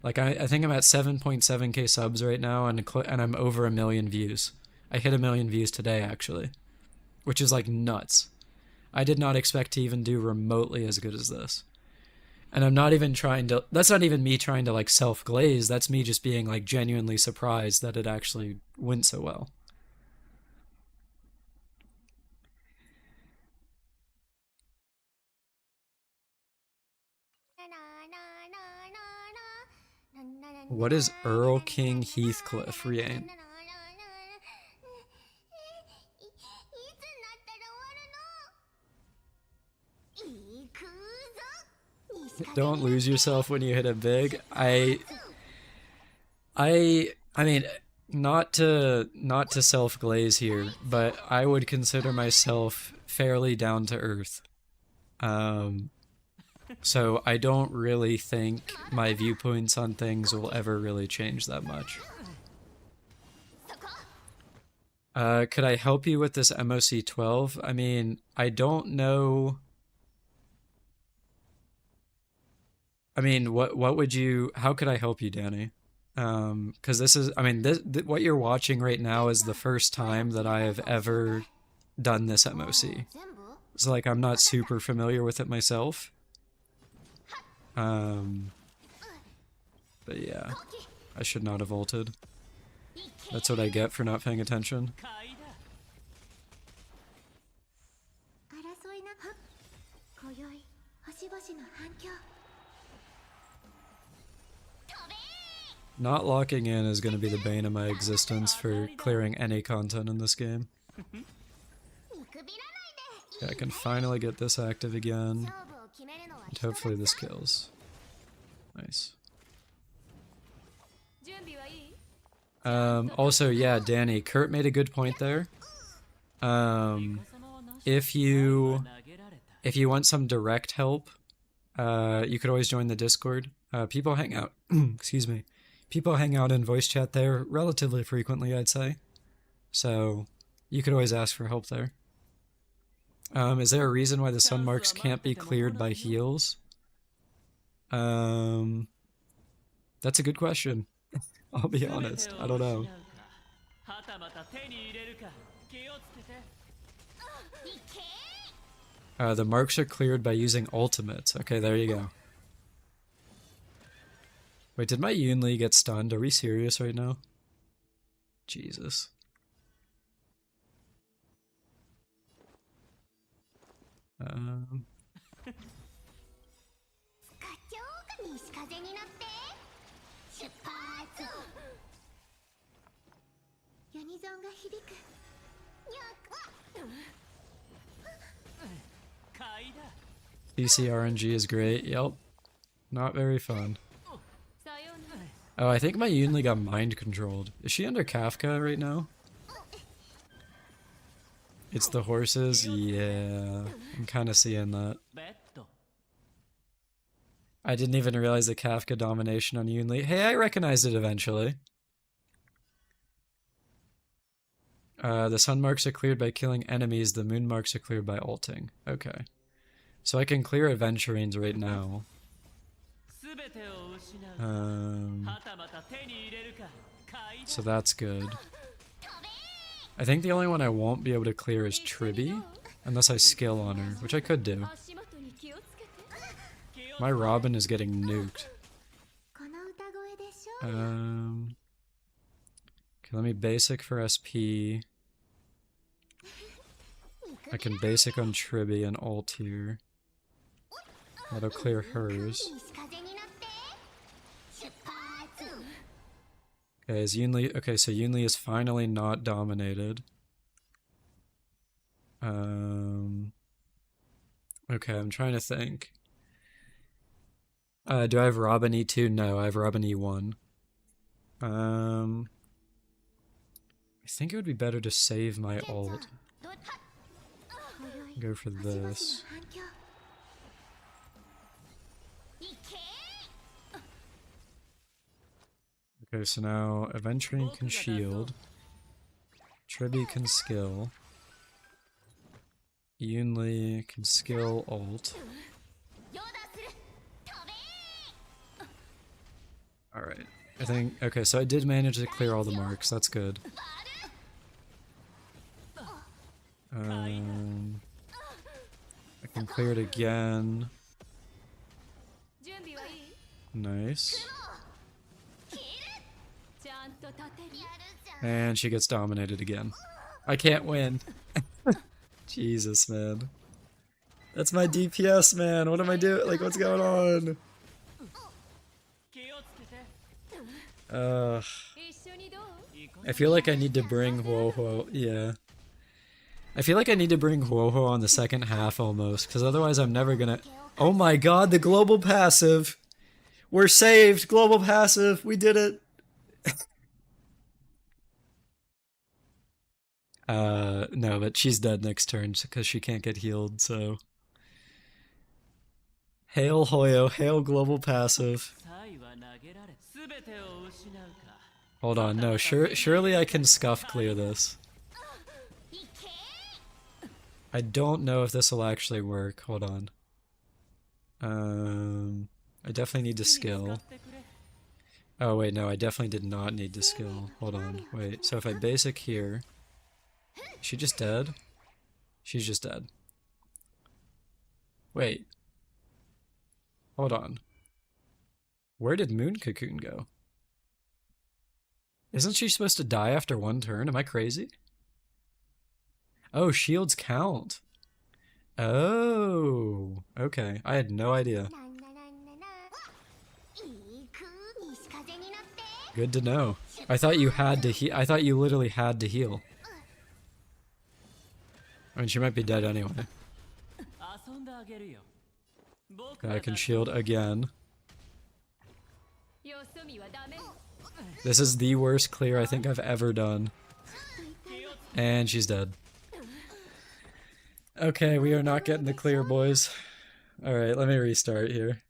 Like, I think I'm at 7.7k subs right now, and I'm over 1 million views. I hit 1 million views today, actually, which is, like, nuts. I did not expect to even do remotely as good as this. And I'm not even trying to... That's not even me trying to, like, self-glaze. That's me just being, like, genuinely surprised that it actually went so well. What is Earl King Heathcliff, Rian? Don't lose yourself when you hit it big. I mean, not to self-glaze here, but I would consider myself fairly down to earth. So I don't really think my viewpoints on things will ever really change that much. Could I help you with this MoC 12? I mean, I don't know. I mean, what would you, how could I help you, Danny? Because this is, I mean, what you're watching right now is the first time that I have ever done this MoC. So, like, I'm not super familiar with it myself. But yeah, I should not have ulted. That's what I get for not paying attention. Not locking in is going to be the bane of my existence for clearing any content in this game. Okay, I can finally get this active again. And hopefully this kills. Nice. Also, yeah, Danny, Kurt made a good point there. If you want some direct help, you could always join the Discord. People hang out, excuse me, people hang out in voice chat there relatively frequently, I'd say. So you could always ask for help there. Is there a reason why the sun marks can't be cleared by heals? That's a good question. I'll be honest, I don't know. The marks are cleared by using ultimates. Okay, there you go. Wait, did my Yunli get stunned? Are we serious right now? Jesus. PC RNG is great. Yep. Not very fun. Oh, I think my Yunli got mind controlled. Is she under Kafka right now? It's the horses? Yeah. I'm kind of seeing that. I didn't even realize the Kafka domination on Yunli. Hey, I recognized it eventually. The sun marks are cleared by killing enemies. The moon marks are cleared by ulting. Okay. So I can clear Aventurines right now. So that's good. I think the only one I won't be able to clear is Tribby, unless I skill on her, which I could do. My Robin is getting nuked. Okay, let me basic for SP. I can basic on Tribby and ult here. That'll clear hers. Okay, is Yunli... Okay, so Yunli is finally not dominated. Okay, I'm trying to think. Do I have Robin E2? No, I have Robin E1. I think it would be better to save my ult. Go for this. Okay, so now Aventurine can shield. Tribby can skill. Yunli can skill ult. Alright. I think... Okay, so I did manage to clear all the marks. That's good. I can clear it again. Nice. And she gets dominated again. I can't win. Jesus, man. That's my DPS, man. What am I doing? Like, what's going on? I feel like I need to bring Huohuo. Yeah. I feel like I need to bring Huohuo on the second half almost, because otherwise I'm never gonna... Oh my god, the global passive! We're saved! Global passive! We did it! No, but she's dead next turn because she can't get healed, so... Hail Hoyo, hail global passive. Hold on, no, surely I can scuff clear this. I don't know if this will actually work. Hold on. I definitely need to skill. Oh wait, no, I definitely did not need to skill. Hold on, wait. So if I basic here... Is she just dead? She's just dead. Wait. Hold on. Where did Moon Cocoon go? Isn't she supposed to die after one turn? Am I crazy? Oh, shields count. Oh, okay. I had no idea. Good to know. I thought you had to heal. I thought you literally had to heal. I mean, she might be dead anyway. Okay, I can shield again. This is the worst clear I think I've ever done. And she's dead. Okay, we are not getting the clear, boys. Alright, let me restart here.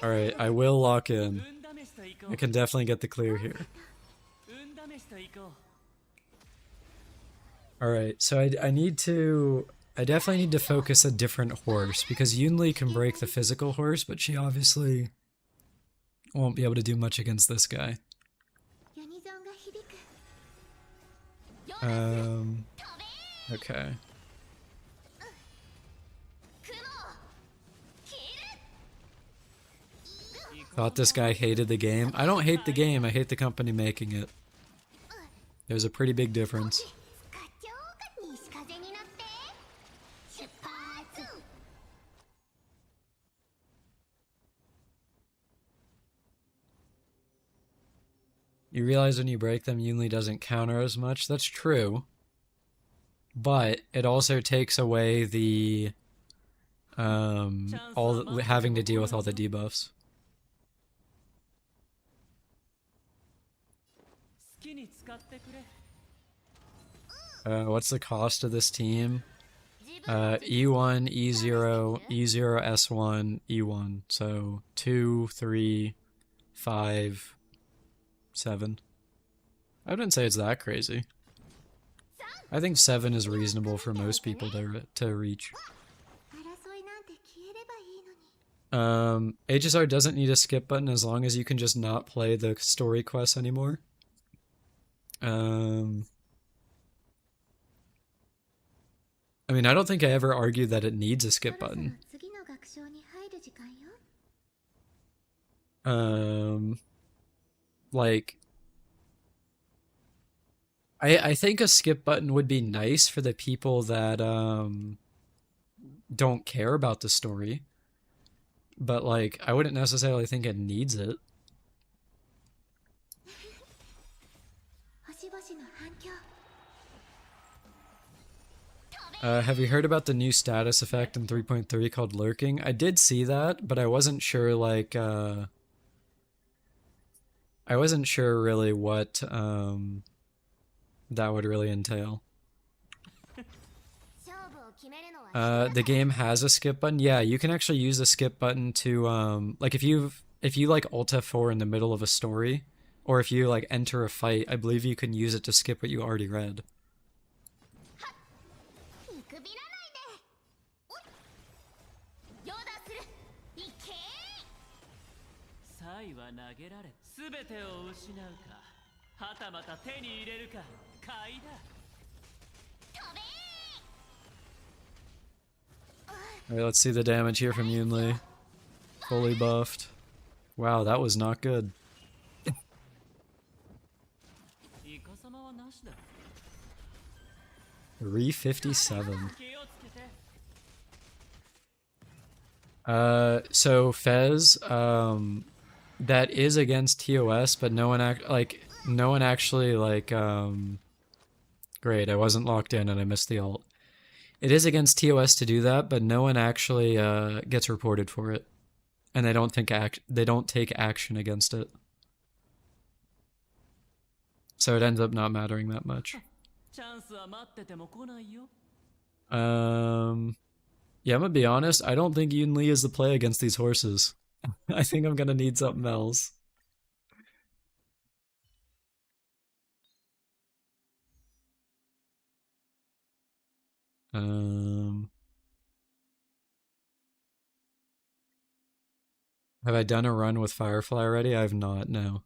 Alright, I will lock in. I can definitely get the clear here. Alright, so I definitely need to focus a different horse, because Yunli can break the physical horse, but she obviously won't be able to do much against this guy. Okay. Thought this guy hated the game. I don't hate the game, I hate the company making it. There's a pretty big difference. You realize when you break them, Yunli doesn't counter as much. That's true. But it also takes away the having to deal with all the debuffs. What's the cost of this team? E1, E0, E0, S1, E1. So 2, 3, 5, 7. I wouldn't say it's that crazy. I think 7 is reasonable for most people to reach. HSR doesn't need a skip button as long as you can just not play the story quests anymore. I mean, I don't think I ever argued that it needs a skip button. Like, I think a skip button would be nice for the people that don't care about the story. But like, I wouldn't necessarily think it needs it. Have you heard about the new status effect in 3.3 called lurking? I did see that, but I wasn't sure, like, I wasn't sure really what that would really entail. The game has a skip button. Yeah, you can actually use the skip button to like if you like Alt F4 in the middle of a story, or if you like enter a fight, I believe you can use it to skip what you already read. Alright, let's see the damage here from Yunli. Fully buffed. Wow, that was not good. 357. So Fez, that is against TOS, but no one actually great, I wasn't locked in and I missed the ult. It is against TOS to do that, but no one actually gets reported for it, and they don't take action against it. So it ends up not mattering that much. Yeah, I'm gonna be honest, I don't think Yunli is the play against these horses. I think I'm gonna need something else. Have I done a run with Firefly already? I have not, no.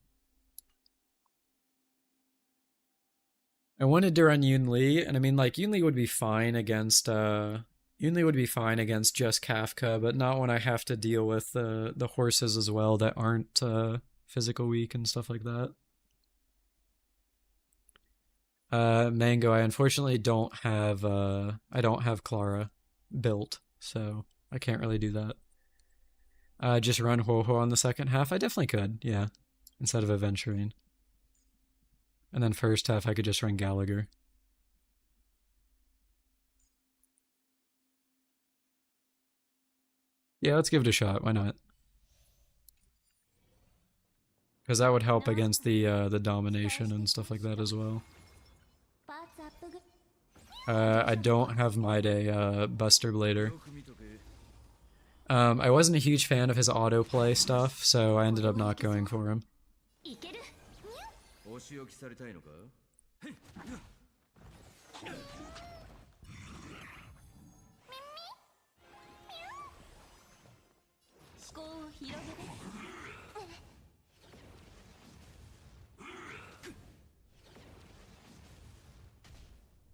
I wanted to run Yunli, and I mean, like, Yunli would be fine against just Kafka, but not when I have to deal with the horses as well that aren't physical weak and stuff like that. Mango, I unfortunately don't have Clara built, so I can't really do that. Just run Ho-Ho on the second half? I definitely could, yeah, instead of Aventurine. And then first half I could just run Gallagher. Yeah, let's give it a shot. Why not? Because that would help against the domination and stuff like that as well. パーツアップグ I don't have my day Buster Blader. I wasn't a huge fan of his autoplay stuff, so I ended up not going for him. いける お仕置きされたいのか？思考を広げて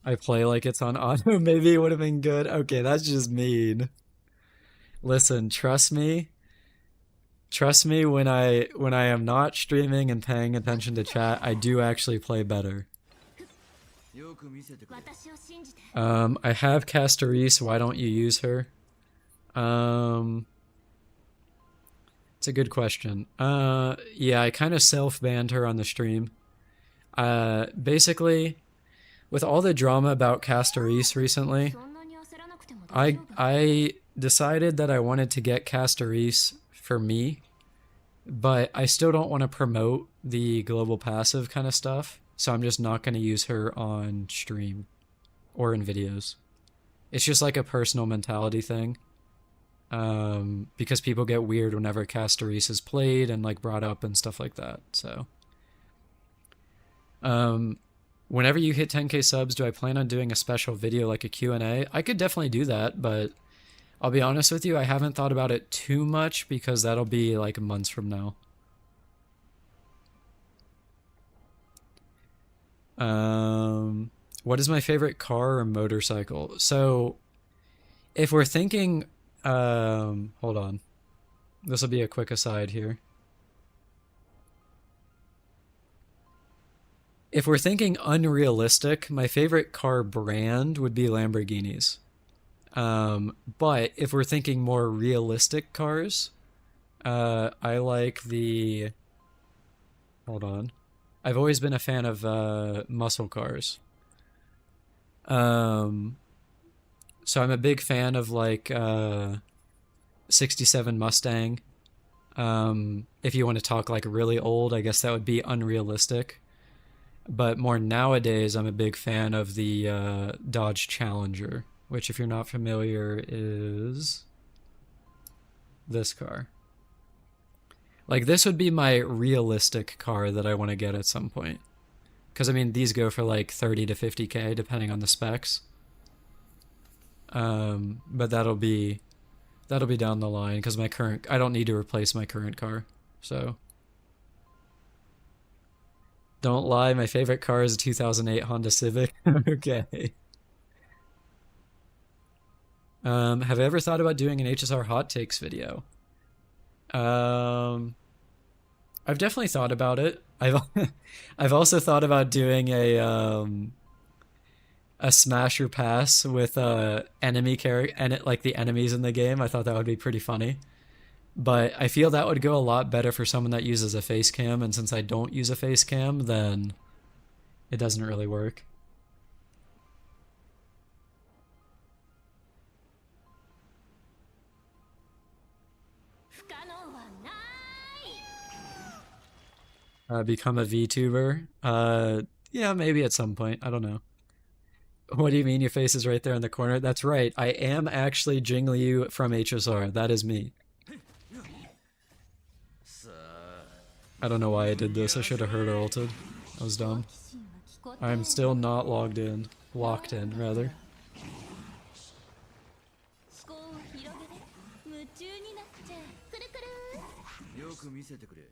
I play like it's on auto. Maybe it would have been good. Okay, that's just mean. Listen, trust me. Trust me, when I am not streaming and paying attention to chat, I do actually play better. よく見せてくれ。私を信じて I have Castorise. Why don't you use her? It's a good question. Yeah, I kind of self-banned her on the stream. Basically, with all the drama about Castorise recently, そんなに焦らなくても大丈夫 I decided that I wanted to get Castorise for me, but I still don't want to promote the global passive kind of stuff, so I'm just not going to use her on stream or in videos. It's just like a personal mentality thing. Because people get weird whenever Castorise is played and like brought up and stuff like that. So, whenever you hit 10k subs, do I plan on doing a special video like a Q&A? I could definitely do that, but I'll be honest with you, I haven't thought about it too much because that'll be like months from now. What is my favorite car or motorcycle? So, if we're thinking, hold on. This will be a quick aside here. If we're thinking unrealistic, my favorite car brand would be Lamborghinis. But if we're thinking more realistic cars, I like the... Hold on. I've always been a fan of muscle cars. So I'm a big fan of like 67 Mustang. If you want to talk like really old, I guess that would be unrealistic. But more nowadays, I'm a big fan of the Dodge Challenger, which if you're not familiar is this car. Like this would be my realistic car that I want to get at some point. Because I mean, these go for like 30 to 50k depending on the specs. But that'll be down the line because I don't need to replace my current car. So don't lie, my favorite car is a 2008 Honda Civic. Okay. Have I ever thought about doing an HSR hot takes video? I've definitely thought about it. I've also thought about doing a smash or pass with enemy character and like the enemies in the game. I thought that would be pretty funny. But I feel that would go a lot better for someone that uses a face cam, and since I don't use a face cam, then it doesn't really work. Become a VTuber? Yeah, maybe at some point. I don't know. What do you mean your face is right there in the corner? That's right. I am actually Jingliu from HSR. That is me. I don't know why I did this. I should have heard or ulted. That was dumb. I'm still not logged in. Locked in, rather. 思考を広げて夢中になっちゃうくるくるよく見せてくれ。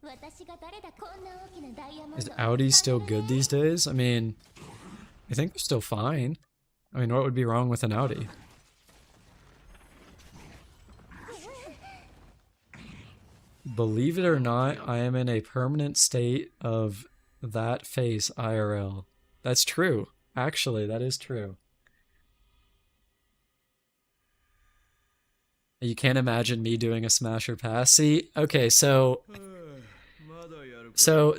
私が誰だこんな大きなダイヤモンド Is Audi still good these days? I mean, I think they're still fine. I mean, what would be wrong with an Audi? Believe it or not, I am in a permanent state of that face IRL. That's true. Actually, that is true. You can't imagine me doing a smash or pass. See, okay, so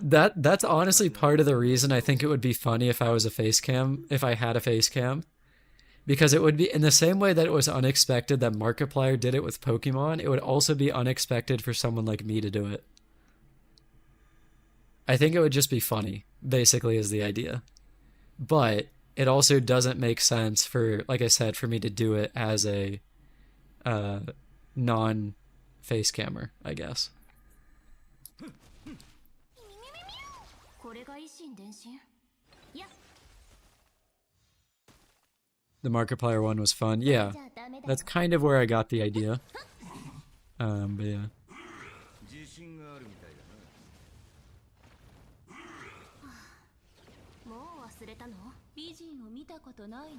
that's honestly part of the reason I think it would be funny if I was a face cam, if I had a face cam. Because it would be in the same way that it was unexpected that Markiplier did it with Pokemon, it would also be unexpected for someone like me to do it. I think it would just be funny, basically, is the idea. But it also doesn't make sense for, like I said, for me to do it as a non-face camera, I guess. これが維新伝心。いや、 The Markiplier one was fun. Yeah, じゃあダメだ。 that's kind of where I got the idea. But yeah. 自信があるみたいだな。もう忘れたの？美人を見たことない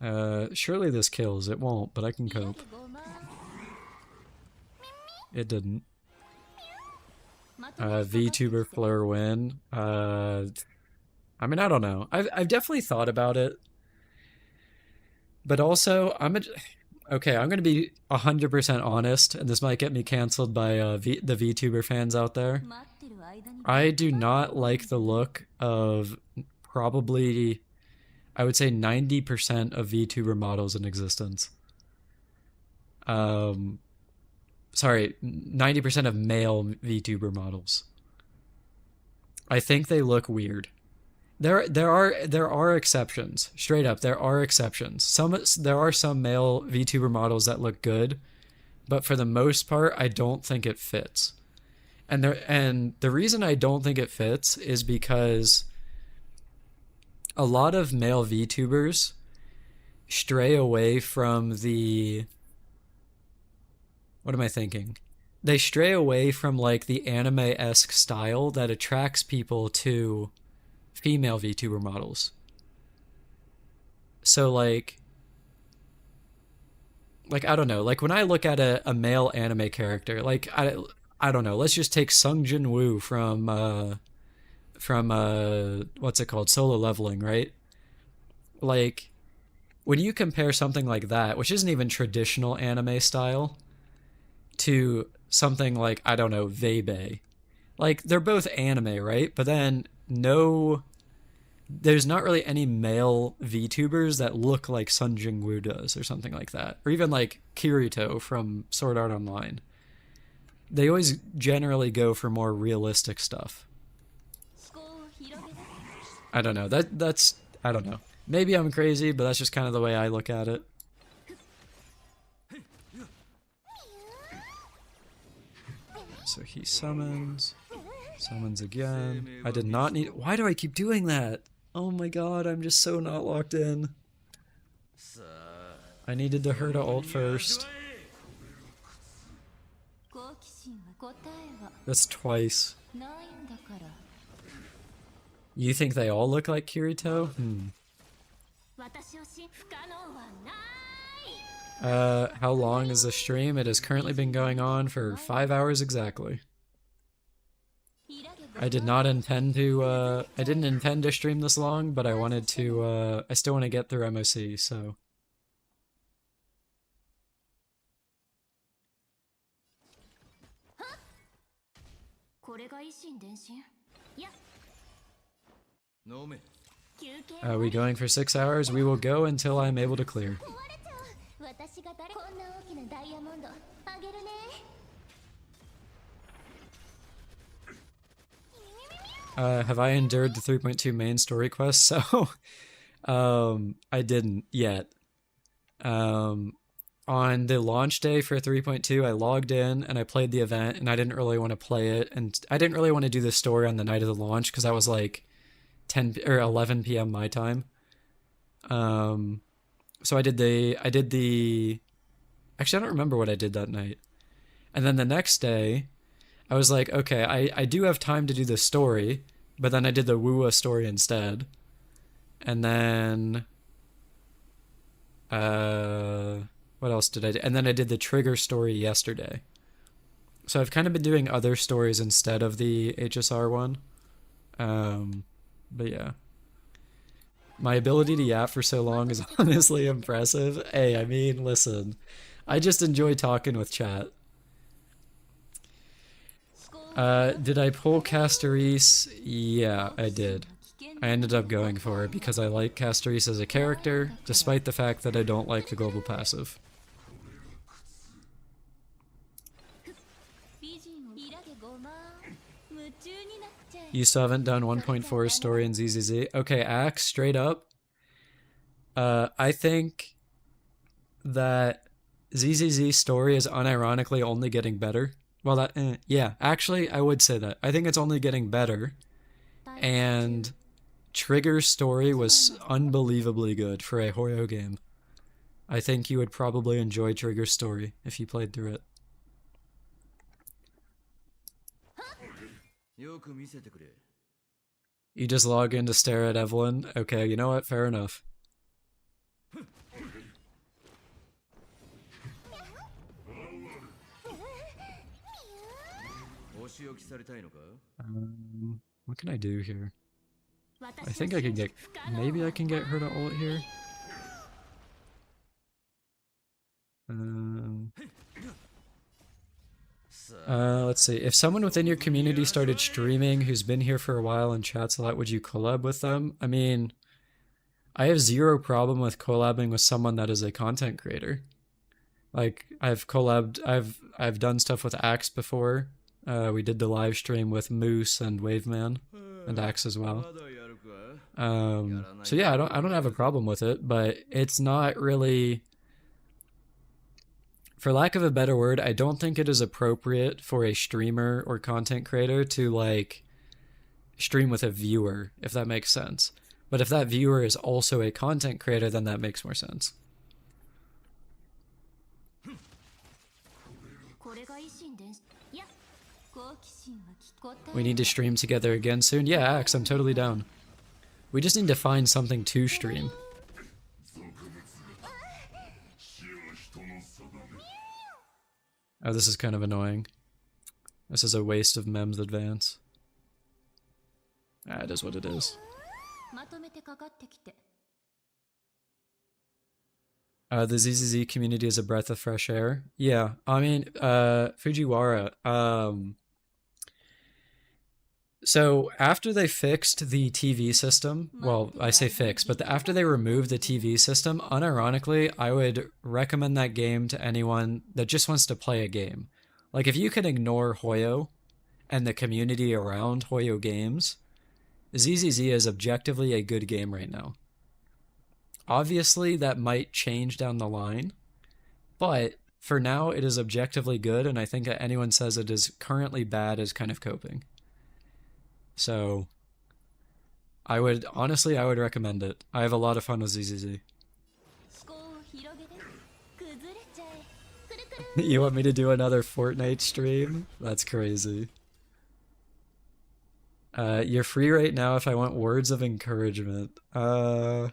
の？ Surely this kills. It won't, but I can いや cope. でごまん。 It didn't. まとめて VTuber Fleur win. I mean, I don't know. I've definitely thought about it. But also, okay, I'm going to be 100% honest, and this might get me canceled by the VTuber fans out there. 待ってる間に I do not like the look of probably, I would say 90% of VTuber models in existence. Sorry, 90% of male VTuber models. I think they look weird. There are exceptions. Straight up, there are exceptions. There are some male VTuber models that look good, but for the most part, I don't think it fits. And the reason I don't think it fits is because a lot of male VTubers stray away from the... What am I thinking? They stray away from like the anime-esque style that attracts people to female VTuber models. So like I don't know, like when I look at a male anime character, like I don't know, let's just take Sung Jin Woo from what's it called, Solo Leveling, right? Like when you compare something like that, which isn't even traditional anime style, to something like, I don't know, Veibai. Like, they're both anime, right? But then there's not really any male VTubers that look like Sun Jingwoo does or something like that. Or even like Kirito from Sword Art Online. They always generally go for more realistic stuff. 思考を広げる。 I don't know. That's I don't know. Maybe I'm crazy, but that's just kind of the way I look at it. So he summons again. I did not need... Why do I keep doing that? Oh my god, I'm just so not locked in. I needed to hurt a ult first. 好奇心は答えは That's twice. ないんだから。 You think they all look like Kirito? 私をし不可能はない。 How long is the stream? It has currently been going on for 5 hours exactly. I did not intend to, I didn't intend to stream this long, but I wanted to, I still want to get through MoC, so. これが維新伝心。いや、飲め。休憩 Are we going for 6 hours? We will go until I'm able to clear. 壊れちゃう。私が誰こんな大きなダイヤモンドあげるね。 Have I endured the 3.2 main story quest? So, I didn't yet. On the launch day for 3.2, I logged in and I played the event, and I didn't really want to play it, and I didn't really want to do the story on the night of the launch because that was like 10 or 11 p.m. my time. So I did the actually I don't remember what I did that night. And then the next day, I was like, okay, I do have time to do the story, but then I did the Wua story instead. And then what else did I do? And then I did the Trigger story yesterday. So I've kind of been doing other stories instead of the HSR one. But yeah. My ability to yap for so long is honestly impressive. Hey, I mean, listen. I just enjoy talking with chat. Did I pull Castorise? Yeah, I did. I ended up going for it because I like Castoris as a character, despite the fact that I don't like the global passive. You still haven't done 1.4 story in ZZZ? Okay, Axe, straight up. I think that ZZZ story is unironically only getting better. Well, yeah, actually, I would say that. I think it's only getting better. And Trigger's story was unbelievably good for a Hoyo game. I think you would probably enjoy Trigger's story if you played through it. You just log in to stare at Evelyn? Okay, you know what? Fair enough. What can I do here? I think I can get... Maybe I can get her to ult here? Let's see. If someone within your community started streaming who's been here for a while and chats a lot, would you collab with them? I mean, I have zero problem with collabing with someone that is a content creator. Like, I've done stuff with Axe before. We did the live stream with Moose and Waveman and Axe as well. So yeah, I don't have a problem with it, but it's not really, for lack of a better word, I don't think it is appropriate for a streamer or content creator to like stream with a viewer, if that makes sense. But if that viewer is also a content creator, then that makes more sense. We need to stream together again soon. Yeah, Axe, I'm totally down. We just need to find something to stream. Oh, this is kind of annoying. This is a waste of Mem's advance. Ah, it is what it is. The ZZZ community is a breath of fresh air. Yeah, I mean, Fujiwara, so after they fixed the TV system, well, I say fixed, but after they removed the TV system, unironically, I would recommend that game to anyone that just wants to play a game. Like, if you can ignore Hoyo and the community around Hoyo games, ZZZ is objectively a good game right now. Obviously, that might change down the line, but for now, it is objectively good, and I think that anyone says it is currently bad is kind of coping. So, I would recommend it. I have a lot of fun with ZZZ. You want me to do another Fortnite stream? That's crazy. You're free right now if I want words of encouragement. You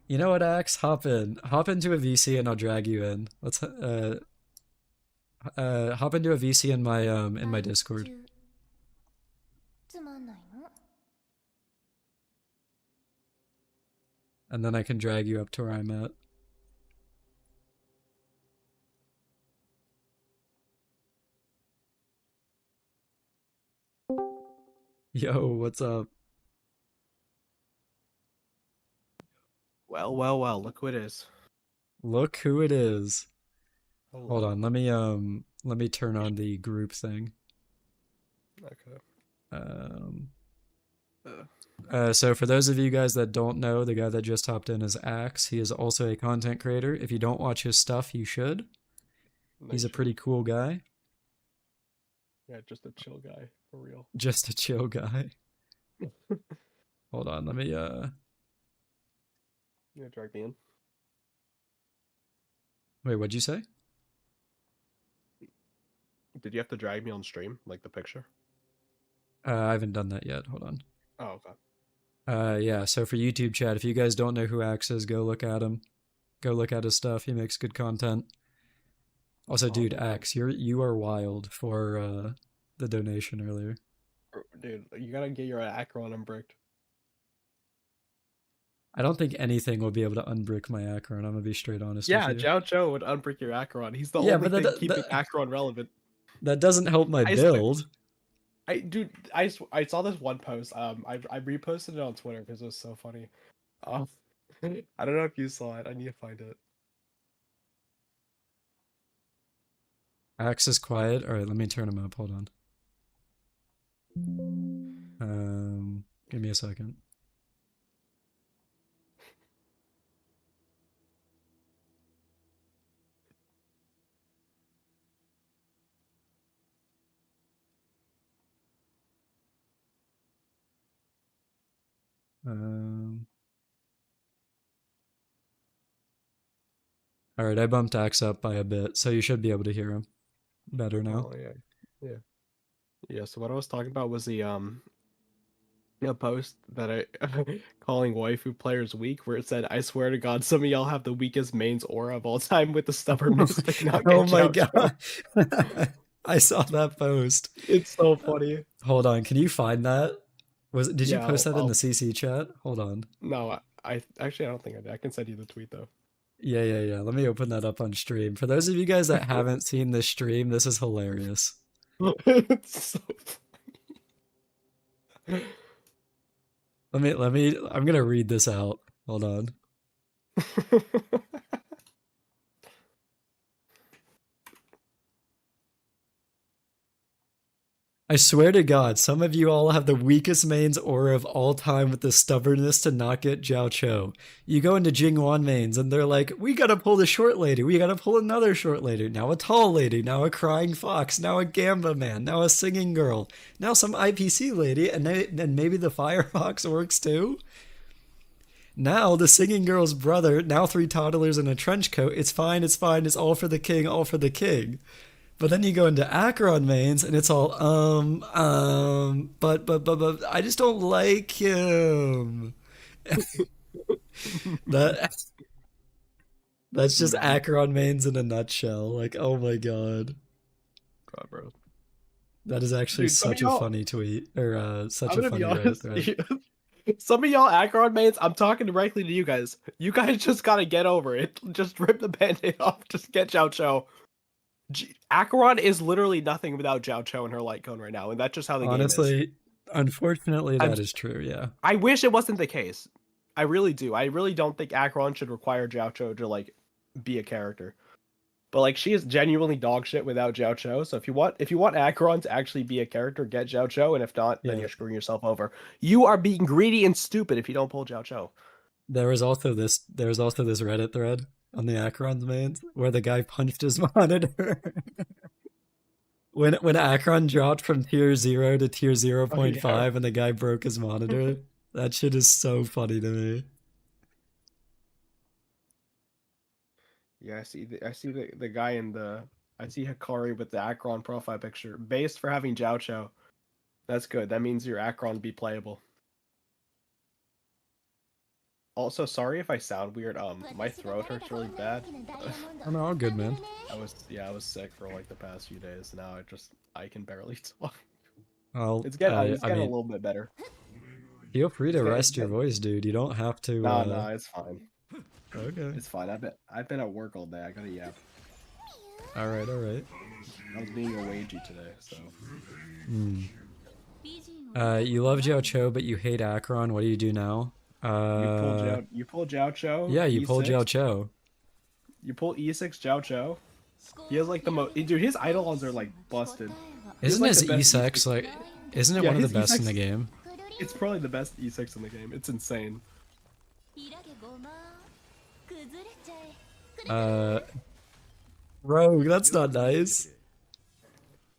know what, Axe? Hop into a VC and I'll drag you in. Let's hop into a VC in my Discord. And then I can drag you up to where I'm at. Yo, what's up? Well, look who it is. Look who it is. Hold on, let me turn on the group thing. Okay. So for those of you guys that don't know, the guy that just hopped in is Axe. He is also a content creator. If you don't watch his stuff, you should. He's a pretty cool guy. Yeah, just a chill guy, for real. Just a chill guy. Hold on, let me You drag me in? Wait, what'd you say? Did you have to drag me on stream, like the picture? I haven't done that yet. Hold on. Oh, okay. Yeah, so for YouTube chat, if you guys don't know who Axe is, go look at him. Go look at his stuff. He makes good content. Also, dude, Axe, you are wild for the donation earlier. Dude, you gotta get your Acheron unbricked. I don't think anything will be able to unbrick my Acheron. I'm gonna be straight honest with you. Yeah, Jiao Zhou would unbrick your Acheron. He's the Yeah, only but thing keeping Acheron relevant. That doesn't help my build. I saw this one post. I reposted it on Twitter because it was so funny. Um, I don't know if you saw it. I need to find it. Axe is quiet. All right, let me turn him up. Hold on. Give me a second. Um, all right, I bumped Axe up by a bit, so you should be able to hear him better now. Oh yeah, yeah, yeah. So what I was talking about was the a post that I calling waifu players weak, where it said, "I swear to God, some of y'all have the weakest mains aura of all time with the stubbornness to not Oh get my Jiao Zhou." god. I saw that post. It's so funny. Hold on, can you find that? Did you Yeah, post that in the I'll CC chat? Hold on. no, I actually I don't think I did. I can send you the tweet though. Yeah. Let me open that up on stream. For those of you guys that haven't seen this stream, this is hilarious. It's so I'm gonna read this out. Hold on. funny. I swear to God, some of you all have the weakest mains aura of all time with the stubbornness to not get Jiao Cho. You go into Jingwan mains and they're like, we gotta pull the short lady, we gotta pull another short lady, now a tall lady, now a crying fox, now a Gamba man, now a singing girl, now some IPC lady, and then maybe the Firefox works too? Now the singing girl's brother, now 3 toddlers in a trench coat, it's fine, it's all for the king, all for the king. But then you go into Acheron mains and it's all but I just don't like him. that that's just Acheron mains in a nutshell. Like, oh my god. God, bro. That is actually Dude, some of such a y'all, funny tweet or such I'm a gonna be funny Reddit honest. thread. Some of y'all Acheron mains, I'm talking directly to you guys. You guys just gotta get over it. Just rip the band-aid off. Just get Jiao Cho. Acheron is literally nothing without Jiao Cho and her light cone right now, and that's just how the game is. Honestly, unfortunately I'm, that is true, yeah. I wish it wasn't the case. I really do. I really don't think Acheron should require Jiao Cho to like be a character. But like she is genuinely dog shit without Jiao Cho. So if you want Acheron to actually be a character, get Jiao Cho, and if not, then Yeah. you're screwing yourself over. You are being greedy and stupid if you don't pull Jiao Cho. There was also this Reddit thread on the Acheron's mains where the guy punched his monitor. When Acheron dropped from tier 0 to tier 0.5 yeah. and the guy broke his monitor, that shit is so funny to me. Yeah, I see the guy in the I see Hikari with the Acheron profile picture. Based for having Jiao Cho. That's good. That means your Acheron be playable. Also, sorry if I sound weird. My throat hurts really bad. I'm all good, man. I was sick for like the past few days. Now I can barely talk. I'll, It's getting I a mean, little bit better. feel free to It's rest your getting- voice, dude. You don't have to. No, it's fine. Okay. It's fine. I've been at work all day. I gotta yap. All right. I was being a wagey today, so. You love Jiao Cho, but you hate Acheron. What do you do now? You pull Jiao Cho. Yeah, you pull E6. Jiao Cho. You pull E6 Jiao Cho. He has like the most. Dude, his eidolons are like busted. Isn't like his the best E6 like? Isn't it Yeah, one of the his best in E6 the game? It's probably the best E6 in the game. It's insane. Rogue, that's not nice.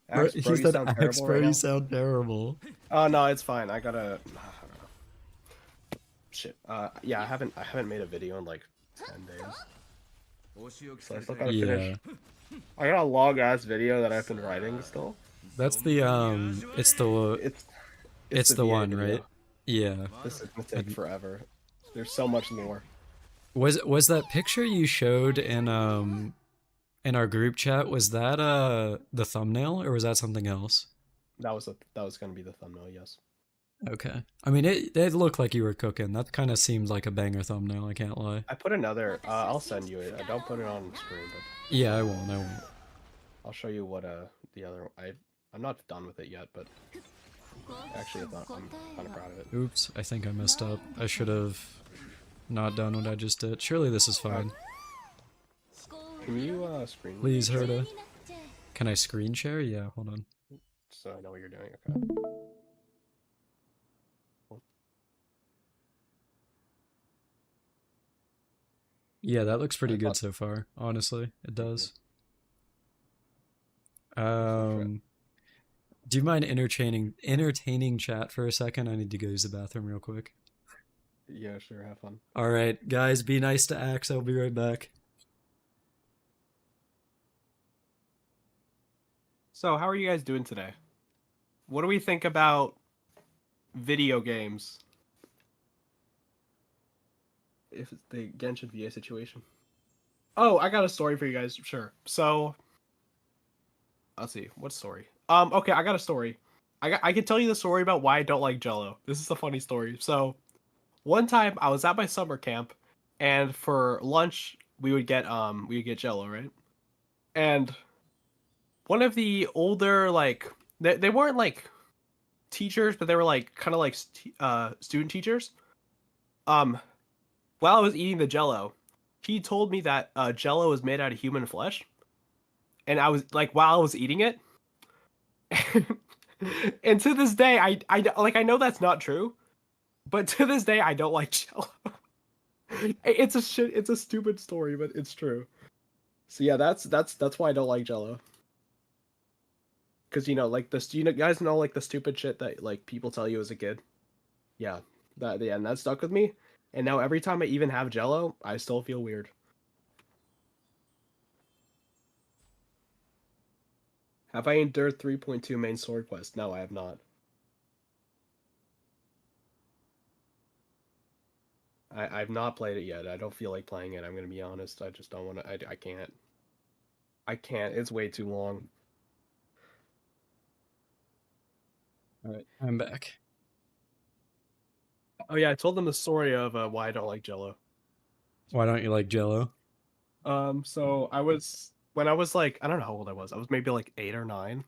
Axe, bro, He you said, sound "Axe, terrible bro, right you now." sound terrible." Oh no, it's fine. I don't know. Shit. Yeah, I haven't made a video in like 10 days. So I still gotta finish. I got a long ass video that I've been writing still. That's the it's the VA one, video. right? Yeah. This is gonna take forever. There's so much more. Was that picture you showed in our group chat, was that the thumbnail or was that something else? That was gonna be the thumbnail, yes. Okay. I mean, it looked like you were cooking. That kind of seemed like a banger thumbnail, I can't lie. I put another I'll send you it. I don't put it on screen, but Yeah, I won't. I'll show you what the other I'm not done with it yet, but Actually, I thought I'm kind of proud of it. Oops, I think I messed up. I should have not done what I just did. Surely this is fine. Can you screen? Please, Herda. Can I screen share? Yeah, hold on. So I know what you're doing. Okay. Yeah, that looks pretty I good thought- so far. Honestly, it does. Sure. Do you mind entertaining chat for a second? I need to go use the bathroom real quick. Yeah, sure. Have fun. All right, guys, be nice to Axe. I'll be right back. So, how are you guys doing today? What do we think about video games? If it's the Genshin VA situation. Oh, I got a story for you guys. Sure. So, let's see. What story? Okay, I got a story. I can tell you the story about why I don't like Jello. This is a funny story. So, one time I was at my summer camp, and for lunch we would get Jello, right? And one of the older they weren't like teachers, but they were like kind of like student teachers. While I was eating the Jello, he told me that Jello is made out of human flesh, and I was like, while I was eating it, and to this day, I know that's not true, but to this day, I don't like Jello. It's a stupid story, but it's true. So yeah, that's why I don't like Jello. Because guys know like the stupid shit that like people tell you as a kid. Yeah, and that stuck with me. And now every time I even have Jello, I still feel weird. Have I endured 3.2 main sword quest? No, I have not. I've not played it yet. I don't feel like playing it. I'm gonna be honest. I just don't want to. I can't. I can't. It's way too long. All right, I'm back. Oh yeah, I told them the story of why I don't like Jello. Why don't you like Jello? So when I was like, I don't know how old I was. I was maybe like 8 or 9.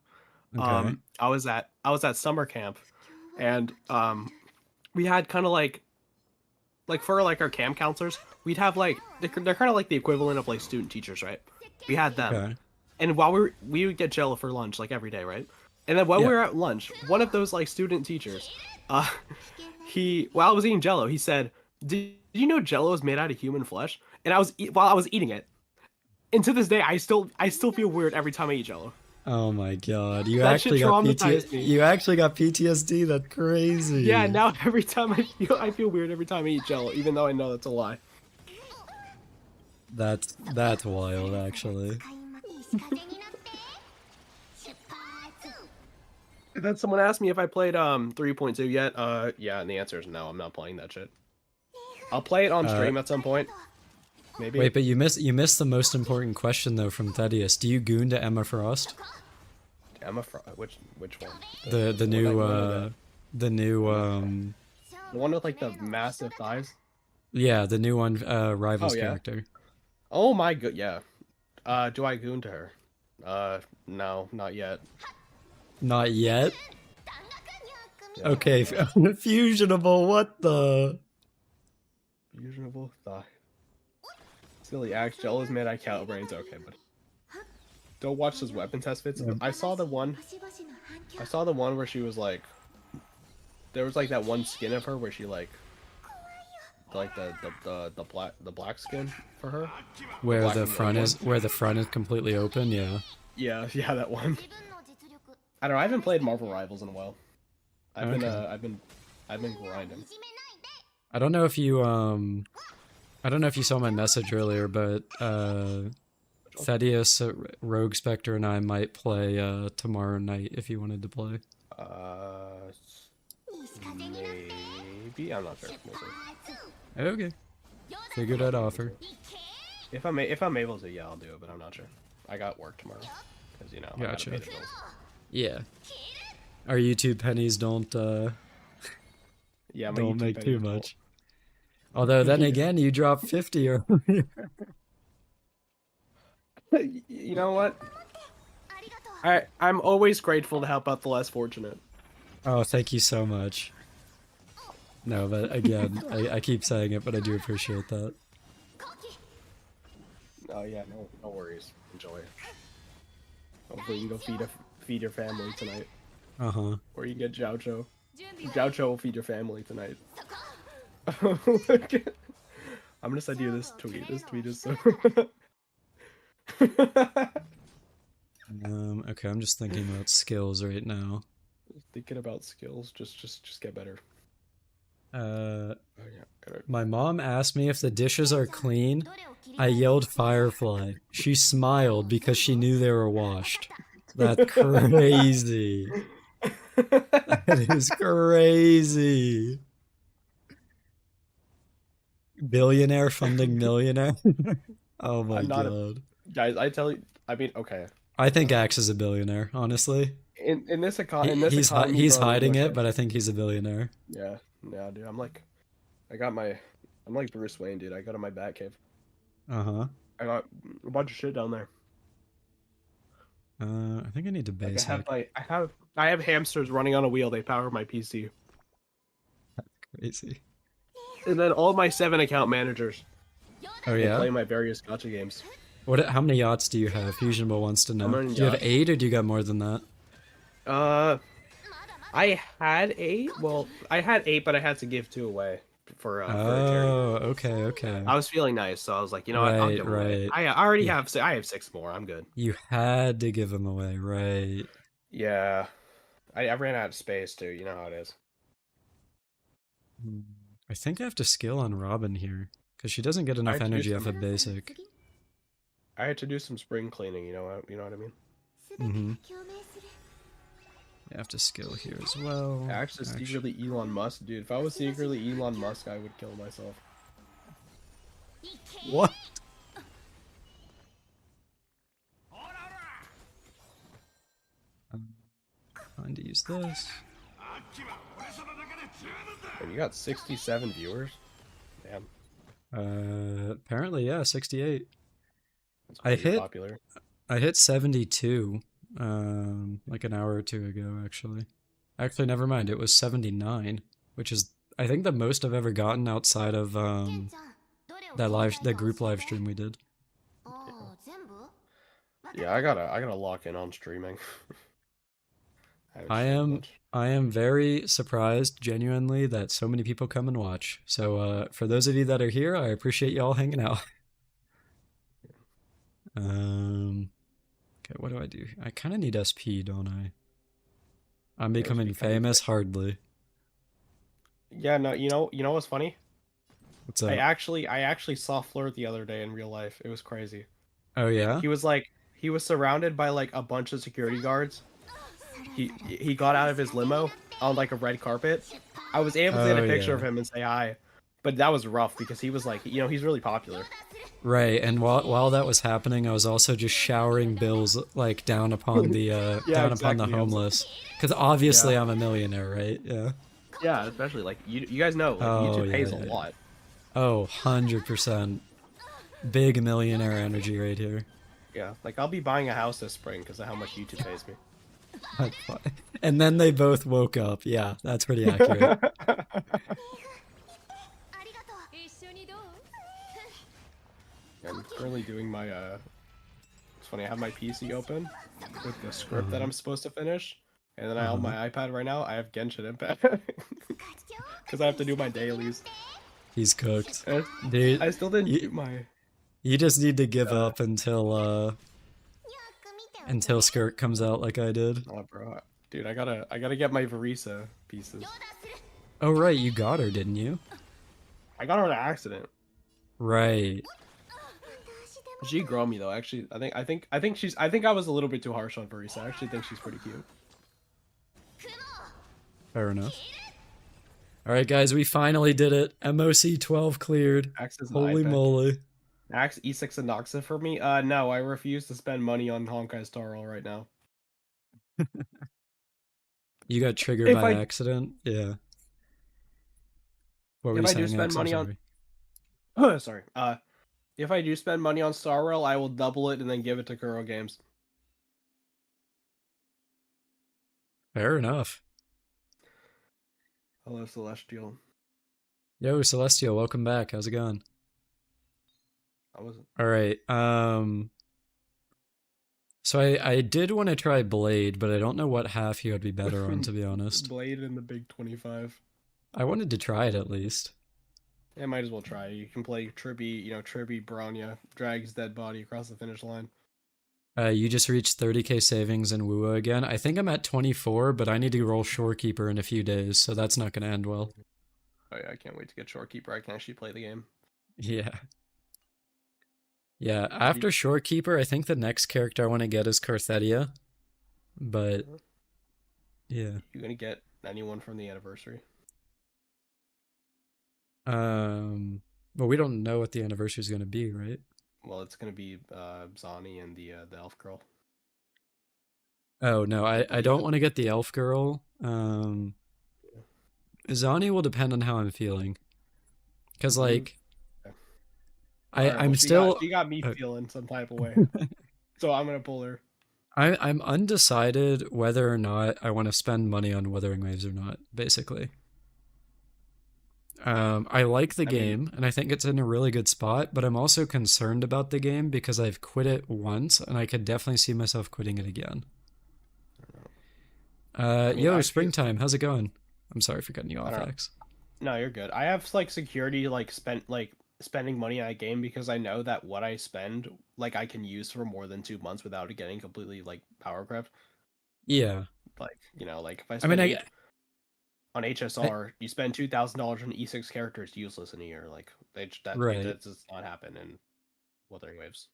Okay. I was at summer camp, and we had kind of like for like our camp counselors, we'd have like they're kind of like the equivalent of like student teachers, right? We had them, Okay. and while we would get Jello for lunch like every day, right? And then while we were at lunch, one of those like student teachers, while I was eating Jello, he said, "Did you know Jello is made out of human flesh?" And while I was eating it, and to this day, I still feel weird every time I eat Jello. Oh my god, you That shit actually got traumatized me. You actually got PTSD. That's crazy. Yeah, now every time I feel weird every time I eat Jello, even though I know that's a lie. That's wild, actually. And then someone asked me if I played 3.2 yet. Yeah, and the answer is no. I'm not playing that shit. I'll play it on stream at some point. Maybe. Wait, but you missed the most important question though from Thaddeus. Do you goon to Emma Frost? Which one? The new The one with like the massive thighs. yeah, the new one rivals Oh, yeah. character. Oh my god, yeah. Do I goon to her? No, not yet. Not yet. Yeah. Okay, fusionable. What the? Fusionable thigh. Silly axe. Jello's made I count brains. Okay, but don't watch those weapon test fits. Yeah. I saw the one where she was like, there was like that one skin of her where she like the black skin for her. Where Black the and front white is completely open. Yeah. Yeah, that one. I don't know. I haven't played Marvel Rivals in a while. I've been grinding. I don't know if you saw my message earlier, but Thaddeus, Rogue Spectre, and I might play tomorrow night if you wanted to play. Maybe I'm not sure. Maybe. Okay. Figured I'd offer. If I'm able to, yeah, I'll do it, but I'm not sure. I got work tomorrow because I gotta Gotcha. pay the bills. Yeah. Our YouTube pennies don't Yeah, my don't YouTube make pennies too don't- much. Although then again, you dropped 50 earlier. You know what? I'm always grateful to help out the less fortunate. Oh, thank you so much. No, but again, I keep saying it, but I do appreciate that. Oh yeah, no worries. Enjoy it. Hopefully you can go feed your family tonight, Uh-huh. or you can get Jiaocho. 準備は Jiaocho will feed your family tonight. そこ I'm gonna send you this tweet. This tweet is so. Okay, I'm just thinking about skills right now. Thinking about skills, just get better. Uh, Oh, yeah, gotta- my mom asked me if the dishes are clean. どれを切り I たい yelled Firefly. She smiled because she knew they were washed. That's crazy. That is crazy. Billionaire funding millionaire? Oh my I'm not god. Guys, I tell you, I mean, okay. I think Axe is a billionaire, honestly. In this He's economy, he's bro, hiding look, it, but I think he's a billionaire. yeah, dude. I'm like Bruce Wayne, dude. I go to my Batcave. Uh-huh. I got a bunch of shit down there. I think I need to Like basic. I have hamsters running on a wheel. They power my PC, Crazy. and then all my 7 account managers Oh they yeah? play my various gacha games. How many yachts do you have? Fusionable wants to know. How Do many you have yachts? 8 or do you got more than that? I had 8. Well, I had 8, but I had to give 2 away for a charity. Oh, okay. I was feeling nice, so I was like, you know what, I'll give them away. Right. I already Yeah. have 6 more. I'm good. You had to give them away, right? Yeah, I ran out of space too. You know how it is. I think I have to skill on Robin here because she doesn't get enough had to do energy some- off of basic. I had to do some spring cleaning. You know what I mean? 全てが共鳴する I have to skill here as well. Actually, secretly Elon Musk, dude. If I was secretly Elon Musk, I would kill myself. いけ What? Trying to use this. And you got 67 viewers. Damn, Apparently, yeah, 68. that's I pretty hit- popular. I hit 72, like an hour or two ago, actually. Actually, never mind. It was 79, which is, I think, the most I've ever gotten outside of ケンちゃんどれを that group live stream we did. ああ全部 Yeah, I gotta lock in on streaming. haven't I streamed am much. I am very surprised, genuinely, that so many people come and watch. So, for those of you that are here, I appreciate y'all hanging out. Okay, what do I do? I kind of need SP, don't I? I'm Yeah, becoming becoming famous, hardly. Yeah, no, you know what's funny? What's I up? actually saw Flirt the other day in real life. It was crazy. Oh yeah? He was surrounded by like a bunch of security guards. He got out of his limo on like a red carpet. I was able to get a Oh, picture of yeah. him and say hi, but that was rough because he was like, he's really popular. Right, and while that was happening, I was also just showering bills like down upon the down upon the exactly. homeless. Because obviously I'm a millionaire, right? Yeah. Yeah, especially like you guys know like, Oh, YouTube yeah, pays yeah, a yeah. lot. Oh, 100%. Big millionaire energy right here. Yeah, like I'll be buying a house this spring because of how much YouTube pays me. And then they both woke up. Yeah, that's pretty accurate. ありがとう 一緒にどう I'm currently doing my It's funny, I have my PC open with the script that I'm supposed to finish, and then I on my iPad right now I have Genshin Impact because I have to do my dailies. He's cooked. And Dude, I still didn't you- do my. you just need to give up until よく見ておく until Skirt comes out like I did. Oh, bro, dude, I gotta get my Verisa pieces. 両断する Oh right, you got her, didn't you? I got her on an accident. Right. 私でも She grew on me though. Actually, I think I was a little bit too harsh on Verisa. I actually think she's pretty cute. 雲 Fair enough. Alright guys, we finally did it. MoC 12 cleared. Axe is an Holy iPad. moly. Axe E6 and Noxa for me? No, I refuse to spend money on Honkai Star Rail right now. You got triggered If by I- accident? Yeah. What were If you I do saying, spend Alex? I'm money on- sorry. Sorry. If I do spend money on Star Rail, I will double it and then give it to Kuro Games. Fair enough. Hello, Celestial. Yo, Celestial, welcome back. How's it going? I wasn't. All right. So I did want to try Blade, but I don't know what half he would be better on, to be honest. Blade in the Big 25. I wanted to try it at least. I might as well try. You can play Tribby, Tribby Bronya, drag his dead body across the finish line. You just reached 30k savings in Wuwa again. I think I'm at 24, but I need to roll Shorekeeper in a few days, so that's not going to end well. Oh yeah, I can't wait to get Shorekeeper. I can actually play the game. Yeah. Yeah, after Shorekeeper, I think the next character I want to get is Carthedia. But, yeah. You gonna get anyone from the anniversary? Well, we don't know what the anniversary is going to be, right? Well, it's gonna be Zani and the elf girl. Oh, no, I don't want to get the elf girl. Zani will depend on how I'm feeling. Because, like, I'm still... She got me feeling some type of way. So I'm gonna pull her. I'm undecided whether or not I want to spend money on Wuthering Waves or not, basically. I like the game, and I think it's in a really good spot, but I'm also concerned about the game because I've quit it once, and I could definitely see myself quitting it again. Yo, Springtime, how's it going? I'm sorry for cutting you off, X. No, you're good. I have, like, security, like, spending money on a game because I know that what I spend, like, I can use for more than 2 months without it getting completely, like, power crept. Yeah. Like, like, if I spend on HSR, I you spend $2,000 on E6 characters useless in a year. Like, that does not happen in Wuthering Waves.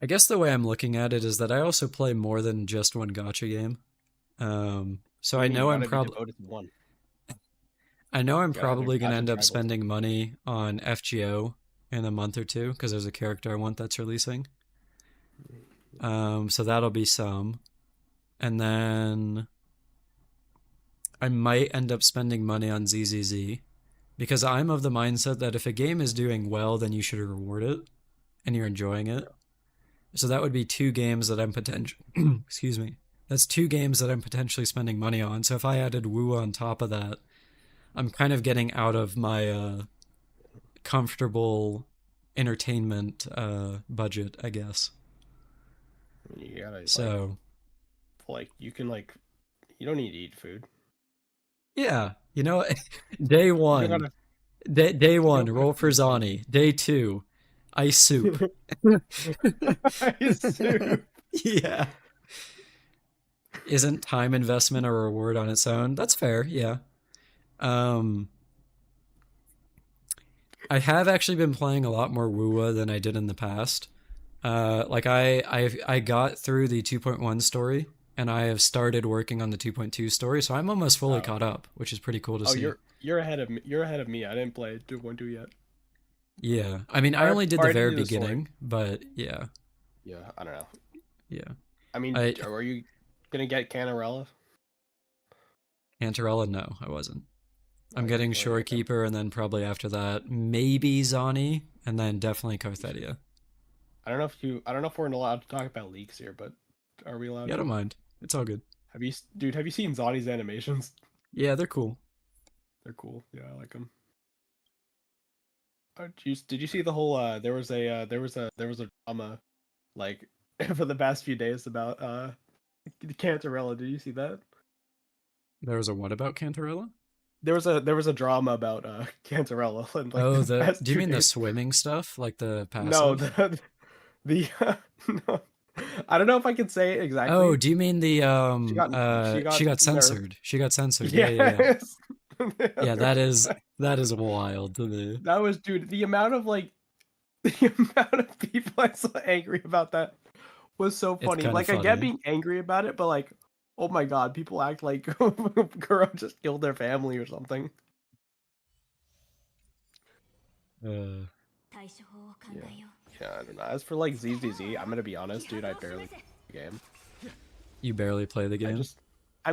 I guess the way I'm looking at it is that I also play more than just one gacha game. So I know I'm probably going to end up spending money on FGO in a month or two because there's a character I want that's releasing. So that'll be some. And then I might end up spending money on ZZZ because I'm of the mindset that if a game is doing well, then you should reward it and you're enjoying it. So that would be 2 games that I'm excuse me. That's 2 games that I'm potentially spending money on. So if I added Wu on top of that, I'm kind of getting out of my comfortable entertainment budget, I guess. You gotta, so, you can, you don't need to eat food. Yeah, day 1, day 1, roll for Zani. Day 2, ice soup. Ice soup. Yeah. Isn't time investment a reward on its own? That's fair, yeah. I have actually been playing a lot more Wuwa than I did in the past. Like I got through the 2.1 story, and I have started working on the 2.2 story, so I'm almost fully caught up, which is pretty cool to see. You're ahead of me. You're ahead of me. I didn't play 2.2 yet. Yeah, I mean, I only did the very beginning, but yeah. Yeah, I don't know. Yeah. I mean, are you gonna get Cantarella? Cantarella? No, I wasn't. I'm getting Shorekeeper, and then probably after that, maybe Zani, and then definitely Carthedia. I don't know if we're allowed to talk about leaks here, but are we allowed? Yeah, I don't mind. It's all good. Have you seen Zani's animations? Yeah, they're cool. They're cool. Yeah, I like them. Did you see the whole? There was a drama, like, for the past few days about Cantarella. Did you see that? There was a what about Cantarella? There was a drama about Cantarella. And, like, do you mean the swimming stuff, like the passive? No, the no. I don't know if I can say it exactly. Oh, do you mean the she got censored? Nerfed. She got censored. Yes. Yeah. Yeah, that is wild to me. That was, dude, the amount of people I saw angry about that was so funny. Like, funny. I get being angry about it, but, like, oh my god, people act like Kuro just killed their family or something. Yeah, I don't know. As for, like, ZZZ, I'm gonna be honest, dude, I barely play the game. You barely play the game? I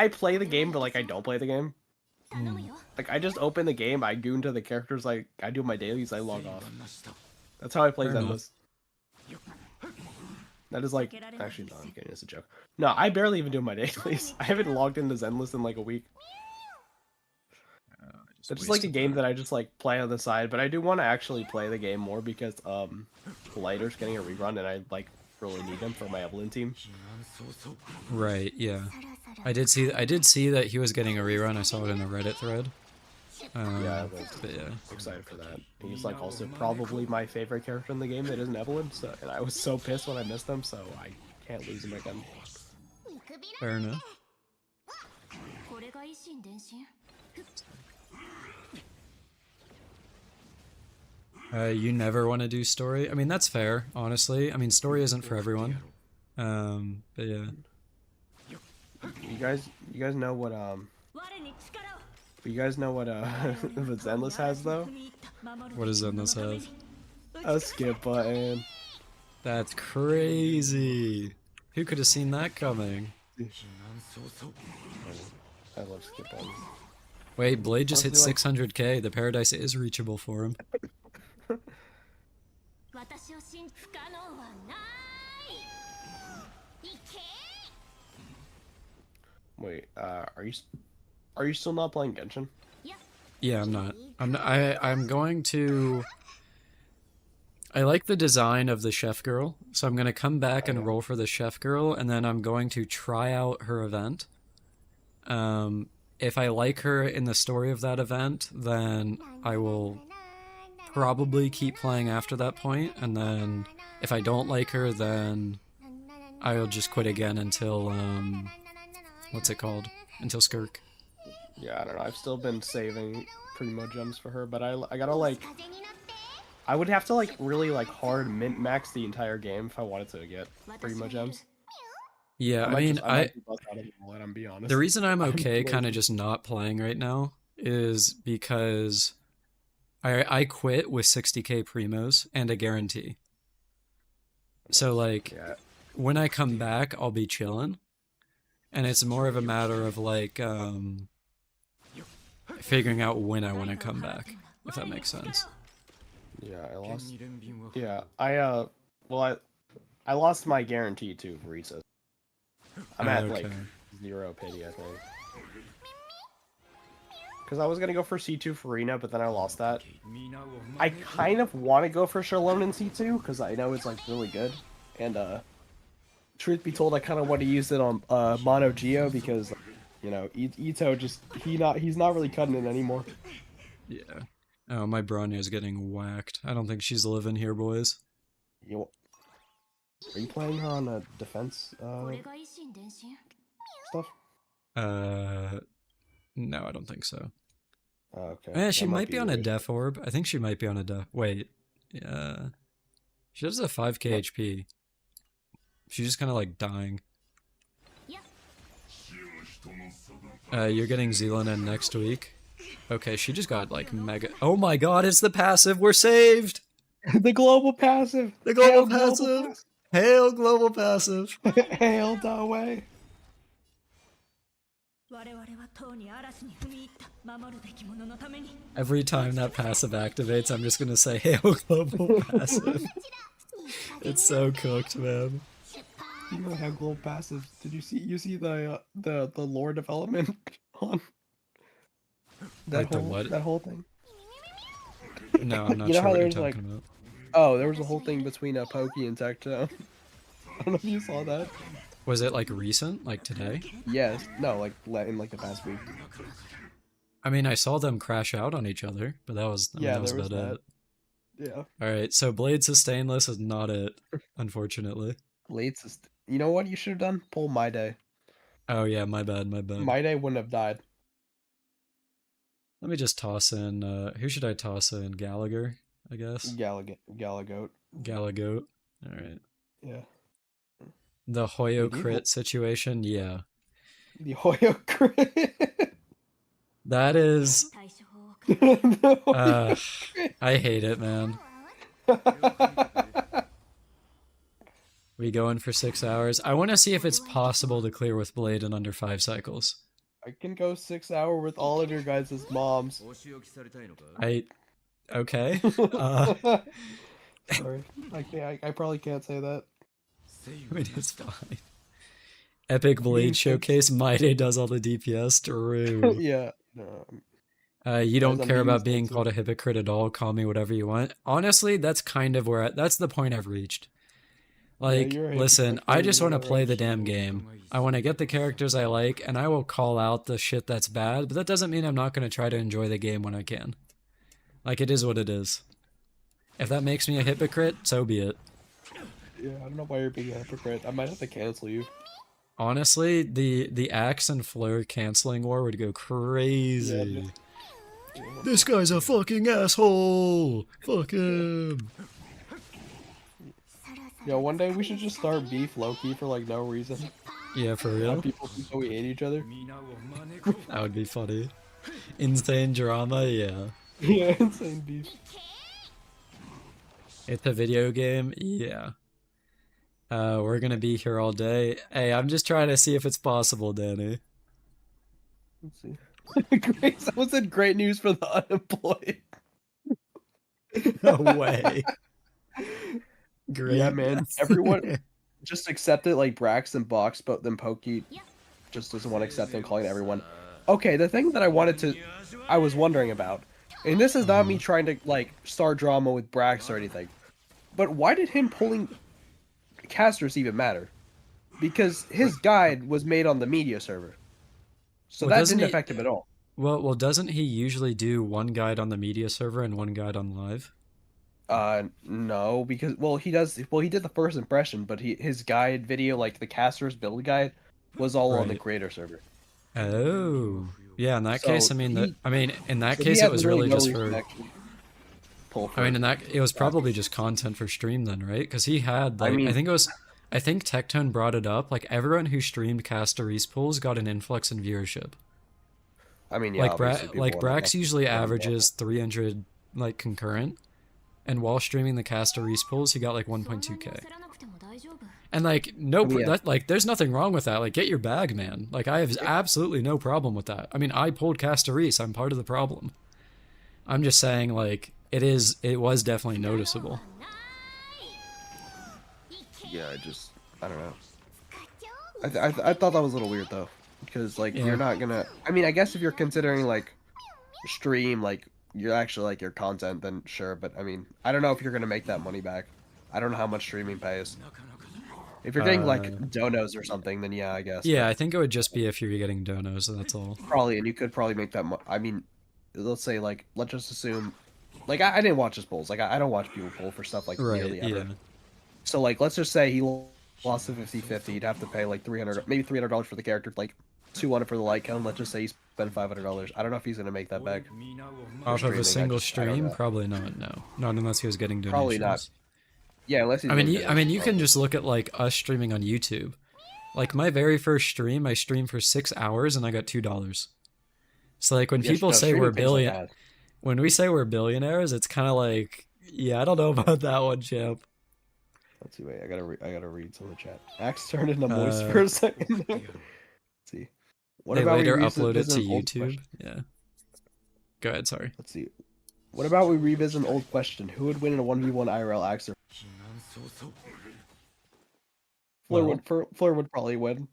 play the game, but, like, I don't play the game. Like, I just open the game, I go into the characters, like, I do my dailies, I log off. That's how I play Zenless. That is, like, actually, no, I'm kidding, it's a joke. No, I barely even do my dailies. I haven't logged into Zenless in, like, a week. It's just like a wasted game that. that I just like play on the side, but I do want to actually play the game more because Lighter's getting a rerun and I like really need him for my Evelyn team. Right, yeah. そろそろ I did see that he was getting a rerun. I saw it in a Reddit thread. Yeah, I was But yeah. excited for that. He's like also probably my favorite character in the game that isn't Evelyn, so and I was so pissed when I missed him, so I can't lose him again. 見くびら Fair enough. これが維新伝心 You never want to do story. I mean, that's fair, honestly. I mean, story isn't for everyone. But yeah. You guys know what 我に力を you guys know what the Zenless has though? What does Zenless have? A skip button. That's crazy. Who could have seen that coming? I love skip buttons. Wait, Blade just hit Honestly, like- 600k. The Paradise is reachable for him. 私を信じ不可能はないいけ Wait, are you still not playing Genshin? Yeah, I'm not. I'm going to. I like the design of the chef girl, so I'm gonna come back and roll for the chef girl, and then I'm going to try out her event. If I like her in the story of that event, then I will probably keep playing after that point, and then if I don't like her, then I'll just quit again until what's it called? Until Skirk. Yeah, I don't know. I've still been saving Primo gems for her, but I gotta like 風になって I would have to like really like hard mint max the entire game if I wanted to get Primo gems. Yeah, I might mean, just- might be buzzed out of the wallet, I'm be honest. the reason I'm okay lazy. kind of just not playing right now is because I quit with 60k primos and a guarantee. So like Yeah, when I come back, I'll be chilling, and it's more of a matter of like figuring out when I want to come back, if that makes sense. yeah, I lost. Yeah, I lost my guarantee to Verisa. I'm at like Okay. 0 pity, I think. Because I was gonna go for C2 Farina, but then I lost that. I kind of want to go for Shalom in C2 because I know it's like really good, and truth be told, I kind of want to use it on Mono Geo because you know Ito just he's not really cutting it anymore. Yeah. Oh, my Bronya's getting whacked. I don't think she's living here, boys. You, are you playing her on a defense これが維新伝心 stuff? No, I don't think so. Okay. Eh, she that might be on a weird. Def Orb. I think she might be on a Def. Wait. She does a 5k HP. She's just kind of like dying. You're getting Zealand in next week. Okay, she just got like mega. Oh my god, it's the passive. We're saved. The global passive. The global Hail passive. Hail global passive. Hail Dawei. 我々はとうに嵐に踏み入った守るべき者のために Every time that passive activates, I'm just gonna say hail global passive. It's so cooked, man. You know how global passive? Did you see the lore development on Like the what? that whole thing? No, I'm not You know sure how what you're there's, like- talking about. Oh, there was a whole thing between Pokey and Tecto. I don't know if you saw that. Was it like recent, like today? Yes. No, like in like the past week. I mean, I saw them crash out on each other, but that was I mean, Yeah, that was there was about that. it. Yeah. All right, so Blade Sustainless is not it, unfortunately. Late. You know what you should have done? Pull My Day. Oh yeah, my bad, my bad. My Day wouldn't have died. Let me just toss in. Who should I toss in? Gallagher, I guess. Galagoat. Galagoat. All right. Yeah. The Hoyo Medieval. crit situation, yeah. The Hoyo crit. That is. 対処法を The Uh, Hoyo crit. I hate it, man. We go in for 6 hours. I want to see if it's possible to clear with Blade in under 5 cycles. I can go 6 hour with all of your guys' moms. お仕置きされたいのか Okay. Sorry, I probably can't say that. I mean, it's fine. Epic Blade Showcase. Maide does all the DPS. True. Yeah. No. You don't As a care meme about being sensor. called a hypocrite at all. Call me whatever you want. Honestly, that's kind of that's the point I've reached. Yeah, Like, you're a listen, hypocrite. I You're just the want to one play the right. damn game. I want to get the characters I like, and I will call out the shit that's bad, but that doesn't mean I'm not going to try to enjoy the game when I can. Like, it is what it is. If that makes me a hypocrite, so be it. Yeah, I don't know why you're being a hypocrite. I might have to cancel you. Honestly, the Axe and Fleur canceling war would go crazy. This guy's a fucking asshole! Fuck him! Yo, one day we should just start beef Loki for like no reason. Yeah, for Have real? people think that we hate each other. That would be funny. Insane drama, yeah. Yeah, insane beef. It's a video game, yeah. We're gonna be here all day. Hey, I'm just trying to see if it's possible, Danny. Let's see. Great, someone said great news for the unemployed. No way. Great. Yeah, man. Everyone just accept it like Braxton box, but then Pokey just doesn't want to accept it, calling everyone. Okay, the thing that I was wondering about, and this is not me trying to like start drama with Brax or anything, but why did him pulling casters even matter? Because his guide was made on the media server, so Well, that doesn't didn't he- affect him at all. Well, doesn't he usually do one guide on the media server and one guide on live? No, because he does. Well, he did the first impression, but his guide video, like the caster's build guide, was all on the Right. creator server. Oh, yeah. In that So case, I mean, in that So he case, it had was literally really no just reason for. to actually pull for I mean, it. it was probably just content for stream then, right? Because he had I like, mean- I think Tectone brought it up. Like everyone who streamed Casteries pools got an influx in viewership. I mean, yeah, Like obviously people like wanna Brax know. usually averages 300 like concurrent, and while streaming the Casteries pools, he got like 1.2k. And like no, yeah. that like there's nothing wrong with that. Like get your bag, man. Like I have absolutely no problem with that. I mean, I pulled Casteries. I'm part of the problem. I'm just saying like it was definitely noticeable. Yeah, I don't know. I thought that was a little weird though, because like Yeah. you're not gonna. I mean, I guess if you're considering like stream, like you're actually like your content, then sure. But I mean, I don't know if you're gonna make that money back. I don't know how much streaming pays. If you're getting like donos or something, then yeah, I guess. Yeah, I think it would just be if you're getting donos. That's all. Probably, and you could probably make that. I mean, let's say like let's just assume, like I didn't watch his polls. Like I don't watch people poll for stuff like Right. nearly ever. Yeah. So like let's just say he lost the 50-50. He'd have to pay like maybe $300 for the character, like 200 for the light count. Let's just say he spent $500. I don't know if he's gonna make that back. Off of streaming, a single I don't stream, know. probably not. No, not unless he was getting donations. Probably not. Yeah, unless he's. I mean, getting I mean, you donations, can just look at like us streaming on YouTube. Like my very first stream, I streamed for 6 hours and I got $2. So like when Yeah, people no, say streaming we're pays like that. when we say we're billionaires, it's kind of like, yeah, I don't know about that one, champ. Let's see. Wait, I gotta read some of the chat. Axe turned into moist for a second. Let's see. What They about later we upload it revisit to an old YouTube. question? Yeah. Go ahead. Sorry. Let's see. What about we revisit an old question? Who would win in a 1v1 IRL Axe or Fleur? Well. Fleur would probably win.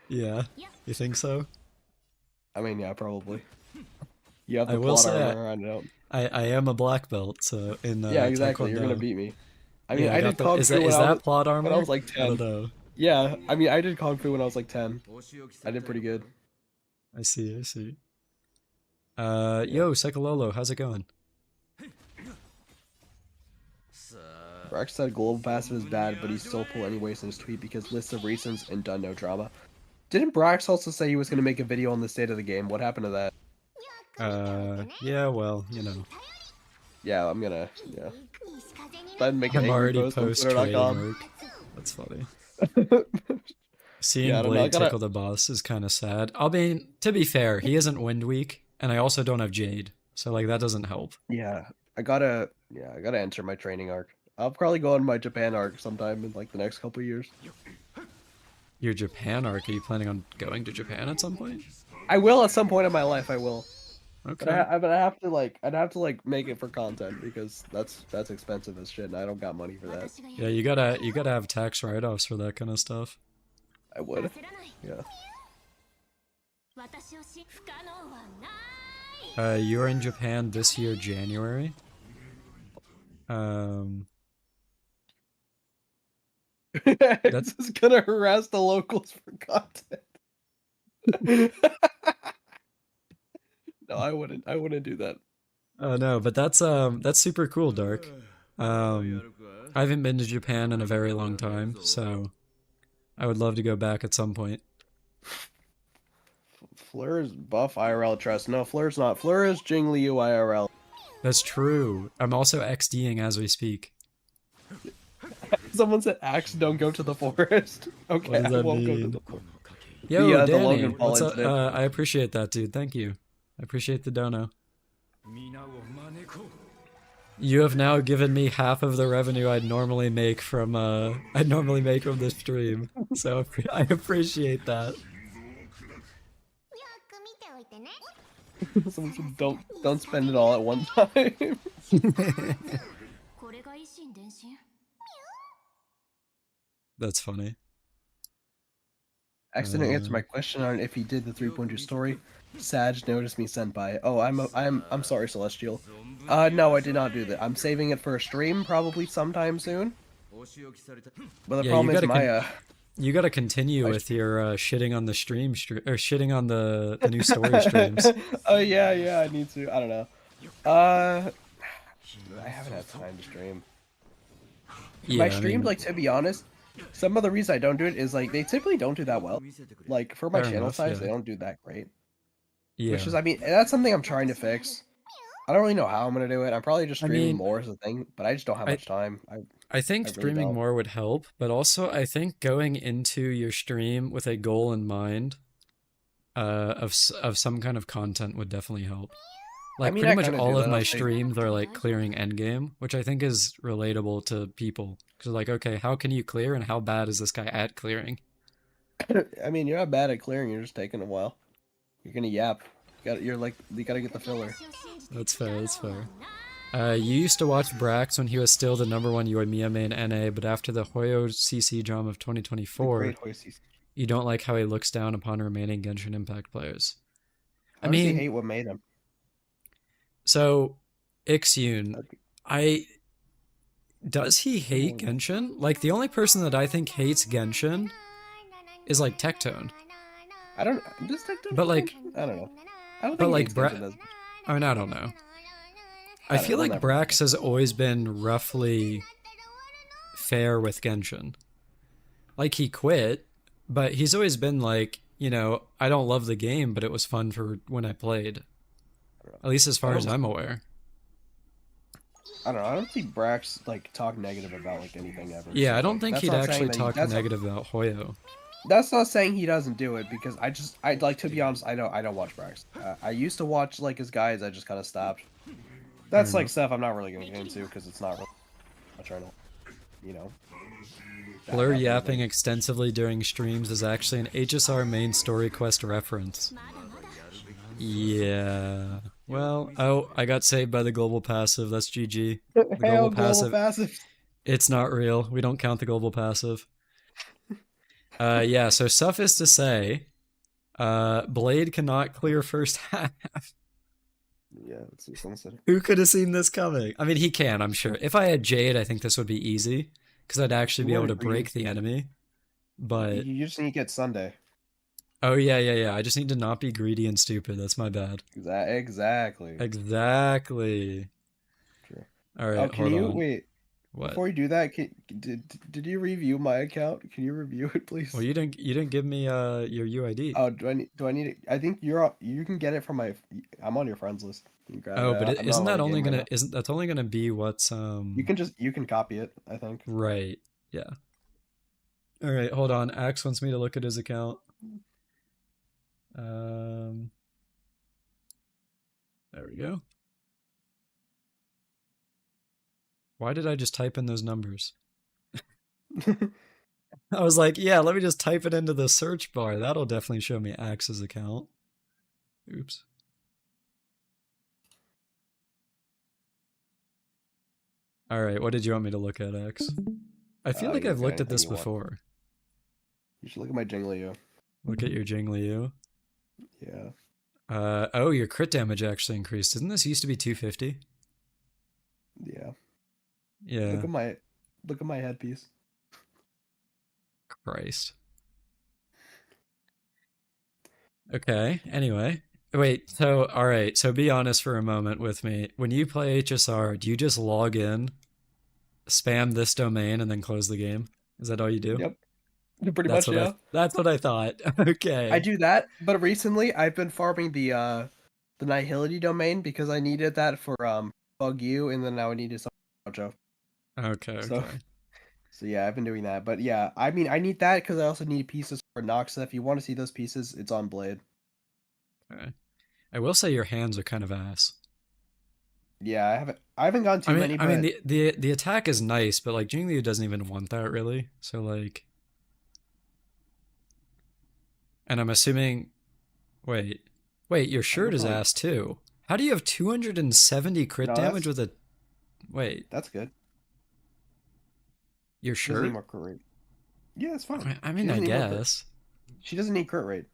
Yeah. You think so? I mean, yeah, probably. You have the I will plot say armor. I don't. I am a black belt, so in Yeah, exactly. You're gonna Taekwondo. beat me. I mean, Yeah, I got did the- Kung is Fu that when is I that was, plot armor? when I was like I 10. don't know. Yeah, I mean, I did Kung Fu when I was like 10. I did pretty good. I see. I see. Yo, Sekololo, how's it going? Rex said global passive is bad, but he still pull anyways in his tweet because list of reasons and done no drama. Didn't Brax also say he was gonna make a video on the state of the game? What happened to that? Yeah, well, you know. Yeah, I'm gonna. Yeah. Then make an I'm angry already post on post Twitter.com. trading work. That's funny. Yeah, Seeing I don't know, I Blade gotta- tickle the boss is kind of sad. I mean, to be fair, he isn't Wind Weak, and I also don't have Jade, so like that doesn't help. Yeah, I gotta enter my training arc. I'll probably go on my Japan arc sometime in like the next couple years. Your Japan arc, are you planning on going to Japan at some point? I will at some point in my life. I will. Okay. But I have to like I'd have to like make it for content because that's expensive as shit and I don't got money for that. Yeah, you gotta have tax write-offs for that kind of stuff. I would. Yeah. You're in Japan this year, January. It's just gonna harass the locals for content. No, I wouldn't. I wouldn't do that. Oh no, but that's super cool, Dark. I haven't been to Japan in a very long time, so I would love to go back at some point. Fleur's buff IRL trust. No, Fleur's not. Fleur is Jingliu IRL. That's true. I'm also XDing as we speak. Someone said, "Axe, don't go to the forest." Okay, What does I that won't go to mean? the forest. Yo, the Danny, Logan Paul what's up? incident. I appreciate that, dude. Thank you. I appreciate the dono. You have now given me half of the revenue I'd normally make from this stream. So I appreciate that. よく見ておいてね Someone said, "Don't spend it all at one time." これが維新伝心 That's funny. Axe didn't answer my question on if he did the 3.2 story. Sag noticed me sent by. Oh, I'm sorry, Celestial. No, I did not do that. I'm saving it for a stream probably sometime soon. But the Yeah, problem is you gotta continue with your shitting on the or shitting on the new story streams. Oh yeah, I need to. I don't know. I haven't had time to stream. Yeah, My I streams, mean, like, to be honest, some of the reason I don't do it is like they typically don't do that well. Like for my Fair channel enough, size, yeah. they don't do that great. yeah. Which is, I mean, that's something I'm trying to fix. I don't really know how I'm gonna do it. I'm probably just I streaming mean, more as a thing, but I just don't have much time. I think I really streaming don't. more would help, but also I think going into your stream with a goal in mind, of some kind of content would definitely help. Like mean, pretty I much kinda do all of that, my I'll say. streams are like clearing endgame, which I think is relatable to people. Because like, okay, how can you clear, and how bad is this guy at clearing? I mean, you're not bad at clearing. You're just taking a while. You're gonna yap. You gotta get the filler. That's fair. That's fair. You used to watch Brax when he was still the #1 Yoimiya main NA, but after the Hoyo CC drama of 2024, Great Hoisties. you don't like how he looks down upon remaining Genshin Impact players. How does he hate what made him? So, Ixyun, Okay. does he hate Genshin? Like, the only person that I think hates Genshin is, like, Tectone. I don't. Just But, like, I don't know. I don't but, think like, he hates Genshin as much. I mean, I don't know. I I don't feel know, like never Brax has always been roughly fair with Genshin. Like, he quit, but he's always been like, you know, I don't love the game, but it was fun for when I played. At least as far as I'm aware. I don't know. I don't see Brax like talk negative about like anything ever. Yeah, So, I don't like, think that's he'd not saying actually that talk that's negative about Hoyo. That's not saying he doesn't do it because I like, to be honest, I don't watch Brax. I used to watch like his guys. I just kind of stopped. That's like stuff I'm not really gonna get into because it's not really much right now. You know. Blur yapping extensively during streams is actually an HSR main story quest reference. Yeah. Well, oh, I got saved by the global passive. That's GG. The Hell, global passive. It's not real. We don't count the global passive. Yeah, so suffice to say, Blade cannot clear first half. Yeah, let's see. Someone said. Who could have seen this coming? I mean, he can, I'm sure. If I had Jade, I think this would be easy, because I'd actually be able to break the enemy. But You just need to get Sunday. oh yeah. I just need to not be greedy and stupid. That's my bad. Exactly. Exactly. True. All right. Oh, can hold you on. wait? What? Before you do that, did you review my account? Can you review it, please? Well, you didn't give me your UID. Oh, do I need it? I think you can get it from I'm on your friends list. You can grab Oh, it. but I'm isn't not that on the only game right gonna now. isn't that's only gonna be what's You can copy it, I think. right? Yeah. All right, hold on. Axe wants me to look at his account. There we go. Why did I just type in those numbers? I was like, yeah, let me just type it into the search bar. That'll definitely show me Axe's account. Oops. All right, what did you want me to look at, Axe? I feel like you I've look at looked at this anything you want. before. You should look at my Jingliu. Look at your Jingliu. Yeah. Oh, your crit damage actually increased. Didn't this used to be 250? Yeah. Yeah. Look at my headpiece. Christ. Okay. Anyway. Wait, so all right, so be honest for a moment with me. When you play HSR, do you just log in, spam this domain, and then close the game? Is that all you do? Yep. Pretty much, yeah. That's what I thought. I Okay. do that, but recently I've been farming the Nihility domain because I needed that for Bug U, and then now I needed some Jojo. Okay, So okay. so yeah, I've been doing that. But yeah, I mean I need that because I also need pieces for Noxa. If you want to see those pieces, it's on Blade. Okay. I will say your hands are kind of ass. Yeah, I haven't gone too many, I mean but the attack is nice, but like Jingli doesn't even want that really. So like, and I'm assuming, wait, your I can shirt is probably ass too. How do you have 270 crit no, damage with a, wait, that's good. your She doesn't need shirt? more crit rate. Yeah, it's fine. I She mean, I doesn't need more crit. guess. She doesn't need crit rate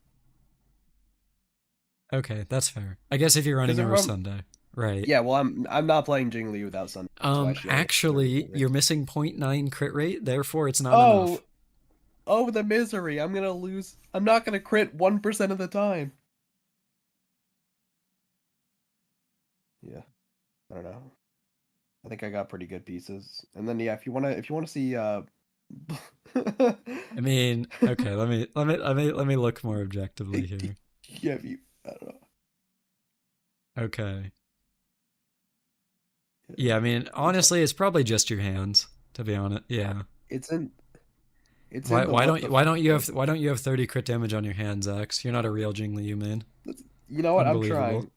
Okay, that's fair. I guess if you're because running over everyone. Sunday, right? Yeah, well, I'm not playing Jingli without Sun. That's why she only has 30 Actually, crit rate. you're missing .9 crit rate, therefore it's not enough. Oh, oh, the misery! I'm gonna lose. I'm not gonna crit 1% of the time. Yeah, I don't know. I think I got pretty good pieces. And then yeah, if you wanna see I mean, okay, let me look more objectively here. yeah, if you I don't know. Okay. Yeah. Yeah, I mean, It's honestly, it's probably just your hands, to be honest. Yeah. it's in it's Why in the why what don't the why don't you have 30 crit damage on your hands, X? You're not a real Jing Liu, man. you know what? I'm Unbelievable. trying.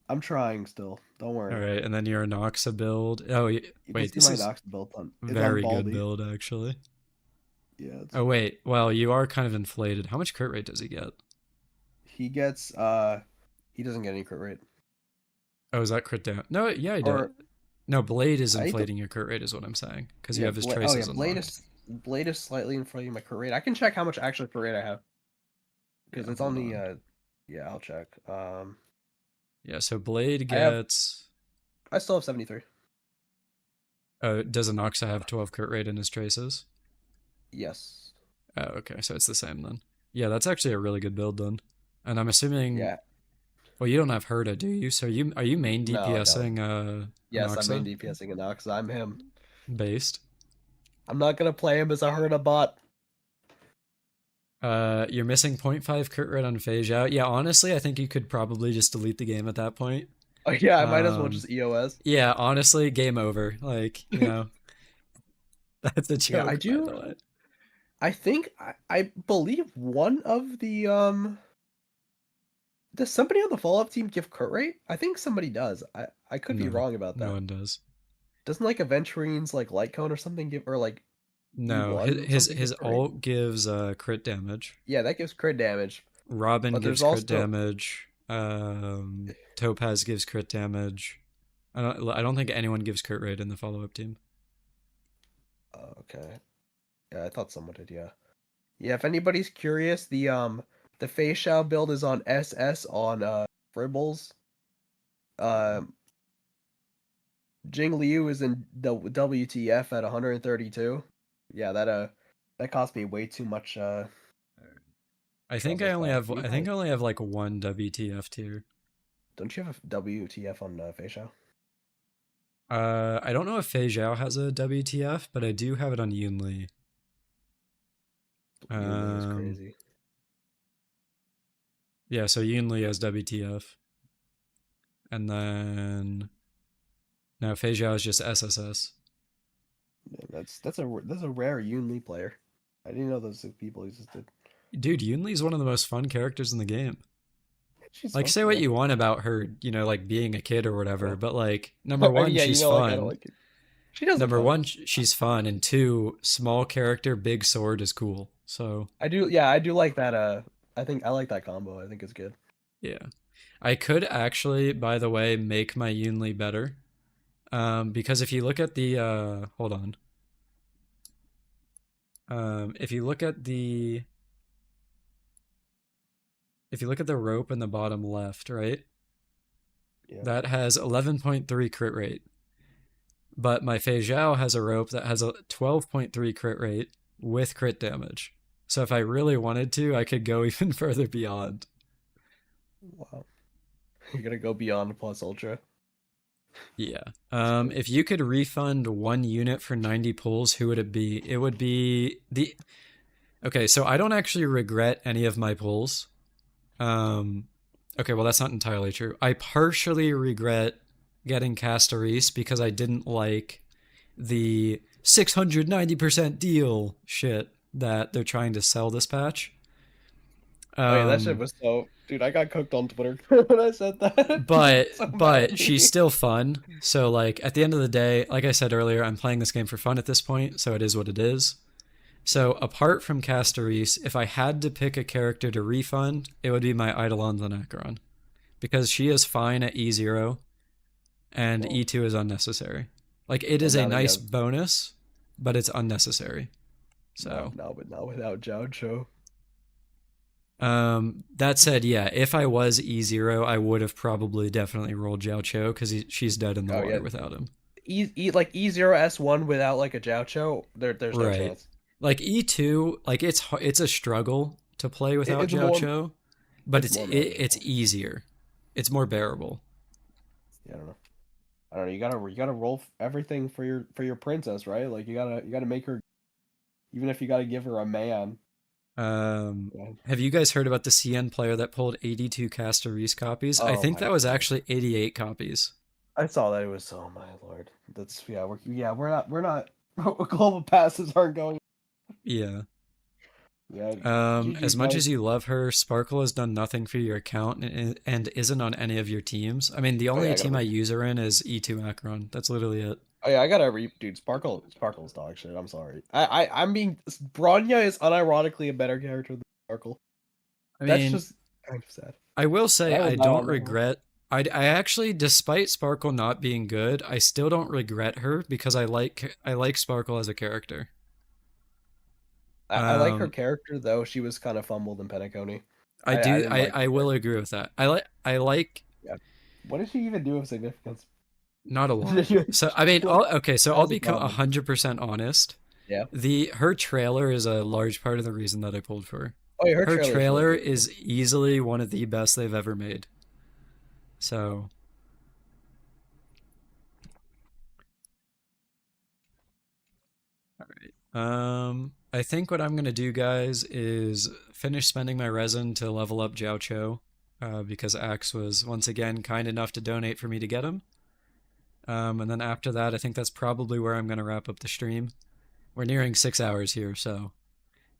I'm trying still. Don't All worry. right, and then your Noxa build. Oh, You can wait, see this my is Nox build on. It's on very good Baldy. build actually. Yeah, it's Oh wait, well, you are kind of inflated. How much crit rate does he get? he gets he doesn't get any crit rate. Oh, is that crit down? No, yeah, he does. Or No, Blade is I think inflating your crit rate, is what I'm saying, because you yeah, have his oh yeah, traces unlocked. Blade is slightly in front of my crit rate. I can check how much actual crit rate I have because Yeah, it's hold only on. yeah, I'll check. Yeah, so Blade I have gets. I still have 73. Does Anoxa have 12 crit rate in his traces? Yes. Oh, okay, so it's the same then. Yeah, that's actually a really good build then. And I'm assuming, Yeah. well, you don't have Herda, do you? So are you main No, I don't. DPSing Yes, I'm main Anoxa DPSing it now because I'm him. based? I'm not gonna play him as a Herda bot. You're missing point 0.5 crit rate on phase out. Yeah, honestly, I think you could probably just delete the game at that point. Oh yeah, I might as well Um, just EOS. yeah, honestly, game over. Like, that's a Yeah, I joke, by the do. way. I think I believe one of the does somebody on the follow-up team give crit rate? I think somebody does. I could be No, wrong about no that. one does. Doesn't like Aventurine's like Light Cone or something give or like No, E1 something his give crit rate? ult gives crit damage. Yeah, that gives crit damage. Robin But there's gives crit also damage. Topaz gives crit damage. I don't think anyone gives crit rate in the follow up team. okay. Yeah, I thought someone did, yeah. Yeah, if anybody's curious, the Fei Shao build is on SS on Fribbles. Um Jing Liu is in the WTF at 132. Yeah, that cost me way too much Trails Cloud. Can you I think probably I only have like one WTF tier. don't you have a WTF on Fei Shao? I don't know if Fei Zhao has a WTF, but I do have it on Yunli. Yunli is Um, crazy. yeah, so Yunli has WTF, and then no, Fei Zhao is just SSS. Yeah, that's a rare Yunli player. I didn't know those people existed. Dude, Yunli's one of the most fun characters in the game. She's Like, fun, say what yeah. you want about her, like being a kid or I whatever, know. but like, number I mean, one, yeah, she's like I don't fun. like it. She does look Number fun. one, she's fun, and two, small character, big sword is cool. So I do, yeah, I do like that. I think I like that combo. I think it's good. yeah, I could actually, by the way, make my Yunli better. Because if you look at the hold on, if you look at the if you look at the rope in the bottom left, right? Yeah. That has 11.3 crit rate. But my Fei Zhao has a rope that has a 12.3 crit rate with crit damage. So if I really wanted to, I could go even further beyond. Wow. You're gonna go beyond plus ultra. Yeah. If you could refund one unit for 90 pulls, who would it be? It would be the... Okay, so I don't actually regret any of my pulls. Okay, well, that's not entirely true. I partially regret getting Castorise because I didn't like the 690% deal shit that they're trying to sell this patch. Oh yeah, that shit was so... Dude, I got cooked on Twitter when I said that. But So mad but at she's me. still fun. So like at the end of the day, like I said earlier, I'm playing this game for fun at this point, so it is what it is. So apart from Castorise, if I had to pick a character to refund, it would be my Eidolon Acheron. Because she is fine at E0 and Well, E2 is unnecessary. Like it well, is a now that you nice have... bonus, but it's unnecessary. No, So no, but not without Jiao. that said, yeah, if I was E0, I would have probably definitely rolled Jiao Cho because she's dead in the Oh water yeah, without him. like E0S1 without like a Jiao, there's no Right. chance. Like E2, like it's a struggle to play without It's Jiao more, Cho, but it's more it's manageable. easier. It's more bearable. Yeah, I don't know. I don't know. You gotta roll everything for your princess, right? Like you gotta make her, even if you gotta give her a man. Um, Yeah. have you guys heard about the CN player that pulled 82 Castorise copies? I Oh think my that was god. actually 88 copies. I saw that. It was, oh my lord. That's, we're not global passes aren't going. Yeah. Yeah. As GG's much guys. as you love her, Sparkle has done nothing for your account and isn't on any of your teams. I mean, the Oh yeah, only I gotta team I use her in is E2 Acheron. That's literally it. Oh yeah, I gotta dude. Sparkle's dog shit. I'm sorry. I'm being... Bronya is unironically a better character than Sparkle. I That's mean, just kind of sad. I will say I will I die don't on that one. regret. I actually, despite Sparkle not being good, I still don't regret her because I like Sparkle as a character. I like her Um, character though. She was kind of fumbled in Penacony. I I do didn't like I her will character. agree with that. I like Yeah. What did she even do of significance? not a lot. So I mean, okay, so That I'll was a become problem. 100% honest. Yeah. Her trailer is a large part of the reason that I pulled for her. Oh yeah, her Her trailer is really trailer good. is easily one of the best they've ever made. So, all right. I think what I'm gonna do, guys, is finish spending my resin to level up Jiao Cho, because Axe was once again kind enough to donate for me to get him. And then after that, I think that's probably where I'm gonna wrap up the stream. We're nearing 6 hours here, so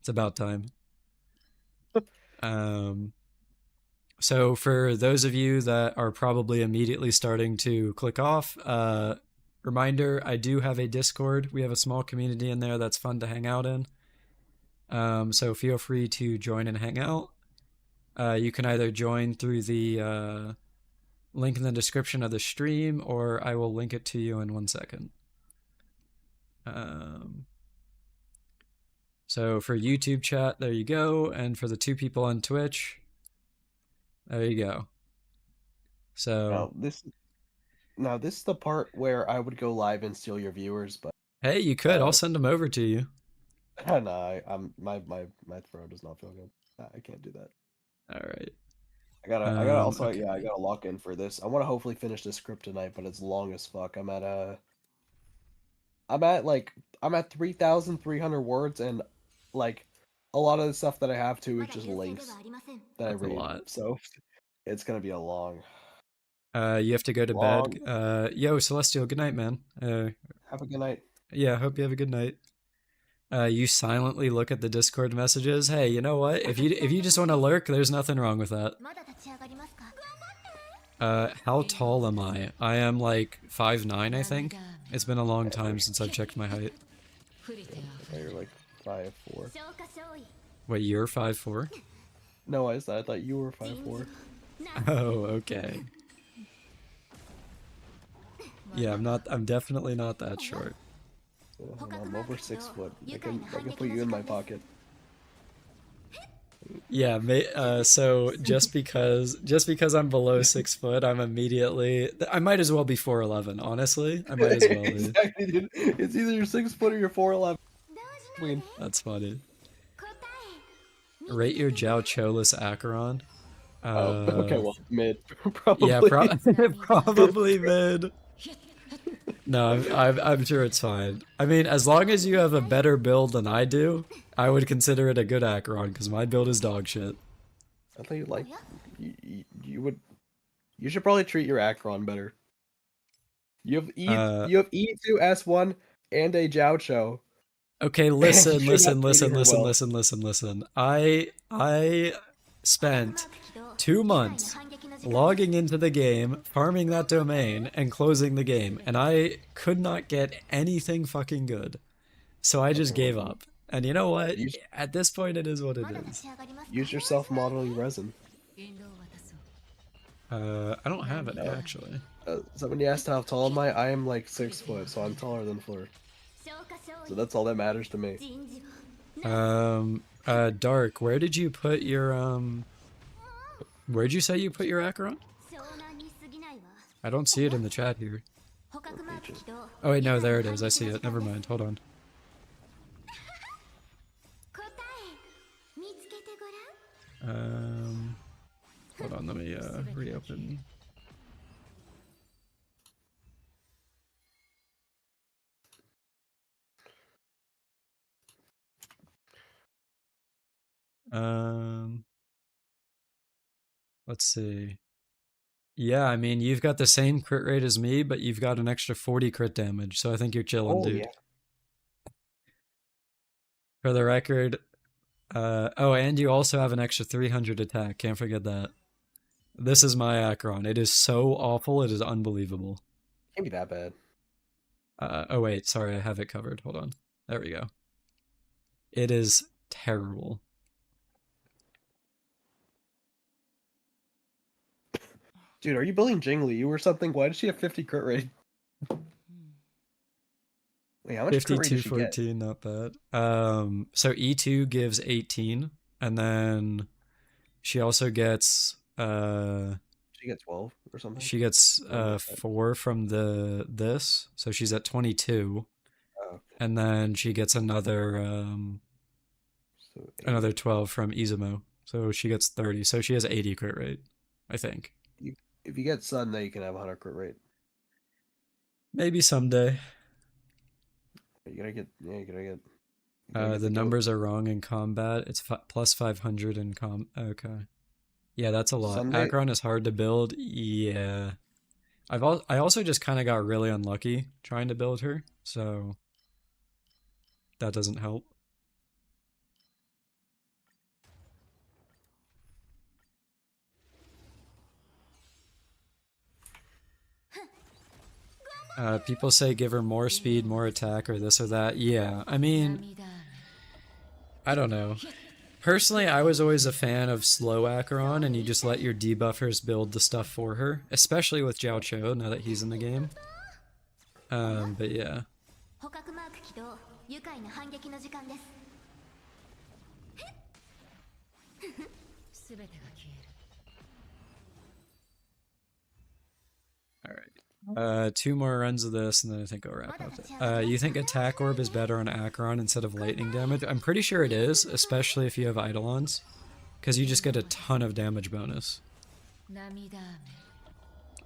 it's about time. Um, so for those of you that are probably immediately starting to click off, reminder, I do have a Discord. We have a small community in there that's fun to hang out in. So feel free to join and hang out. You can either join through the link in the description of the stream, or I will link it to you in 1 second. So for YouTube chat, there you go. And for the 2 people on Twitch, there you go. So Now this is the part where I would go live and steal your viewers, but hey, you could. I'll send them over to you. no, my throat does not feel good. I can't do that. All right. I gotta also, Okay. yeah, I gotta lock in for this. I want to hopefully finish this script tonight, but it's long as fuck. I'm at 3,300 words, and like a lot of the stuff that I have to is just links that I That's a read. lot. So it's gonna be a long. You have to go to Long. bed. Yo, Celestial, good night, man. Have a good night. Yeah, hope you have a good night. You silently look at the Discord messages. Hey, you know what? If you just want to lurk, there's nothing wrong with that. How tall am I? I am like 5'9", I think. It's been a long time since I've checked my height. You're like 5'4". Wait, you're 5'4"? No, I thought you were 5'4". Oh, okay. Yeah, I'm definitely not that short. I'm over 6 foot. I can put you in my pocket. Yeah, so just because I'm below 6 foot, I'm immediately I might as well be 4'11", honestly. I might as well be. Exactly, dude. It's either you're 6 foot or you're 4'11". Queen. That's funny. 答え見つ Rate け your てごらん Jiao Cholus Acheron. Oh, okay, well, mid. Yeah, Probably. probably mid. No, I'm sure it's fine. I mean, as long as you have a better build than I do, I would consider it a good Acheron because my build is dog shit. I think like you would you should probably treat your Acheron better. Uh, You have E2 S1 and a Jiao Cho. okay, And listen, you're not listen, treating listen, her listen, well. listen, listen, listen. I 捕獲マー spent ク起動 2 愉快な months 反撃の時間です logging into the game, farming that domain, and closing the game, and I could not get anything fucking good. So I just Okay, gave well, up. And you know what? use At this point, it is what it まだ立 is. ち上がりますか use your self-modeling resin. 引導を渡そう。 I don't have it actually. Someone asked how tall am I? I am like 6 foot, so I'm taller than Fleur. 消化勝 So 利 that's all that matters to me. 人事を Dark, where did you put your where'd you say you put your Acheron? 湘南に過ぎないわ I don't see it in the chat here. 捕獲マーク起動 Oh wait, no, there it is. I see it. Never mind. Hold on. 答え見つけてごらん Hold on, let me reopen. Let's see. Yeah, I mean, you've got the same crit rate as me, but you've got an extra 40 crit damage, so I think you're chilling, Oh dude. yeah. For the record, oh, and you also have an extra 300 attack. Can't forget that. This is my Acheron. It is so awful, it is unbelievable. Can't be that bad. Oh wait, sorry, I have it covered. Hold on. There we go. It is terrible. Dude, are you building Jingli? You or something? Why does she have 50 crit rate? Wait, how much crit rate does she get? 5214, not bad. So E2 gives 18, and then she also gets She gets 12 or something? she gets 4 from this, so she's at 22. Oh, okay. And then she gets another So another 12 from Izumo. So she gets 30. So she has 80 crit rate, I think. if you get Sun, then you can have 100 crit rate. Maybe someday. You gotta get, yeah, you gotta get The goat. numbers are wrong in combat. It's plus 500 in Okay. Yeah, that's a lot. Sunday- Acheron is hard to build. Yeah. I also just kind of got really unlucky trying to build her, so that doesn't help. People say give her more speed, more attack, or this or that. Yeah, I mean, I don't know. Personally, I was always a fan of slow Acheron, and you just let your debuffers build the stuff for her, especially with Jiao Cho, now that he's in the game. But yeah. 捕獲マーク起動愉快な反撃の時間ですすべてが消える。 Alright. 2 more runs of this, and then I think I'll wrap up it. You think Attack Orb is better on Acheron instead of Lightning Damage? I'm pretty sure it is, especially if you have Eidolons. Because you just get a ton of damage bonus. 涙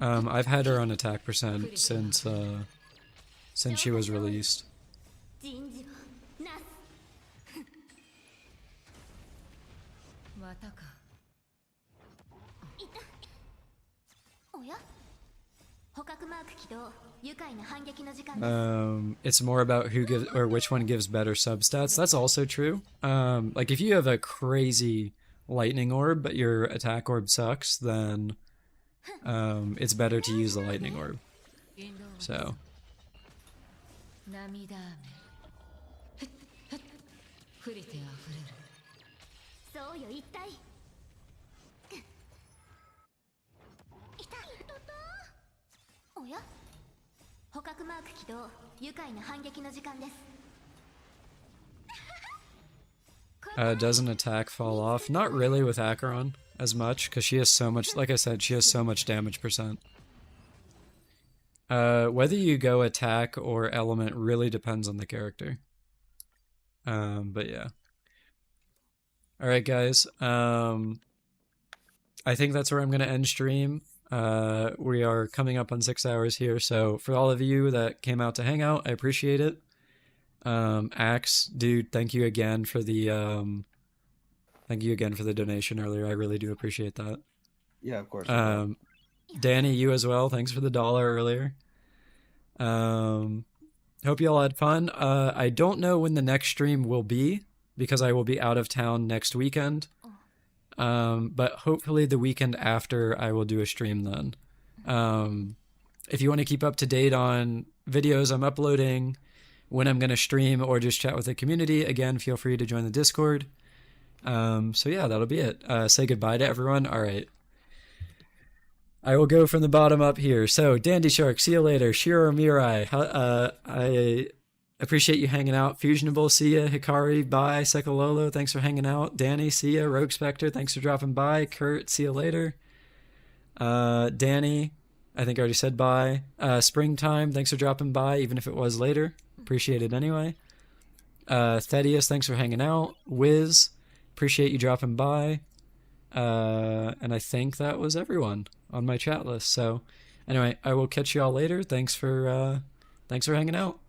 雨。 I've had her on attack percent since she was released. 人事をなすまたか。おや捕獲マーク起動愉快な反撃の時間です It's more about who gives or which one gives better substats. That's also true. Like if you have a crazy lightning orb, but your attack orb sucks, then it's better to use the lightning orb. 引導を So 涙雨。降りてあふれる。そうよ一体痛いとおや捕獲マーク起動愉快な反撃の時間です答 Does an attack fall off? Not really with Acheron as much, because she has so much, like I said, she has so much damage percent. Whether you go attack or element really depends on the character. But yeah. Alright guys, I think that's where I'm going to end stream. We are coming up on 6 hours here, so for all of you that came out to hang out, I appreciate it. Axe, dude, thank you again for the donation earlier. I really do appreciate that. Yeah, of course. Danny, you as well. Thanks for the $1 earlier. Hope you all had fun. I don't know when the next stream will be because I will be out of town next weekend. But hopefully the weekend after I will do a stream then. If you want to keep up to date on videos I'm uploading, when I'm going to stream, or just chat with the community, again, feel free to join the Discord. So yeah, that'll be it. Say goodbye to everyone. All right. I will go from the bottom up here. So, Dandy Shark, see you later. Shiro Mirai, I appreciate you hanging out. Fusionable, see ya. Hikari, bye. Sekololo, thanks for hanging out. Danny, see ya. Rogue Spectre, thanks for dropping by. Kurt, see you later. Danny, I think I already said bye. Springtime, thanks for dropping by, even if it was later. Appreciate it anyway. Thaddeus, thanks for hanging out. Wiz, appreciate you dropping by. And I think that was everyone on my chat list. So anyway, I will catch you all later. Thanks for hanging out.